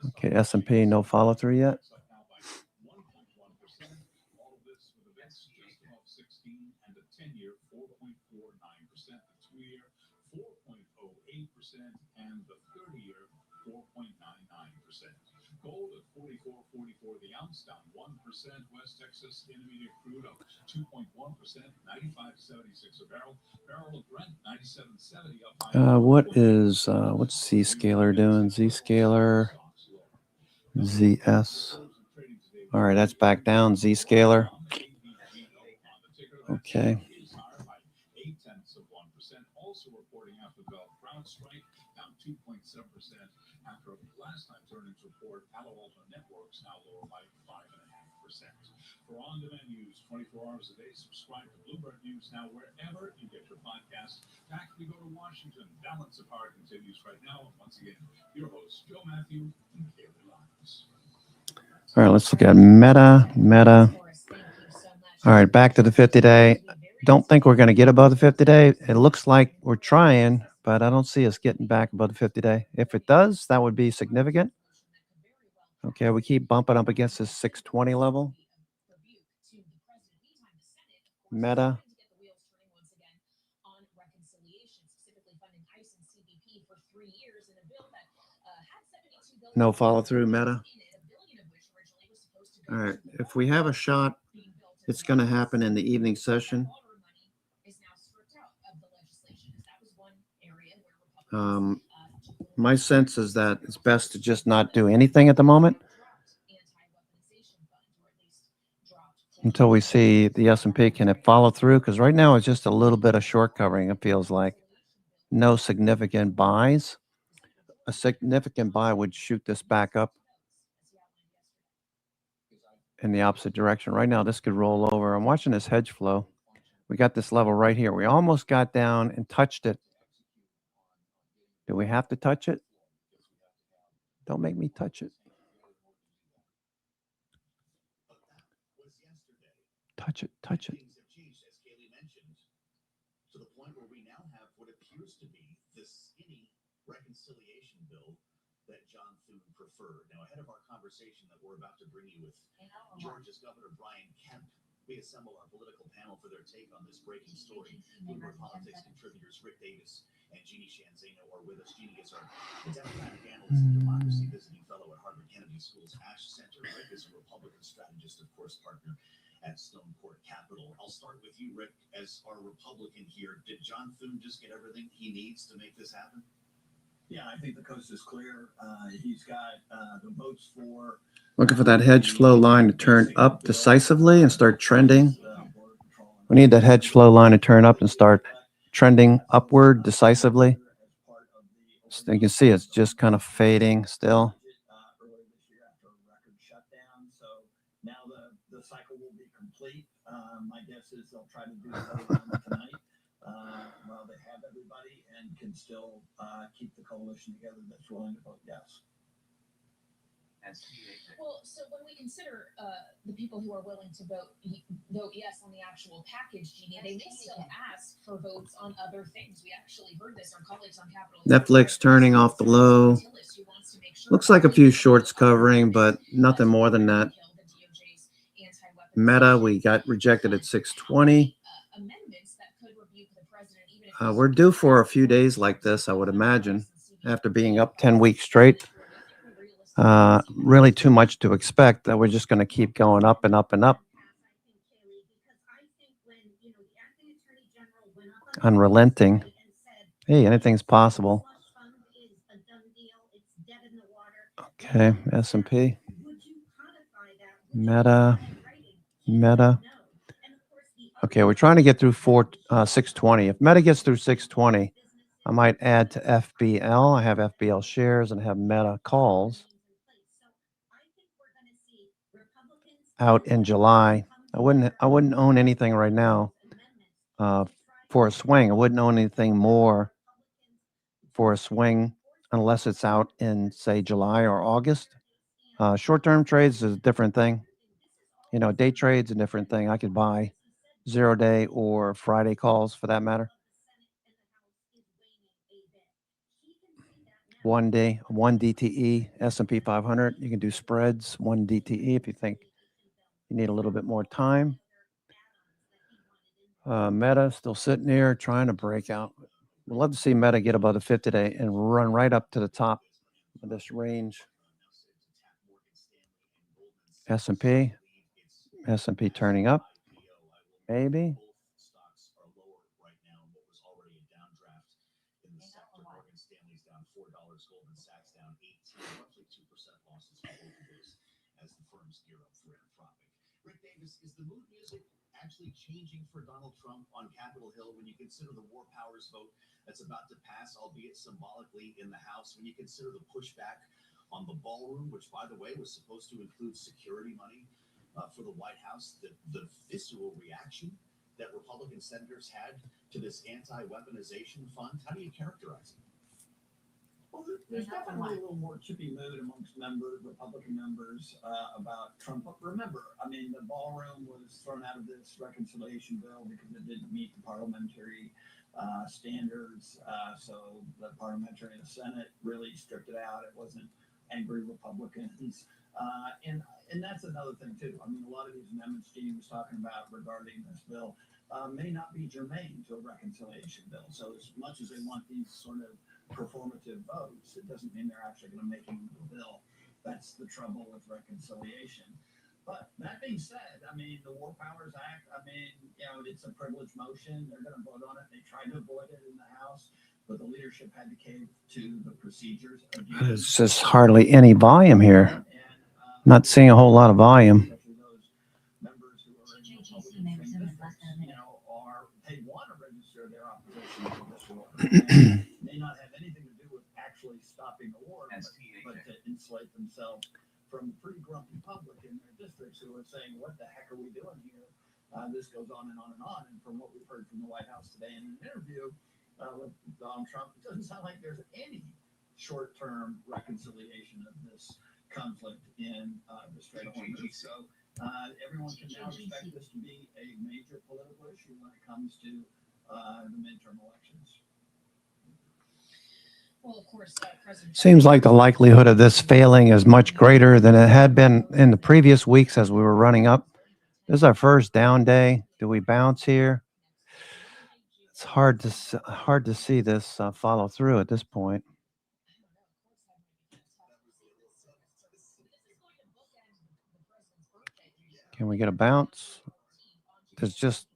S1: Okay, S&P, no follow through yet.
S8: Gold at 44.44 the ounce, down 1%. West Texas Intermediate crude up 2.1%, 95.76 a barrel. Barrel of Brent 97.70 up.
S1: What's Zscaler doing? Zscaler, ZS. All right, that's back down. Zscaler. Okay.
S8: 0.8%. Also reporting after the CrowdStrike down 2.7% after last night's earnings report. Palo Alto Networks now lower by 5.5%. For on-demand news 24 hours a day, subscribe to Bloomberg News now wherever you get your podcasts. Back we go to Washington. Balance of Power continues right now. And once again, your hosts Joe Matthew and Kaylee Lyons.
S1: All right, let's look at Meta. All right, back to the 50-day. Don't think we're going to get above the 50-day. It looks like we're trying, but I don't see us getting back above the 50-day. If it does, that would be significant. Okay, we keep bumping up against this 620 level. Meta. No follow through, Meta. All right, if we have a shot, it's going to happen in the evening session. My sense is that it's best to just not do anything at the moment until we see the S&P can it follow through, because right now it's just a little bit of short covering, it feels like. No significant buys. A significant buy would shoot this back up in the opposite direction. Right now, this could roll over. I'm watching this hedge flow. We got this level right here. We almost got down and touched it. Do we have to touch it? Don't make me touch it. Touch it, touch it.
S5: Things have changed, as Kaylee mentioned, to the point where we now have what appears to be the skinny reconciliation bill that John Thune preferred. Now, ahead of our conversation that we're about to bring you with Georgia's Governor Brian Kemp, we assemble our political panel for their take on this breaking story. Bloomberg Politics contributors Rick Davis and Jeannie Shanzano are with us. Jeannie is our Democratic analyst and democracy visiting fellow at Harvard Kennedy School's Ash Center. Rick is a Republican strategist, of course, partner at Stone Court Capital. I'll start with you, Rick, as our Republican here. Did John Thune just get everything he needs to make this happen?
S15: Yeah, I think the coast is clear. He's got the votes for.
S1: Looking for that hedge flow line to turn up decisively and start trending. We need that hedge flow line to turn up and start trending upward decisively. So you can see it's just kind of fading still.
S15: Early this year after a record shutdown. So now the cycle will be complete. My guess is they'll try to do so tonight while they have everybody and can still keep the coalition together that's willing to vote yes.
S3: Well, so when we consider the people who are willing to vote yes on the actual package, Jeannie, they may still ask for votes on other things. We actually heard this. Our colleagues on Capitol Hill.
S1: Netflix turning off the low. Looks like a few shorts covering, but nothing more than that. Meta, we got rejected at 620. We're due for a few days like this, I would imagine, after being up 10 weeks straight. Really too much to expect that we're just going to keep going up and up and up. Unrelenting. Hey, anything's possible. Okay, S&P. Meta. Okay, we're trying to get through 620. If Meta gets through 620, I might add to FBL. I have FBL shares and have Meta calls out in July. I wouldn't own anything right now for a swing. I wouldn't own anything more for a swing unless it's out in, say, July or August. Short-term trades is a different thing. You know, day trades a different thing. I could buy 0-day or Friday calls for that matter. 1 day, 1 DTE, S&P 500. You can do spreads, 1 DTE if you think you need a little bit more time. Meta still sitting there trying to break out. We'd love to see Meta get above the 50-day and run right up to the top of this range. S&P turning up, maybe.
S5: Is the mood music actually changing for Donald Trump on Capitol Hill when you consider the War Powers vote that's about to pass, albeit symbolically, in the House? When you consider the pushback on the ballroom, which, by the way, was supposed to include security money for the White House, the visceral reaction that Republican senators had to this anti-weaponization fund, how do you characterize it?
S15: Well, there's definitely a little more chippy mood amongst Republican members about Trump. But remember, I mean, the ballroom was thrown out of this reconciliation bill because it didn't meet the parliamentary standards. So the parliamentary and the Senate really stripped it out. It wasn't angry Republicans. And that's another thing, too. I mean, a lot of these amendments Gene was talking about regarding this bill may not be germane to a reconciliation bill. So as much as they want these sort of performative votes, it doesn't mean they're actually going to make them the bill. That's the trouble with reconciliation. But that being said, I mean, the War Powers Act, I mean, you know, it's a privileged motion. They're going to vote on it. They tried to avoid it in the House, but the leadership had to cave to the procedures.
S1: There's just hardly any volume here. Not seeing a whole lot of volume.
S15: They want to register their opposition to this war. It may not have anything to do with actually stopping the war, but to insulate themselves from a pretty grumpy public in their districts who are saying, what the heck are we doing here? This goes on and on and on. And from what we've heard from the White House today in an interview with Donald Trump, it doesn't sound like there's any short-term reconciliation of this conflict in the Strait of Hormuz. So everyone can now expect this to be a major political issue when it comes to the midterm elections.
S3: Well, of course, President
S1: Seems like the likelihood of this failing is much greater than it had been in the previous weeks as we were running up. This is our first down day. Do we bounce here? It's hard to see this follow through at this point. Can we get a bounce? There's just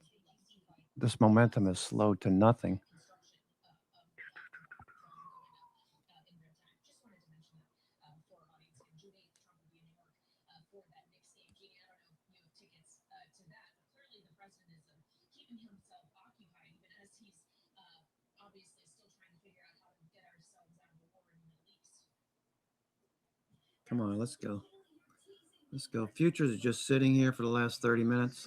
S1: this momentum is slowed to nothing. Come on, let's go. Let's go. Futures are just sitting here for the last 30 minutes.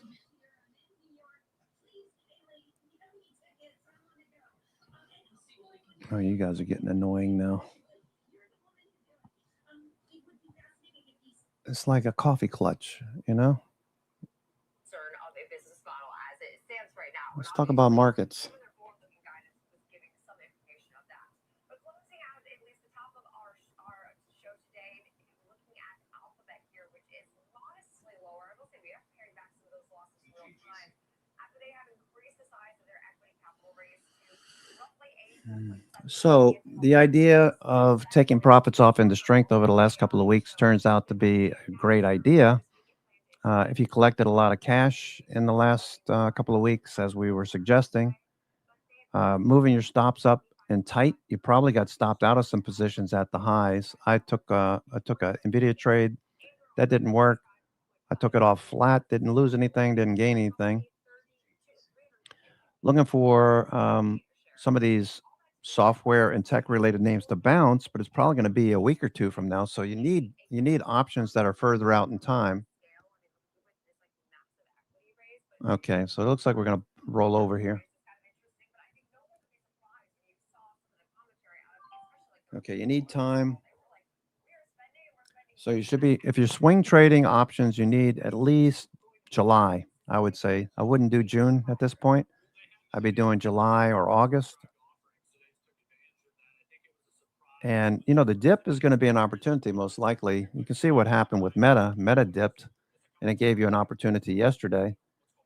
S1: Oh, you guys are getting annoying now. It's like a coffee clutch, you know? Let's talk about markets. So the idea of taking profits off into strength over the last couple of weeks turns out to be a great idea. If you collected a lot of cash in the last couple of weeks, as we were suggesting, moving your stops up and tight, you probably got stopped out of some positions at the highs. I took a Nvidia trade that didn't work. I took it off flat, didn't lose anything, didn't gain anything. Looking for some of these software and tech related names to bounce, but it's probably going to be a week or two from now. So you need options that are further out in time. Okay, so it looks like we're going to roll over here. Okay, you need time. So you should be, if you're swing trading options, you need at least July, I would say. I wouldn't do June at this point. I'd be doing July or August. And, the dip is going to be an opportunity, most likely. You can see what happened with Meta. Meta dipped, and it gave you an opportunity yesterday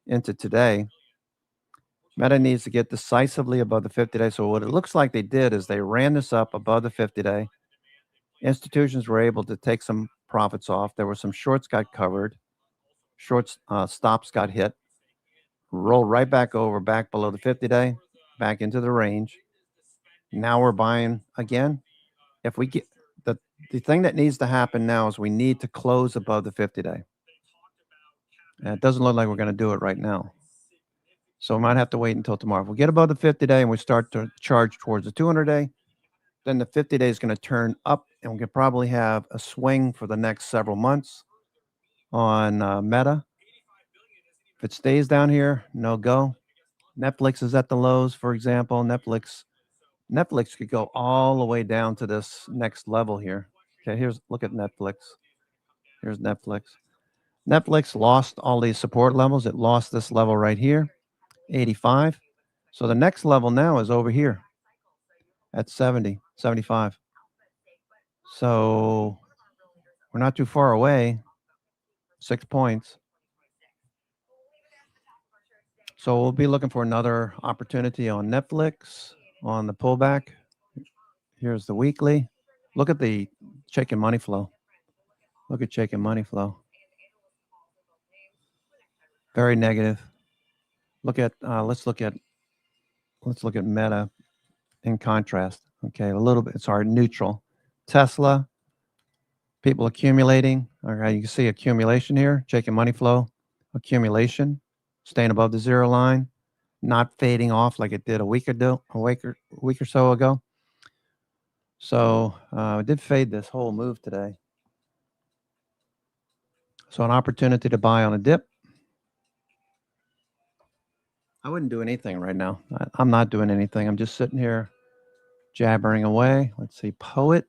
S1: into today. Meta needs to get decisively above the 50-day. So what it looks like they did is they ran this up above the 50-day. Institutions were able to take some profits off. There were some shorts got covered. Shorts stops got hit. Rolled right back over, back below the 50-day, back into the range. Now we're buying again. If we get the thing that needs to happen now is we need to close above the 50-day. And it doesn't look like we're going to do it right now. So we might have to wait until tomorrow. If we get above the 50-day and we start to charge towards the 200-day, then the 50-day is going to turn up, and we could probably have a swing for the next several months on Meta. If it stays down here, no go. Netflix is at the lows, for example. Netflix could go all the way down to this next level here. Okay, look at Netflix. Here's Netflix. Netflix lost all these support levels. It lost this level right here, 85. So the next level now is over here at 70, 75. So we're not too far away, 6 points. So we'll be looking for another opportunity on Netflix on the pullback. Here's the weekly. Look at the checking money flow. Look at checking money flow. Very negative. Let's look at Meta in contrast. Okay, a little bit. Sorry, neutral. Tesla, people accumulating. All right, you can see accumulation here. Checking money flow, accumulation, staying above the zero line, not fading off like it did a week or so ago. So it did fade this whole move today. So an opportunity to buy on a dip. I wouldn't do anything right now. I'm not doing anything. I'm just sitting here jabbering away. Let's see, Poet.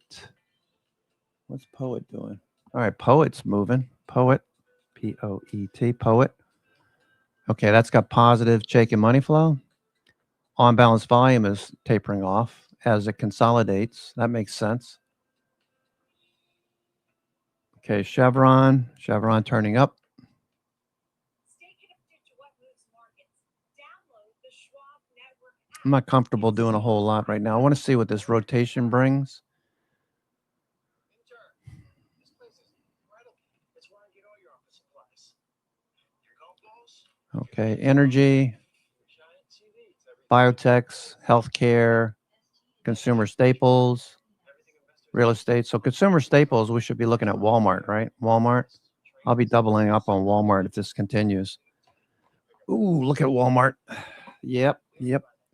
S1: What's Poet doing? All right, Poet's moving. Poet, P-O-E-T, Poet. Okay, that's got positive checking money flow. On balance volume is tapering off as it consolidates. That makes sense. Okay, Chevron turning up. I'm not comfortable doing a whole lot right now. I want to see what this rotation brings. Okay, energy, biotechs, healthcare, consumer staples, real estate. So consumer staples, we should be looking at Walmart, right? Walmart. I'll be doubling up on Walmart if this continues. Ooh, look at Walmart. Yep.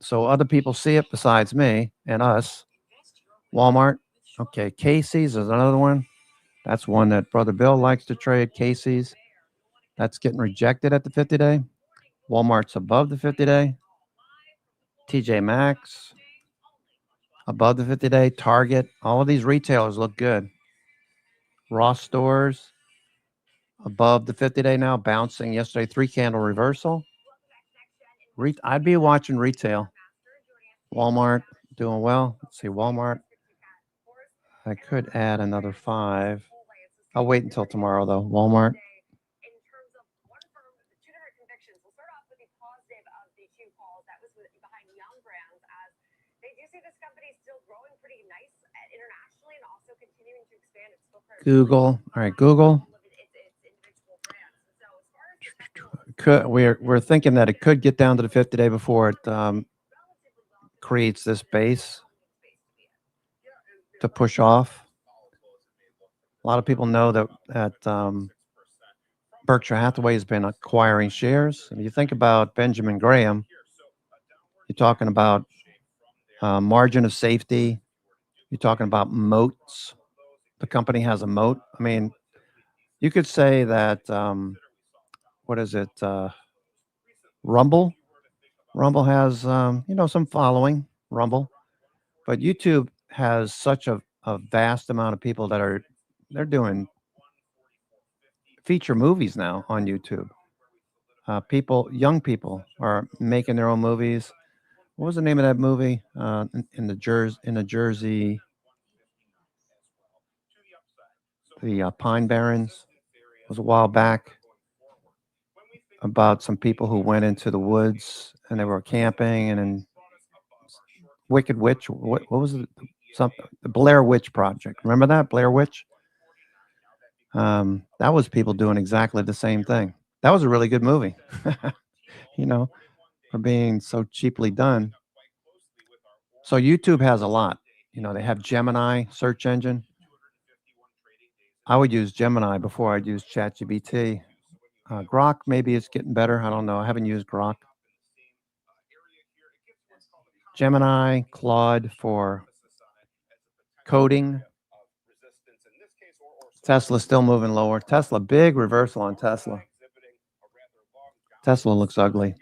S1: So other people see it besides me and us. Walmart. Okay, Casey's is another one. That's one that Brother Bill likes to trade. Casey's. That's getting rejected at the 50-day. Walmart's above the 50-day. TJ Maxx above the 50-day. Target. All of these retailers look good. Ross Stores above the 50-day now, bouncing yesterday. 3-candle reversal. I'd be watching retail. Walmart doing well. Let's see, Walmart. I could add another 5. I'll wait until tomorrow, though. Walmart. Google. All right, Google. We're thinking that it could get down to the 50-day before it creates this base to push off. A lot of people know that Berkshire Hathaway has been acquiring shares. If you think about Benjamin Graham, you're talking about margin of safety. You're talking about moats. The company has a moat. I mean, you could say that, what is it? Rumble has, some following, Rumble. But YouTube has such a vast amount of people they're doing feature movies now on YouTube. Young people are making their own movies. What was the name of that movie? In the Jersey? the Pine Barrens. It was a while back about some people who went into the woods and they were camping, and then Wicked Witch. What was it? Something. The Blair Witch Project. Remember that Blair Witch? That was people doing exactly the same thing. That was a really good movie, you know, for being so cheaply done. So YouTube has a lot. You know, they have Gemini search engine. I would use Gemini before I'd use ChatGPT. Grok, maybe it's getting better. I don't know. I haven't used Grok. Gemini, Claude for coding. Tesla's still moving lower. Tesla, big reversal on Tesla. Tesla looks ugly.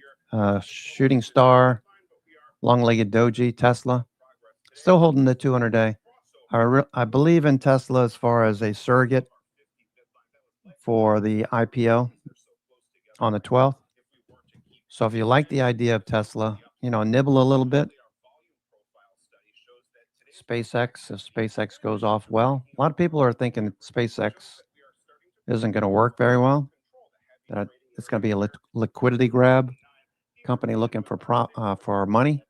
S1: Shooting star, long-legged doji, Tesla. Still holding the 200-day. I believe in Tesla as far as a surrogate for the IPO on the 12th. So if you like the idea of Tesla, you know, nibble a little bit. SpaceX, if SpaceX goes off well. A lot of people are thinking that SpaceX isn't going to work very well. That it's going to be a liquidity grab. Company looking for money.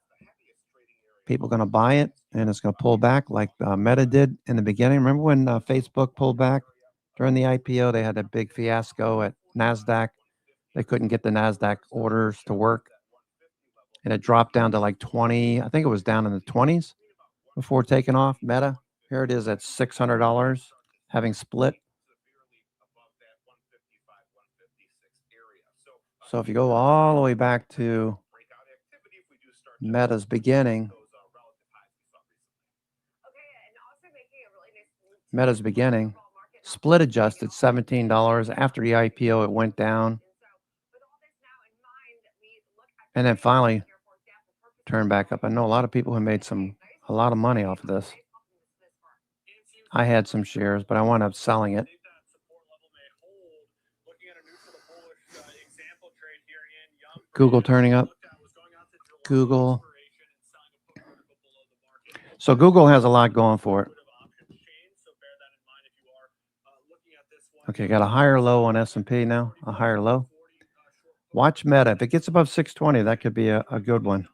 S1: People going to buy it, and it's going to pull back like Meta did in the beginning. Remember when Facebook pulled back during the IPO? They had a big fiasco at NASDAQ. They couldn't get the NASDAQ orders to work, and it dropped down to like 20. I think it was down in the 20s before taking off. Meta, here it is at $600, having split. So if you go all the way back to Meta's beginning, split adjusted $17. After the IPO, it went down. And then finally turned back up. I know a lot of people who made a lot of money off of this. I had some shares, but I wound up selling it. Google turning up. Google. So Google has a lot going for it. Okay, got a higher low on S&P now, a higher low. Watch Meta. If it gets above 620, that could be a good one.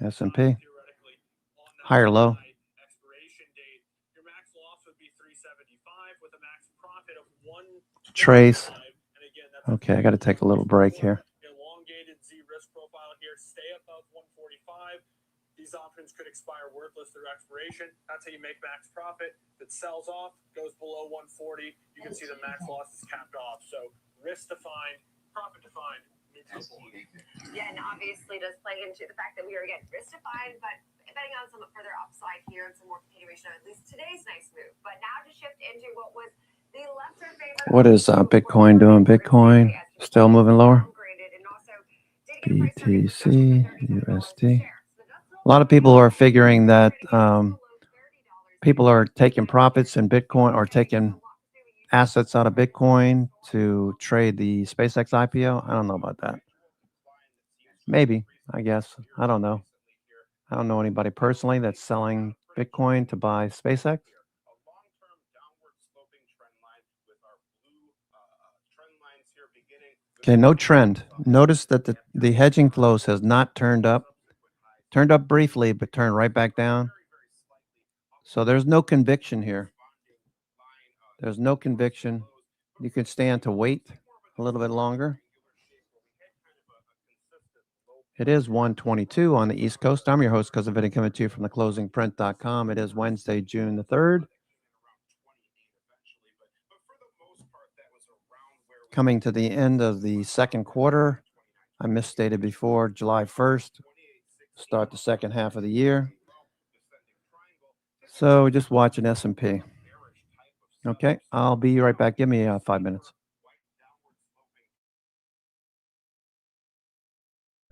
S1: S&P. Higher low. Trace. Okay, I got to take a little break here.
S17: Elongated Z risk profile here. Stay above 145. These options could expire worthless through expiration. That's how you make max profit. If it sells off, goes below 140, you can see the max loss is capped off. So risk defined, profit defined.
S3: Yeah, and obviously does play into the fact that we are again risk defined, but betting on some further upside here and some more continuation of at least today's nice move. But now to shift into what was the lesser favorite.
S1: What is Bitcoin doing? Bitcoin still moving lower. BTC, USD. A lot of people are figuring that people are taking profits in Bitcoin or taking assets out of Bitcoin to trade the SpaceX IPO. I don't know about that. Maybe, I guess. I don't know. I don't know anybody personally that's selling Bitcoin to buy SpaceX. Okay, no trend. Notice that the hedging flows has not turned up. Turned up briefly, but turned right back down. So there's no conviction here. There's no conviction. You could stand to wait a little bit longer. It is 1:22 on the East Coast. I'm your host, Consolidation, coming to you from theclosingprint.com. It is Wednesday, June the 3rd. Coming to the end of the second quarter. I misstated before, July 1st. Start the second half of the year. So just watching S&P. Okay, I'll be right back. Give me 5 minutes.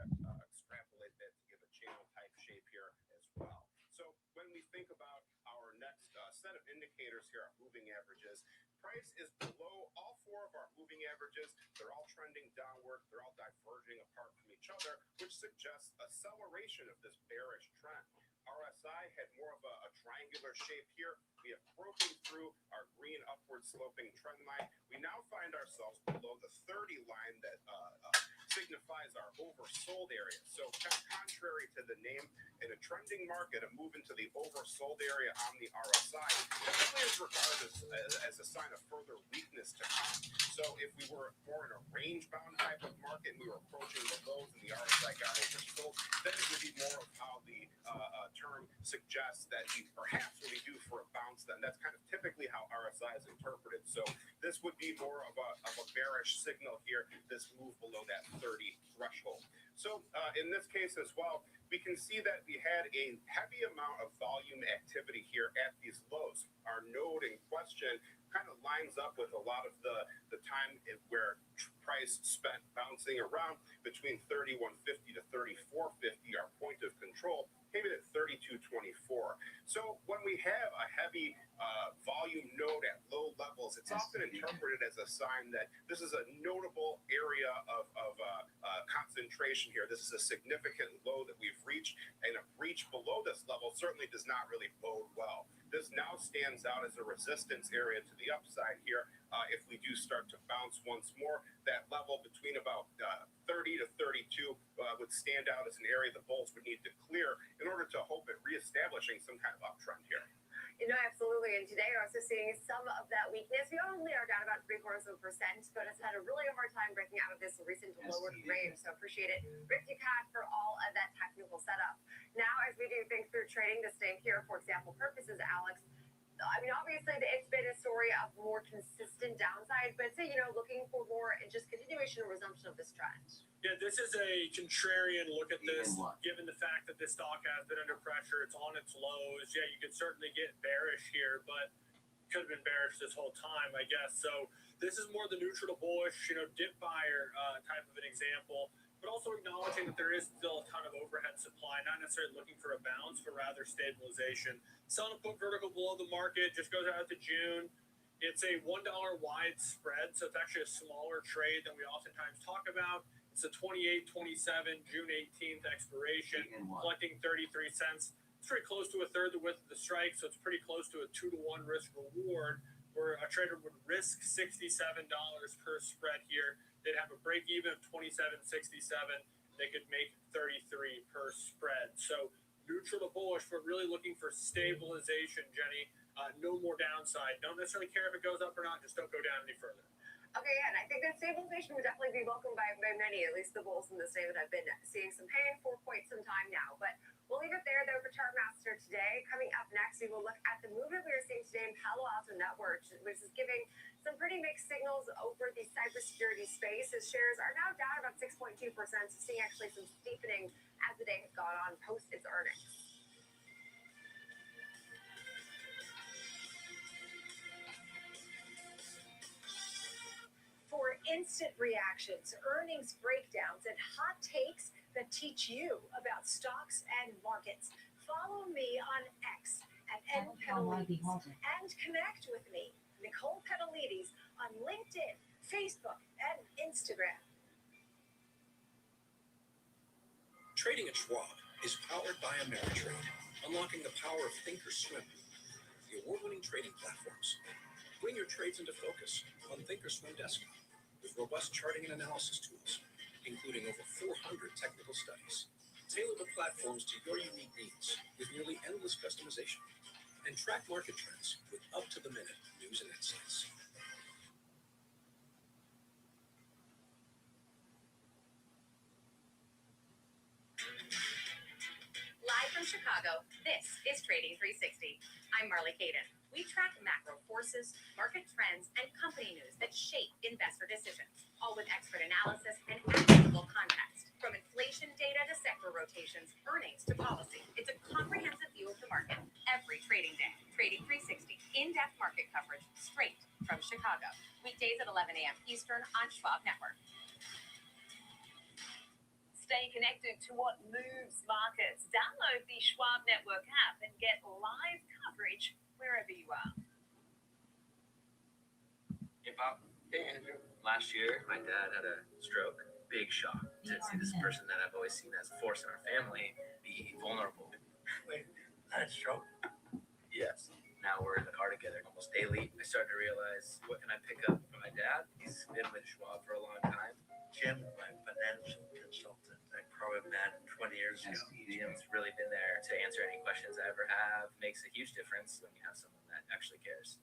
S9: Extrapolate that to give a channel type shape here as well. So when we think about our next set of indicators here, our moving averages, price is below all four of our moving averages. They're all trending downward. They're all diverging apart from each other, which suggests acceleration of this bearish trend. RSI had more of a triangular shape here. We have broken through our green upward sloping trend line. We now find ourselves below the 30 line that signifies our oversold area. So kind of contrary to the name, in a trending market, a move into the oversold area on the RSI typically is regarded as a sign of further weakness to come. So if we were more in a range-bound type of market and we were approaching the lows and the RSI got oversold, then it would be more of how the term suggests that we perhaps will be due for a bounce. Then that's kind of typically how RSI is interpreted. So this would be more of a bearish signal here, this move below that 30 threshold. So in this case as well, we can see that we had a heavy amount of volume activity here at these lows. Our node in question kind of lines up with a lot of the time where price spent bouncing around between 3150 to 3450, our point of control, came in at 3224. So when we have a heavy volume node at low levels, it's often interpreted as a sign that this is a notable area of concentration here. This is a significant low that we've reached, and a breach below this level certainly does not really bode well. This now stands out as a resistance area to the upside here. If we do start to bounce once more, that level between about 30 to 32 would stand out as an area the bulls would need to clear in order to hope at reestablishing some kind of uptrend here.
S11: You know, absolutely. And today we're also seeing some of that weakness. We only are down about 0.75%, but it's had a really hard time breaking out of this recent lower range. So appreciate it. Rick Ducat for all of that technical setup. Now, as we do think through trading this day here, for example purposes, Alex, I mean, obviously it's been a story of more consistent downside, but say, looking for more and just continuation or resumption of this trend.
S17: Yeah, this is a contrarian look at this, given the fact that this stock has been under pressure. It's on its lows. Yeah, you could certainly get bearish here, but could have been bearish this whole time, I guess. So this is more the neutral to bullish, dip buyer type of an example, but also acknowledging that there is still a ton of overhead supply, not necessarily looking for a bounce, but rather stabilization. Selling a put vertical below the market just goes out to June. It's a $1 wide spread, so it's actually a smaller trade than we oftentimes talk about. It's a 28-27 June 18th expiration, collecting 33 cents. It's pretty close to a third the width of the strike, so it's pretty close to a 2-to-1 risk reward, where a trader would risk $67 per spread here. They'd have a break even of 27.67. They could make 33 per spread. So neutral to bullish, but really looking for stabilization, Jenny. No more downside. Don't necessarily care if it goes up or not. Just don't go down any further.
S11: Okay, and I think that stabilization would definitely be welcomed by many, at least the bulls in this day that have been seeing some pain for quite some time now. But we'll leave it there, though, for Chartmaster today. Coming up next, we will look at the movement we are seeing today in Palo Alto Networks, which is giving some pretty mixed signals over the cybersecurity space, as shares are now down about 6.2%, seeing actually some steepening as the day has gone on post its earnings. For instant reactions, earnings breakdowns, and hot takes that teach you about stocks and markets, follow me on X at @NPetalides and connect with me, Nicole Petalides, on LinkedIn, Facebook, and Instagram.
S18: Trading at Schwab is powered by Ameritrade, unlocking the power of Thinkorswim, the award-winning trading platforms. Bring your trades into focus on Thinkorswim Desktop with robust charting and analysis tools, including over 400 technical studies. Tailor the platforms to your unique needs with nearly endless customization, and track market trends with up-to-the-minute news and insights.
S11: Live from Chicago, this is Trading 360. I'm Marley Caden. We track macro forces, market trends, and company news that shape investor decisions, all with expert analysis and actionable context. From inflation data to sector rotations, earnings to policy, it's a comprehensive view of the market every trading day. Trading 360, in-depth market coverage straight from Chicago. Weekdays at 11 a.m. Eastern on Schwab Network. Stay connected to what moves markets. Download the Schwab Network app and get live coverage wherever you are.
S19: Hey, Pop. Hey, Andrew. Last year, my dad had a stroke. Big shock to see this person that I've always seen as a force in our family be vulnerable. Wait, I had a stroke? Yes. Now we're in the car together almost daily. I started to realize, what can I pick up from my dad? He's been with Schwab for a long time. Jim, my financial consultant, I probably met 20 years ago. Jim's really been there to answer any questions I ever have. Makes a huge difference when you have someone that actually cares.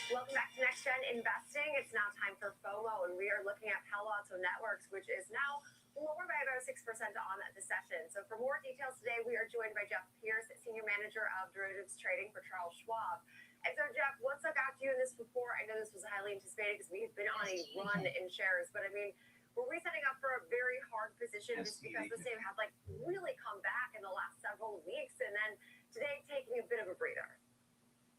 S11: Welcome back to Next Gen Investing. It's now time for FOMO, and we are looking at Palo Alto Networks, which is now lower by about 6% on the session. So for more details today, we are joined by Jeff Pierce, Senior Manager of Derivatives Trading for Charles Schwab. And so, Jeff, what stuck out to you in this report? I know this was highly anticipated because we've been on a run in shares, but I mean, were we setting up for a very hard position just because the same had like really come back in the last several weeks, and then today taking a bit of a breather?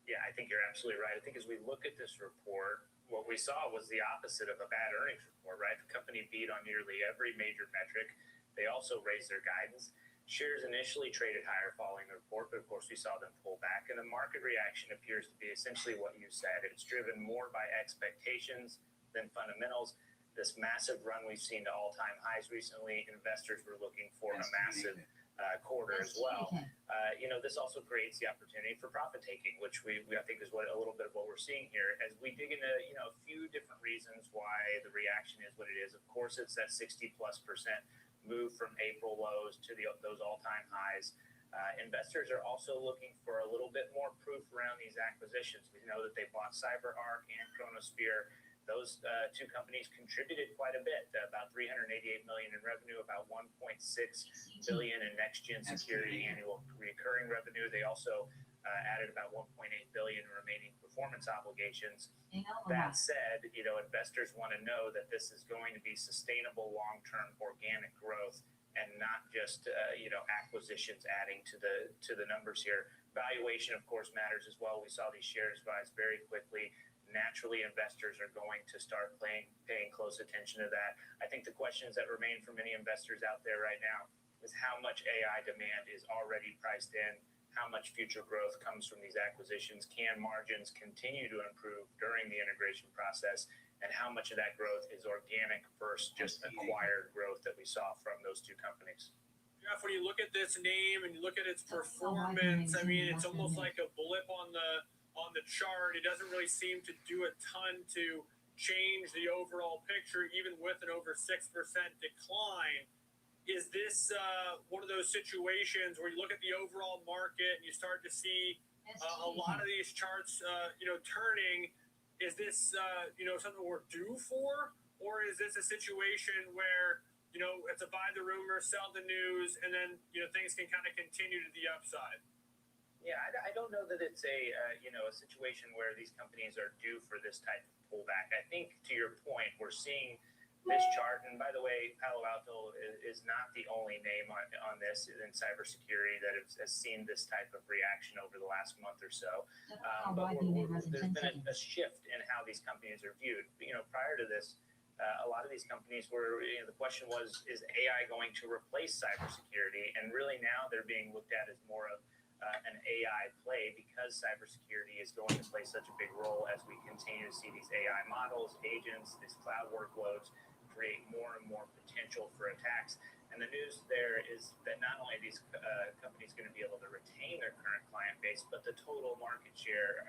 S20: Yeah, I think you're absolutely right. I think as we look at this report, what we saw was the opposite of a bad earnings report, right? The company beat on nearly every major metric. They also raised their guidance. Shares initially traded higher following the report, but of course we saw them pull back, and the market reaction appears to be essentially what you said. It's driven more by expectations than fundamentals. This massive run we've seen to all-time highs recently, investors were looking for a massive quarter as well. This also creates the opportunity for profit taking, which we I think is what a little bit of what we're seeing here as we dig into a few different reasons why the reaction is what it is. Of course, it's that 60+% move from April lows to those all-time highs. Investors are also looking for a little bit more proof around these acquisitions. We know that they bought CyberArk and Chronosphere. Those two companies contributed quite a bit, about $388 million in revenue, about $1.6 billion in next-gen security annual recurring revenue. They also added about $1.8 billion in remaining performance obligations. That said, investors want to know that this is going to be sustainable long-term organic growth and not just acquisitions adding to the numbers here. Valuation, of course, matters as well. We saw these shares rise very quickly. Naturally, investors are going to start paying close attention to that. I think the questions that remain for many investors out there right now is how much AI demand is already priced in, how much future growth comes from these acquisitions, can margins continue to improve during the integration process, and how much of that growth is organic versus just acquired growth that we saw from those two companies.
S17: Jeff, when you look at this name and you look at its performance, I mean, it's almost like a blip on the chart. It doesn't really seem to do a ton to change the overall picture, even with an over 6% decline. Is this one of those situations where you look at the overall market and you start to see a lot of these charts, turning? Is this, something we're due for? Or is this a situation where, it's a buy the rumor, sell the news, and then, things can kind of continue to the upside?
S20: Yeah, I don't know that it's a situation where these companies are due for this type of pullback. I think to your point, we're seeing this chart, and by the way, Palo Alto is not the only name on this in cybersecurity that has seen this type of reaction over the last month or so. But there's been a shift in how these companies are viewed. Prior to this, a lot of these companies were, the question was, is AI going to replace cybersecurity? And really now they're being looked at as more of an AI play because cybersecurity is going to play such a big role as we continue to see these AI models, agents, these cloud workloads create more and more potential for attacks. And the news there is that not only are these companies going to be able to retain their current client base, but the total market share,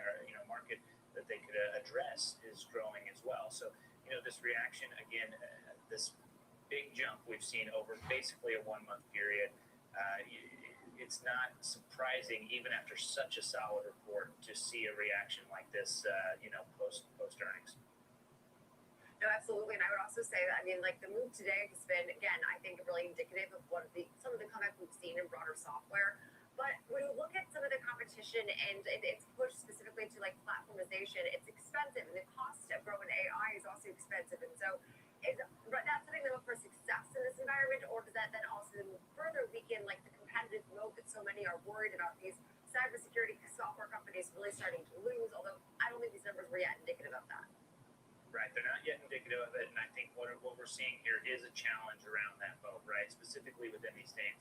S20: market that they could address is growing as well. So, this reaction, again, this big jump we've seen over basically a 1-month period, it's not surprising, even after such a solid report, to see a reaction like this, post earnings.
S11: No, absolutely. And I would also say that, the move today has been, again, I think really indicative of some of the comeback we've seen in broader software. But when you look at some of the competition and its push specifically to platformization, it's expensive, and the cost of growing AI is also expensive. And so is that setting them up for success in this environment, or does that then also further weaken the competitive moat that so many are worried about these cybersecurity software companies really starting to lose? Although I don't think these numbers were yet indicative of that.
S20: Right, they're not yet indicative of it, and I think what we're seeing here is a challenge around that moat, right? Specifically within these names.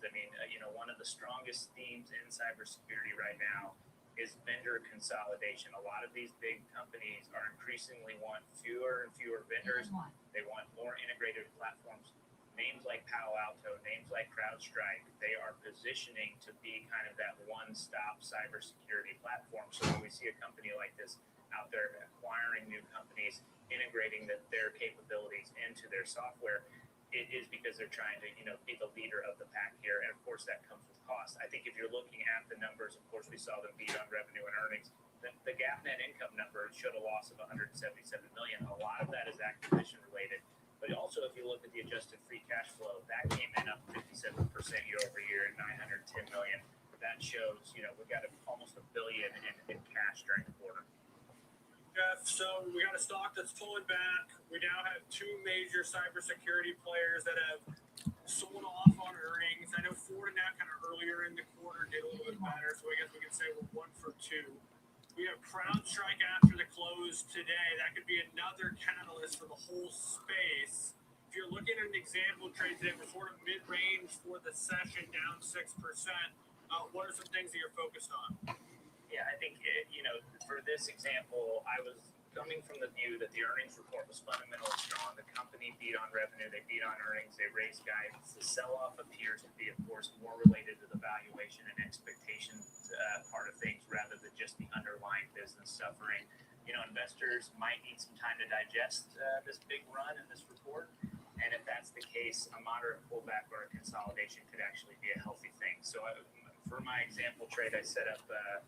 S20: One of the strongest themes in cybersecurity right now is vendor consolidation. A lot of these big companies are increasingly want fewer and fewer vendors. They want more integrated platforms. names like Palo Alto, names like CrowdStrike, they are positioning to be kind of that one-stop cybersecurity platform. So when we see a company like this out there acquiring new companies, integrating their capabilities into their software, it is because they're trying to, be the leader of the pack here. And of course, that comes with cost. I think if you're looking at the numbers, of course, we saw them beat on revenue and earnings. The GAAP net income number showed a loss of $177 million. A lot of that is acquisition related. But also, if you look at the adjusted free cash flow, that came in up 57% year over year at $910 million. That shows, we got almost $1 billion in cash during the quarter.
S17: Jeff, so we got a stock that's pulling back. We now have two major cybersecurity players that have sold off on earnings. I know Fortinet kind of earlier in the quarter did a little bit better, so I guess we can say we're 1 for 2. We have CrowdStrike after the close today. That could be another catalyst for the whole space. If you're looking at an example trade today, we're sort of mid-range for the session, down 6%. What are some things that you're focused on?
S20: Yeah, I think, for this example, I was coming from the view that the earnings report was fundamentally strong. The company beat on revenue, they beat on earnings, they raised guidance. The sell-off appears to be, of course, more related to the valuation and expectation part of things rather than just the underlying business suffering. Investors might need some time to digest this big run in this report. And if that's the case, a moderate pullback or a consolidation could actually be a healthy thing. So for my example trade, I set up a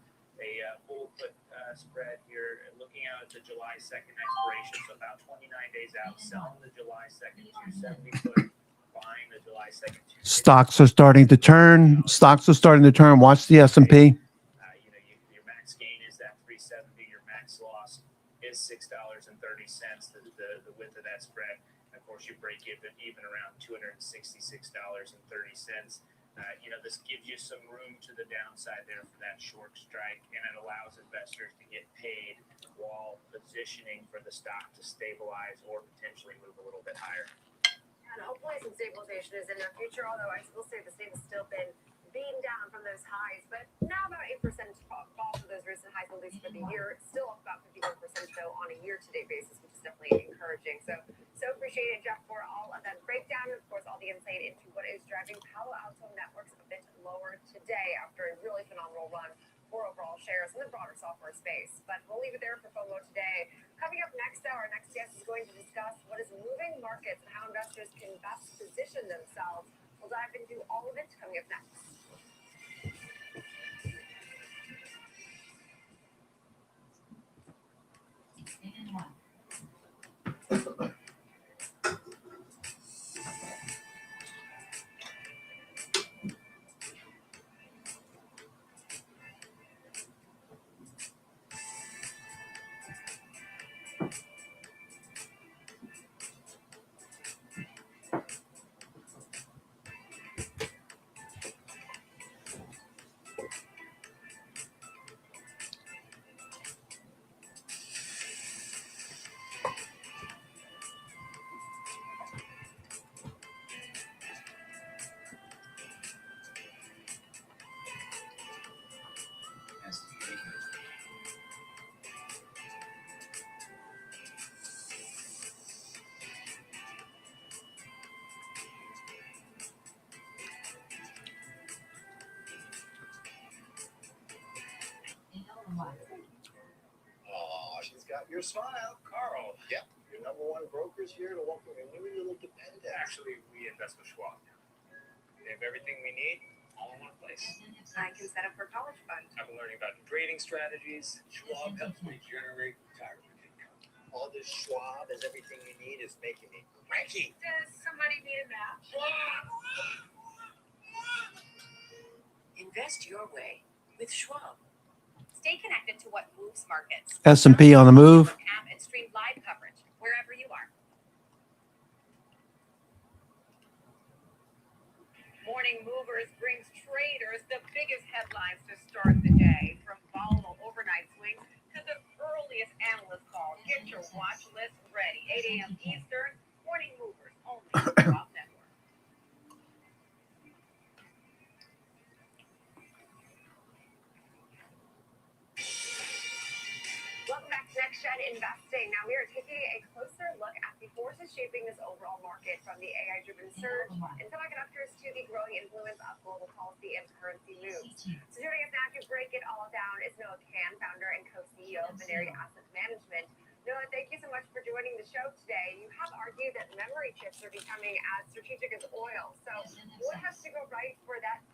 S20: bull put spread here, looking out at the July 2nd expiration, so about 29 days out, selling the July 2nd 270 put, buying the July 2nd 260.
S1: Stocks are starting to turn. Watch the S&P.
S20: Your max gain is that 370. Your max loss is $6.30, the width of that spread. And of course, you break even around $266.30. This gives you some room to the downside there for that short strike, and it allows investors to get paid while positioning for the stock to stabilize or potentially move a little bit higher.
S21: And hopefully some stabilization is in the future, although I will say the state has still been beaten down from those highs, but now about 8% fall from those recent highs, at least for the year. Still up about 51% though on a year-to-date basis, which is definitely encouraging. So appreciate it, Jeff, for all of that breakdown and of course all the insight into what is driving Palo Alto Networks a bit lower today after a really phenomenal run for overall shares in the broader software space. But we'll leave it there for FOMO today. Coming up next hour, our next guest is going to discuss what is moving markets and how investors can best position themselves. We'll dive into all of it coming up next.
S12: Oh, she's got your smile, Carl. Yep, your #1 broker's here to welcome a new little dependent.
S20: Actually, we invest with Schwab. They have everything we need all in one place.
S21: I can set up for college fund.
S20: I've been learning about trading strategies.
S12: Schwab helps me generate retirement income. All this Schwab is everything you need is making me cranky.
S21: Does somebody need a match?
S22: Invest your way with Schwab.
S21: Stay connected to what moves markets.
S1: S&P on the move.
S21: App and stream live coverage wherever you are. Morning Movers brings traders the biggest headlines to start the day, from volatile overnight swings to the earliest analyst call. Get your watch list ready. 8 a.m. Eastern. Morning Movers only on the Schwab Network. Welcome back to Next Gen Investing. Now we are taking a closer look at the forces shaping this overall market. market from the AI-driven surge in semiconductors to the growing influence of global policy and currency moves. So joining us now to break it all down is Noah Kan, founder and co-CEO of Veneri Asset Management. Noah, thank you so much for joining the show today. You have argued that memory chips are becoming as strategic as oil. So what has to go right for that?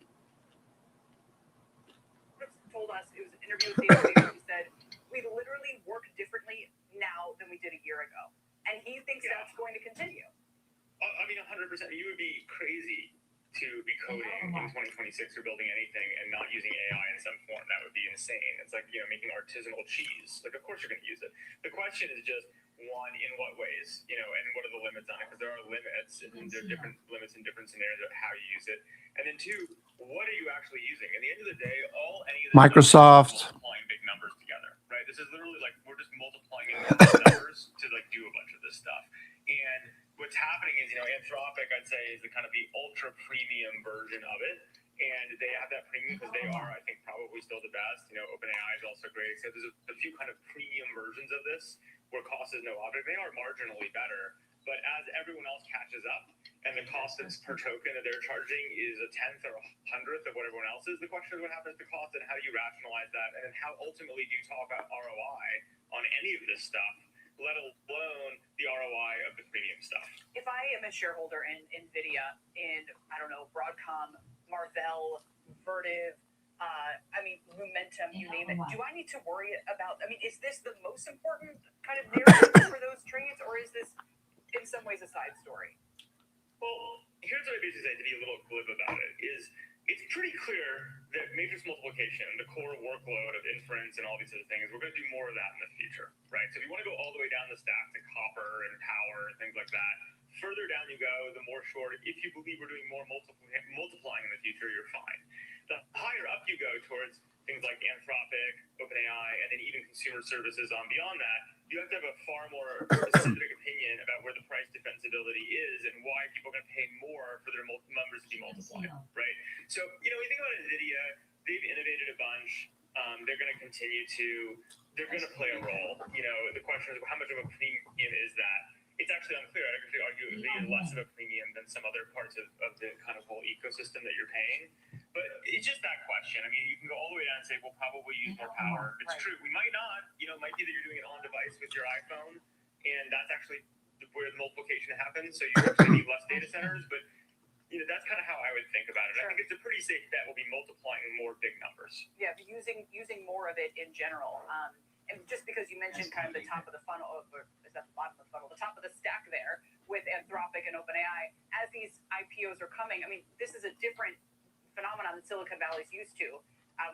S4: Told us, it was an interview with David where he said, we literally work differently now than we did a year ago. And he thinks that's going to continue.
S6: I mean, 100%. You would be crazy to be coding in 2026 or building anything and not using AI in some form. That would be insane. It's like, making artisanal cheese. Like, of course you're going to use it. The question is just, one, in what ways, and what are the limits on it? Because there are limits, and there are different limits in different scenarios of how you use it. And then two, what are you actually using? At the end of the day, any of this
S1: Microsoft.
S6: Is multiplying big numbers together, right? This is literally like we're just multiplying numbers to like do a bunch of this stuff. And what's happening is, Anthropic, I'd say, is the kind of the ultra premium version of it. And they have that premium because they are, I think, probably still the best. OpenAI is also great. So there's a few kind of premium versions of this where cost is no object. They are marginally better. But as everyone else catches up and the cost that's per token that they're charging is a 10th or 100th of what everyone else is, the question is what happens to cost and how do you rationalize that? And then how ultimately do you talk about ROI on any of this stuff, let alone the ROI of the premium stuff?
S4: If I am a shareholder in NVIDIA, in, Broadcom, MRVL, Vertiv, Momentum, you name it, do I need to worry about, is this the most important kind of narrative for those trades, or is this in some ways a side story?
S6: Well, here's what I basically say to be a little glib about it, is it's pretty clear that matrix multiplication, the core workload of inference and all these other things, we're going to do more of that in the future, right? So if you want to go all the way down the stack to copper and power and things like that, further down you go, the more short, if you believe we're doing more multiplying in the future, you're fine. The higher up you go towards things like Anthropic, OpenAI, and then even consumer services on beyond that, you have to have a far more specific opinion about where the price defensibility is and why people are going to pay more for their numbers to be multiplied, right? So, you think about NVIDIA, they've innovated a bunch. They're going to continue to, they're going to play a role. The question is, how much of a premium is that? It's actually unclear. I'd actually argue it would be less of a premium than some other parts of the kind of whole ecosystem that you're paying. But it's just that question. You can go all the way down and say, we'll probably use more power. It's true. We might not. It might be that you're doing it on device with your iPhone, and that's actually where the multiplication happens. So you actually need less data centers, but that's kind of how I would think about it. Sure. I think it's a pretty safe bet. We'll be multiplying more big numbers.
S4: Yeah, using more of it in general. And just because you mentioned kind of the top of the funnel, or is that the bottom of the funnel, the top of the stack there with Anthropic and OpenAI, as these IPOs are coming, this is a different phenomenon that Silicon Valley's used to.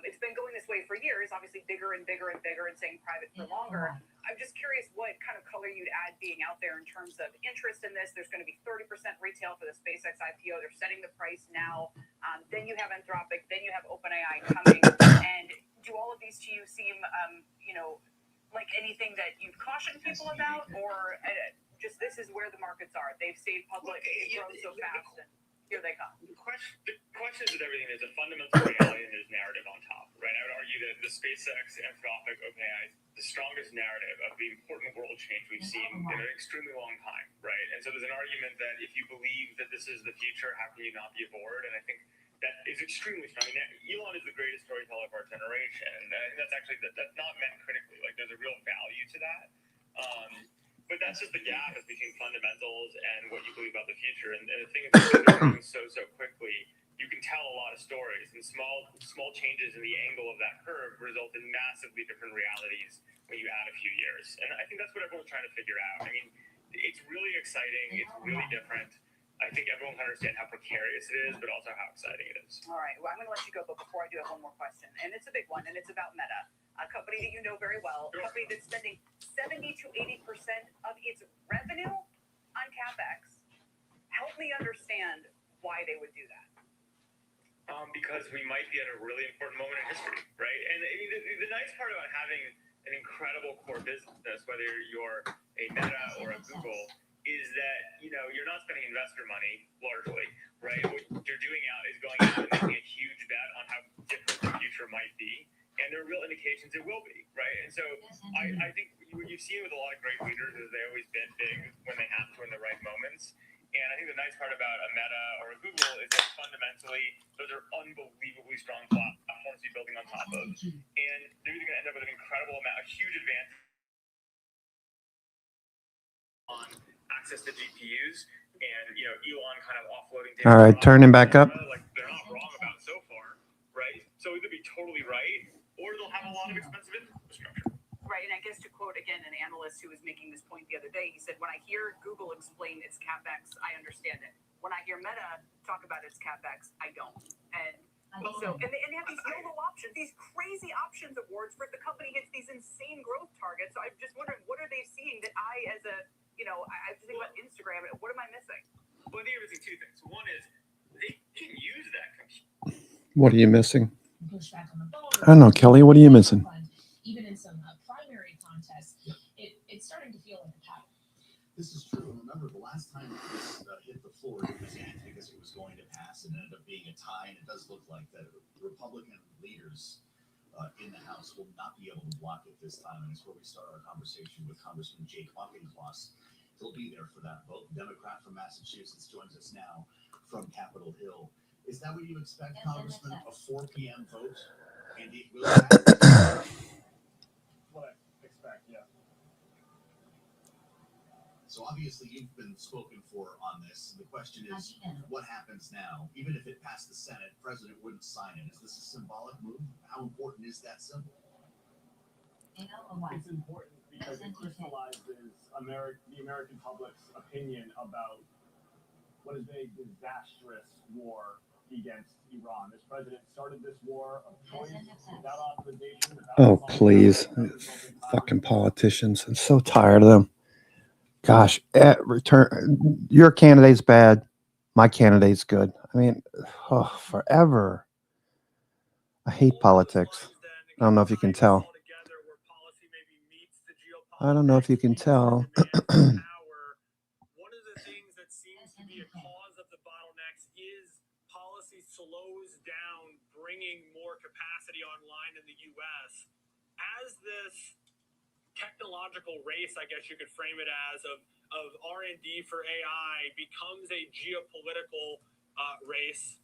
S4: It's been going this way for years, obviously bigger and bigger and bigger and staying private for longer. I'm just curious what kind of color you'd add being out there in terms of interest in this. There's going to be 30% retail for the SpaceX IPO. They're setting the price now. Then you have Anthropic. Then you have OpenAI coming. And do all of these to you seem, like anything that you'd caution people about, or just this is where the markets are? They've stayed public. They've grown so fast, and here they come.
S6: The question is with everything, there's a fundamental reality and there's narrative on top, right? I would argue that the SpaceX, Anthropic, OpenAI is the strongest narrative of the important world change we've seen in an extremely long time, right? And so there's an argument that if you believe that this is the future, how can you not be aboard? And I think that is extremely strong. Elon is the greatest storyteller of our generation. And I think that's not meant critically. Like, there's a real value to that. But that's just the gap between fundamentals and what you believe about the future. And the thing is, it's moving so quickly, you can tell a lot of stories. And small changes in the angle of that curve result in massively different realities when you add a few years. And I think that's what everyone's trying to figure out. It's really exciting. It's really different. I think everyone can understand how precarious it is, but also how exciting it is.
S4: All right. Well, I'm going to let you go, but before I do have one more question, and it's a big one, and it's about Meta, a company that you know very well, a company that's spending 70 to 80% of its revenue on CapEx. Help me understand why they would do that.
S6: Because we might be at a really important moment in history, right? And the nice part about having an incredible core business, whether you're a Meta or a Google, is that, you're not spending investor money, largely, right? What you're doing is going out and making a huge bet on how different the future might be. And there are real indications it will be, right? And so I think what you've seen with a lot of great leaders is they always bet big when they have to in the right moments. And I think the nice part about a Meta or a Google is that fundamentally those are unbelievably strong platforms to be building on top of. And they're either going to end up with an incredible amount, a huge advantage on access to GPUs, and Elon kind of offloading data.
S1: All right, turning back up.
S6: Like they're not wrong about so far, right? So either be totally right, or they'll have a lot of expensive infrastructure.
S4: Right, and I guess to quote again an analyst who was making this point the other day, he said, "When I hear Google explain its capex, I understand it. When I hear Meta talk about its capex, I don't." And so, and they have these YOLO options, these crazy options awards for if the company hits these insane growth targets. So I'm just wondering, what are they seeing that I, as a, I just think about Instagram. What am I missing?
S6: Well, I think you're missing two things. One is they can use that.
S1: What are you missing? I don't know, Kelly. What are you missing?
S3: Even in some primary contests, it's starting to feel like a pattern.
S5: This is true. And remember, the last time this hit the floor, it was because it was going to pass and ended up being a tie. And it does look like that Republican leaders in the House will not be able to block it this time. And it's where we start our conversation with Congressman Jake Hawkins. He'll be there for that vote. Democrat from Massachusetts joins us now from Capitol Hill. Is that what you expect, Congressman? A 4 p.m. vote? And it will pass?
S17: What I expect, yeah.
S5: So obviously you've been spoken for on this. The question is, what happens now? Even if it passed the Senate, President wouldn't sign it. Is this a symbolic move? How important is that symbol?
S17: It's important because it crystallizes the American public's opinion about what is a disastrous war against Iran. This president started this war of choice without authorization.
S1: Oh, please. Fucking politicians. I'm so tired of them. Gosh, your candidate's bad. My candidate's good. I mean, forever. I hate politics. I don't know if you can tell. I don't know if you can tell.
S17: One of the things that seems to be a cause of the bottlenecks is policy slows down bringing more capacity online in the U.S. As this technological race, I guess you could frame it as, of R&D for AI becomes a geopolitical race,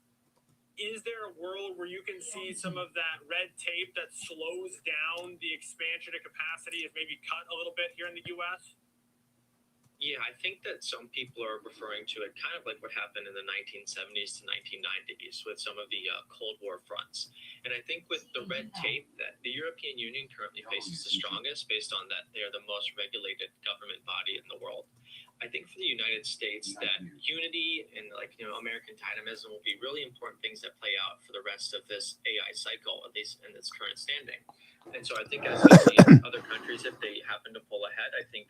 S17: is there a world where you can see some of that red tape that slows down the expansion of capacity is maybe cut a little bit here in the U.S.?
S2: Yeah, I think that some people are referring to it kind of like what happened in the 1970s to 1990s with some of the Cold War fronts. And I think with the red tape that the European Union currently faces the strongest, based on that they're the most regulated government body in the world. I think for the United States that unity and American dynamism will be really important things that play out for the rest of this AI cycle, at least in its current standing. And so I think as we see other countries, if they happen to pull ahead, I think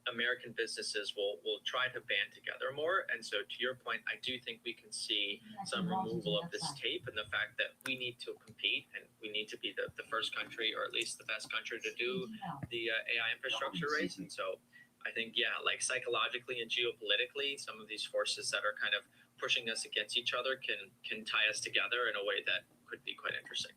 S2: American businesses will try to band together more. And so to your point, I do think we can see some removal of this tape and the fact that we need to compete and we need to be the first country, or at least the best country, to do the AI infrastructure race. And so I think, like psychologically and geopolitically, some of these forces that are kind of pushing us against each other can tie us together in a way that could be quite interesting.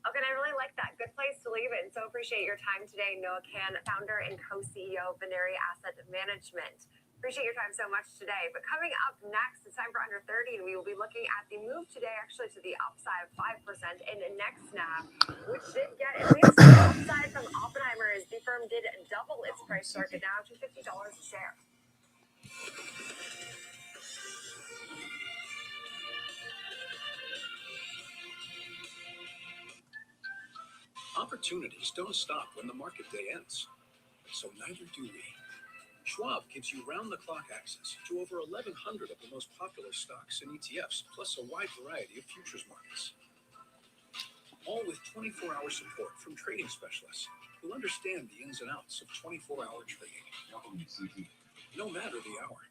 S21: Okay, and I really like that. Good place to leave it. And so appreciate your time today, Noah Kan, founder and co-CEO of Veneri Asset Management. Appreciate your time so much today. But coming up next, it's time for Under 30, and we will be looking at the move today actually to the upside of 5% in the next snap, which did get at least some upside from Oppenheimer as the firm did double its price target now to $50 a share.
S18: Opportunities don't stop when the market day ends, so neither do we. Schwab gives you round-the-clock access to over 1,100 of the most popular stocks and ETFs, plus a wide variety of futures markets. All with 24-hour support from trading specialists who understand the ins and outs of 24-hour trading, no matter the hour.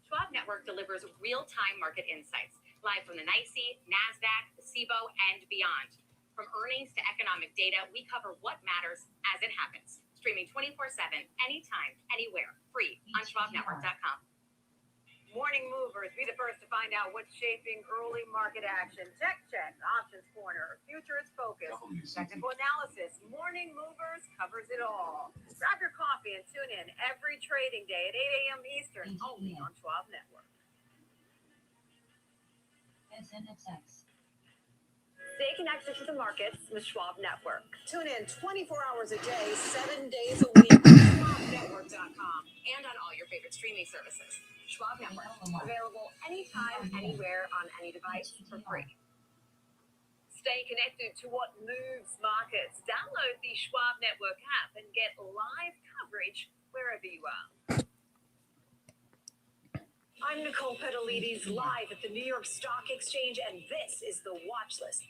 S11: Schwab Network delivers real-time market insights, live from the NYSE, NASDAQ, the SIBO, and beyond. From earnings to economic data, we cover what matters as it happens. Streaming 24/7, anytime, anywhere, free on schwabnetwork.com.
S21: Morning movers, be the first to find out what's shaping early market action. Check, options corner.
S3: future is focused. Technical analysis, morning movers covers it all. Grab your coffee and tune in every trading day at 8 a.m. Eastern, only on Schwab Network. Stay connected to the markets with Schwab Network. Tune in 24 hours a day, 7 days a week on SchwabNetwork.com and on all your favorite streaming services. Schwab Network, available anytime, anywhere, on any device for free. Stay connected to what moves markets. Download the Schwab Network app and get live coverage wherever you are. I'm Nicole Petalides, live at the New York Stock Exchange, and this is the Watch List.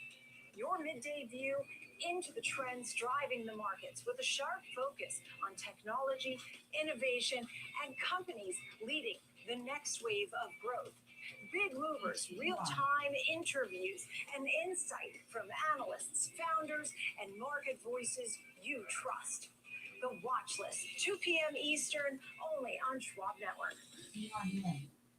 S3: Your midday view into the trends driving the markets with a sharp focus on technology, innovation, and companies leading the next wave of growth. Big movers, real-time interviews, and insight from analysts, founders, and market voices you trust. The Watch List, 2 p.m. Eastern, only on Schwab Network.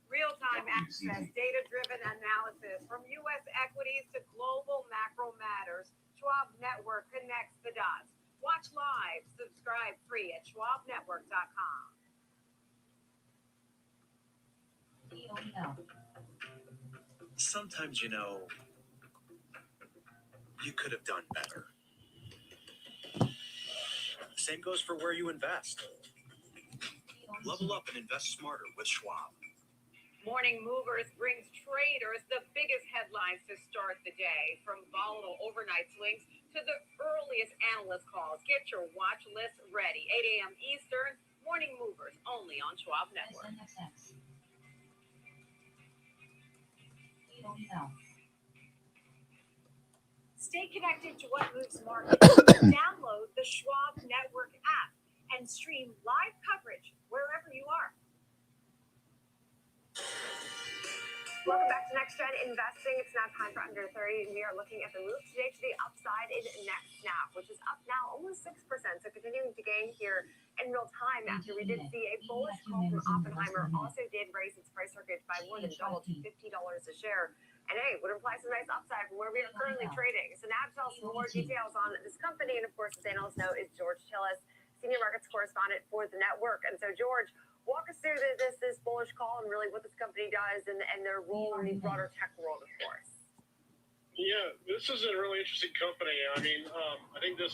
S3: Real-time access, data-driven analysis from U.S. equities to global macro matters. Schwab Network connects the dots. Watch live. Subscribe free at schwabnetwork.com.
S7: Sometimes, you could have done better. Same goes for where you invest. Level up and invest smarter with Schwab.
S3: Morning Movers brings traders the biggest headlines to start the day, from volatile overnight swings to the earliest analyst calls. Get your watch list ready. 8 a.m. Eastern, Morning Movers, only on Schwab Network. Stay connected to what moves markets. Download the Schwab Network app and stream live coverage wherever you are. Welcome back to Next Gen Investing. It's now time for Under 30. We are looking at the move today to the upside in NextNav, which is up now almost 6%. So continuing to gain here in real time after we did see a bullish call from Oppenheimer. Also did raise its price target by more than double to $50 a share. And hey, would imply some nice upside from where we are currently trading. So now to tell us some more details on this company, and of course, as analysts know, is George Tillis, Senior Markets Correspondent for the network. And so, George, walk us through this bullish call and really what this company does and their role in the broader tech world, of course.
S16: Yeah, this is a really interesting company. I mean, I think it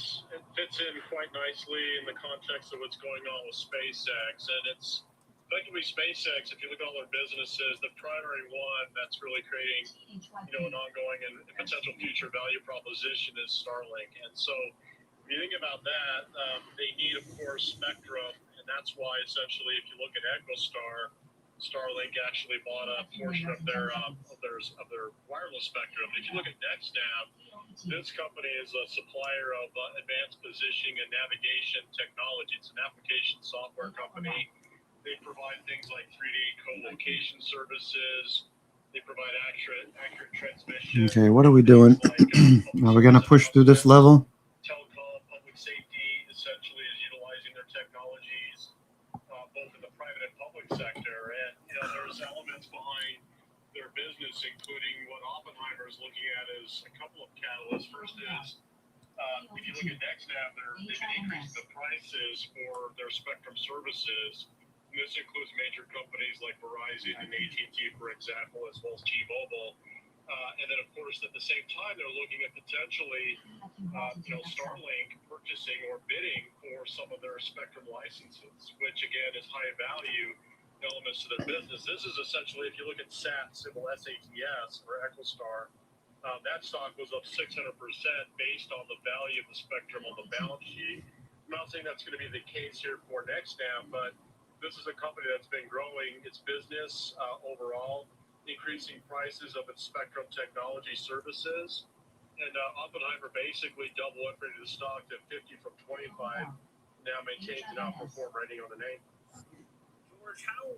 S16: fits in quite nicely in the context of what's going on with SpaceX. And it's effectively SpaceX, if you look at all their businesses, the primary one that's really creating, an ongoing and potential future value proposition is Starlink. And so when you think about that, they need, of course, spectrum. And that's why, essentially, if you look at EchoStar, Starlink actually bought a portion of their wireless spectrum. If you look at NextNav, this company is a supplier of advanced positioning and navigation technology. It's an application software company. They provide things like 3D co-location services. They provide accurate transmission.
S1: Okay, what are we doing? Are we going to push through this level?
S16: Telecom, public safety, essentially, is utilizing their technologies both in the private and public sector. And, there's elements behind their business, including what Oppenheimer is looking at as a couple of catalysts. First is, if you look at NextNav, they've been increasing the prices for their spectrum services. And this includes major companies like Verizon and AT&T, for example, as well as T-Mobile. And then, of course, at the same time, they're looking at potentially, Starlink purchasing or bidding for some of their spectrum licenses, which, again, is high value elements to their business. This is essentially, if you look at SAT, symbol SATS, or EchoStar, that stock was up 600% based on the value of the spectrum on the balance sheet. I'm not saying that's going to be the case here for NextNav, but this is a company that's been growing its business overall, increasing prices of its spectrum technology services. And Oppenheimer basically double upgraded the stock to 50 from 25, now maintains an outperform rating on the name.
S17: George, how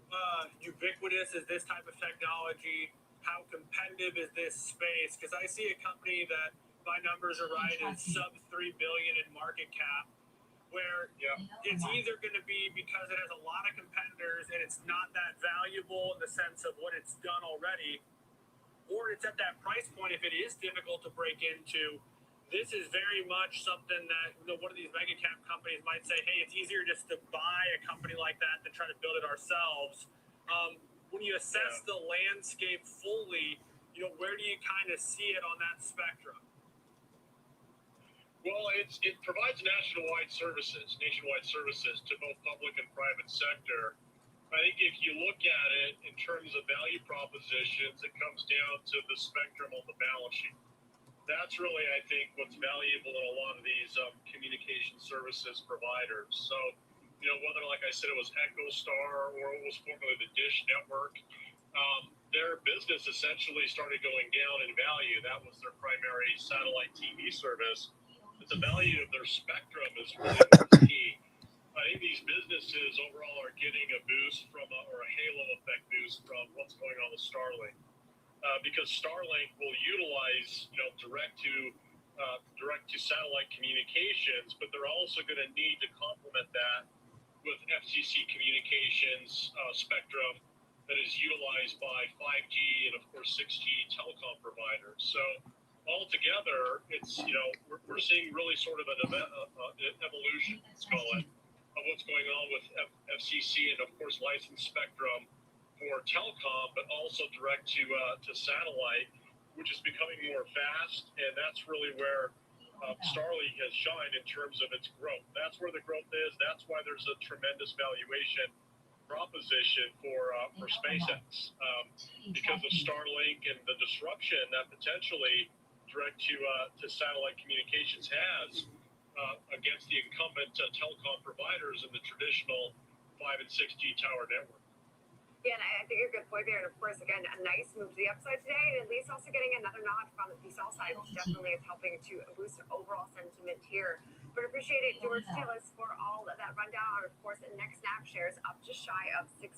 S17: ubiquitous is this type of technology? How competitive is this space? Because I see a company that, if my numbers are right, is sub $3 billion in market cap, where it's either going to be because it has a lot of competitors and it's not that valuable in the sense of what it's done already, or it's at that price point, if it is difficult to break into, this is very much something that one of these mega cap companies might say, hey, it's easier just to buy a company like that than try to build it ourselves. When you assess the landscape fully, where do you kind of see it on that spectrum?
S16: Well, it provides nationwide services to both public and private sector. I think if you look at it in terms of value propositions, it comes down to the spectrum on the balance sheet. That's really, I think, what's valuable in a lot of these communication services providers. So, whether, like I said, it was EchoStar or it was formerly the Dish Network, their business essentially started going down in value. That was their primary satellite TV service. But the value of their spectrum is really what's key. I think these businesses overall are getting a boost or a halo effect boost from what's going on with Starlink. Because Starlink will utilize, direct to satellite communications, but they're also going to need to complement that with FCC communications spectrum that is utilized by 5G and of course 6G telecom providers. So altogether, it's we're seeing really sort of an evolution, let's call it, of what's going on with FCC and of course licensed spectrum for telecom, but also direct to satellite, which is becoming more fast, and that's really where Starlink has shined in terms of its growth. That's where the growth is. That's why there's a tremendous valuation proposition for SpaceX because of Starlink and the disruption that potentially direct to satellite communications has against the incumbent telecom providers in the traditional 5 and 6G tower network.
S3: Yeah, and I think you're a good point there. And of course, again, a nice move to the upside today, and at least also getting another nod from the sell side, which definitely is helping to boost overall sentiment here. But appreciate it, George Taylors, for all of that rundown. Of course, the next snap shares up just shy of 6%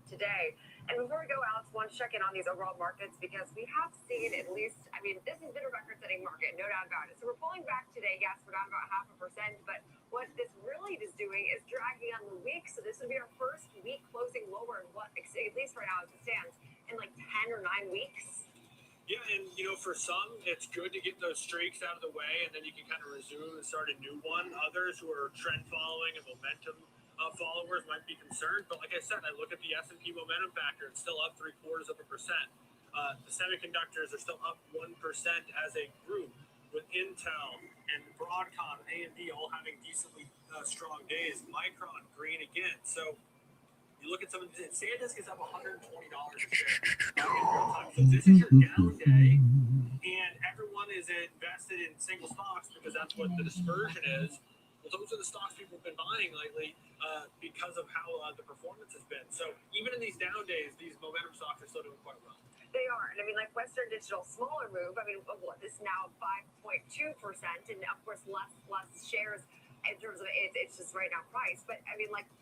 S3: today. And before we go, Alex, want to check in on these overall markets because we have seen at least, this has been a record-setting market, no doubt about it. So we're pulling back today. Yes, we're down about 0.5%, but what this really is doing is dragging on the week. So this would be our first week closing lower in what, at least right now as it stands, in like 10 or 9 weeks.
S17: Yeah, and for some, it's good to get those streaks out of the way, and then you can kind of resume and start a new one. Others who are trend following and momentum followers might be concerned, but like I said, I look at the S&P momentum factor; it's still up 0.75%. The semiconductors are still up 1% as a group, with Intel and Broadcom and AMD all having decently strong days. Micron green again. So you look at some of these, SanDisk is up $120 a share in real time. So this is your down day, and everyone is invested in single stocks because that's what the dispersion is. Well, those are the stocks people have been buying lately because of how the performance has been. So even in these down days, these momentum stocks are still doing quite well.
S3: They are. And like Western Digital, smaller move. This is now 5.2%, and of course, less shares in terms of it's just right now price. But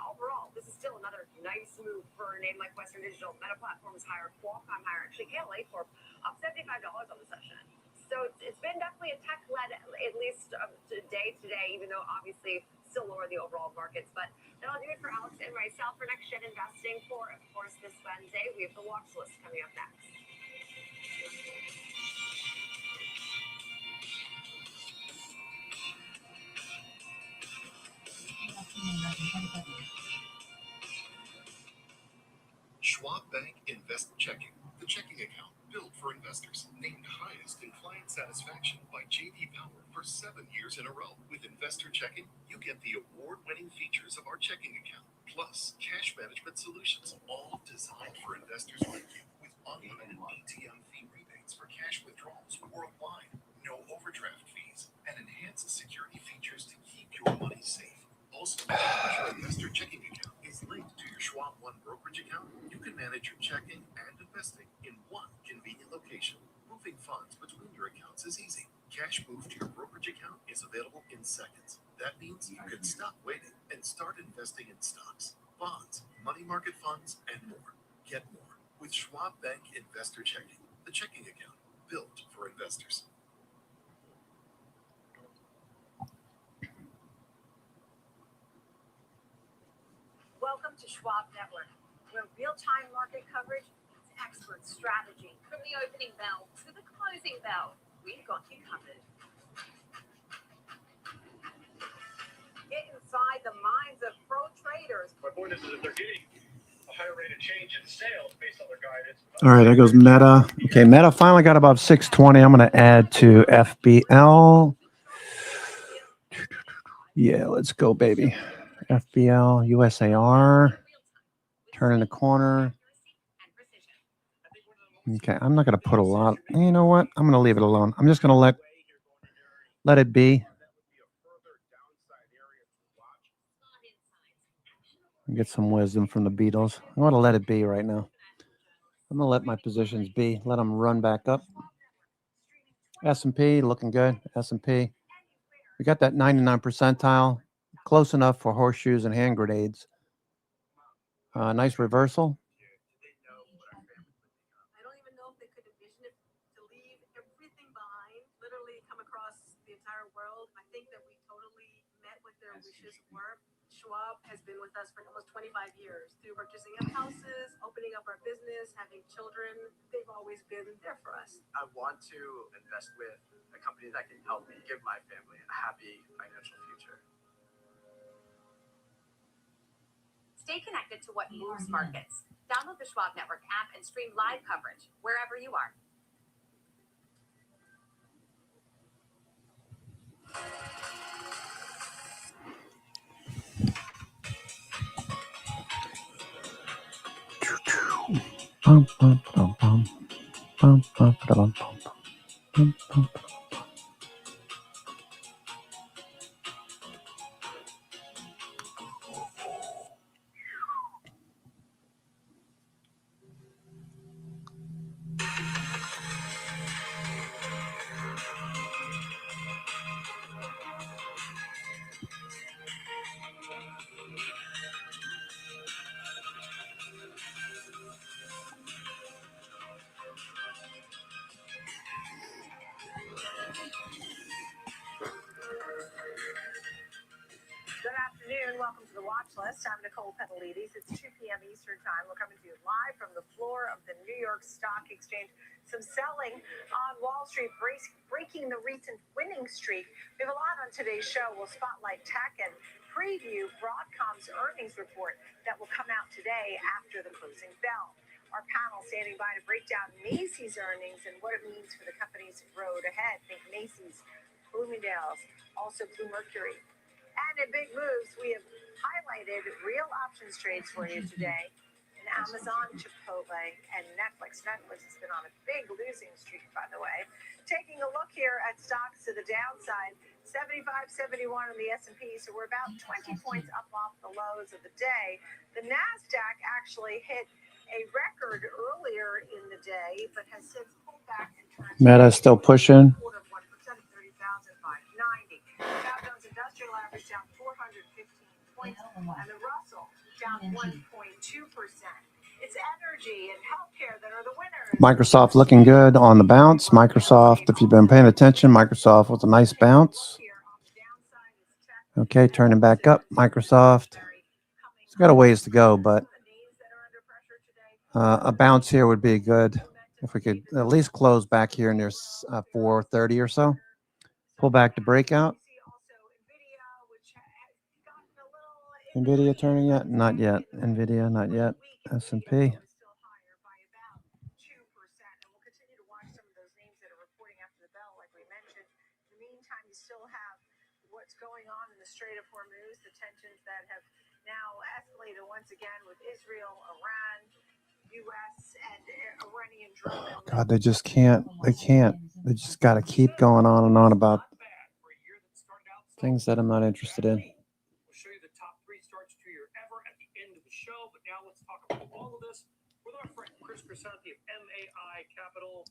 S3: overall, this is still another nice move for a name like Western Digital. Meta Platforms higher, Qualcomm higher, actually KLA Corp up $75 on the session. So it's been definitely a tech-led, at least day today, even though obviously still lower the overall markets. But that'll do it for Alex and myself for Next Gen Investing for, of course, this Wednesday. We have the watch list coming up next.
S5: Schwab Bank Invest Checking, the checking account built for investors, named highest in client satisfaction by J.D. Power for 7 years in a row. With Investor Checking, you get the award-winning features of our checking account, plus cash management solutions, all designed for investors like you, with unlimited ATM fee rebates for cash withdrawals worldwide, no overdraft fees, and enhanced security features to keep your money safe. Also, because your Investor Checking account is linked to your Schwab One brokerage account, you can manage your checking and investing in one convenient location. Moving funds between your accounts is easy. Cash moved to your brokerage account is available in seconds. That means you can stop waiting and start investing in stocks, bonds, money market funds, and more. Get more with Schwab Bank Investor Checking, the checking account built for investors.
S3: Welcome to Schwab Network, where real-time market coverage meets expert strategy. From the opening bell to the closing bell, we've got you covered.
S22: years.
S6: My point is that they're getting a higher rate of change in sales based on their guidance.
S1: All right, there goes Meta. Okay, Meta finally got above 620. I'm going to add to FBL. Yeah, let's go, baby. FBL, USAR. Turning the corner. Okay, I'm not going to put a lot. You know what? I'm going to leave it alone. I'm just going to let it be. Get some wisdom from the Beatles. I want to let it be right now. I'm going to let my positions be. Let them run back up. S&P looking good. S&P. We got that 99 percentile. Close enough for horseshoes and hand grenades. Nice reversal.
S22: I don't even know if they could envision it to leave everything behind, literally come across the entire world. I think that we totally met what their wishes were. Schwab has been with us for almost 25 years through purchasing of houses, opening up our business, having children. They've always been there for us.
S10: I want to invest with a company that can help me give my family a happy financial future.
S22: Stay connected to what moves markets. Download the Schwab Network app and stream live coverage wherever you are.
S1: Bum, bum, bum, bum. Bum, bum, bum, bum, bum, bum.
S22: Good afternoon. Welcome to the Watch List. I'm Nicole Petalides. It's 2 p.m. Eastern Time. We're coming to you live from the floor of the New York Stock Exchange. Some selling on Wall Street, breaking the recent winning streak. We have a lot on today's show. We'll spotlight tech and preview Broadcom's earnings report that will come out today after the closing bell. Our panel standing by to break down Macy's earnings and what it means for the company's road ahead. Think Macy's, Bloomingdale's, also Blue Mercury. And in big moves, we have highlighted real options trades for you today. And Amazon, Chipotle, and Netflix. Netflix has been on a big losing streak, by the way. Taking a look here at stocks to the downside, 75.71 on the S&P, so we're about 20 points up off the lows of the day. The NASDAQ actually hit a record earlier in the day, but has since pulled back and turned
S1: Meta still pushing.
S22: 0.25% of 30,590. Dow Jones Industrial average down 415 points, and the Russell down 1.2%. It's energy and healthcare that are the winners.
S1: Microsoft looking good on the bounce. Microsoft, if you've been paying attention, Microsoft was a nice bounce. Okay, turning back up. Microsoft. It's got a ways to go, but a bounce here would be good if we could at least close back here near 430 or so. Pull back to breakout. NVIDIA turning yet? Not yet. NVIDIA, not yet. S&P.
S22: What's going on in the Strait of Hormuz, the tensions that have now escalated once again with Israel, Iran, U.S., and Iranian drone.
S1: God, they just can't. They can't. They just got to keep going on and on about things that I'm not interested in.
S14: We'll show you the top 3 starts to your ever at the end of the show. But now let's talk about all of this with our friend Chris Crisanti of MAI Capital.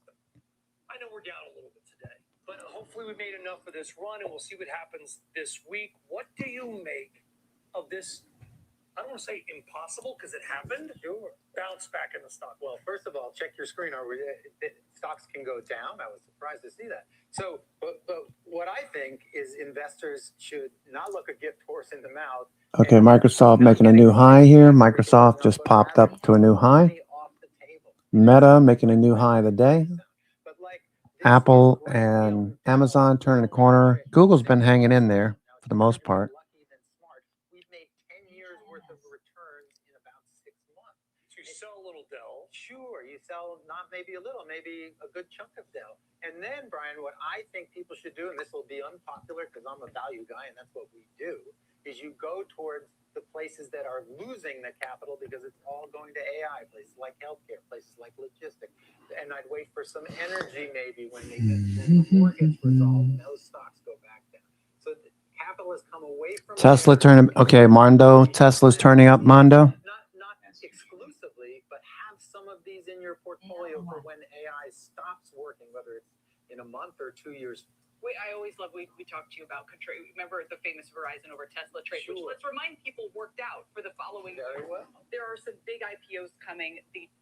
S14: I know we're down a little bit today, but hopefully we made enough for this run, and we'll see what happens this week. What do you make of this? I don't want to say impossible because it happened.
S23: Sure.
S14: Bounce back in the stock.
S23: Well, first of all, check your screen. Stocks can go down. I was surprised to see that. So, but what I think is investors should not look a gift horse in the mouth.
S1: Okay, Microsoft making a new high here. Microsoft just popped up to a new high. Meta making a new high of the day. Apple and Amazon turning the corner. Google's been hanging in there for the most part.
S23: maybe a little, maybe a good chunk of Dell. And then, Brian, what I think people should do, and this will be unpopular because I'm a value guy and that's what we do, is you go towards the places that are losing the capital because it's all going to AI, places like healthcare, places like logistics. And I'd wait for some energy maybe when the war gets resolved and those stocks go back down. So the capital has come away from
S1: Tesla turning. Okay, Mondo. Tesla's turning up. Mondo.
S23: not exclusively, but have some of these in your portfolio for when AI stops working, whether it's in a month or 2 years.
S4: I always love we talked to you about remember the famous Verizon over Tesla trade, which let's remind people worked out for the following.
S23: Very well.
S4: There are some big IPOs coming. The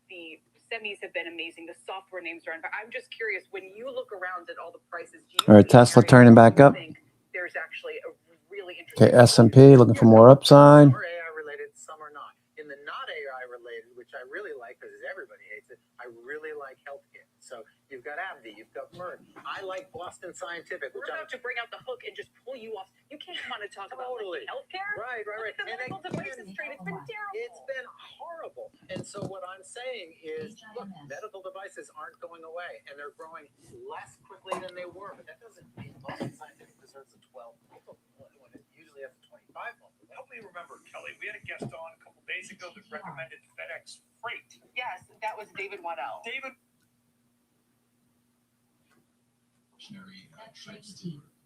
S4: semis have been amazing. The software names are on. I'm just curious, when you look around at all the prices, do you
S1: All right, Tesla turning back up.
S4: think there's actually a really interesting?
S1: Okay, S&P looking for more upside.
S23: Some are AI related, some are not. In the not AI related, which I really like because everybody hates it, I really like healthcare. So you've got AbbVie, you've got Merck. I like Boston Scientific.
S4: We're about to bring out the hook and just pull you off. You can't come on and talk about like, healthcare.
S23: Right.
S4: The medical devices trade, it's been terrible.
S23: It's been horrible. And so what I'm saying is, look, medical devices aren't going away, and they're growing less quickly than they were. But that doesn't mean Boston Scientific deserves a 12 multiple when it usually has a 25 multiple.
S14: Help me remember, Kelly. We had a guest on a couple days ago that recommended FedEx Freight.
S4: Yes, that was David Waddell.
S14: David.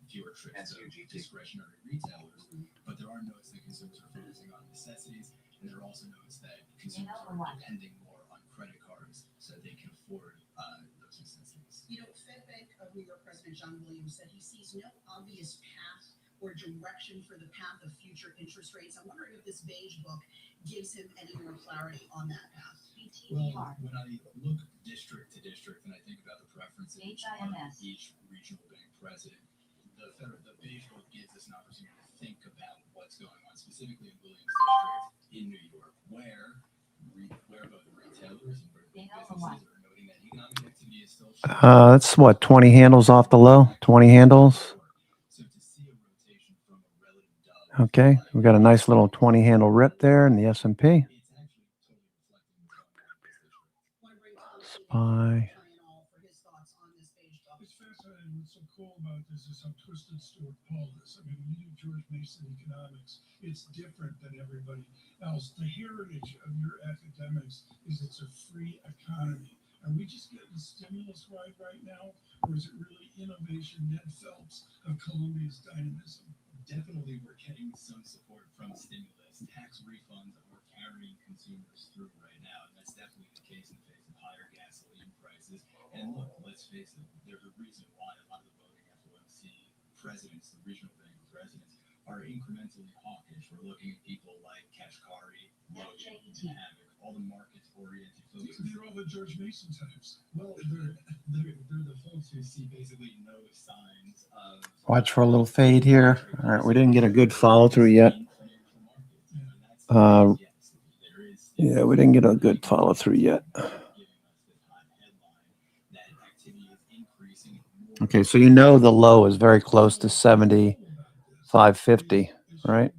S8: Fewer trips of discretionary retailers, but there are notes that consumers are focusing on necessities, and there are also notes that consumers are depending more on credit cards so that they can afford those necessities.
S13: You know, Fed Bank of New York President John Williams said he sees no obvious path or direction for the path of future interest rates. I'm wondering if this beige book gives him any more clarity on that path.
S8: Well, when I look district to district and I think about the preferences of each regional bank president, the beige book gives us an opportunity to think about what's going on, specifically in Williams District in New York, where both retailers and businesses are noting that economic activity is still strong.
S1: That's what, 20 handles off the low? 20 handles. Okay, we got a nice little 20 handle rip there in the S&P. SPY.
S15: What's so cool about this is how twisted Stuart Paul is. I mean, when you do George Mason economics, it's different than everybody else. The heritage of your academics is it's a free economy. Are we just getting stimulus right now? Or is it really innovation, Ned Phelps of Columbia's dynamism?
S8: Definitely we're getting some support from stimulus, tax refunds that we're carrying consumers through right now. And that's definitely the case in the face of higher gasoline prices. And look, let's face it, there's a reason why a lot of the voting FOMC presidents, the regional bank presidents, are incrementally hawkish. We're looking at people like Kashkari, Logan, and Havoc, all the markets-oriented folks.
S15: They're all the George Mason types.
S8: Well, they're the folks who see basically no signs of...
S1: Watch for a little fade here. All right, we didn't get a good follow through yet. Yeah, we didn't get a good follow through yet. Okay, so you know the low is very close to 75.50, right?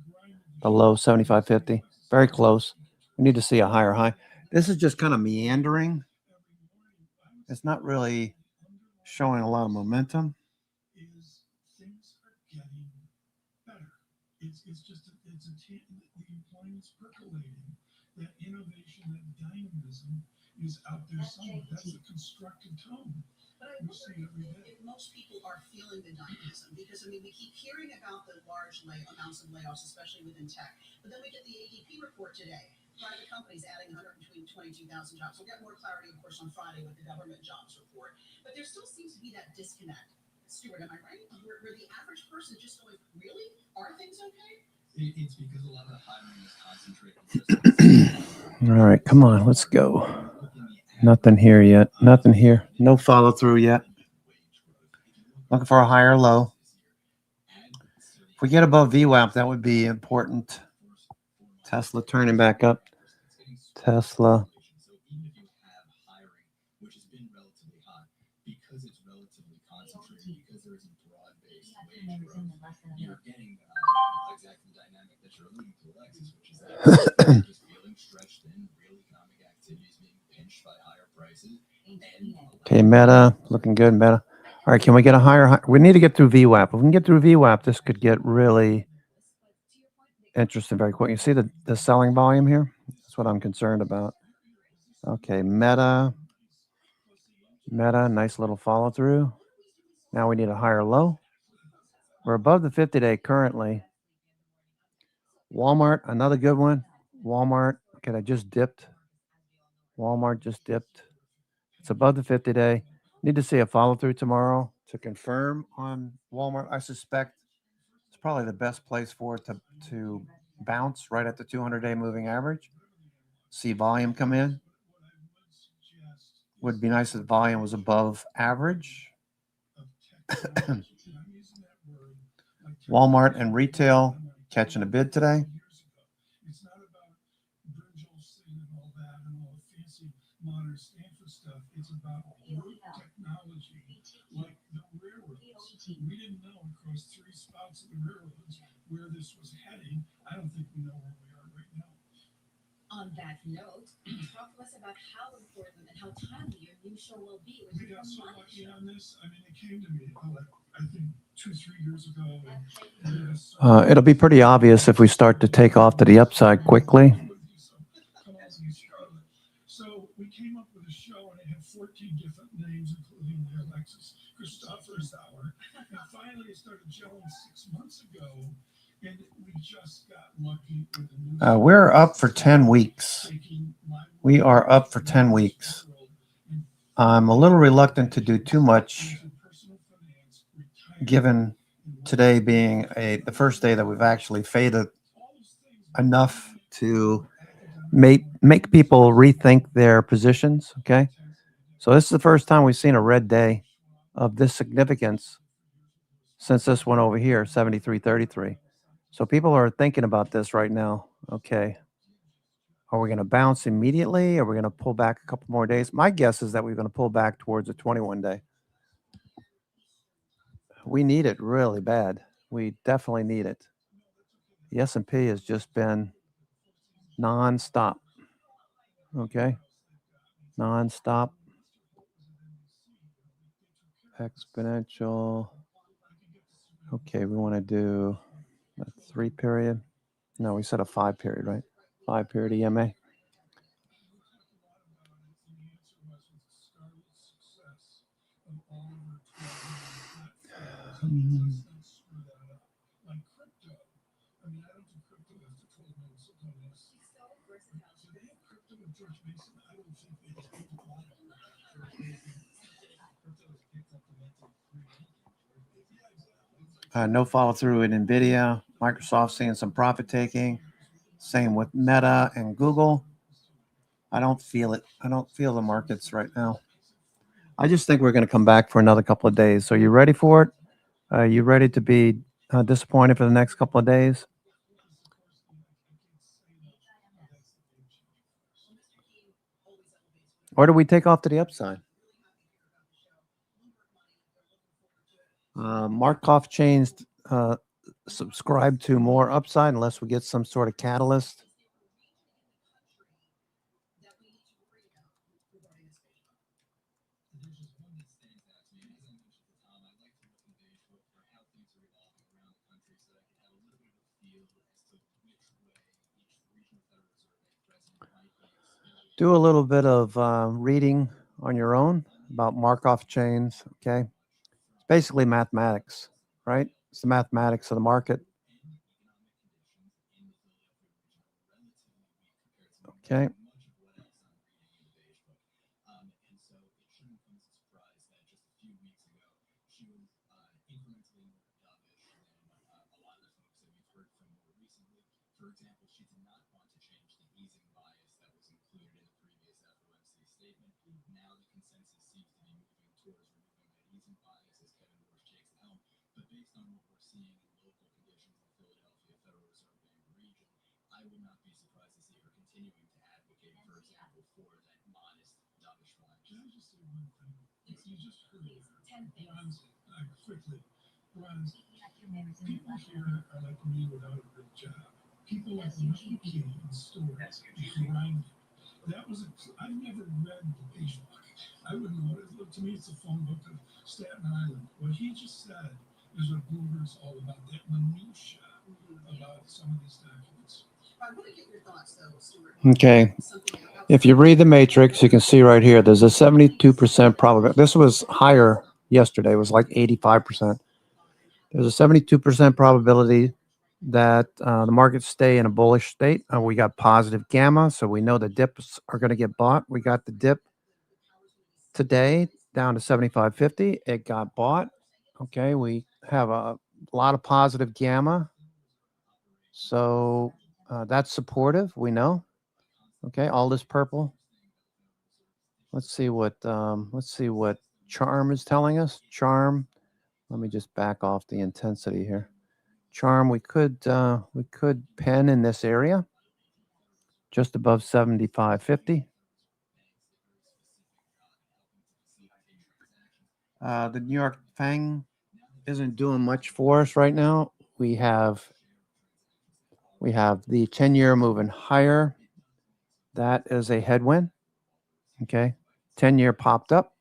S1: The low 75.50, very close. We need to see a higher high. This is just kind of meandering. It's not really showing a lot of momentum.
S15: The employment's percolating. That innovation, that dynamism is out there somewhere. That's a constructive tone.
S13: But I wonder if most people are feeling the dynamism, because I mean, we keep hearing about the large amounts of layoffs, especially within tech. But then we get the ADP report today. Private companies adding 122,000 jobs. We'll get more clarity, of course, on Friday with the government jobs report. But there still seems to be that disconnect. Stuart, am I right? Where the average person just going, really? Are things okay?
S8: It's because a lot of the hiring is concentrated.
S1: All right, come on, let's go. Nothing here yet. Nothing here. No follow through yet. Looking for a higher low. If we get above VWAP, that would be important. Tesla turning back up. Tesla.
S8: Which has been relatively hot because it's relatively concentrated, because there isn't broad-based wage growth. You're getting exactly the dynamic that you're alluding to, Alexis, which is that just feeling stretched thin, real economic activity is being pinched
S1: Okay, Meta, looking good, Meta. All right, can we get a higher? We need to get through VWAP. If we can get through VWAP, this could get really interesting very quick. You see the selling volume here? That's what I'm concerned about. Okay, Meta, nice little follow through. Now we need a higher low. We're above the 50-day currently. Walmart, another good one. Walmart, okay, I just dipped. Walmart just dipped. It's above the 50-day. Need to see a follow through tomorrow to confirm on Walmart. I suspect it's probably the best place for it to bounce right at the 200-day moving average. See volume come in. Would be nice if volume was above average. Walmart and retail catching a bid today.
S15: It's not about Bridgels and all that and all the fancy modern Stanford stuff. It's about root technology, like the railroads. We didn't know across 3 spouts of the railroads where this was heading. I don't think we know where we are right now.
S3: On that note, talk to us about how important and how timely your new show will be.
S15: We got so lucky on this. I mean, it came to me, I think 2-3 years ago.
S1: It'll be pretty obvious if we start to take off to the upside quickly.
S15: So we came up with a show and it had 14 different names, including the Alexis Christopher's Hour. And finally it started gelling 6 months ago. And we just got lucky with the new
S1: We're up for 10 weeks. We are up for 10 weeks. I'm a little reluctant to do too much, given today being the first day that we've actually faded enough to make people rethink their positions. Okay, so this is the first time we've seen a red day of this significance since this one over here, 73.33. So people are thinking about this right now. Okay, are we going to bounce immediately? Are we going to pull back a couple more days? My guess is that we're going to pull back towards a 21-day. We need it really bad. We definitely need it. The S&P has just been non-stop. Okay, non-stop. Exponential. Okay, we want to do a 3 period. No, we said a 5 period, right? 5 period EMA. No follow through in NVIDIA. Microsoft seeing some profit taking. Same with Meta and Google. I don't feel it. I don't feel the markets right now. I just think we're going to come back for another couple of days. So you ready for it? Are you ready to be disappointed for the next couple of days? Or do we take off to the upside? Markov chains subscribe to more upside unless we get some sort of catalyst. Do a little bit of reading on your own about Markov chains. Okay, it's basically mathematics, right? It's the mathematics of the market. Okay.
S15: People here are like me without a good job. People like me in stores, grinding. That was I've never read the Beige Book. I wouldn't know what it looked to me. It's a phone book of Staten Island. What he just said is what Bloomberg's all about. That minutia about some of these documents.
S13: I want to get your thoughts, though, Stuart.
S1: Okay. If you read the matrix, you can see right here, there's a 72% probability. This was higher yesterday. It was like 85%. There's a 72% probability that the markets stay in a bullish state. We got positive gamma, so we know the dips are going to get bought. We got the dip today down to 75.50. It got bought. Okay, we have a lot of positive gamma, so that's supportive. We know. Okay, all this purple. Let's see what Charm is telling us. Charm. Let me just back off the intensity here. Charm, we could pen in this area, just above 75.50. The New York FANG isn't doing much for us right now. We have the 10-year moving higher. That is a headwind. Okay, 10-year popped up.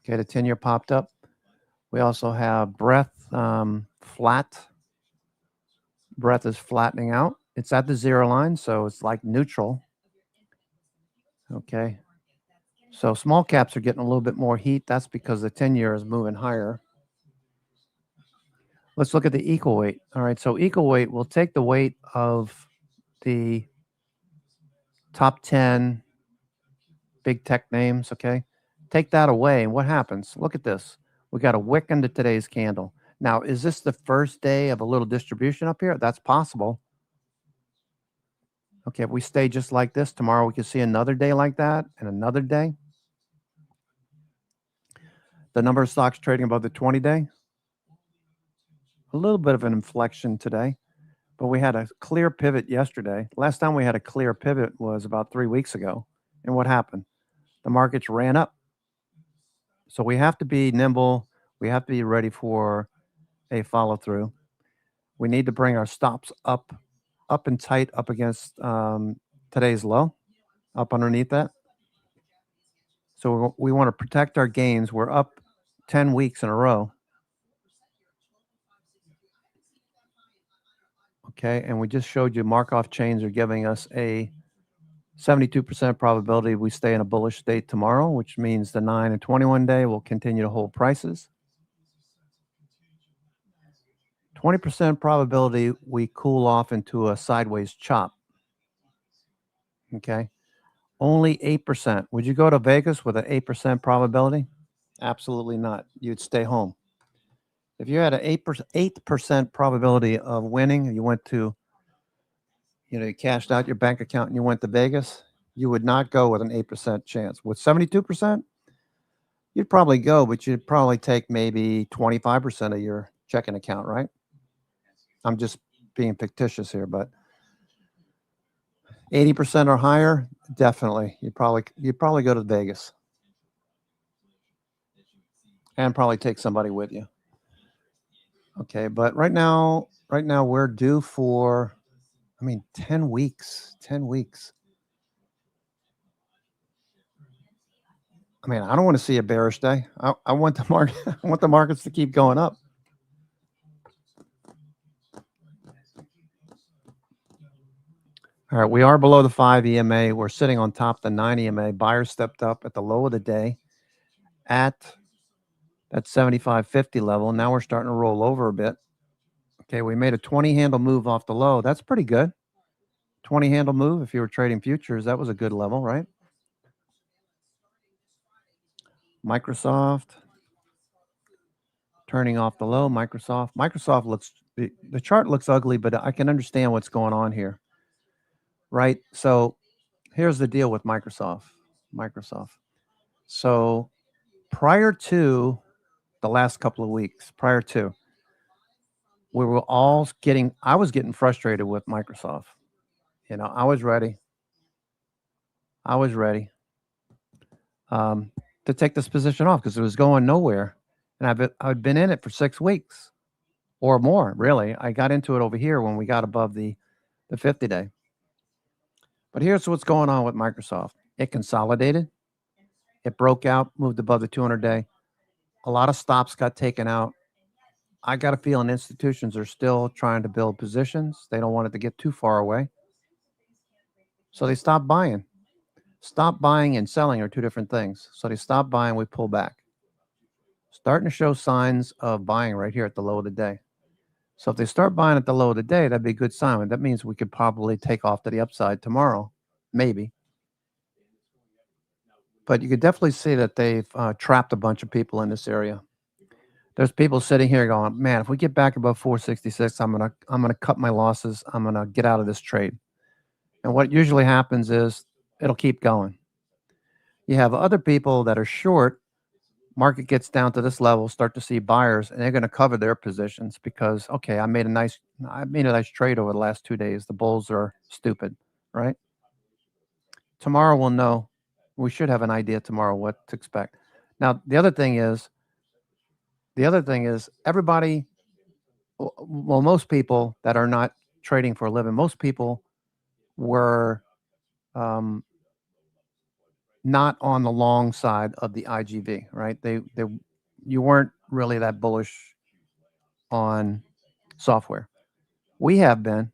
S1: Okay, the 10-year popped up. We also have breadth flat. Breadth is flattening out. It's at the zero line, so it's like neutral. Okay. So small caps are getting a little bit more heat. That's because the 10-year is moving higher. Let's look at the equal weight. All right, so equal weight will take the weight of the top 10 big tech names, okay? Take that away, and what happens? Look at this. We got a wick into today's candle. Now, is this the first day of a little distribution up here? That's possible. Okay, if we stay just like this, tomorrow we can see another day like that and another day. The number of stocks trading above the 20-day. A little bit of an inflection today, but we had a clear pivot yesterday. Last time we had a clear pivot was about 3 weeks ago. And what happened? The markets ran up. So we have to be nimble. We have to be ready for a follow through. We need to bring our stops up and tight up against today's low, up underneath that. So we want to protect our gains. We're up 10 weeks in a row. Okay, and we just showed you Markov chains are giving us a 72% probability we stay in a bullish state tomorrow, which means the 9 and 21 day will continue to hold prices. 20% probability we cool off into a sideways chop. Okay, only 8%. Would you go to Vegas with an 8% probability? Absolutely not. You'd stay home. If you had an 8% probability of winning, you went to, you cashed out your bank account and you went to Vegas, you would not go with an 8% chance. With 72%, you'd probably go, but you'd probably take maybe 25% of your checking account, right? I'm just being fictitious here, but 80% or higher, definitely. You'd probably go to Vegas and probably take somebody with you. Okay, but right now we're due for, 10 weeks. 10 weeks. I don't want to see a bearish day. I want the market. I want the markets to keep going up. All right, we are below the 5 EMA. We're sitting on top of the 9 EMA. Buyers stepped up at the low of the day at that 75.50 level. Now we're starting to roll over a bit. Okay, we made a 20 handle move off the low. That's pretty good. 20 handle move. If you were trading futures, that was a good level, right? Microsoft turning off the low. Microsoft looks, the chart looks ugly, but I can understand what's going on here, right? So here's the deal with Microsoft. So prior to the last couple of weeks, we were all I was getting frustrated with Microsoft. I was ready to take this position off because it was going nowhere. And I've been in it for 6 weeks or more, really. I got into it over here when we got above the 50-day. But here's what's going on with Microsoft. It consolidated. It broke out, moved above the 200-day. A lot of stops got taken out. I got a feeling institutions are still trying to build positions. They don't want it to get too far away. So they stopped buying. Stop buying and selling are two different things. So they stop buying, we pull back. Starting to show signs of buying right here at the low of the day. So if they start buying at the low of the day, that'd be a good sign. That means we could probably take off to the upside tomorrow, maybe. But you could definitely see that they've trapped a bunch of people in this area. There's people sitting here going, man, if we get back above 466, I'm gonna cut my losses. I'm gonna get out of this trade. And what usually happens is it'll keep going. You have other people that are short. Market gets down to this level, start to see buyers, and they're going to cover their positions because, okay, I made a nice trade over the last 2 days. The bulls are stupid, right? Tomorrow we'll know. We should have an idea tomorrow what to expect. Now, the other thing is everybody, well, most people that are not trading for a living, most people were not on the long side of the IGV, right? You weren't really that bullish on software. We have been.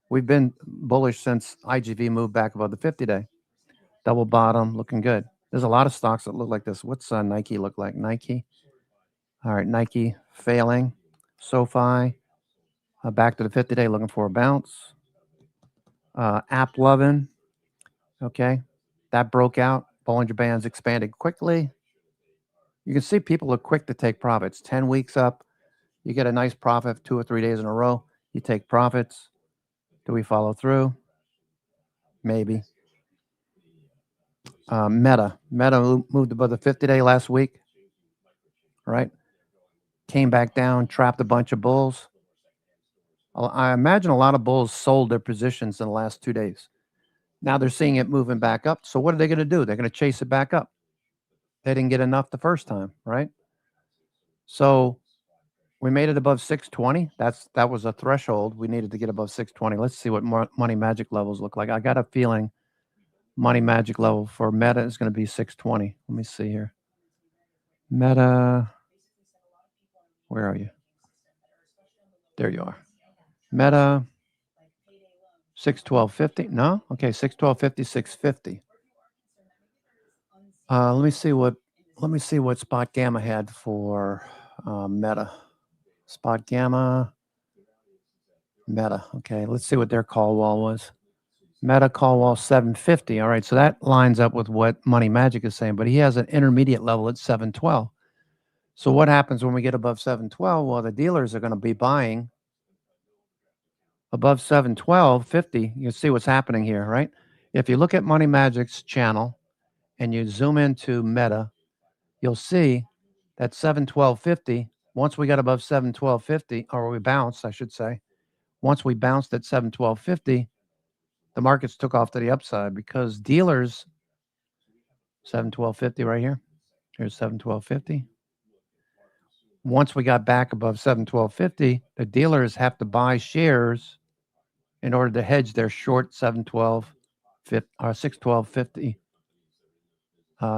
S1: We've been bullish since IGV moved back above the 50-day. Double bottom, looking good. There's a lot of stocks that look like this. What's Nike look like? Nike. All right, Nike failing. SoFi back to the 50-day, looking for a bounce. App loving. Okay, that broke out. Bollinger Bands expanded quickly. You can see people are quick to take profits. 10 weeks up, you get a nice profit 2 or 3 days in a row. You take profits. Do we follow through? Maybe. Meta moved above the 50-day last week, right? Came back down, trapped a bunch of bulls. I imagine a lot of bulls sold their positions in the last 2 days. Now they're seeing it moving back up. So what are they going to do? They're going to chase it back up. They didn't get enough the first time, right? So we made it above 620. That was a threshold. We needed to get above 620. Let's see what money magic levels look like. I got a feeling money magic level for Meta is going to be 620. Let me see here. Meta, where are you? There you are. Meta, 612.50. No? Okay, 612.50, 650. Let me see what Spot Gamma had for Meta. Spot Gamma, Meta. Okay, let's see what their call wall was. Meta call wall 750. All right, so that lines up with what Money Magic is saying, but he has an intermediate level at 712. So what happens when we get above 712? Well, the dealers are going to be buying above 712.50. You see what's happening here, right? If you look at Money Magic's channel and you zoom into Meta, you'll see that 712.50, once we got above 712.50, or we bounced, I should say, once we bounced at 712.50, the markets took off to the upside because dealers, 712.50 right here, here's 712.50. Once we got back above 712.50, the dealers have to buy shares in order to hedge their short 612.50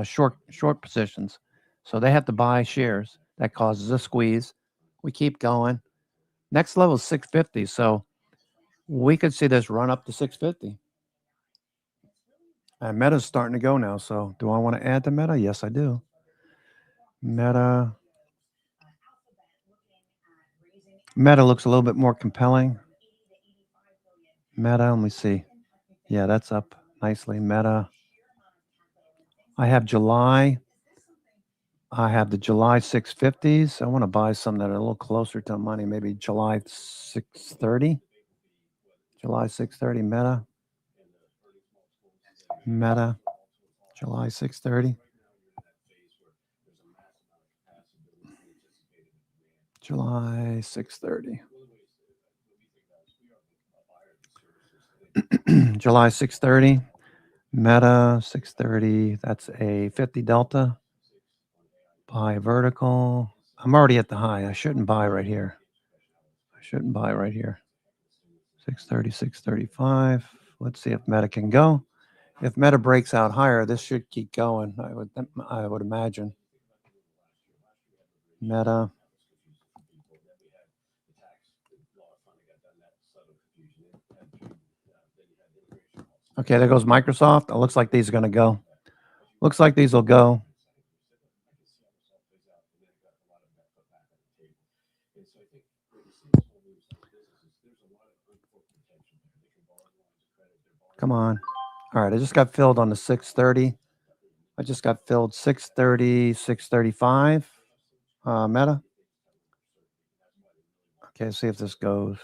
S1: short positions. So they have to buy shares. That causes a squeeze. We keep going. Next level is 650. So we could see this run up to 650. And Meta's starting to go now. So do I want to add to Meta? Yes, I do. Meta looks a little bit more compelling. Meta, let me see. Yeah, that's up nicely. Meta. I have July. I have the July 650s. I want to buy some that are a little closer to money. Maybe July 630. July 630 Meta. Meta. July 630. July 630. July 630. Meta 630. That's a 50 delta. Buy vertical. I'm already at the high. I shouldn't buy right here. 630, 635. Let's see if Meta can go. If Meta breaks out higher, this should keep going. I would imagine. Meta. Okay, there goes Microsoft. It looks like these are going to go. Looks like these will go. Come on. All right, I just got filled on the 630. I just got filled 630, 635. Meta. Okay, see if this goes.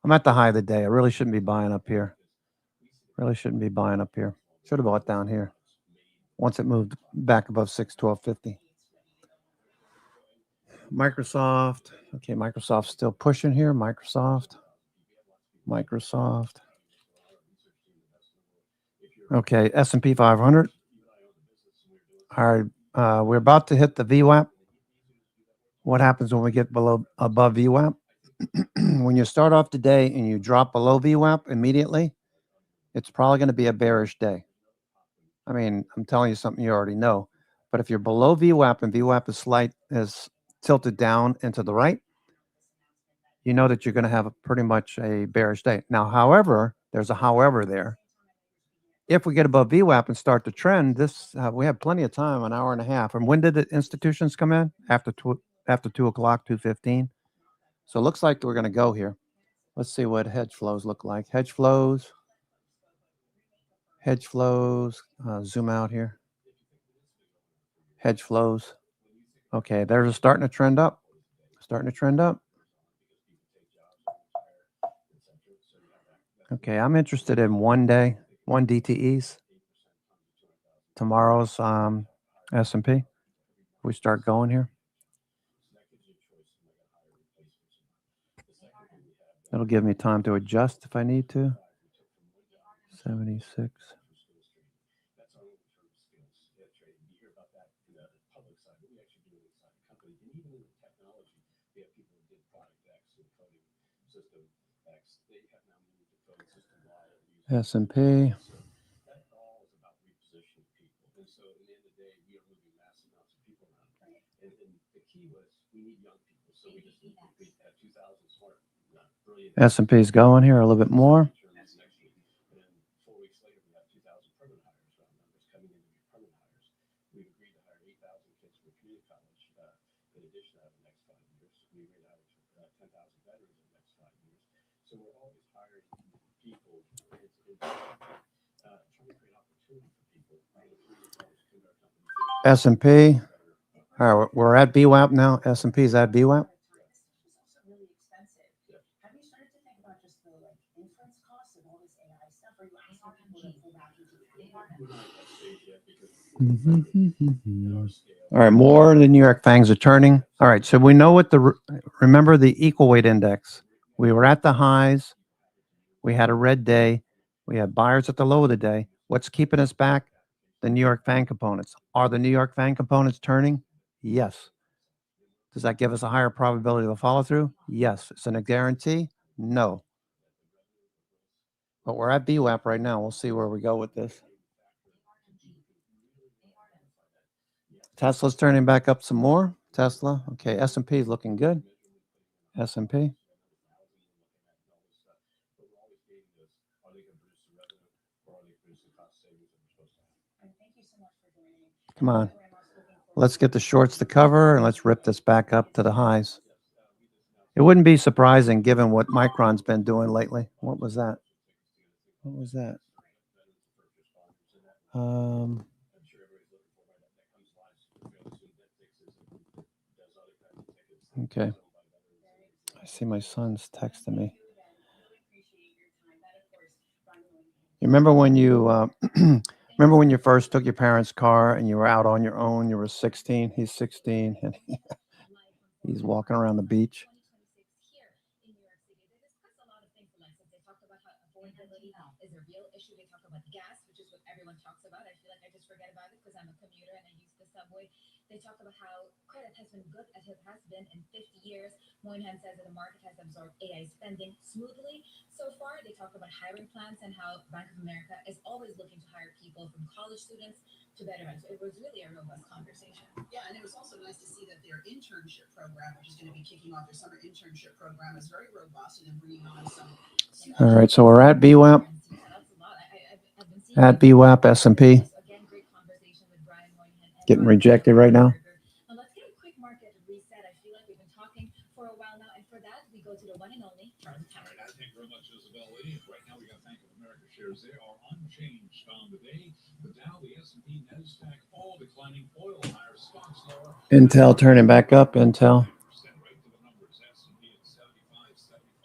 S1: I'm at the high of the day. I really shouldn't be buying up here. Really shouldn't be buying up here. Should have bought down here. Once it moved back above 612.50. Microsoft. Okay, Microsoft's still pushing here. Microsoft. Okay, S&P 500. All right, we're about to hit the VWAP. What happens when we get above VWAP? When you start off the day and you drop below VWAP immediately, it's probably going to be a bearish day. I mean, I'm telling you something you already know. But if you're below VWAP and VWAP is tilted down and to the right, you know that you're going to have pretty much a bearish day. Now, however, there's a however there. If we get above VWAP and start the trend, we have plenty of time, an hour and a half. And when did the institutions come in? After 2 o'clock, 2:15. So it looks like we're going to go here. Let's see what hedge flows look like. Hedge flows. Zoom out here. Hedge flows. Okay, they're starting to trend up. Okay, I'm interested in 1 DTEs. Tomorrow's S&P. We start going here. It'll give me time to adjust if I need to. 76. S&P. S&P is going here a little bit more. S&P. All right, we're at VWAP now. S&P is at VWAP. All right, more the New York FANGs are turning. All right, so we know remember the equal weight index. We were at the highs. We had a red day. We had buyers at the low of the day. What's keeping us back? The New York FANG components. Are the New York FANG components turning? Yes. Does that give us a higher probability of a follow through? Yes. Is it a guarantee? No. But we're at VWAP right now. We'll see where we go with this. Tesla's turning back up some more. Tesla. Okay, S&P is looking good. S&P. Come on. Let's get the shorts to cover and let's rip this back up to the highs. It wouldn't be surprising given what Micron's been doing lately. What was that? Okay. I see my son's texting me. You remember when you first took your parents' car and you were out on your own? You were 16. He's 16 and he's walking around the beach.
S3: Is a real issue. They talk about gas, which is what everyone talks about. I feel like I just forget about it because I'm a commuter and I use the subway. They talk about how credit has been good as it has been in 50 years. Moynihan says that the market has absorbed AI spending smoothly. So far, they talk about hiring plans and how Bank of America is always looking to hire people from college students to veterans. So it was really a robust conversation.
S13: Yeah, and it was also nice to see that their internship program, which is going to be kicking off their summer internship program, is very robust and they're bringing on some.
S1: All right, so we're at BWAP. At BWAP, S&P. Getting rejected right now.
S3: Let's get a quick market reset. I feel like we've been talking for a while now, and for that, we go to the one and only Charlie Towers.
S9: Thank you very much, Isabel. Right now, we got Bank of America shares. They are unchanged on the day. The Dow, the S&P, NASDAQ, all declining. Oil higher, stocks lower.
S1: Intel turning back up. Intel.
S9: Right to the numbers. S&P at 75,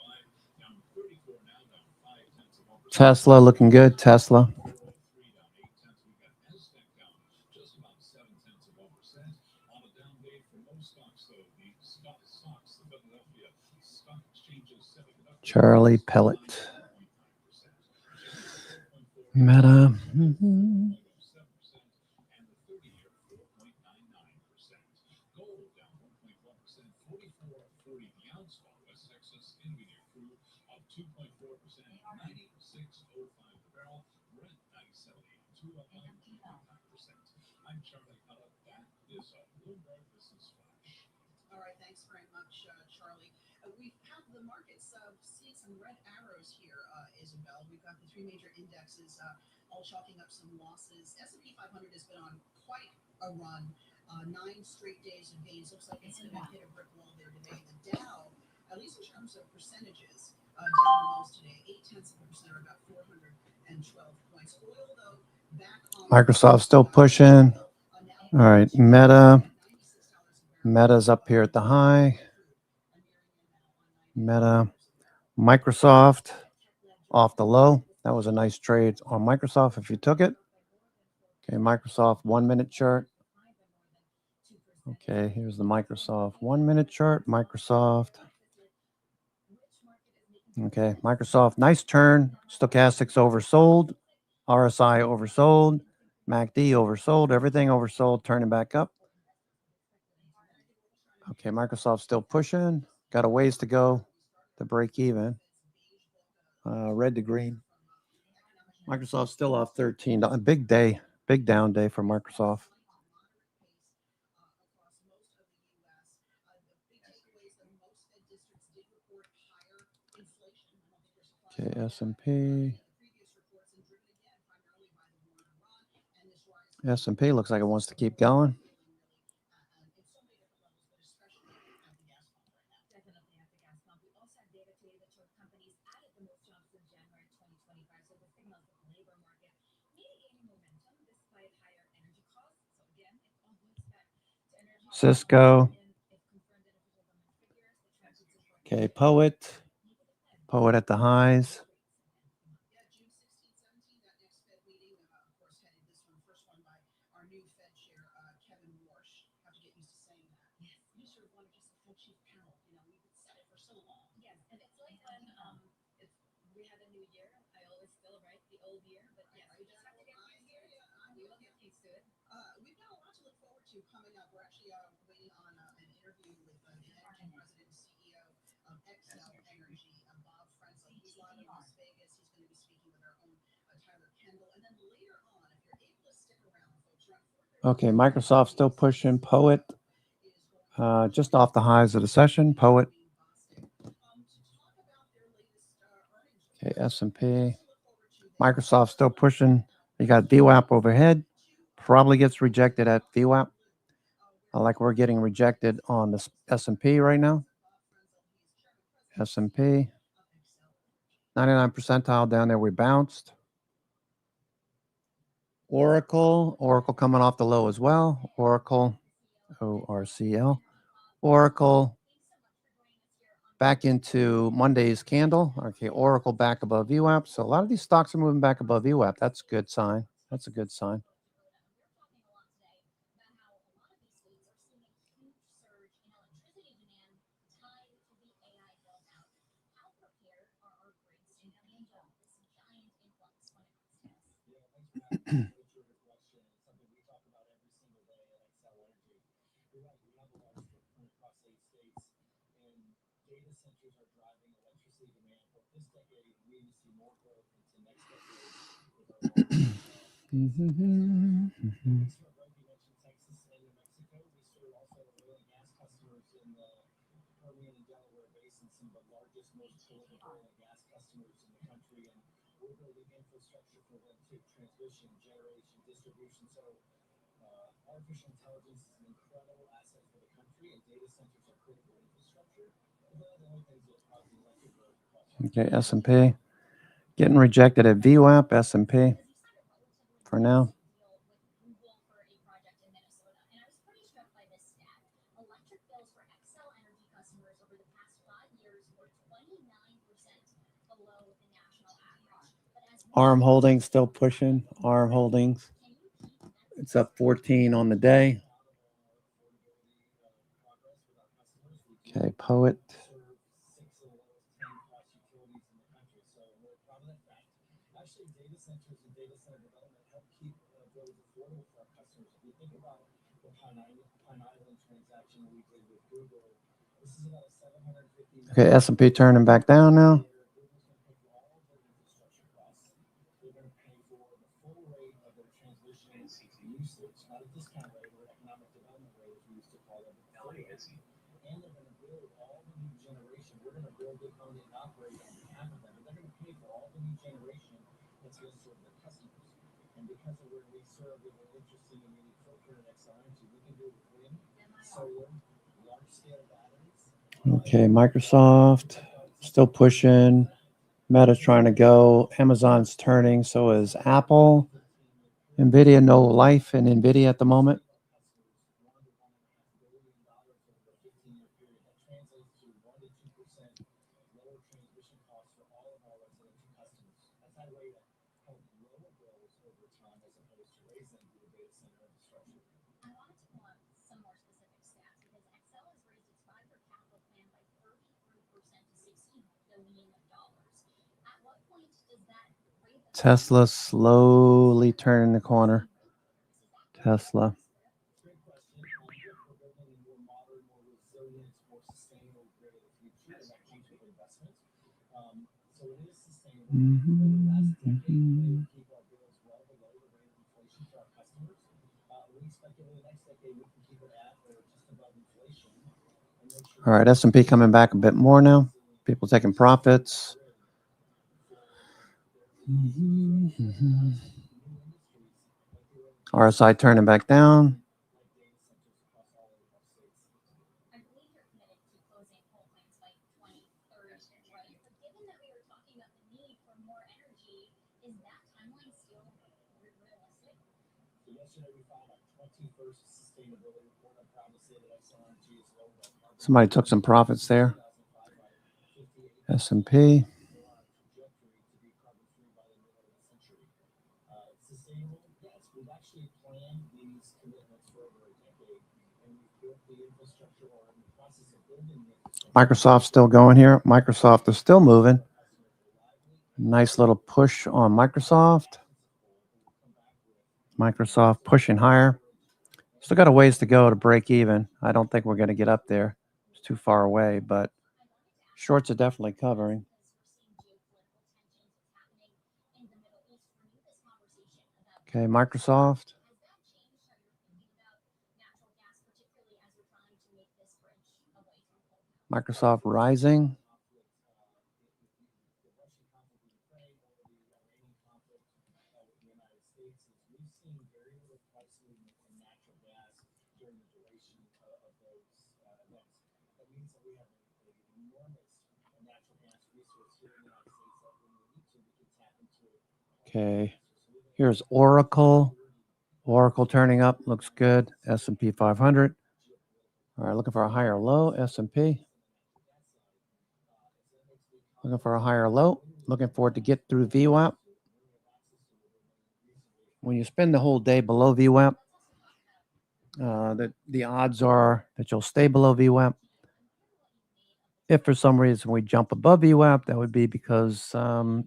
S9: down 34 now, down 0.5%.
S1: Tesla looking good. Tesla. Charlie Pellet. Meta.
S9: I'm Charlie Pellet. That is a Bloomberg Business Flash.
S13: All right, thanks very much, Charlie. We've had the markets see some red arrows here, Isabel. We've got the three major indexes all chalking up some losses. S&P 500 has been on quite a run, 9 straight days of gains. Looks like it's going to hit a brick wall there today. The Dow, at least in terms of percentages, down the most today, 0.8%, or about 412 points. Oil, though, back on
S1: Microsoft still pushing. All right, Meta. Meta's up here at the high. Meta. Microsoft off the low. That was a nice trade on Microsoft if you took it. Okay, Microsoft 1 minute chart. Okay, here's the Microsoft 1 minute chart. Microsoft. Okay, Microsoft, nice turn. Stochastics oversold. RSI oversold. MACD oversold. Everything oversold, turning back up. Okay, Microsoft still pushing. Got a ways to go to break even. Red to green. Microsoft still off 13. A big day, big down day for Microsoft. Okay, S&P. S&P looks like it wants to keep going. Cisco. Okay, Poet at the highs.
S13: We've got a lot to look forward to coming up. We're actually waiting on an interview with the managing president and CEO of Excel Energy, Bob Frenzel. He's live in Las Vegas. He's going to be speaking with our own Tyler Kendall. And then later on, if you're able to stick around, folks,
S1: Okay, Microsoft still pushing. Poet just off the highs of the session. Poet. Okay, S&P. Microsoft still pushing. You got VWAP overhead. Probably gets rejected at VWAP. Like we're getting rejected on the S&P right now. S&P. 99 percentile down there. We bounced. Oracle coming off the low as well. Oracle. ORCL. Oracle. Back into Monday's candle. Okay, Oracle back above VWAP. So a lot of these stocks are moving back above VWAP. That's a good sign. That's a good sign.
S8: centers are driving electricity demand for this decade. We even see more growth into next decade with our Right, you mentioned Texas and New Mexico. We serve also oil and gas customers in the Permian and Delaware Basin, some of the largest, most prolific oil and gas customers in the country, and we're building infrastructure for them too, transmission, generation, distribution. So artificial intelligence is an incredible asset for the country, and data centers are critical infrastructure. And they're the only things that cause the electric growth across.
S1: Okay, S&P getting rejected at VWAP, S&P for now. ARM Holdings still pushing. ARM Holdings. It's up 14 on the day. Okay, Poet.
S8: Actually, data centers and data center development help keep growth affordable for our customers. If you think about the Pine Island transaction we did with Google, this is about a $750 million.
S1: Okay, S&P turning back down now.
S8: They're going to pay for the full rate of their transmission usage, not a discount rate or economic development rate, as we used to call it. And they're going to build all the new generation. We're going to build it, own it, and operate on behalf of them. But they're going to pay for all the new generation that's going to serve their customers. And because of where we serve, we have an interesting and unique footprint at Xcel Energy. We can do wind, solar, large-scale batteries.
S1: Okay, Microsoft still pushing. Meta's trying to go. Amazon's turning. So is Apple. NVIDIA, no life in NVIDIA at the moment. Tesla slowly turning the corner. Tesla. All right, S&P coming back a bit more now. People taking profits. RSI turning back down. Somebody took some profits there. S&P. Microsoft still going here. Microsoft is still moving. Nice little push on Microsoft. Microsoft pushing higher. Still got a ways to go to break even. I don't think we're going to get up there. It's too far away, but shorts are definitely covering. Okay, Microsoft. Microsoft rising. Okay, here's Oracle. Oracle turning up, looks good. S&P 500. All right, looking for a higher low, S&P. Looking for a higher low. Looking for it to get through VWAP. When you spend the whole day below VWAP, the odds are that you'll stay below VWAP. If for some reason we jump above VWAP, that would be because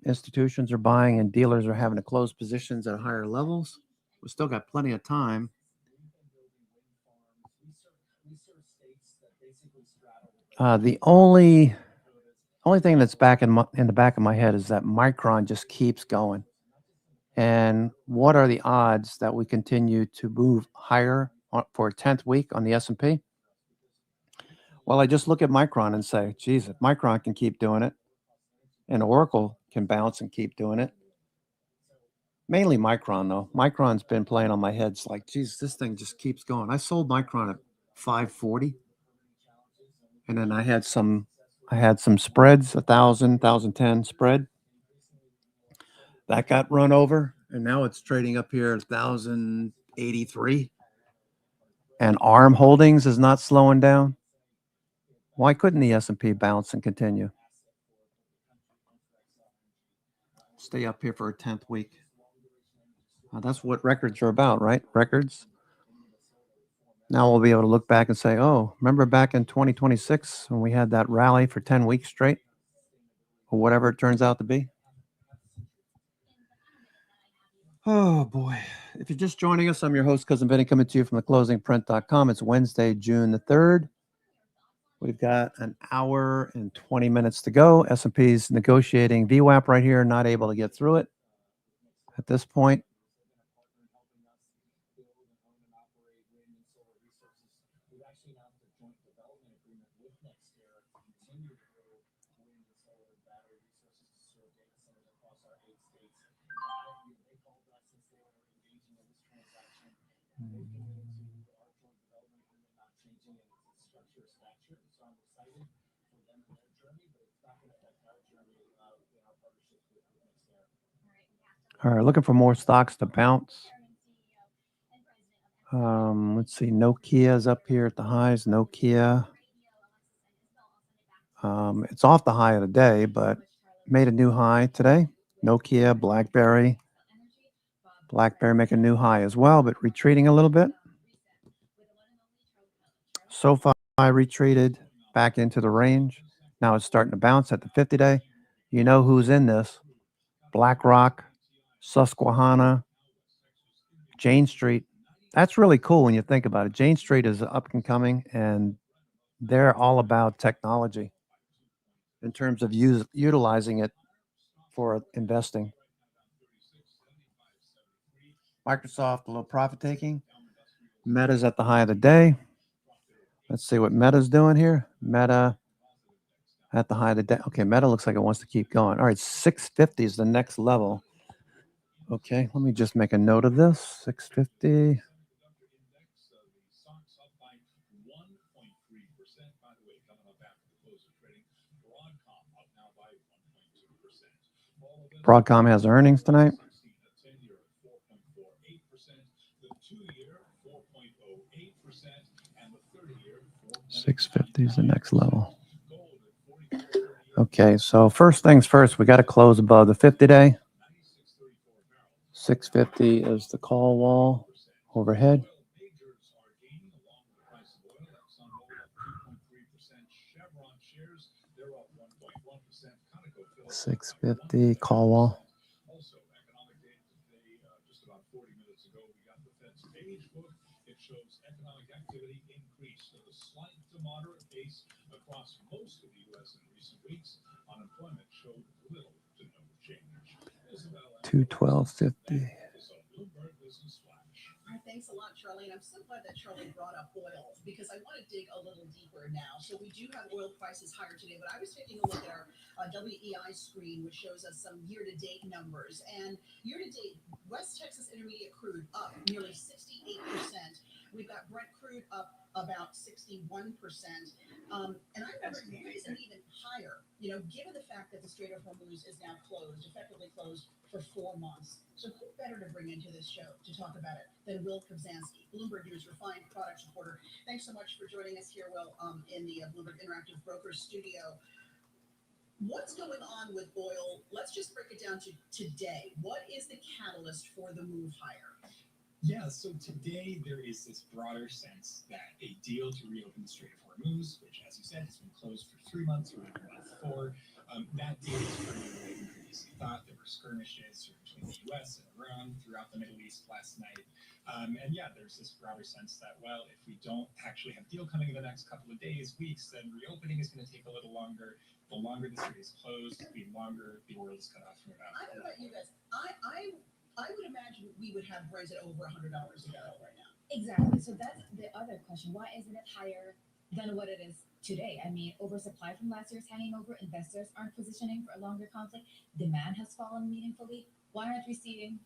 S1: institutions are buying and dealers are having to close positions at higher levels. We still got plenty of time. The only Only thing that's in the back of my head is that Micron just keeps going. And what are the odds that we continue to move higher for a 10th week on the S&P? Well, I just look at Micron and say, geez, if Micron can keep doing it, and Oracle can bounce and keep doing it. Mainly Micron, though. Micron's been playing on my head. It's like, geez, this thing just keeps going. I sold Micron at 540, and then I had some spreads, 1,000, 1,010 spread. That got run over, and now it's trading up here at 1,083. And ARM Holdings is not slowing down. Why couldn't the S&P bounce and continue? Stay up here for a 10th week. That's what records are about, right? Records. Now we'll be able to look back and say, oh, remember back in 2026 when we had that rally for 10 weeks straight? Or whatever it turns out to be. Oh, boy. If you're just joining us, I'm your host, Cousin Vinny, coming to you from theclosingprint.com. It's Wednesday, June the 3rd. We've got an hour and 20 minutes to go. S&P's negotiating VWAP right here, not able to get through it at this point. All right, looking for more stocks to bounce. Let's see, Nokia's up here at the highs. Nokia. It's off the high of the day, but made a new high today. Nokia, BlackBerry. BlackBerry make a new high as well, but retreating a little bit. SoFi retreated back into the range. Now it's starting to bounce at the 50-day. You know who's in this. BlackRock, Susquehanna, Jane Street. That's really cool when you think about it. Jane Street is up and coming, and they're all about technology in terms of utilizing it for investing. Microsoft, a little profit taking. Meta's at the high of the day. Let's see what Meta's doing here. Meta at the high of the day. Okay, Meta looks like it wants to keep going. All right, 650 is the next level. Okay, let me just make a note of this. 650. Broadcom has earnings tonight. 650 is the next level. Okay, so first things first, we got to close above the 50-day. 650 is the call wall overhead. $650 call wall.
S9: It shows economic activity increased at a slight to moderate pace across most of the U.S. in recent weeks. Unemployment showed little to no change.
S1: 212.50.
S13: Thanks a lot, Charlie. And I'm so glad that Charlie brought up oil because I want to dig a little deeper now. So we do have oil prices higher today, but I was taking a look at our WEI screen, which shows us some year-to-date numbers. And year-to-date, West Texas Intermediate crude up nearly 68%. We've got Brent crude up about 61%. And I remember it isn't even higher, you know, given the fact that the Strait of Hormuz is now closed, effectively closed for 4 months. So who better to bring into this show to talk about it than Will Kobzanski, Bloomberg News refined products reporter. Thanks so much for joining us here, Will, in the Bloomberg Interactive Brokers studio. What's going on with oil? Let's just break it down to today. What is the catalyst for the move higher?
S8: Yeah, so today there is this broader sense that a deal to reopen the Strait of Hormuz, which, as you said, has been closed for 3 months, or month 4, that deal is turning away from previously thought. There were skirmishes between the U.S. and Iran throughout the Middle East last night. And yeah, there's this broader sense that, well, if we don't actually have deal coming in the next couple of days, weeks, then reopening is going to take a little longer. The longer the city is closed, the longer the world is cut off from about.
S13: I don't know about you guys. I would imagine we would have Brexit over $100 a barrel right now.
S3: Exactly. So that's the other question. Why isn't it higher than what it is today? I mean, oversupply from last year's hanging over. Investors aren't positioning for a longer conflict. Demand has fallen meaningfully. Why aren't we seeing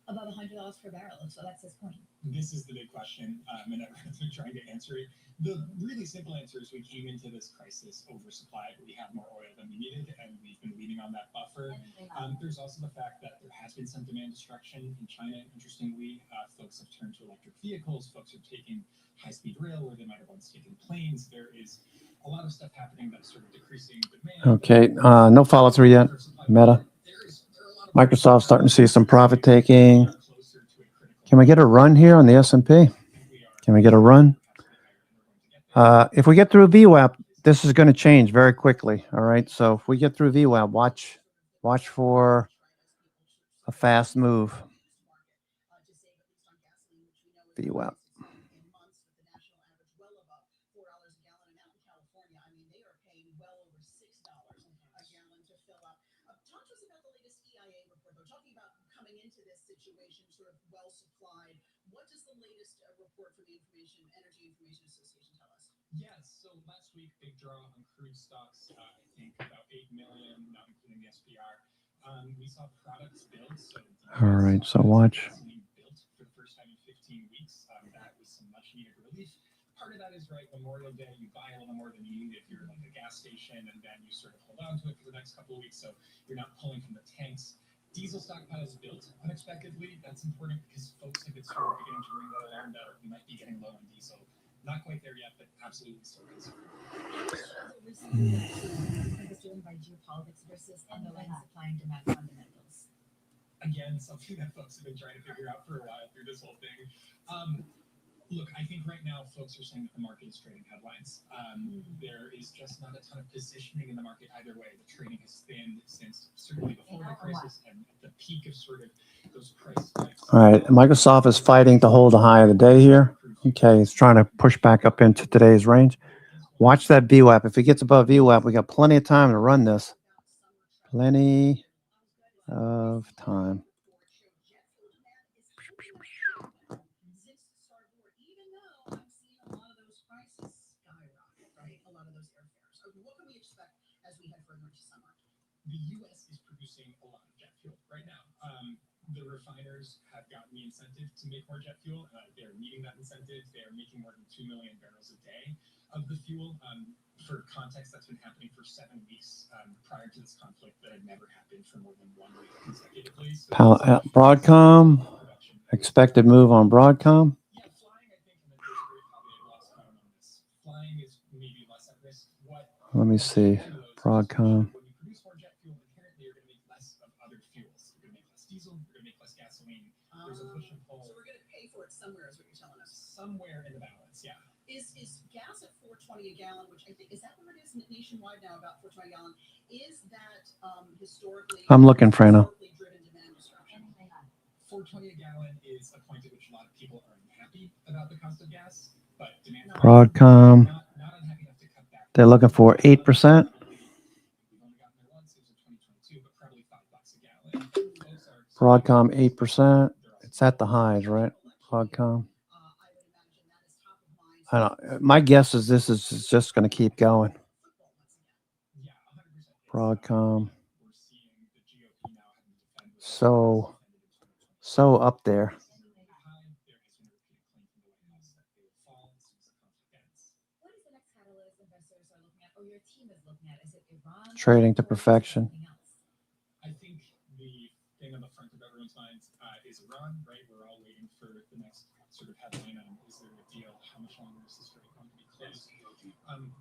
S3: above $100 per barrel? So that's his point.
S8: This is the big question, and everyone's been trying to answer it. The really simple answer is we came into this crisis oversupplied. We have more oil than we needed, and we've been leaning on that buffer. There's also the fact that there has been some demand destruction in China. Interestingly, folks have turned to electric vehicles. Folks are taking high-speed rail where they might have once taken planes. There is a lot of stuff happening that's sort of decreasing demand.
S1: Okay, no follow-through yet. Meta. Microsoft starting to see some profit taking. Can we get a run here on the S&P? Can we get a run? If we get through VWAP, this is going to change very quickly. All right. So if we get through VWAP, watch for a fast move. VWAP.
S13: What does the latest report from the Energy Information Association tell us?
S8: Yes, so last week, big draw on crude stocks, I think about 8 million, not including the SPR. We saw products build. So
S1: all right, so watch.
S8: Built for the first time in 15 weeks. That was some much needed relief. Part of that is right, Memorial Day, you buy a little more than you need if you're like a gas station, and then you sort of hold on to it for the next couple of weeks, so you're not pulling from the tanks. Diesel stockpiles built unexpectedly. That's important because folks have been sort of beginning to ring that alarm that we might be getting low on diesel. Not quite there yet, but absolutely still concerned.
S3: Is driven by geopolitics versus underlying supply and demand fundamentals.
S8: Again, something that folks have been trying to figure out for a while through this whole thing. Look, I think right now folks are saying that the market is trading headlines. There is just not a ton of positioning in the market either way. The trading has thinned since certainly before the crisis and at the peak of sort of those price spikes.
S1: All right, Microsoft is fighting to hold the high of the day here. Okay, it's trying to push back up into today's range. Watch that VWAP. If it gets above VWAP, we got plenty of time to run this. Plenty of time.
S8: The U.S. is producing a lot of jet fuel right now. The refiners have gotten the incentive to make more jet fuel. They're meeting that incentive. They are making more than 2 million barrels a day of the fuel. For context, that's been happening for 7 weeks prior to this conflict that had never happened for more than 1 week consecutively. So
S1: Broadcom, expected move on Broadcom.
S8: Yeah, flying, I think, and then there's a very probably lost count on this. Flying is maybe less at risk.
S1: Let me see. Broadcom.
S8: When you produce more jet fuel, inherently you're going to make less of other fuels. You're going to make less diesel. You're going to make less gasoline. There's a push and pull.
S13: So we're going to pay for it somewhere, is what you're telling us.
S8: Somewhere in the balance, yeah.
S13: Is gas at $4.20 a gallon, which I think is that where it is nationwide now, about $4.20 a gallon? Is that historically?
S1: I'm looking, Frano.
S13: Driven demand destruction?
S8: $4.20 a gallon is a point at which a lot of people are unhappy about the cost of gas, but demand
S1: Broadcom.
S8: not unhappy enough to cut back.
S1: They're looking for 8%.
S8: We've only gotten there once. It was in 2022, but probably $5 a gallon.
S1: Broadcom 8%. It's at the highs, right? Broadcom. I don't. My guess is this is just going to keep going. Broadcom. So up there. Trading to perfection.
S8: I think the thing on the front of everyone's minds is Iran, right? We're all waiting for the next sort of headline on is there a deal? How much longer is this trade going to be closed?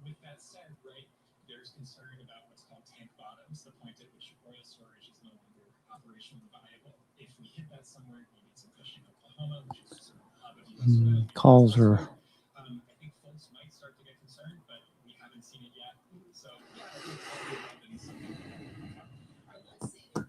S8: With that said, right, there's concern about what's called tank bottoms, the point at which oil storage is no longer operationally viable. If we hit that somewhere, we need some push in Oklahoma, which is sort of the hub of U.S. oil.
S1: Calls are.
S8: I think folks might start to get concerned, but we haven't seen it yet. So yeah, I think all the evidence.
S13: Let's say there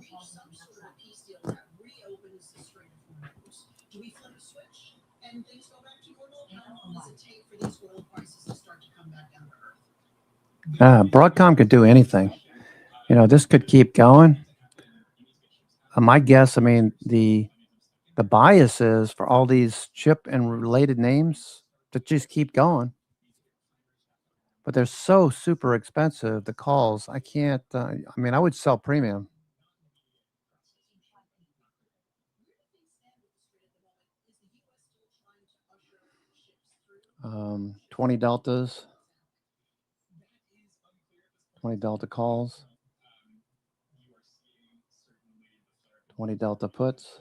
S13: reach some sort of peace deal that reopens the string of hormones, do we flip a switch and things go back to normal? How long does it take for these oil prices to start to come back down to earth?
S1: Broadcom could do anything. You know, this could keep going. My guess, I mean, the bias is for all these chip and related names to just keep going. But they're so super expensive, the calls. I can't, I mean, I would sell premium. 20 deltas, 20 delta calls, 20 delta puts.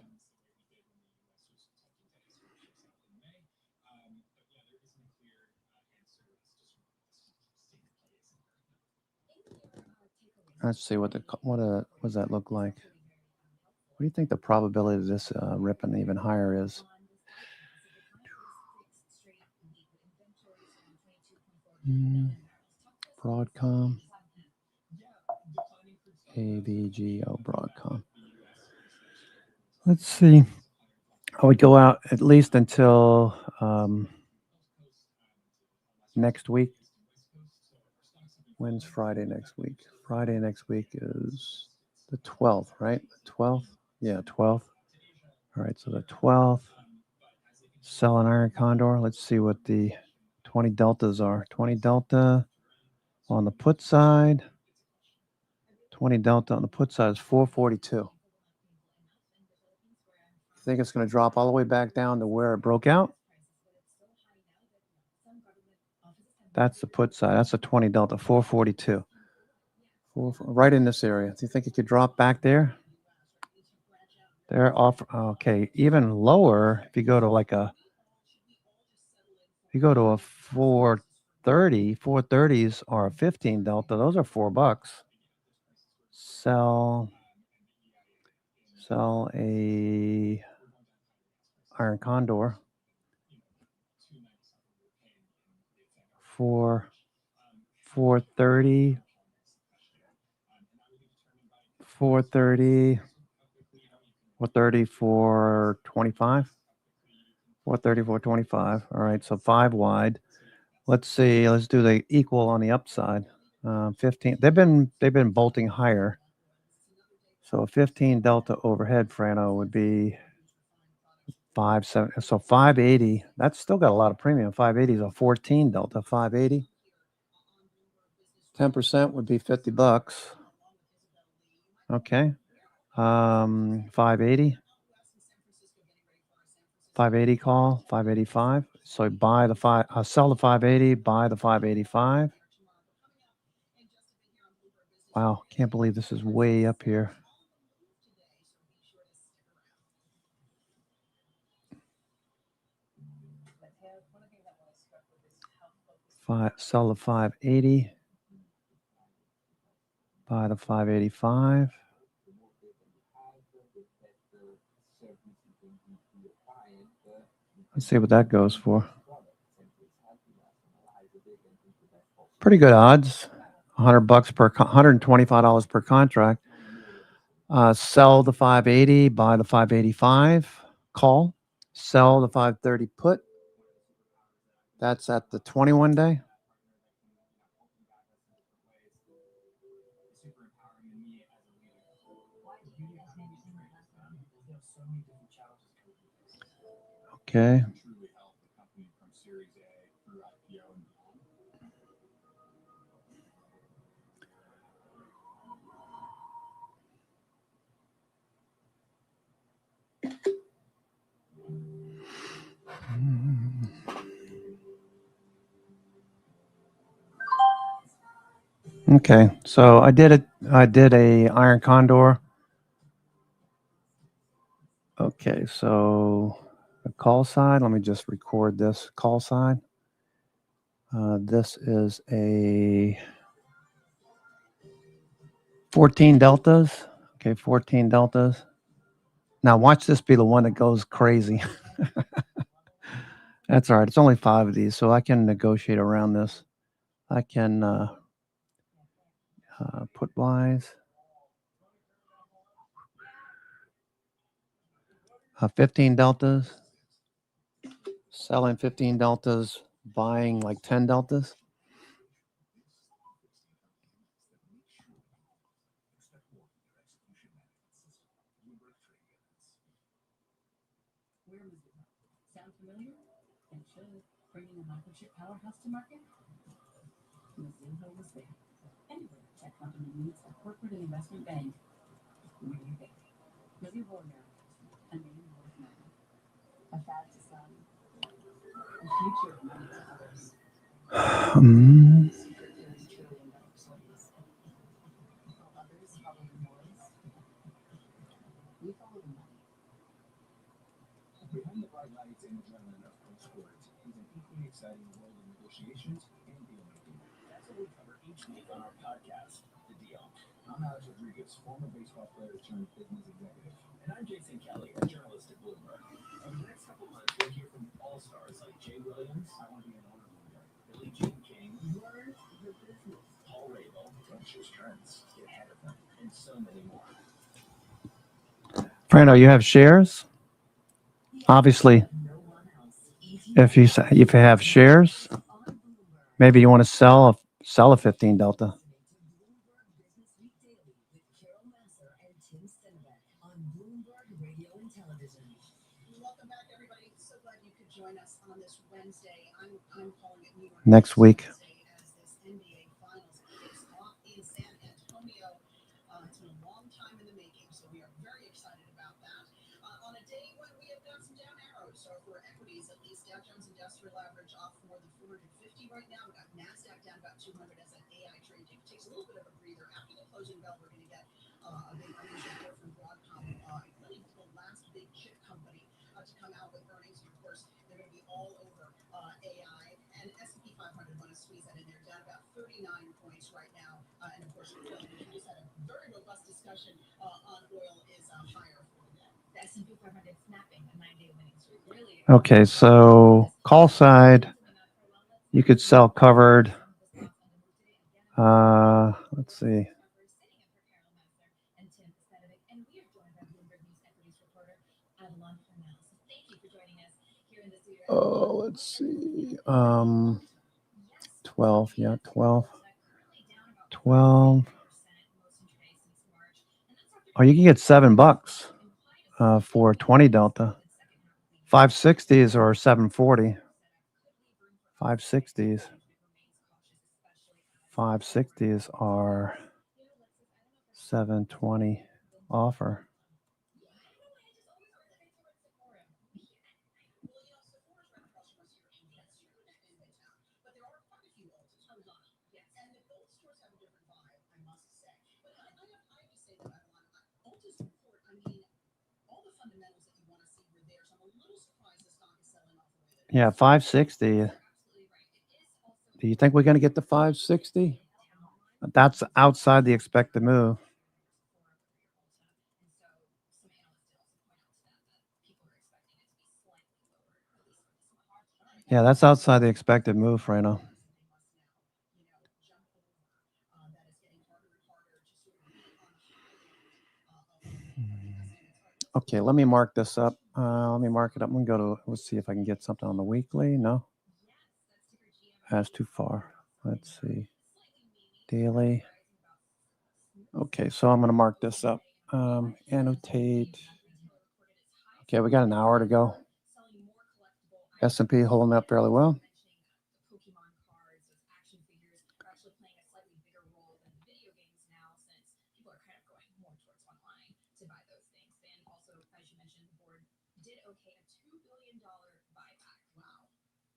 S1: Let's see what does that look like? What do you think the probability of this ripping even higher is? Broadcom, AVGO Broadcom. Let's see. I would go out at least until next week. When's Friday next week? Friday next week is the 12th, right? The 12th? Yeah, 12th. All right, so the 12th. Sell an iron condor. Let's see what the 20 deltas are. 20 delta on the put side. 20 delta on the put side is 442. Think it's going to drop all the way back down to where it broke out? That's the put side. That's a 20 delta, 442. Right in this area. Do you think it could drop back there? They're off. Okay, even lower. If you go to like a 430, 430s are a 15 delta. Those are $4. Sell a iron condor for 430, 430, 430, 425, 430, 425. All right, so 5 wide. Let's see. Let's do the equal on the upside. 15. They've been bolting higher. So 15 delta overhead, Frano, would be 570. So 580. That's still got a lot of premium. 580 is a 14 delta. 580. 10% would be $50. Okay. 580. 580 call. 585. So buy the sell the 580. Buy the 585. Wow, can't believe this is way up here. Sell the 580. Buy the 585. Let's see what that goes for. Pretty good odds. $100 per, $125 per contract. Sell the 580, buy the 585, call. Sell the 530 put. That's at the 21 day. Okay. Okay, so I did a iron condor. Okay, so the call side, let me just record this call side. This is a 14 deltas. Okay, 14 deltas. Now watch this be the one that goes crazy. That's all right. It's only 5 of these, so I can negotiate around this. I can put wise. 15 deltas, selling 15 deltas, buying like 10 deltas.
S3: Sound familiar? It should. Bringing a microchip powerhouse to market? Mizuho was there. Anywhere a tech company needs a corporate and investment bank, we're there. Mizuho Americas, a name worth knowing. A fad to some, a future of money to others. Secret $30 trillion stories. While others follow the noise, we follow the money.
S8: Behind the bright lights and adrenaline of pro sports is an equally exciting world of negotiations and deal making. That's what we cover each week on our podcast, The Deal. I'm Alex Rodriguez, former baseball player turned business executive. And I'm Jason Kelly, a journalist at Bloomberg. Over the next couple months, we'll hear from all-stars like Jay Williams, I want to be an owner lawyer, Billie Jean King, learn your business, Paul Rabel, don't chase trends, get ahead of them, and so many more.
S1: Brando, you have shares? Obviously, if you have shares, maybe you want to sell a 15 delta.
S13: Welcome back, everybody. So glad you could join us on this Wednesday. I'm calling it New York
S1: Next week.
S13: Wednesday as this NBA Finals kicks off in San Antonio. It's been a long time in the making, so we are very excited about that. On a day when we have got some down arrows, so for equities, at least Dow Jones Industrial Average off more than 450 right now. We've got NASDAQ down about 200 as an AI trade takes a little bit of a breather. After the closing bell, we're going to get a big earnings report from Broadcom, really the last big chip company to come out with earnings. And of course, they're going to be all over AI. And S&P 500, want to squeeze that in there, down about 39 points right now. And of course, oil, we just had a very robust discussion on oil, is higher for the day.
S3: The S&P 500 snapping a 9-day winning streak. Really?
S1: Okay, so call side, you could sell covered. Let's see. Oh, let's see. 12, yeah, 12. 12. Oh, you can get $7 for 20 delta. 560s or 740. 560s. 560s are 720 offer. Yeah, 560. Do you think we're going to get the 560? That's outside the expected move. Yeah, that's outside the expected move right now. Okay, let me mark this up. Let me mark it up. I'm going to go to, let's see if I can get something on the weekly. No. That's too far. Let's see. Daily. Okay, so I'm going to mark this up. Annotate. Okay, we got an hour to go. S&P holding up fairly well.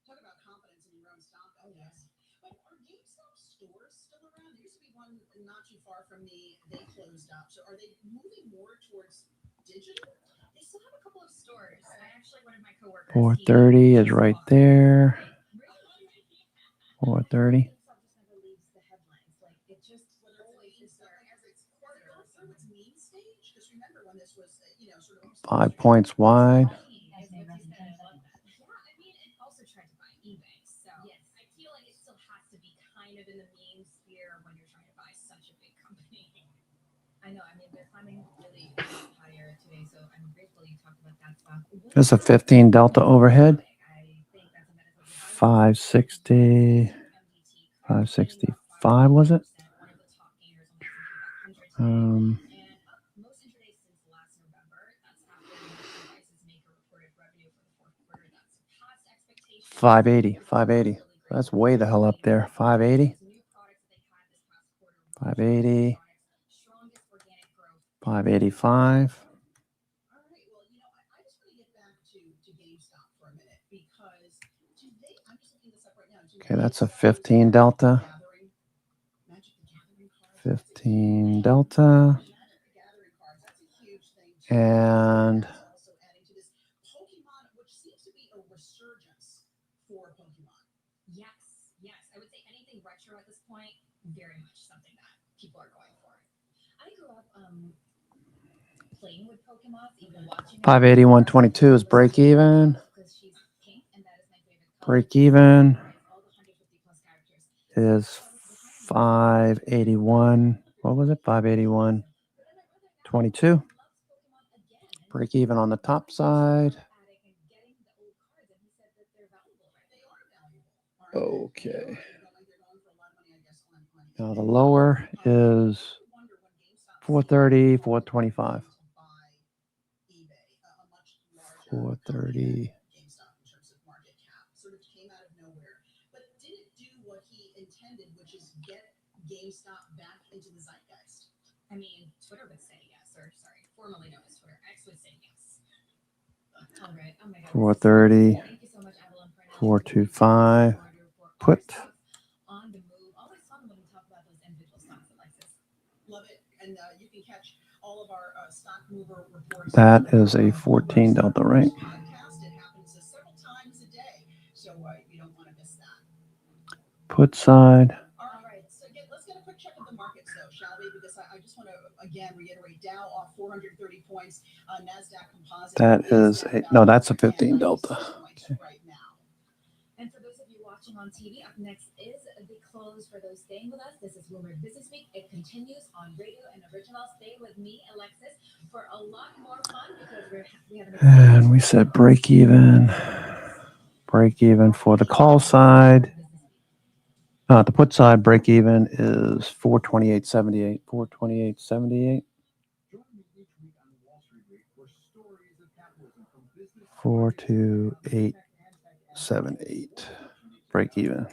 S13: Talk about confidence in your own stock. Oh, yes. But are GameStop stores still around? There used to be one not too far from me. They closed up. So are they moving more towards digital?
S3: They still have a couple of stores. I actually, one of my coworkers.
S1: 430 is right there. 430.
S13: It just always is there as it's quarter through its mean stage. Because remember when this was, sort of
S1: 5 points wide.
S3: Tried to buy eBay, so yes, I feel like it still has to be kind of in the meme sphere when you're trying to buy such a big company. I know, I mean, they're climbing really high higher today, so I'm grateful you talked about that stock.
S1: There's a 15 delta overhead. 560, 565 was it?
S3: Most intraday since last November. That's after Indices maker reported revenue for the fourth quarter that surpassed expectations.
S1: 580, 580. That's way the hell up there. 580, 580, 585.
S13: All right. Well, you know, I just want to get back to GameStop for a minute because today, I'm just looking this up right now.
S1: Okay, that's a 15 delta. 15 delta. And
S13: Pokemon, which seems to be a resurgence for Pokemon.
S3: Yes, yes. I would say anything retro at this point, very much something that people are going for. I grew up playing with Pokemon, even watching
S1: 581.22 is break even.
S3: because she's pink, and that is my favorite color.
S1: Break even
S3: All the 150 plus characters.
S1: is 581. What was it? 581.22. Break even on the top side. Okay. Now the lower is 430, 425. 430.
S13: Sort of came out of nowhere, but did it do what he intended, which is get GameStop back into the zeitgeist?
S3: I mean, Twitter would say yes, or sorry, formerly known as Twitter, X would say yes. All right. Oh my God.
S1: 430.
S3: Thank you so much, Evelyn, for
S1: 425. Put.
S3: On the move. Always fun when we talk about those individual stocks, Alexis.
S13: Love it, and you can catch all of our stock mover reports.
S1: That is a 14 delta, right?
S13: Podcast. It happens several times a day, so you don't want to miss that.
S1: Put side.
S13: All right, so let's get a quick check of the markets, though, shall we? Because I just want to again reiterate: Dow off 430 points, Nasdaq Composite.
S1: That is a no. That's a 15 delta. Okay.
S13: Right now.
S3: And for those of you watching on TV, up next is the close for those staying with us. This is Bloomberg Business Week. It continues on radio and original. Stay with me, Alexis, for a lot more fun because we have an
S1: And we said break even. Break even for the call side. The put side break even is 428.78. 428.78. 428.78. Break even.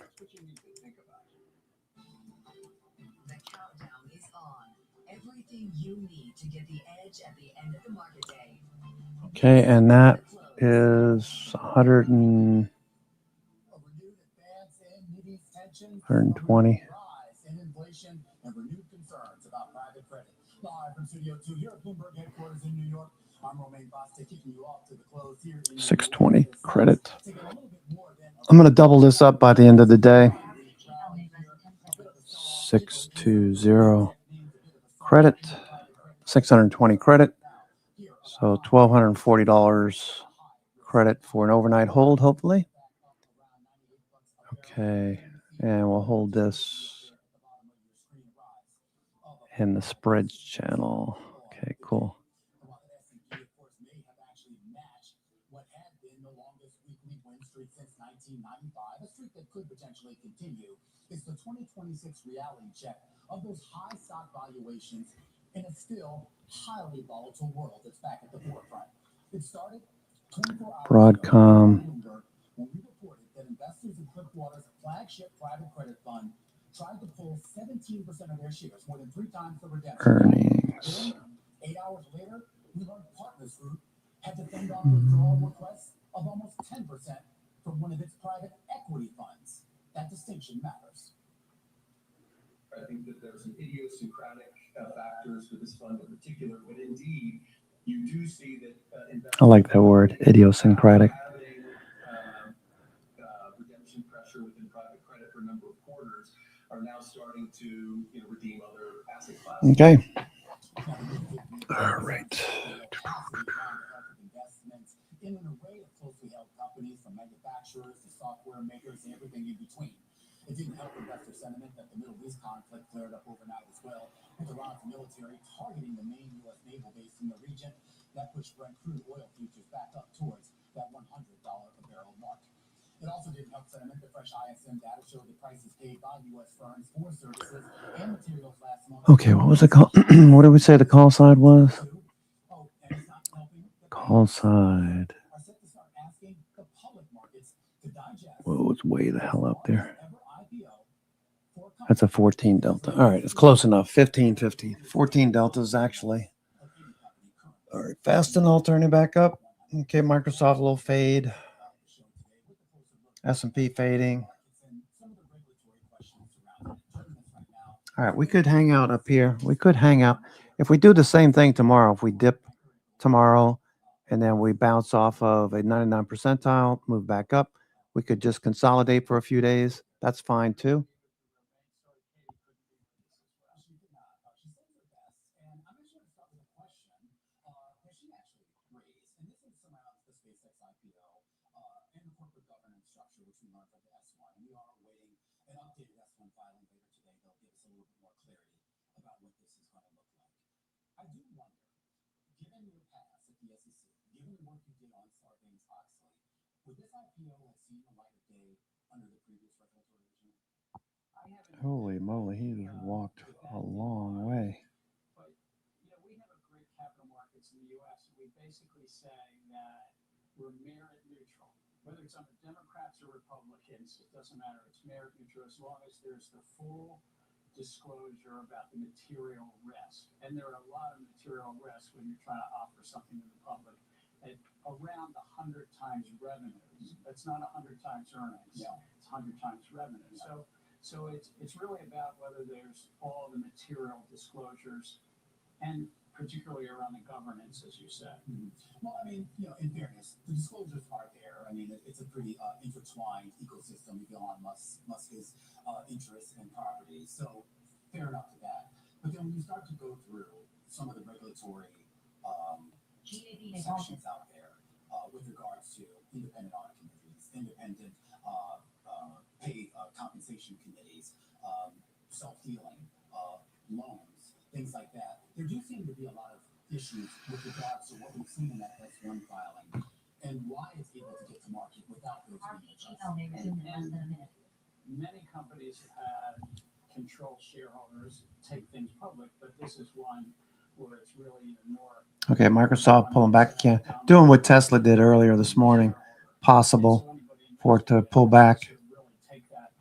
S3: The countdown is on. Everything you need to get the edge at the end of the market day.
S1: Okay, and that is 120.
S5: And renewed concerns about private credit. Live from Studio 2 here at Bloomberg headquarters in New York. I'm Romain Bostic, kicking you off to the close here in
S1: 620 credit. I'm going to double this up by the end of the day. 620 credit. 620 credit. So $1,240 credit for an overnight hold, hopefully. Okay, and we'll hold this in the spreads channel. Okay, cool.
S5: What had been the longest weekly win streak since 1995, a streak that could potentially continue, is the 2026 reality check of those high stock valuations in a still highly volatile world that's back at the forefront. It started 24 hours
S1: Broadcom.
S5: ago when we reported that investors in Cliffwater's flagship private credit fund tried to pull 17% of their shares, more than 3 times the redemption.
S1: Earnings.
S5: Then, 8 hours later, we learned Partners Group had to fend off withdrawal requests of almost 10% from one of its private equity funds. That distinction matters.
S8: I think that there are some idiosyncratic factors for this fund in particular, but indeed, you do see that
S1: I like that word, idiosyncratic.
S8: having redemption pressure within private credit for a number of quarters are now starting to redeem other asset classes.
S1: Okay. All right.
S5: In an array of closely held companies, from manufacturers to software makers and everything in between. It didn't help investor sentiment that the Middle East conflict flared up overnight as well, with Iran's military targeting the main U.S. naval base in the region. That pushed Brent crude oil futures back up towards that $100 a barrel mark. It also didn't help sentiment. The fresh ISM data showed the prices paid by U.S. firms for services and materials last month.
S1: Okay, what was the call? What did we say the call side was? Call side. Whoa, it's way the hell up there. That's a 14 delta. All right, it's close enough. 15, 15. 14 deltas, actually. All right, fast and all turning back up. Okay, Microsoft, a little fade. S&P fading. All right, we could hang out up here. We could hang out. If we do the same thing tomorrow, if we dip tomorrow and then we bounce off of a 99 percentile, move back up, we could just consolidate for a few days. That's fine too. Holy moly, he just walked a long way.
S12: But, we have a great capital markets in the U.S. And we basically say that we're merit neutral. Whether it's under Democrats or Republicans, it doesn't matter. It's merit neutral as long as there's the full disclosure about the material risk. And there are a lot of material risks when you're trying to offer something to the public at around 100 times revenues. That's not 100 times earnings. Yeah. It's 100 times revenue. So it's really about whether there's all the material disclosures, and particularly around the governance, as you said.
S5: Mm-hmm. Well, I mean, in fairness, the disclosures are there. I mean, it's a pretty intertwined ecosystem with Elon Musk's interests and properties. So fair enough to that. But then when you start to go through some of the regulatory sections out there with regards to independent audit committees, independent pay compensation committees, self-dealing, loans, things like that. There do seem to be a lot of issues with regards to what we've seen in that S1 filing and why it's able to get to market without those meetings.
S12: Many companies have controlled shareholders take things public, but this is one where it's really even more.
S1: Okay, Microsoft pulling back again. Doing what Tesla did earlier this morning. Possible for it to pull back.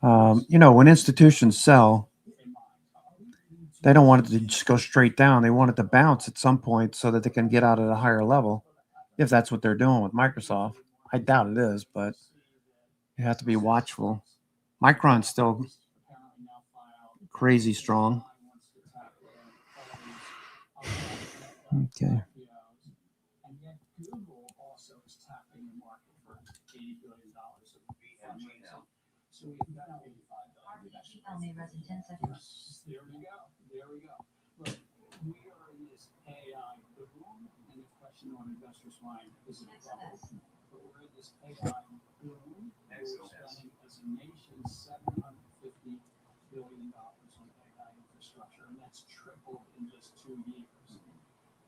S1: When institutions sell, they don't want it to just go straight down. They want it to bounce at some point so that they can get out at a higher level, if that's what they're doing with Microsoft. I doubt it is, but you have to be watchful. Micron's still crazy strong. Okay.
S12: So we've got RVL may rise in 10 seconds. There we go. Look, we are in this AI boom, and the question on investors' mind is it a bubble? But we're in this AI boom. We're spending as a nation $750 billion on AI infrastructure, and that's tripled in just 2 years.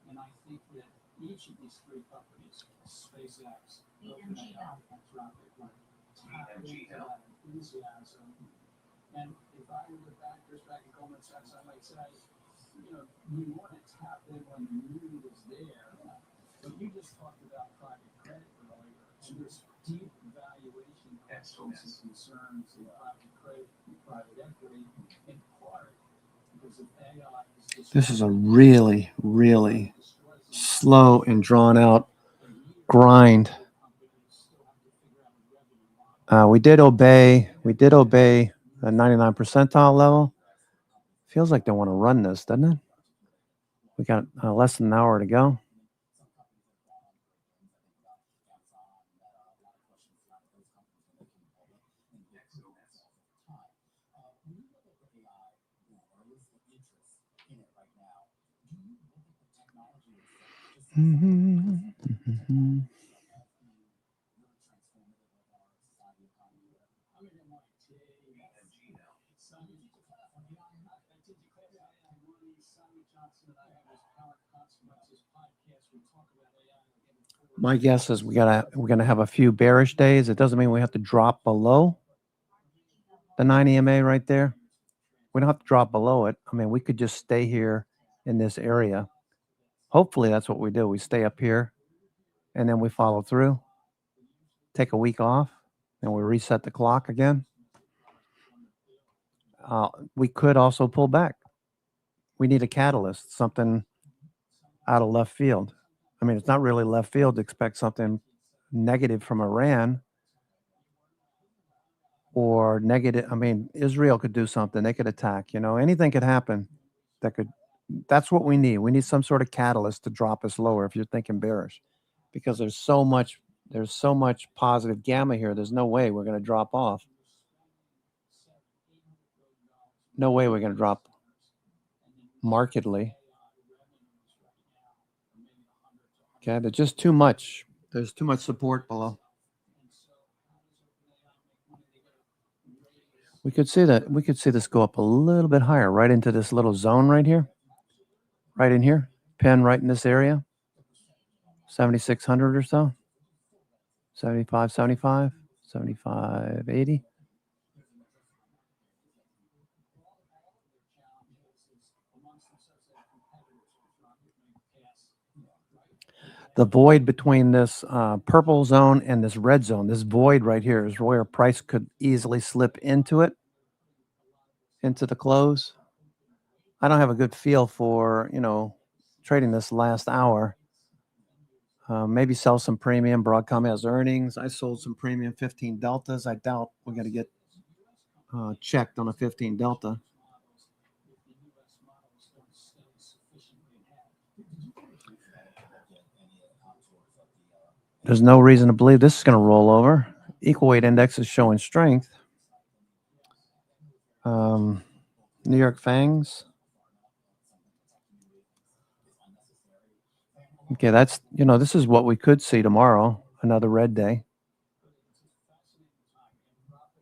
S12: And I think that each of these three companies, SpaceX, OpenAI, Anthropic, tap into that enthusiasm. And if I were the backers back at Goldman Sachs, I might say, we want to tap in when the need is there. But you just talked about private credit earlier, and there's deep valuation questions and concerns in private credit and private equity, in part because of AI.
S1: This is a really, really slow and drawn out grind. We did obey the 99 percentile level. Feels like they want to run this, doesn't it? We got less than an hour to go. My guess is we're gonna have a few bearish days. It doesn't mean we have to drop below the 9 EMA right there. We don't have to drop below it. I mean, we could just stay here in this area. Hopefully that's what we do. We stay up here and then we follow through, take a week off, and we reset the clock again. We could also pull back. We need a catalyst, something out of left field. I mean, it's not really left field to expect something negative from Iran or negative. I mean, Israel could do something. They could attack, anything could happen that's what we need. We need some sort of catalyst to drop us lower if you're thinking bearish, because there's so much positive gamma here. There's no way we're going to drop off. No way we're going to drop markedly. Okay, there's just too much. There's too much support below. We could see this go up a little bit higher, right into this little zone right here. Right in here. Pin right in this area. 7,600 or so. 75, 75, 75, 80. The void between this purple zone and this red zone, this void right here is where price could easily slip into it, into the close. I don't have a good feel for, trading this last hour. Maybe sell some premium. Broadcom has earnings. I sold some premium 15 deltas. I doubt we're going to get checked on a 15 delta. There's no reason to believe this is going to roll over. Equal weight index is showing strength. New York Fangs. Okay, that's, this is what we could see tomorrow, another red day.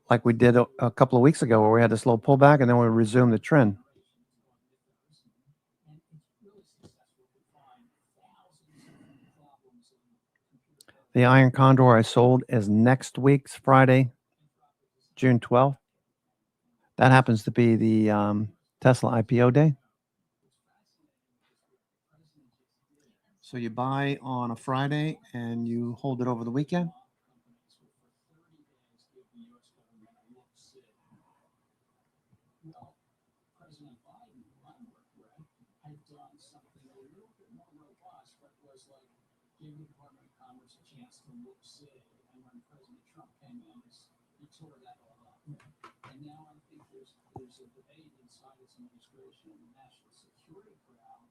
S1: Like we did a couple of weeks ago where we had this little pullback and then we resumed the trend. The Iron Condor I sold is next week's Friday, June 12th. That happens to be the Tesla IPO day. So you buy on a Friday and you hold it over the weekend.
S12: And now I think there's a debate inside its administration and the national security crowd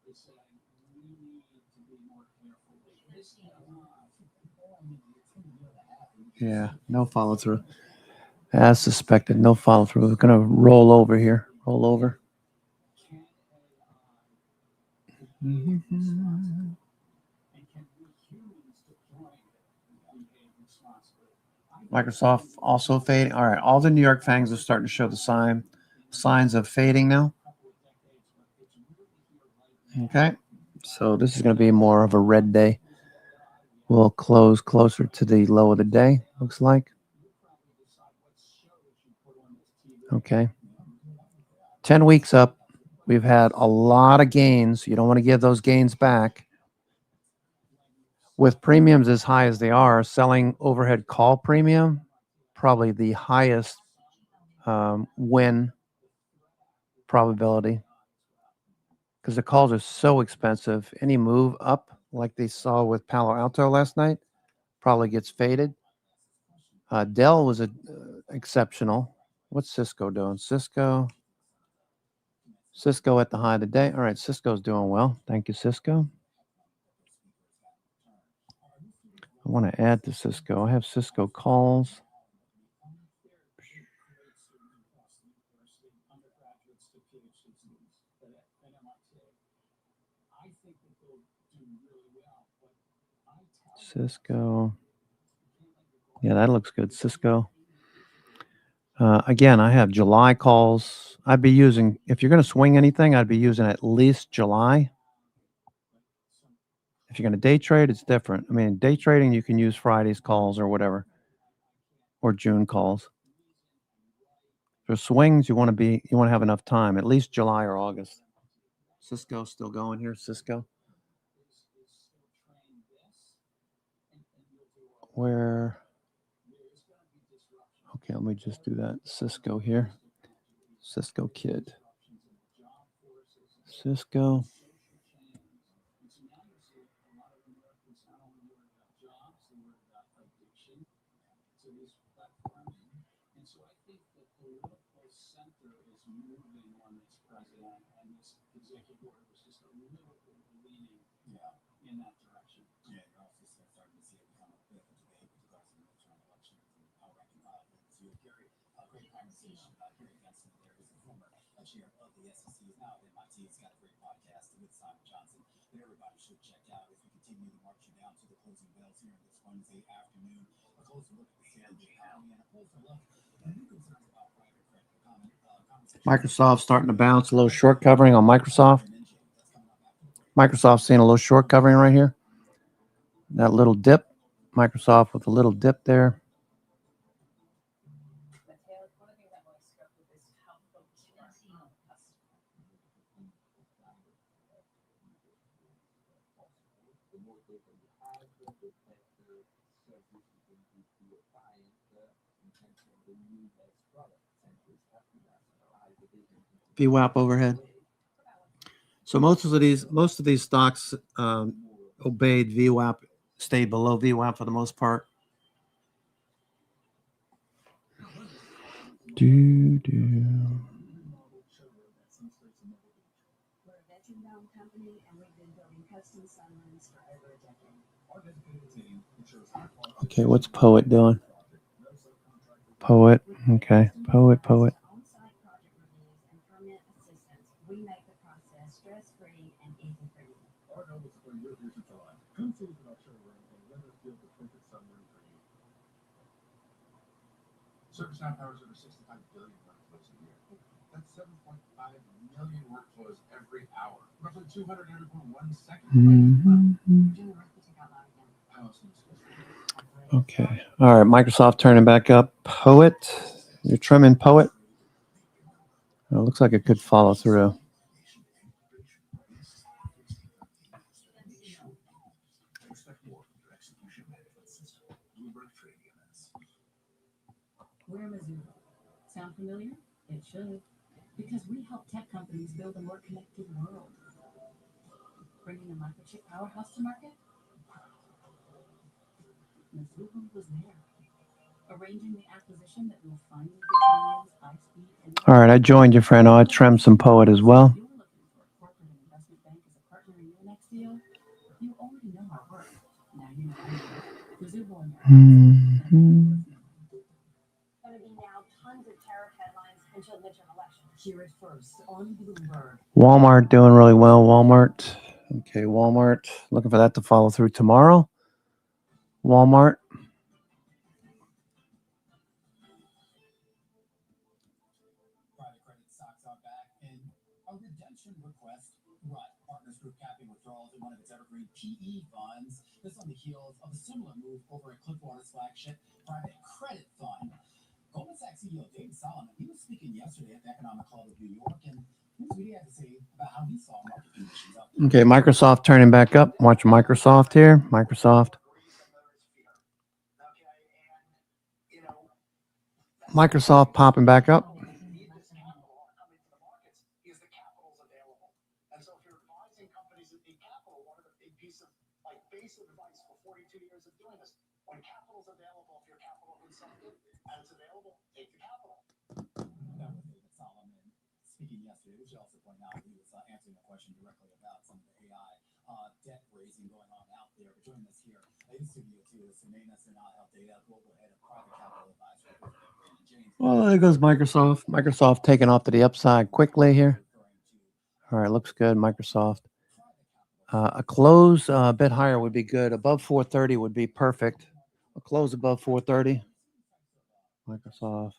S12: is saying we need to be more careful. This
S1: Yeah, no follow through. As suspected, no follow through. We're going to roll over here. Roll over. Microsoft also fading. All right, all the New York Fangs are starting to show the signs of fading now. Okay, so this is going to be more of a red day. We'll close closer to the low of the day, looks like. Okay. 10 weeks up. We've had a lot of gains. You don't want to give those gains back. With premiums as high as they are, selling overhead call premium, probably the highest win probability, because the calls are so expensive. Any move up, like they saw with Palo Alto last night, probably gets faded. Dell was exceptional. What's Cisco doing? Cisco at the high of the day. All right, Cisco's doing well. Thank you, Cisco. I want to add to Cisco. I have Cisco calls. Cisco. Yeah, that looks good. Cisco. Again, I have July calls. I'd be using, if you're going to swing anything, I'd be using at least July. If you're going to day trade, it's different. I mean, day trading, you can use Friday's calls or whatever, or June calls. For swings, you want to have enough time, at least July or August. Cisco still going here, Cisco. Where? Okay, let me just do that. Cisco here. Cisco kid. Cisco.
S12: And so I think the political center is moving on this president, and this executive order was just a little bit leaning in that direction.
S2: Yeah, you're also starting to see it become a bit of a debate with regards to the midterm elections and how rank and file things. You have Gary, great conversation about Gary Benson there, who's the former chair of the SEC, is now at MIT. He's got a great podcast with Simon Johnson that everybody should check out as we continue to march you down to the closing bells here on this Wednesday afternoon. A closer look at the hand economy and a closer look.
S1: Microsoft starting to bounce, a little short covering on Microsoft. Microsoft seeing a little short covering right here. That little dip. Microsoft with a little dip there. VWAP overhead. So most of these stocks obeyed VWAP, stayed below VWAP for the most part.
S3: We're a veteran-owned company, and we've been building custom sunrooms for over a decade.
S1: Okay, what's Poet doing? Poet, okay, Poet.
S3: On-site project reviews and permit assistance. We make the process stress-free and easy for you.
S9: Our goal is to bring your vision to life. Come see us in our showroom and let us build the perfect submarine for you. Service now powers over 65 billion workflows a year. That's 7.5 million workflows every hour. Roughly 200 every 1 second.
S1: Okay, all right, Microsoft turning back up. Poet, you're trimming Poet. It looks like it could follow through.
S3: We're Mizuho. Sound familiar? It should. Because we help tech companies build a more connected world. Bringing a microchip powerhouse to market? Mizuho was there. Arranging the acquisition that will finally give millions high-speed.
S1: All right, I joined you, friend. I'll trim some Poet as well.
S3: You're looking for a corporate and investment bank as a partner in your next deal? You already know our work. Now you know our name. Mizuho and Going to be now tons of tariff headlines until midterm elections. Hear it first on Bloomberg.
S1: Walmart doing really well. Walmart. Okay, Walmart. Looking for that to follow through tomorrow. Walmart.
S2: Private credit stocks are back, and a redemption request brought Partners Group capping withdrawals in one of its evergreen PE funds. This on the heels of a similar move over at Cliffwater's flagship private credit fund. Goldman Sachs CEO David Solomon, he was speaking yesterday at the Economic Club of New York, and here's what he had to say about how he saw market conditions up there.
S1: Okay, Microsoft turning back up. Watch Microsoft here. Microsoft. Microsoft popping back up.
S2: That was David Solomon speaking yesterday. We should also point out he was answering a question directly about some of the AI debt raising going on out there. But joining us here in studio too is Semena Sinal Data, Global Head of Private Capital Advisory.
S1: Well, there goes Microsoft. Microsoft taking off to the upside quickly here. All right, looks good, Microsoft. A close a bit higher would be good. Above 430 would be perfect. A close above 430. Microsoft.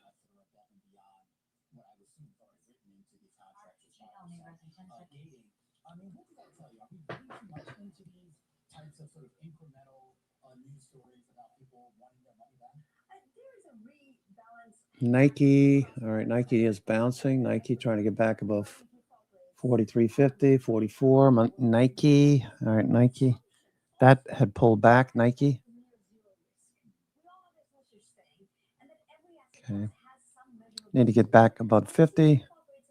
S2: gating. I mean, what does that tell you? Are we reading too much into these types of sort of incremental news stories about people wanting their money back?
S3: There is a rebalance.
S1: Nike. All right, Nike is bouncing. Nike trying to get back above 43.50, 44. Nike. All right, Nike. That had pulled back. Nike. Okay. Need to get back above 50.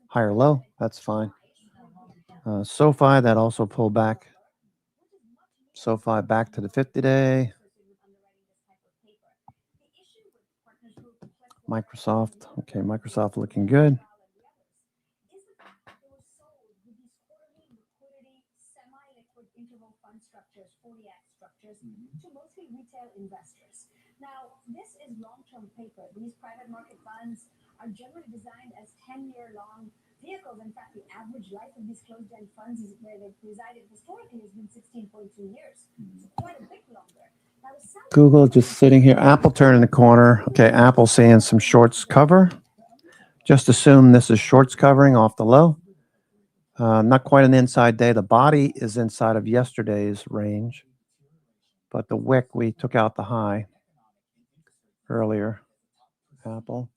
S1: Higher low. That's fine. SoFi, that also pulled back. SoFi back to the 50-day. Microsoft. Okay, Microsoft looking good.
S3: Interval fund structures, 40-act structures, to mostly retail investors. Now, this is long-term paper. These private market funds are generally designed as 10-year-long vehicles. In fact, the average life of these closed-end funds is where they've resided historically has been 16.2 years. So quite a bit longer. Now,
S1: Google just sitting here. Apple turning the corner. Okay, Apple seeing some shorts cover. Just assume this is shorts covering off the low. Not quite an inside day. The body is inside of yesterday's range, but the wick, we took out the high earlier. Apple.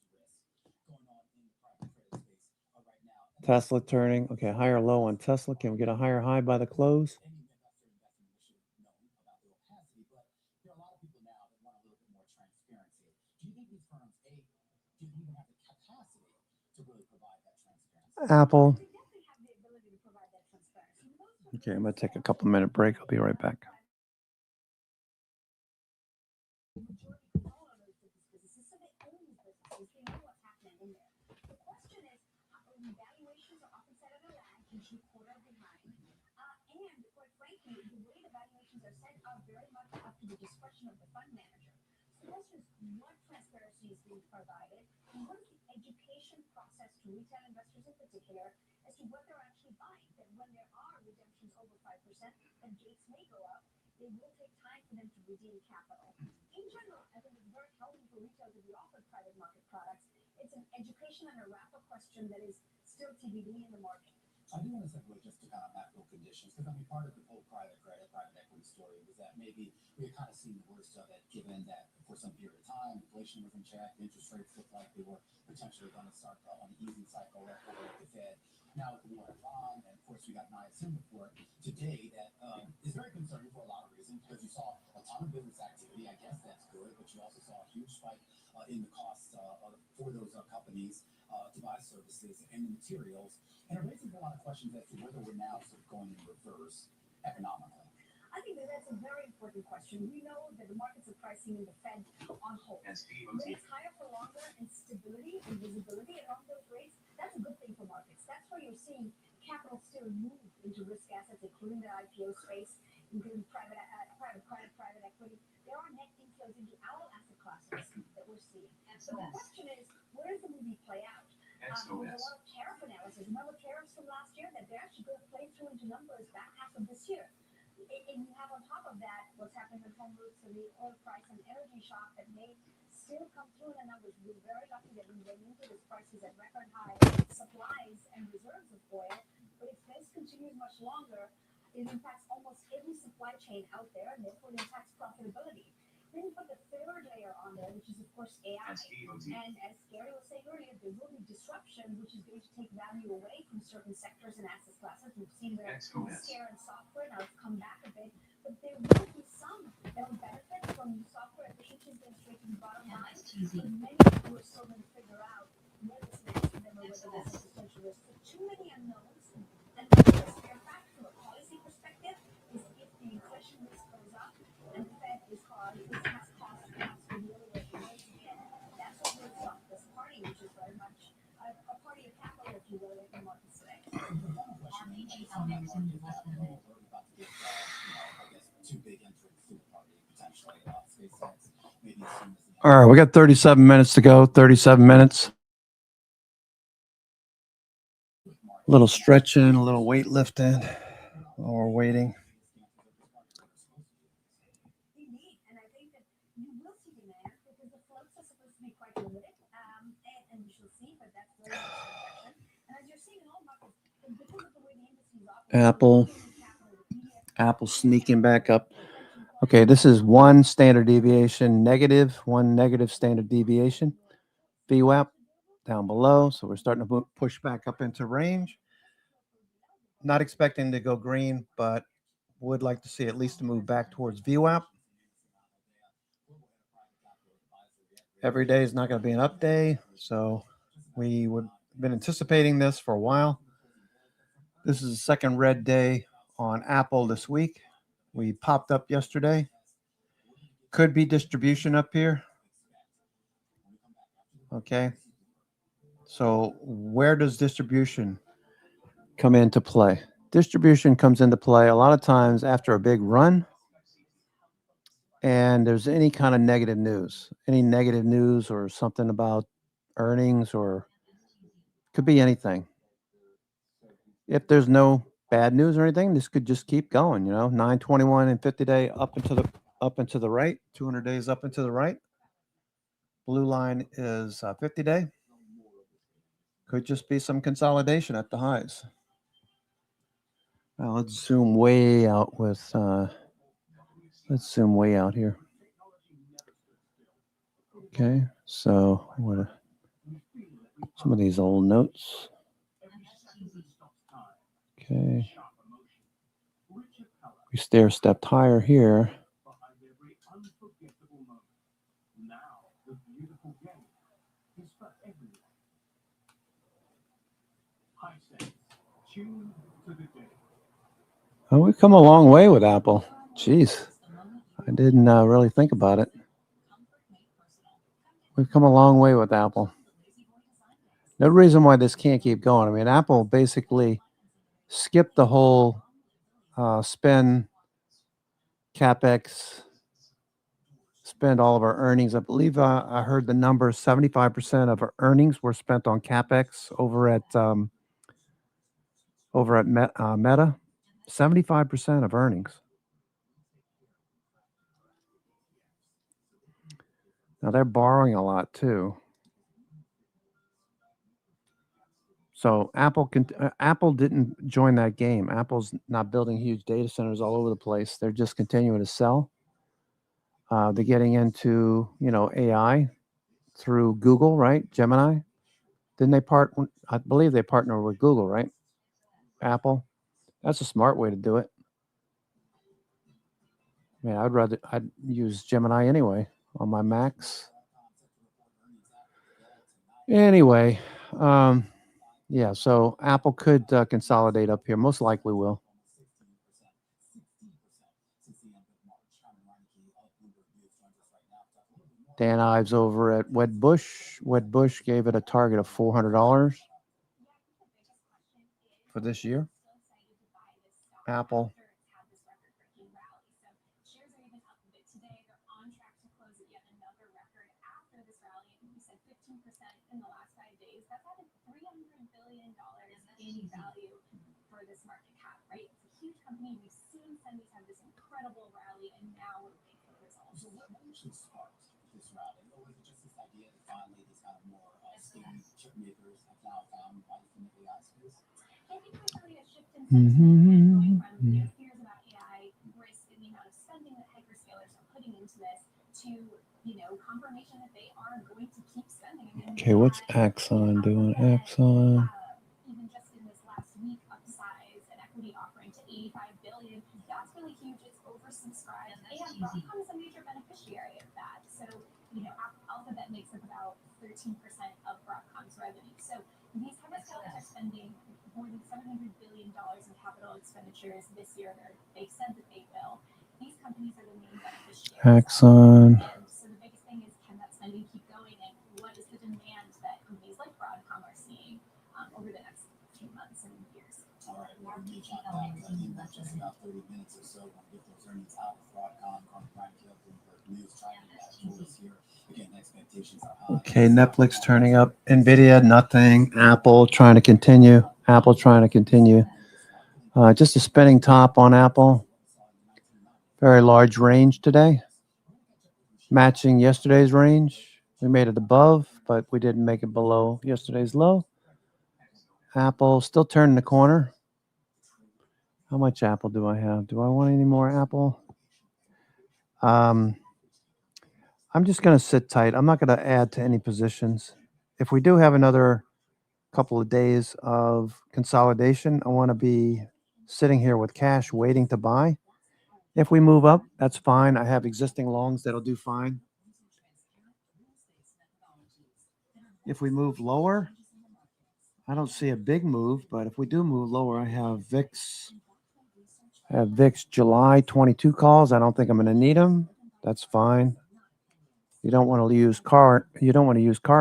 S1: Tesla turning. Okay, higher low on Tesla. Can we get a higher high by the close? Apple. Okay, I'm going to take a couple minute break. I'll be right back.
S3: The discretion of the fund manager. So the question is, what transparency is being provided, and what is the education process to retail investors in particular as to what they're actually buying? That when there are redemptions over 5%, and gates may go up, it will take time for them to redeem capital. In general, I think it's very healthy for retail to be offered private market products. It's an education and a wrapper question that is still TBD in the market.
S2: I do want to segue just to kind of macro conditions, because I mean, part of the whole private credit, private equity story was that maybe we had kind of seen the worst of it, given that for some period of time, inflation was in check, interest rates looked like they were potentially going to start on an easing cycle over at the Fed. Now with the war in Iran, and of course we got an ISM report today that is very concerning for a lot of reasons, because you saw a ton of business activity. I guess that's good, but you also saw a huge spike in the cost for those companies to buy services and the materials. And it raises a lot of questions as to whether we're now sort of going in reverse economically.
S3: I think that's a very important question. We know that the markets are pricing in the Fed on hold. When it's higher for longer and stability and visibility along those rates, that's a good thing for markets. That's why you're seeing capital still move into risk assets, including the IPO space, including private credit, private equity. There are net inflows into our asset classes that we're seeing. So the question is, where does the movie play out? There's a lot of tariff analysis. Remember tariffs from last year? That they're actually going to play through into numbers back half of this year. And you have on top of that what's happening with home routes and the oil price and energy shock that may still come through in the numbers. We're very lucky that we went into this prices at record high supplies and reserves of oil. But if this continues much longer, it impacts almost every supply chain out there, and therefore it impacts profitability. Then you put the third layer on there, which is of course AI. And as Gary was saying earlier, there will be disruption, which is going to take value away from certain sectors and asset classes. We've seen the scare in software, now it's come back a bit, but there will be some that will benefit from software efficiencies going straight to the bottom line. But many people are still going to figure out whether this makes them or whether this is essential risk. So too many unknowns. And the scare factor from a policy perspective is if the inflation risk goes up and the Fed is hard, it has cost gaps for the other way around again. That's what we're talking this party, which is very much a party of capital, if you will, in the markets today.
S1: All right, we got 37 minutes to go. 37 minutes. A little stretching, a little weight lifting while we're waiting.
S3: And I think that you will see demand because the floats are supposed to be quite limited, and we shall see, but that's very much the direction. And as you're seeing in all markets, because of the way the
S1: Apple sneaking back up. Okay, this is one standard deviation negative, one negative standard deviation. VWAP down below. So we're starting to push back up into range. Not expecting to go green, but would like to see at least a move back towards VWAP. Every day is not going to be an up day, so we would been anticipating this for a while. This is the second red day on Apple this week. We popped up yesterday. Could be distribution up here. Okay. So where does distribution come into play? Distribution comes into play a lot of times after a big run and there's any kind of negative news, or something about earnings, or could be anything. If there's no bad news or anything, this could just keep going, 921 and 50 day up into the right, 200 days up into the right. Blue line is 50 day. Could just be some consolidation at the highs. Now let's zoom way out let's zoom way out here. Okay, so some of these old notes. Okay. We stair stepped higher here. Oh, we've come a long way with Apple. Jeez, I didn't really think about it. We've come a long way with Apple. No reason why this can't keep going. I mean, Apple basically skipped the whole spend CapEx, spend all of our earnings. I believe I heard the number 75% of our earnings were spent on CapEx over at Meta. 75% of earnings. Now they're borrowing a lot too. So Apple didn't join that game. Apple's not building huge data centers all over the place. They're just continuing to sell. They're getting into AI through Google, right? Gemini. Didn't they I believe they partner with Google, right? Apple. That's a smart way to do it. I mean, I'd use Gemini anyway on my Macs. Anyway, yeah, so Apple could consolidate up here. Most likely will. Dan Ives over at Wedbush. Wedbush gave it a target of $400 for this year. Apple.
S3: In value for this market cap, right? It's a huge company. We've seen Sundays have this incredible rally, and now we're waiting for results.
S2: So what actually sparked this rally? Or was it just this idea that finally these kind of more skinny chip makers have now found life in the AI space?
S3: I think there's really a shift in sentiment going from fears about AI, risk, and the amount of spending that hyperscalers are putting into this to confirmation that they are going to keep spending.
S1: Okay, what's Axon doing? Axon.
S3: Even just in this last week, upsize an equity offering to $85 billion. That's really huge. It's oversubscribed, and Broadcom is a major beneficiary of that. So, Alphabet makes up about 13% of Broadcom's revenue. So these hyperscalers are spending more than $700 billion in capital expenditures this year. They've said that they will. These companies are the main beneficiaries.
S1: Axon.
S3: And so the biggest thing is, can that spending keep going, and what is the demand that companies like Broadcom are seeing over the next few months and years?
S2: All right, we're going to be talking about just about 30 minutes or so. We'll get those earnings out with Broadcom, Bloomberg News, tracking that for us here. Again, expectations are high.
S1: Okay, Netflix turning up. Nvidia, nothing. Apple trying to continue. Just a spinning top on Apple. Very large range today. Matching yesterday's range. We made it above, but we didn't make it below yesterday's low. Apple still turning the corner. How much Apple do I have? Do I want any more Apple? I'm just going to sit tight. I'm not going to add to any positions. If we do have another couple of days of consolidation, I want to be sitting here with cash waiting to buy. If we move up, that's fine. I have existing longs that'll do fine. If we move lower, I don't see a big move, but if we do move lower, I have VIX. July 22 calls. I don't think I'm going to need them. That's fine. You don't want to use car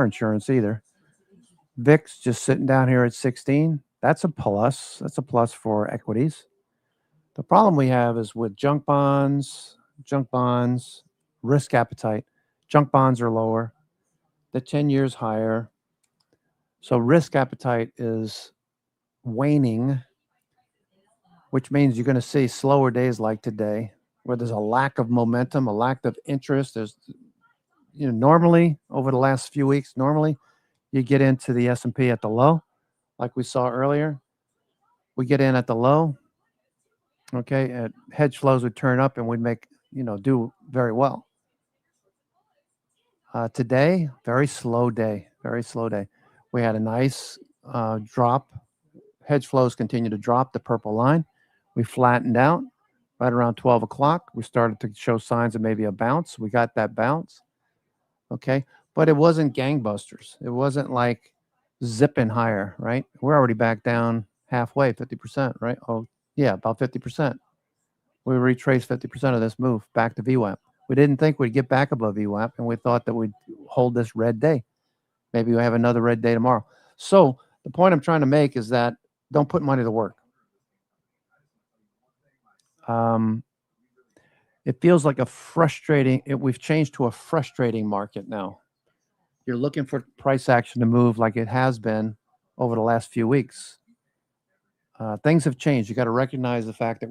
S1: insurance either. VIX just sitting down here at 16. That's a plus. That's a plus for equities. The problem we have is with junk bonds, risk appetite. Junk bonds are lower. The 10 years higher. So risk appetite is waning, which means you're going to see slower days like today, where there's a lack of momentum, a lack of interest. There's, normally over the last few weeks, normally you get into the S&P at the low, like we saw earlier. We get in at the low, okay, and hedge flows would turn up and we'd make, do very well. Today, very slow day. We had a nice drop. Hedge flows continue to drop, the purple line. We flattened out right around 12 o'clock. We started to show signs of maybe a bounce. We got that bounce, okay? But it wasn't gangbusters. It wasn't like zipping higher, right? We're already back down halfway, 50%, right? Oh, yeah, about 50%. We retraced 50% of this move back to VWAP. We didn't think we'd get back above VWAP, and we thought that we'd hold this red day. Maybe we have another red day tomorrow. So the point I'm trying to make is that don't put money to work. It feels like we've changed to a frustrating market now. You're looking for price action to move like it has been over the last few weeks. Things have changed. You got to recognize the fact that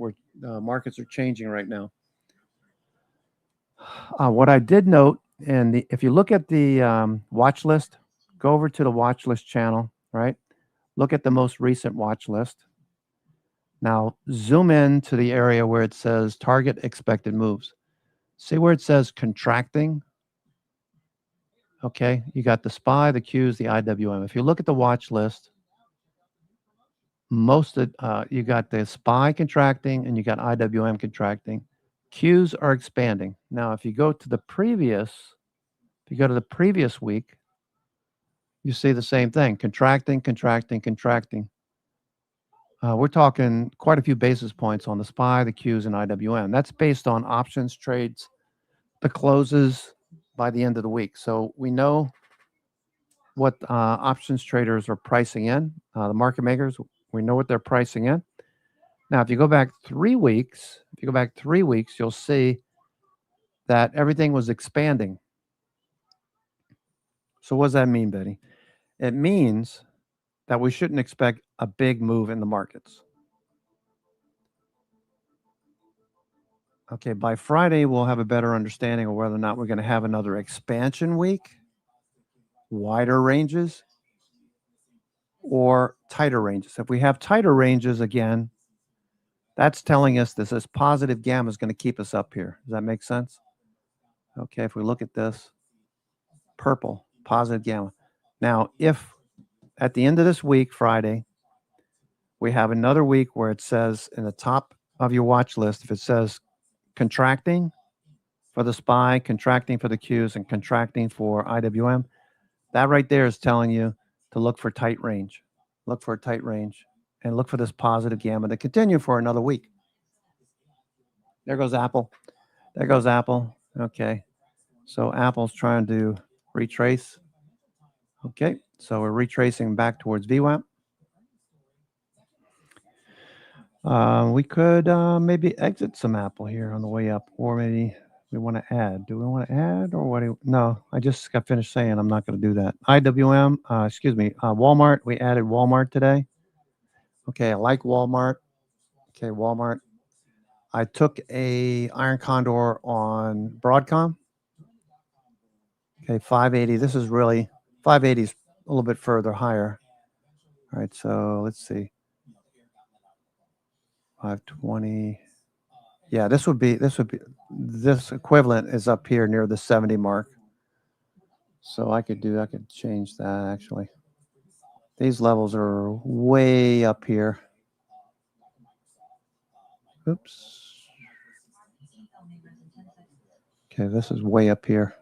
S1: markets are changing right now. What I did note, if you look at the watch list, go over to the watch list channel, right? Look at the most recent watch list. Now, zoom in to the area where it says target expected moves. See where it says contracting? Okay, you got the SPY, the Qs, the IWM. If you look at the watch list, you got the SPY contracting and you got IWM contracting. Qs are expanding. Now, if you go to the previous week, you see the same thing, contracting. We're talking quite a few basis points on the SPY, the Qs, and IWM. That's based on options trades, the closes by the end of the week. So we know what options traders are pricing in, the market makers. We know what they're pricing in. Now, if you go back 3 weeks, you'll see that everything was expanding. So what does that mean, Betty? It means that we shouldn't expect a big move in the markets. Okay, by Friday, we'll have a better understanding of whether or not we're going to have another expansion week, wider ranges, or tighter ranges. If we have tighter ranges again, that's telling us this positive gamma is going to keep us up here. Does that make sense? Okay, if we look at this, purple, positive gamma. Now, if at the end of this week, Friday, we have another week where it says in the top of your watch list, if it says contracting for the SPY, contracting for the Qs, and contracting for IWM, that right there is telling you to look for tight range. Look for a tight range and look for this positive gamma to continue for another week. There goes Apple. Okay. So Apple's trying to retrace. Okay. So we're retracing back towards VWAP. We could maybe exit some Apple here on the way up, or maybe we want to add. Do we want to add, or what? No, I just got finished saying I'm not going to do that. IWM, Walmart. We added Walmart today. Okay, I like Walmart. Okay, Walmart. I took a iron condor on Broadcom. Okay, 580. This is really 580 is a little bit further higher. All right, so let's see. 520. Yeah, this equivalent is up here near the 70 mark. So I could change that actually. These levels are way up here. Oops. Okay, this is way up here.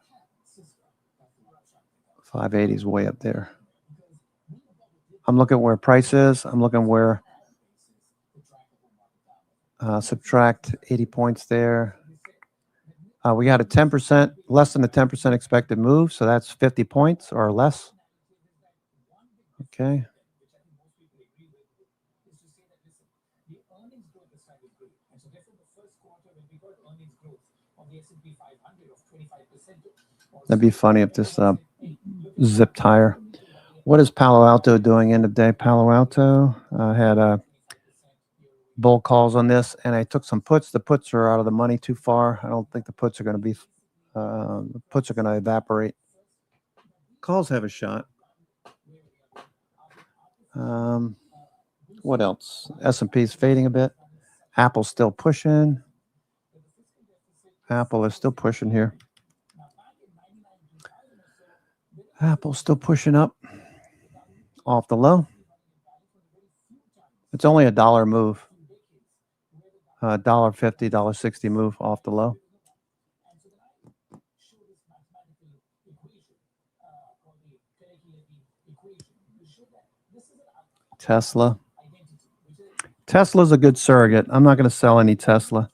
S1: 580 is way up there. I'm looking where price is. I'm looking where subtract 80 points there. We got a 10%, less than a 10% expected move. So that's 50 points or less. Okay. That'd be funny if this zipped higher. What is Palo Alto doing in the day? Palo Alto had bull calls on this, and I took some puts. The puts are out of the money too far. I don't think the puts are going to be. The puts are going to evaporate. Calls have a shot. What else? S&P is fading a bit. Apple's still pushing. Apple is still pushing here. Apple's still pushing up off the low. It's only $1 move. $1.50, $1.60 move off the low. Tesla. Tesla's a good surrogate. I'm not going to sell any Tesla.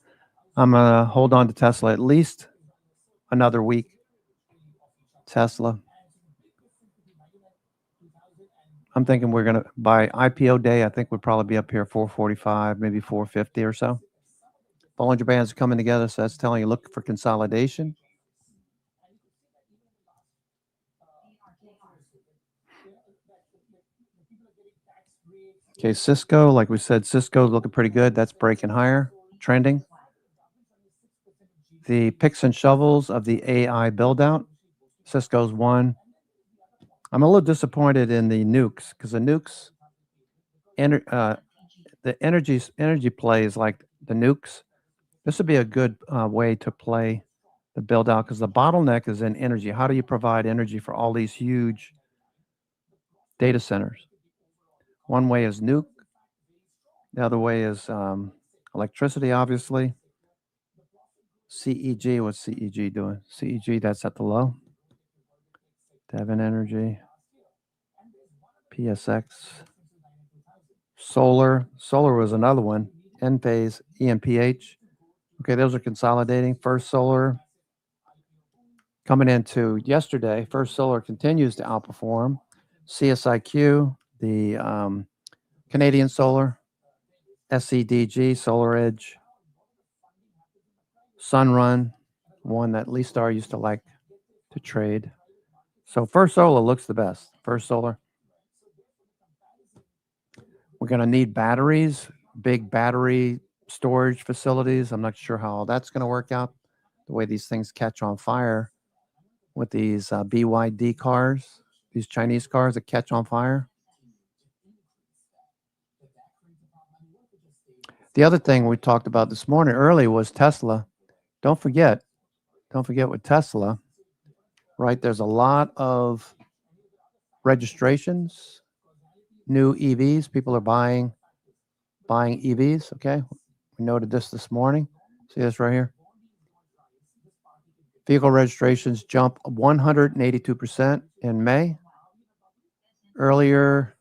S1: I'm going to hold on to Tesla at least another week. Tesla. I'm thinking we're going to, by IPO day, I think we'll probably be up here 445, maybe 450 or so. Bollinger Bands are coming together, so that's telling you look for consolidation. Okay, Cisco, like we said, Cisco's looking pretty good. That's breaking higher, trending. The picks and shovels of the AI build-out. Cisco's one. I'm a little disappointed in the nukes because the nukes, the energy plays like the nukes. This would be a good way to play the build-out because the bottleneck is in energy. How do you provide energy for all these huge data centers? One way is nuke. The other way is electricity, obviously. CEG, what's CEG doing? CEG, that's at the low. Devon Energy. PSX. Solar. Solar was another one. Enphase, EMPH. Okay, those are consolidating. First Solar coming into yesterday. First Solar continues to outperform. CSIQ, the Canadian Solar. SCDG, Solar Edge. Sunrun, one that Lee Star used to like to trade. So First Solar looks the best. First Solar. We're going to need batteries, big battery storage facilities. I'm not sure how that's going to work out, the way these things catch on fire with these BYD cars, these Chinese cars that catch on fire. The other thing we talked about this morning early was Tesla. Don't forget with Tesla, right? There's a lot of registrations, new EVs. People are buying EVs. Okay, we noted this morning. See this right here. Vehicle registrations jump 182% in May. Earlier,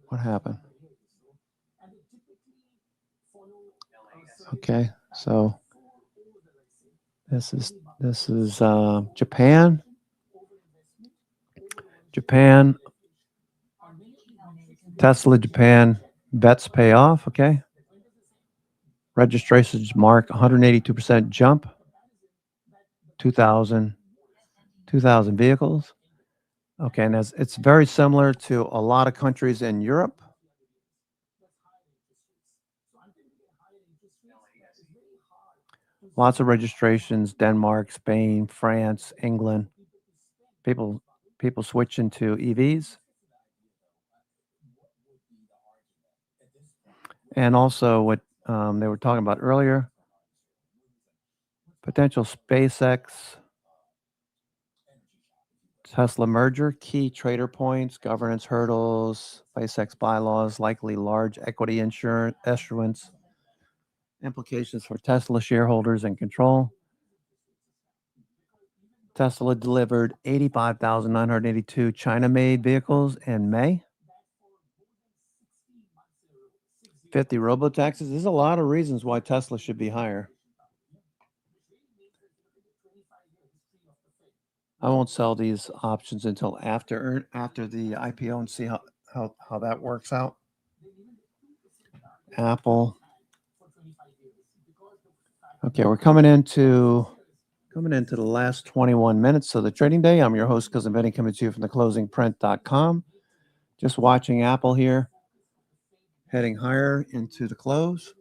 S1: what happened? Okay, so this is Japan. Tesla Japan bets pay off. Okay. Registrations mark 182% jump. 2,000 vehicles. Okay, and it's very similar to a lot of countries in Europe. Lots of registrations, Denmark, Spain, France, England. People switching to EVs. And also what they were talking about earlier, potential SpaceX Tesla merger, key trader points, governance hurdles, SpaceX bylaws, likely large equity issuance, implications for Tesla shareholders and control. Tesla delivered 85,982 China-made vehicles in May. 50 robo-taxis. There's a lot of reasons why Tesla should be higher. I won't sell these options until after the IPO and see how that works out. Apple. Okay, we're coming into the last 21 minutes of the trading day. I'm your host, Cousin Benny, coming to you from theclosingprint.com. Just watching Apple here, heading higher into the close.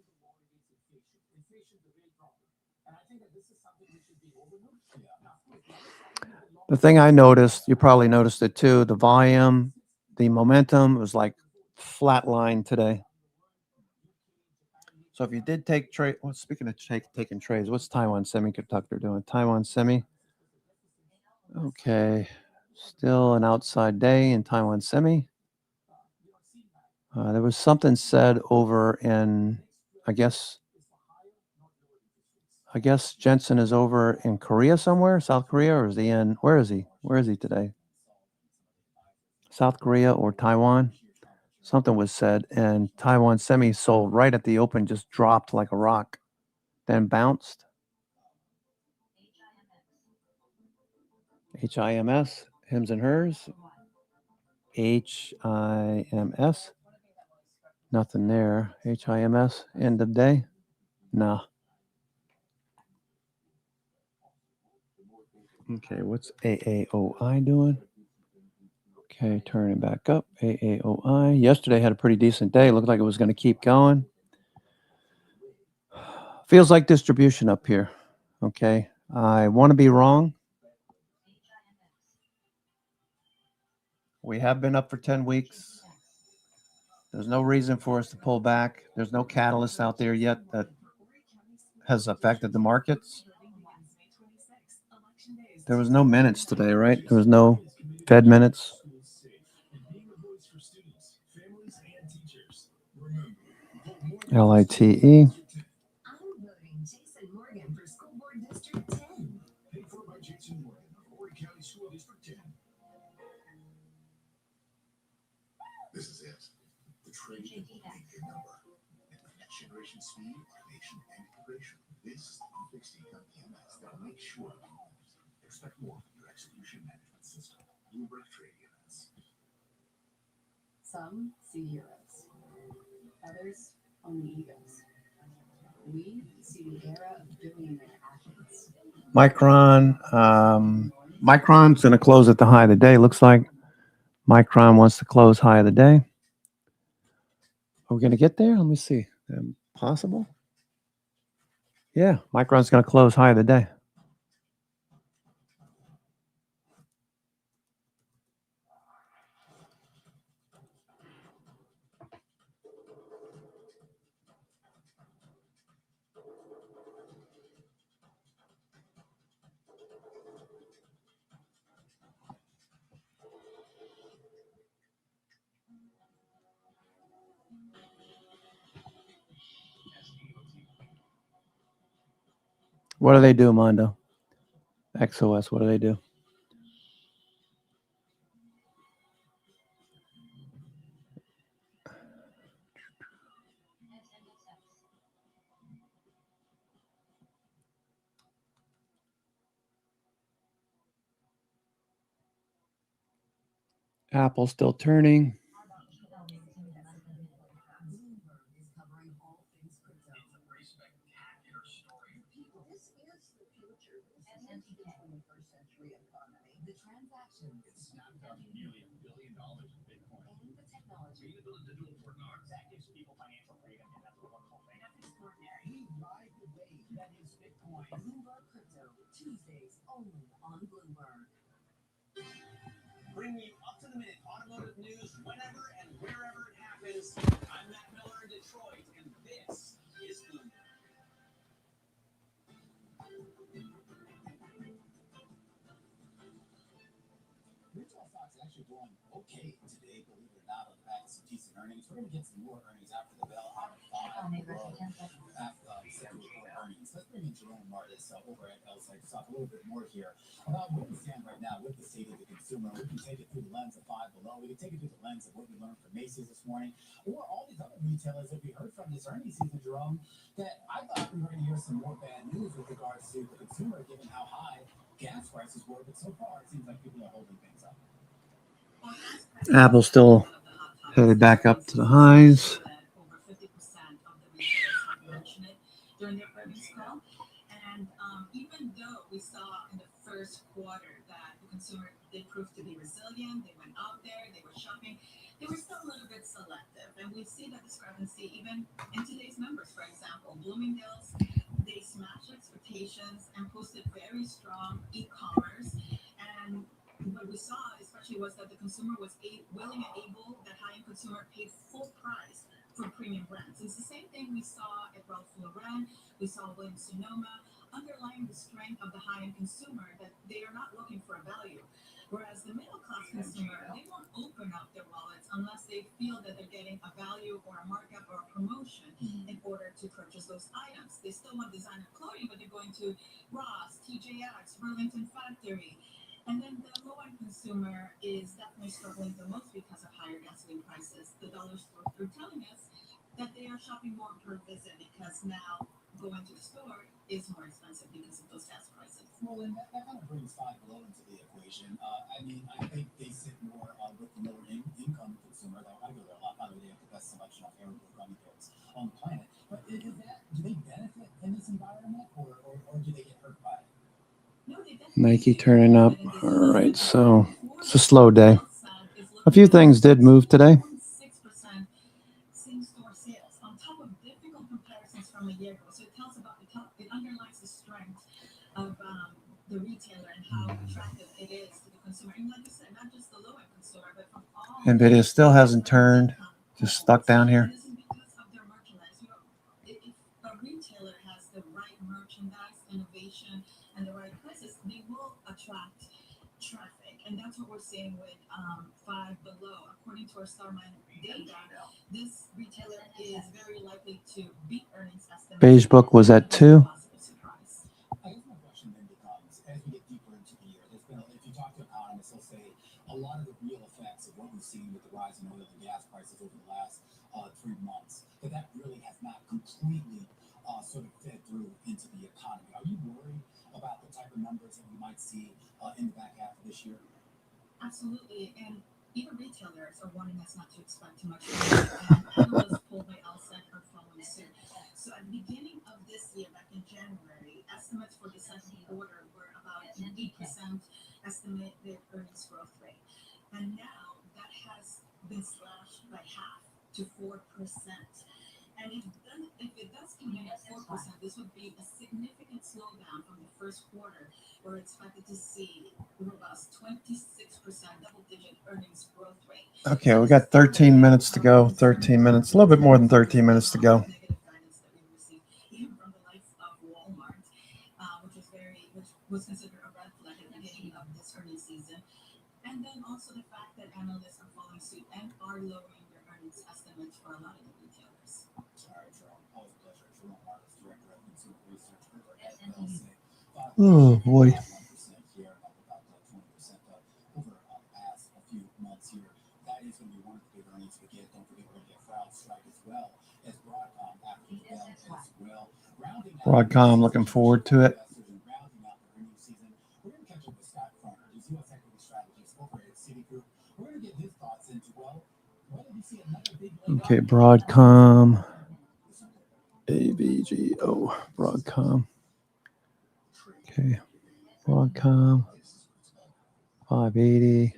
S1: The thing I noticed, you probably noticed it too, the volume, the momentum was like flatline today. So if you did take trade, well, speaking of taking trades, what's Taiwan Semiconductor doing? Taiwan Semi. Okay, still an outside day in Taiwan Semi. There was something said over in, I guess Jensen is over in Korea somewhere, South Korea, or is he in, where is he? Where is he today? South Korea or Taiwan? Something was said, and Taiwan Semi sold right at the open, just dropped like a rock, then bounced. HIMS, hims and hers. HIMS, nothing there. HIMS, end of day, nah. Okay, what's AAOI doing? Okay, turning back up. AAOI. Yesterday had a pretty decent day. Looked like it was going to keep going. Feels like distribution up here. Okay, I want to be wrong. We have been up for 10 weeks. There's no reason for us to pull back. There's no catalyst out there yet that has affected the markets. There was no minutes today, right? There was no Fed minutes. LITE.
S5: This is it. The trade that will be your number. Next generation speed, automation, and integration. This is the fixed income EMS that will make sure you lose. Expect more from your execution management system. Bloomberg Trade EMS.
S18: Some see heroes, others only egos. We see the era of billionaire athletes.
S1: Micron's going to close at the high of the day. Looks like Micron wants to close high of the day. Are we going to get there? Let me see. Possible? Yeah, Micron's going to close high of the day. What do they do, Mondo? XOS, what do they do? Apple still turning.
S2: Tuesdays only on Bloomberg. Bringing you up-to-the-minute automotive news whenever and wherever it happens. earnings. We're going to get some more earnings after the bell on 5 below earnings. Let's bring in Jerome Martis over at LSEG to talk a little bit more here about where we stand right now with the state of the consumer. We can take it through the lens of 5 below. We can take it through the lens of what we learned from Macy's this morning, or all these other retailers that we heard from this earnings season, Jerome, that I thought we were going to hear some more bad news with regards to the consumer, given how high gas prices were. But so far, it seems like people are holding things up.
S1: Apple still headed back up to the highs.
S11: Over 50% of the retailers have mentioned it during their earnings call. And even though we saw in the first quarter that the consumer did prove to be resilient, they went out there, they were shopping, they were still a little bit selective. And we see that discrepancy even in today's numbers. For example, Bloomingdale's, they smashed expectations and posted very strong e-commerce. And what we saw, especially, was that the consumer was willing and able, that high-end consumer paid full price for premium brands. It's the same thing we saw at Ralph Lauren, we saw Williams-Sonoma, underlying the strength of the high-end consumer, that they are not looking for a value. Whereas the middle-class consumer, they won't open up their wallets unless they feel that they're getting a value or a markup or a promotion in order to purchase those items. They still want designer clothing, but they're going to Ross, TJX, Burlington Factory. And then the low-end consumer is definitely struggling the most because of higher gasoline prices. The dollar store, they're telling us that they are shopping more per visit because now going to the store is more expensive because of those gas prices.
S2: Well, and that kind of brings 5 below into the equation. I mean, I think they sit more with the lower income consumer. Though I go there a lot. By the way, they have the best selection of Haribo gummy bears on the planet. But do they benefit in this environment, or do they get hurt by it?
S1: Nike turning up. All right, so it's a slow day. A few things did move today.
S11: 6% same-store sales on top of difficult comparisons from a year ago. So it tells about it underlines the strength of the retailer and how attractive it is to the consumer. And like you said, not just the low-end consumer, but from all.
S1: NVIDIA still hasn't turned. Just stuck down here.
S11: And this is because of their merchandise. You know, if a retailer has the right merchandise, innovation, and the right prices, they will attract traffic. And that's what we're seeing with 5 below. According to our Starman data, this retailer is very likely to beat earnings estimates.
S1: Beige book was at 2.
S2: I guess my question then becomes, as we get deeper into the year, there's been, if you talk to economists, they'll say a lot of the real effects of what we've seen with the rise in oil and gas prices over the last 3 months, that really has not completely sort of fed through into the economy. Are you worried about the type of numbers that we might see in the back half of this year?
S11: Absolutely, and even retailers are warning us not to expect too much. And analysts polled by LSEG are following suit. So at the beginning of this year, back in January, estimates for the second quarter were about an 8% estimated earnings growth rate. And now that has been slashed by half to 4%. And if it does come in at 4%, this would be a significant slowdown from the first quarter. We're expected to see robust 26% double-digit earnings growth rate.
S1: Okay, we got 13 minutes to go. 13 minutes, a little bit more than 13 minutes to go.
S11: Negative guidance that we received, even from the likes of Walmart, which was considered a red flag at the beginning of this earnings season. And then also the fact that analysts are following suit and are lowering their earnings estimates for a lot of the retailers.
S2: All right, Jerome. Always a pleasure. Jerome Martis, Director of Consumer Research over at LSEG.
S1: Oh, boy.
S2: 1% here, up about 20% over the past few months here. That is going to be one of the big earnings we get. Don't forget we're going to get CrowdStrike as well as Broadcom after the bell as well.
S1: Broadcom, looking forward to it.
S2: Rounding out the earnings season, we're going to catch up with Scott Croner, who's U.S. equity strategist over at Citigroup. We're going to get his thoughts into, well, whether we see another big leg
S1: Okay, Broadcom. AVGO, Broadcom. Okay, Broadcom. 580.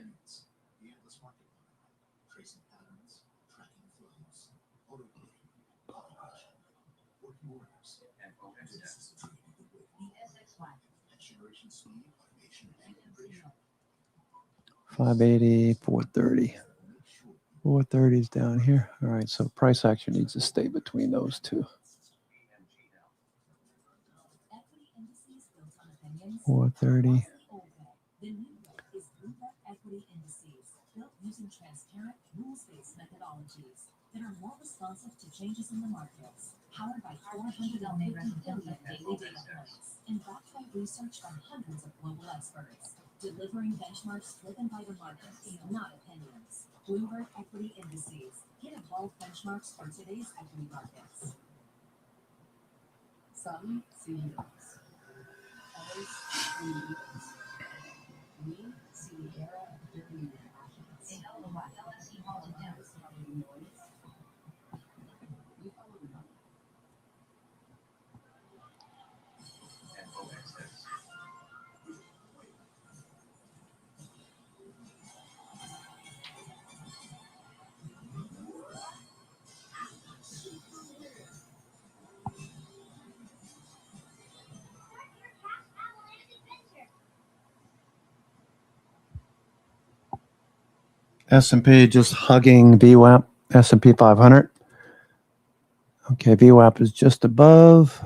S1: $580, $430. 430 is down here. All right, so price action needs to stay between those two. 430.
S3: The new way is Bloomberg Equity Indices, built using transparent, rules-based methodologies. that are more responsive to changes in the markets, powered by 450 billion daily data points, and backed by research from hundreds of global experts, delivering benchmarks driven by the markets, not opinions. Bloomberg Equity Indices. Get evolved benchmarks for today's equity markets. Some see heroes, others see evils. We see the era of billionaire actions. A hell of a lot. LSE halted down. We follow the money.
S1: S&P just hugging VWAP, S&P 500. Okay, VWAP is just above.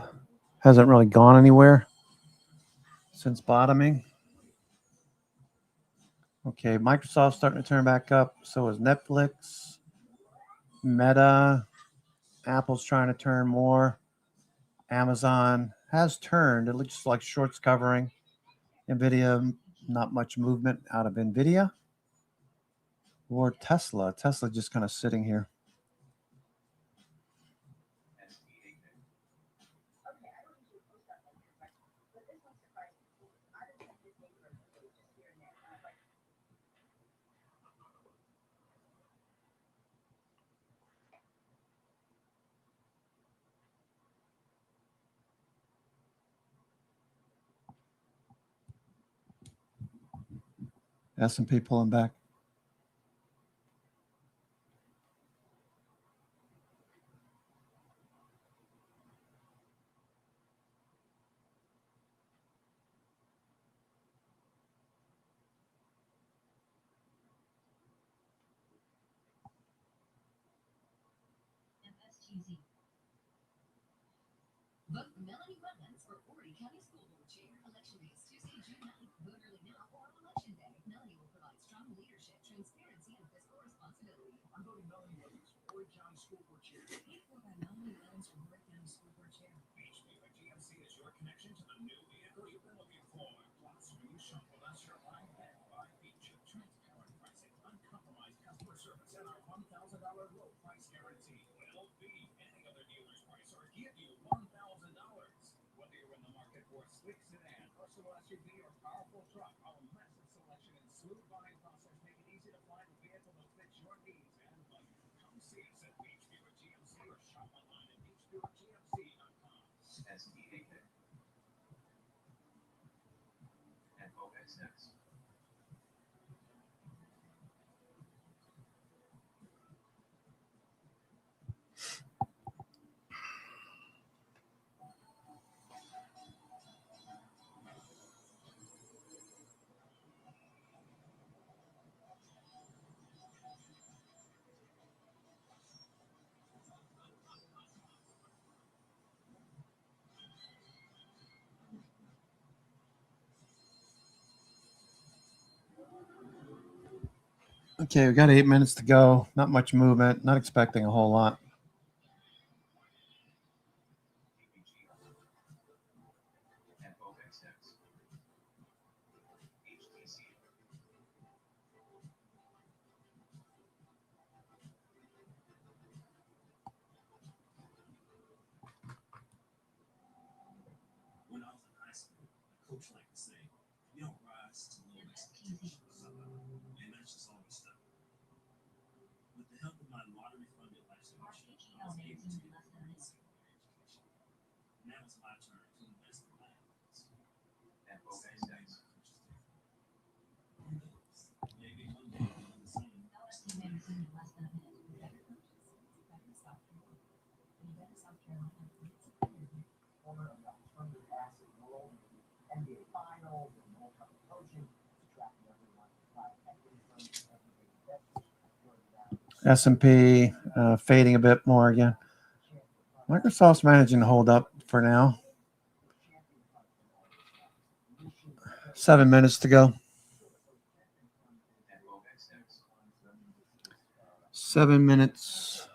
S1: Hasn't really gone anywhere since bottoming. Okay, Microsoft's starting to turn back up. So is Netflix, Meta, Apple's trying to turn more. Amazon has turned. It looks like shorts covering. NVIDIA, not much movement out of NVIDIA. Or Tesla. Tesla just kind of sitting here. S&P pulling back.
S3: Vote Melanie Wetlands for Horry County School Board Chair. Election day is Tuesday, June 9th. Vote early now or on Election Day. Melanie will provide strong leadership, transparency, and fiscal responsibility. I'm voting Melanie Wetlands for Horry County School Board Chair. Paid for by Melanie Wetlands for Horry County School Board Chair.
S9: HBI GMC is your connection to the new vehicle you've been looking for. Plus, when you shop with us, you're buying back by feature, transparent pricing, uncompromised customer service, and our $1,000 low price guarantee. Will beat any other dealer's price or give you $1,000. Whether you're in the market for a slick sedan, personal SUV, or powerful truck, our massive selection and smooth buying process make it easy to find a vehicle that fits your needs and budget. Come see us at Beach View at GMC or shop online at beachviewatgmc.com. SDAK. And OXX.
S1: Okay, we got 8 minutes to go. Not much movement. Not expecting a whole lot.
S2: When I was in high school, a coach liked to say, you don't rise to low expectations. And that's just always stuck. With the help of my lottery-funded life solution, I was able to get a great secondary education. Now it's my turn to invest in my efforts. Maybe one day I'll do the same. Former of the alternative asset world, NBA Finals, and World Cup coaching, tracking everyone private equity firms, everyday investors.
S1: S&P fading a bit more again. Microsoft's managing to hold up for now. 7 minutes to go. 7 minutes.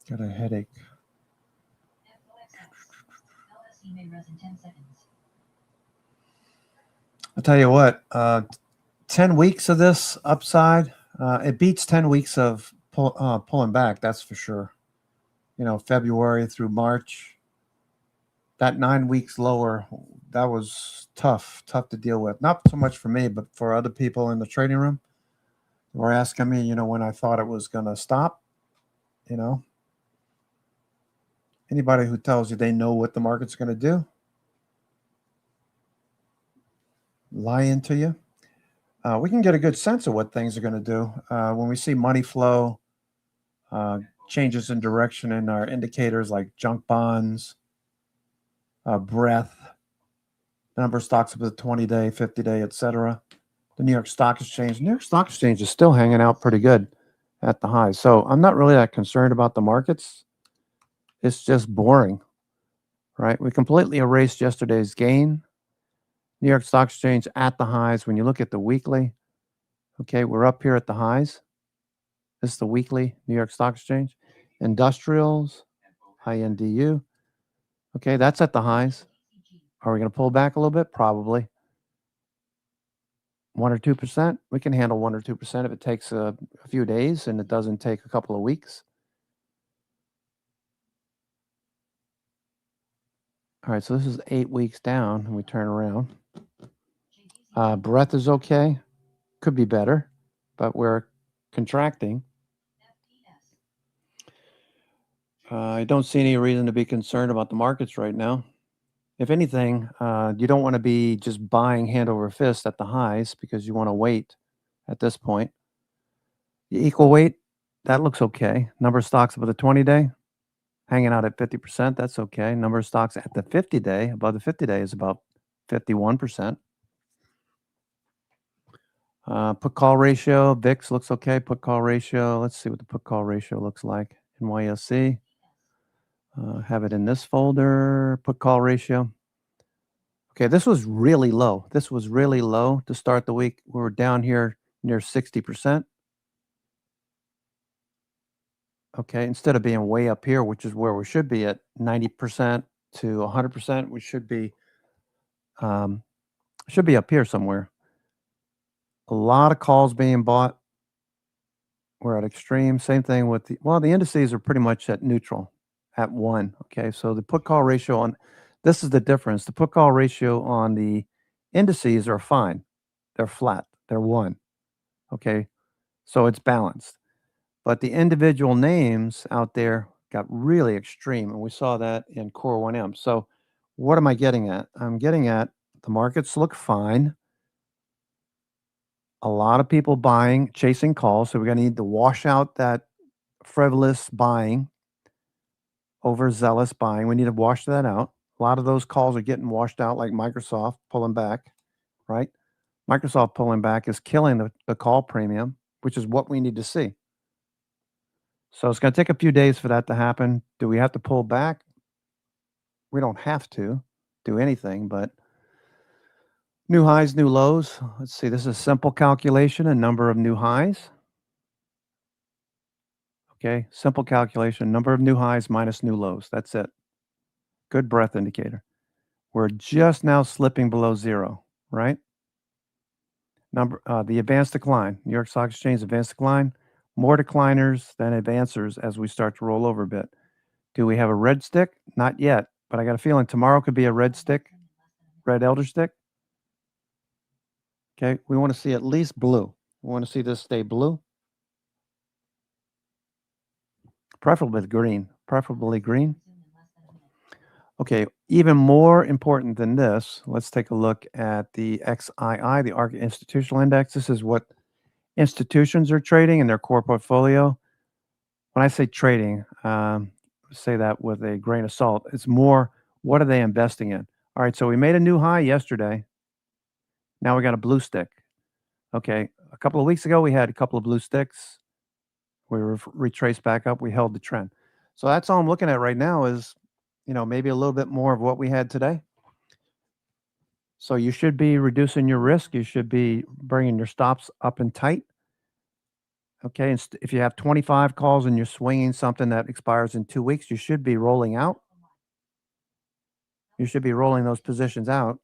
S1: Got a headache. I'll tell you what, 10 weeks of this upside, it beats 10 weeks of pulling back, that's for sure. February through March, that 9 weeks lower, that was tough to deal with. Not so much for me, but for other people in the trading room who were asking me, when I thought it was going to stop. Anybody who tells you they know what the market's going to do, lying to you. We can get a good sense of what things are going to do when we see money flow, changes in direction in our indicators like junk bonds, breadth, the number of stocks of the 20-day, 50-day, etc. The New York Stock Exchange. New York Stock Exchange is still hanging out pretty good at the high. So I'm not really that concerned about the markets. It's just boring, right? We completely erased yesterday's gain. New York Stock Exchange at the highs. When you look at the weekly, okay, we're up here at the highs. This is the weekly New York Stock Exchange. Industrials, INDU. Okay, that's at the highs. Are we going to pull back a little bit? Probably. 1 or 2%. We can handle 1 or 2% if it takes a few days and it doesn't take a couple of weeks. All right, so this is 8 weeks down, and we turn around. Breadth is okay. Could be better, but we're contracting. I don't see any reason to be concerned about the markets right now. If anything, you don't want to be just buying hand over fist at the highs because you want to wait at this point. The equal weight, that looks okay. Number of stocks above the 20-day, hanging out at 50%, that's okay. Number of stocks at the 50-day, above the 50-day is about 51%. Put call ratio, VIX looks okay. Put call ratio, let's see what the put call ratio looks like. NYSE, have it in this folder, put call ratio. Okay, this was really low. This was really low to start the week. We were down here near 60%. Okay, instead of being way up here, which is where we should be at 90% to 100%, we should be up here somewhere. A lot of calls being bought. We're at extreme. Same thing with the indices are pretty much at neutral, at 1. Okay, so the put call ratio on, this is the difference. The put call ratio on the indices are fine. They're flat. They're 1. Okay, so it's balanced. But the individual names out there got really extreme, and we saw that in Core 1M. So what am I getting at? I'm getting at the markets look fine. A lot of people buying, chasing calls. So we're going to need to wash out that frivolous buying, overzealous buying. We need to wash that out. A lot of those calls are getting washed out, like Microsoft pulling back, right? Microsoft pulling back is killing the call premium, which is what we need to see. So it's going to take a few days for that to happen. Do we have to pull back? We don't have to do anything, but new highs, new lows. Let's see. This is a simple calculation, a number of new highs. Okay, simple calculation, number of new highs minus new lows. That's it. Good breadth indicator. We're just now slipping below 0, right? The advanced decline, New York Stock Exchange advanced decline, more decliners than advancers as we start to roll over a bit. Do we have a red stick? Not yet, but I got a feeling tomorrow could be a red stick, red elder stick. Okay, we want to see at least blue. We want to see this stay blue. Preferably green. Okay, even more important than this, let's take a look at the XII, the ARC Institutional Index. This is what institutions are trading in their core portfolio. When I say trading, say that with a grain of salt. It's more, what are they investing in? All right, so we made a new high yesterday. Now we got a blue stick. Okay, a couple of weeks ago, we had a couple of blue sticks. We retraced back up. We held the trend. So that's all I'm looking at right now is, maybe a little bit more of what we had today. So you should be reducing your risk. You should be bringing your stops up and tight. Okay, and if you have 25 calls and you're swinging something that expires in 2 weeks, you should be rolling out. You should be rolling those positions out,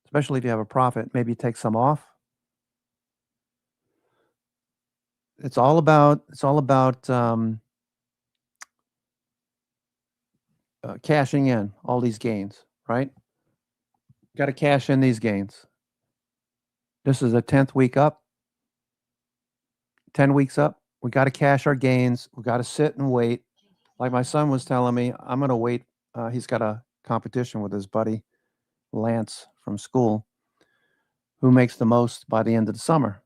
S1: especially if you have a profit. Maybe take some off. It's all about cashing in all these gains, right? Got to cash in these gains. This is a 10th week up, 10 weeks up. We got to cash our gains. We got to sit and wait. Like my son was telling me, I'm going to wait. He's got a competition with his buddy, Lance, from school, who makes the most by the end of the summer.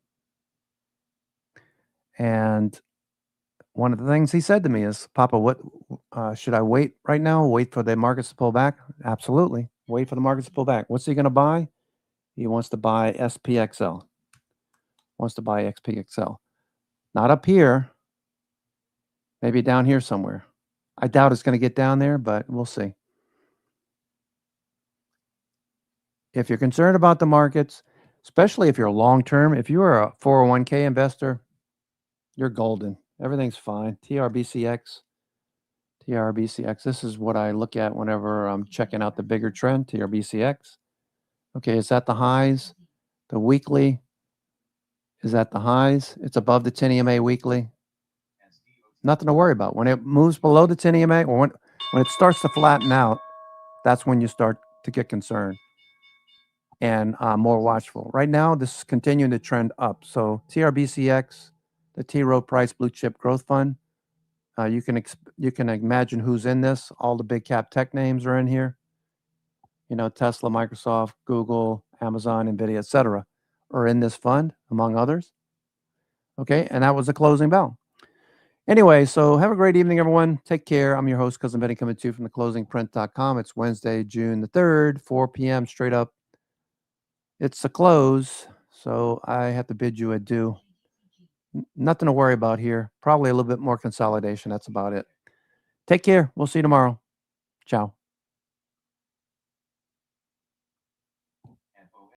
S1: And one of the things he said to me is, Papa, what should I wait right now? Wait for the markets to pull back? Absolutely. Wait for the markets to pull back. What's he going to buy? He wants to buy SPXL. Wants to buy XPXL. Not up here. Maybe down here somewhere. I doubt it's going to get down there, but we'll see. If you're concerned about the markets, especially if you're long-term, if you are a 401k investor, you're golden. Everything's fine. TRBCX. This is what I look at whenever I'm checking out the bigger trend, TRBCX. Okay, is that the highs? The weekly is at the highs. It's above the 10 EMA weekly. Nothing to worry about. When it moves below the 10 EMA, or when it starts to flatten out, that's when you start to get concerned and more watchful. Right now, this is continuing to trend up. So TRBCX, the T. Rowe Price Blue Chip Growth Fund, you can imagine who's in this. All the big cap tech names are in here. You know, Tesla, Microsoft, Google, Amazon, NVIDIA, etc., are in this fund, among others. Okay, and that was the closing bell. Anyway, so have a great evening, everyone. Take care. I'm your host, Cousin Benny, coming to you from theclosingprint.com. It's Wednesday, June the 3rd, 4 p.m. straight up. It's a close, so I have to bid you adieu. Nothing to worry about here. Probably a little bit more consolidation. That's about it. Take care. We'll see you tomorrow. Ciao.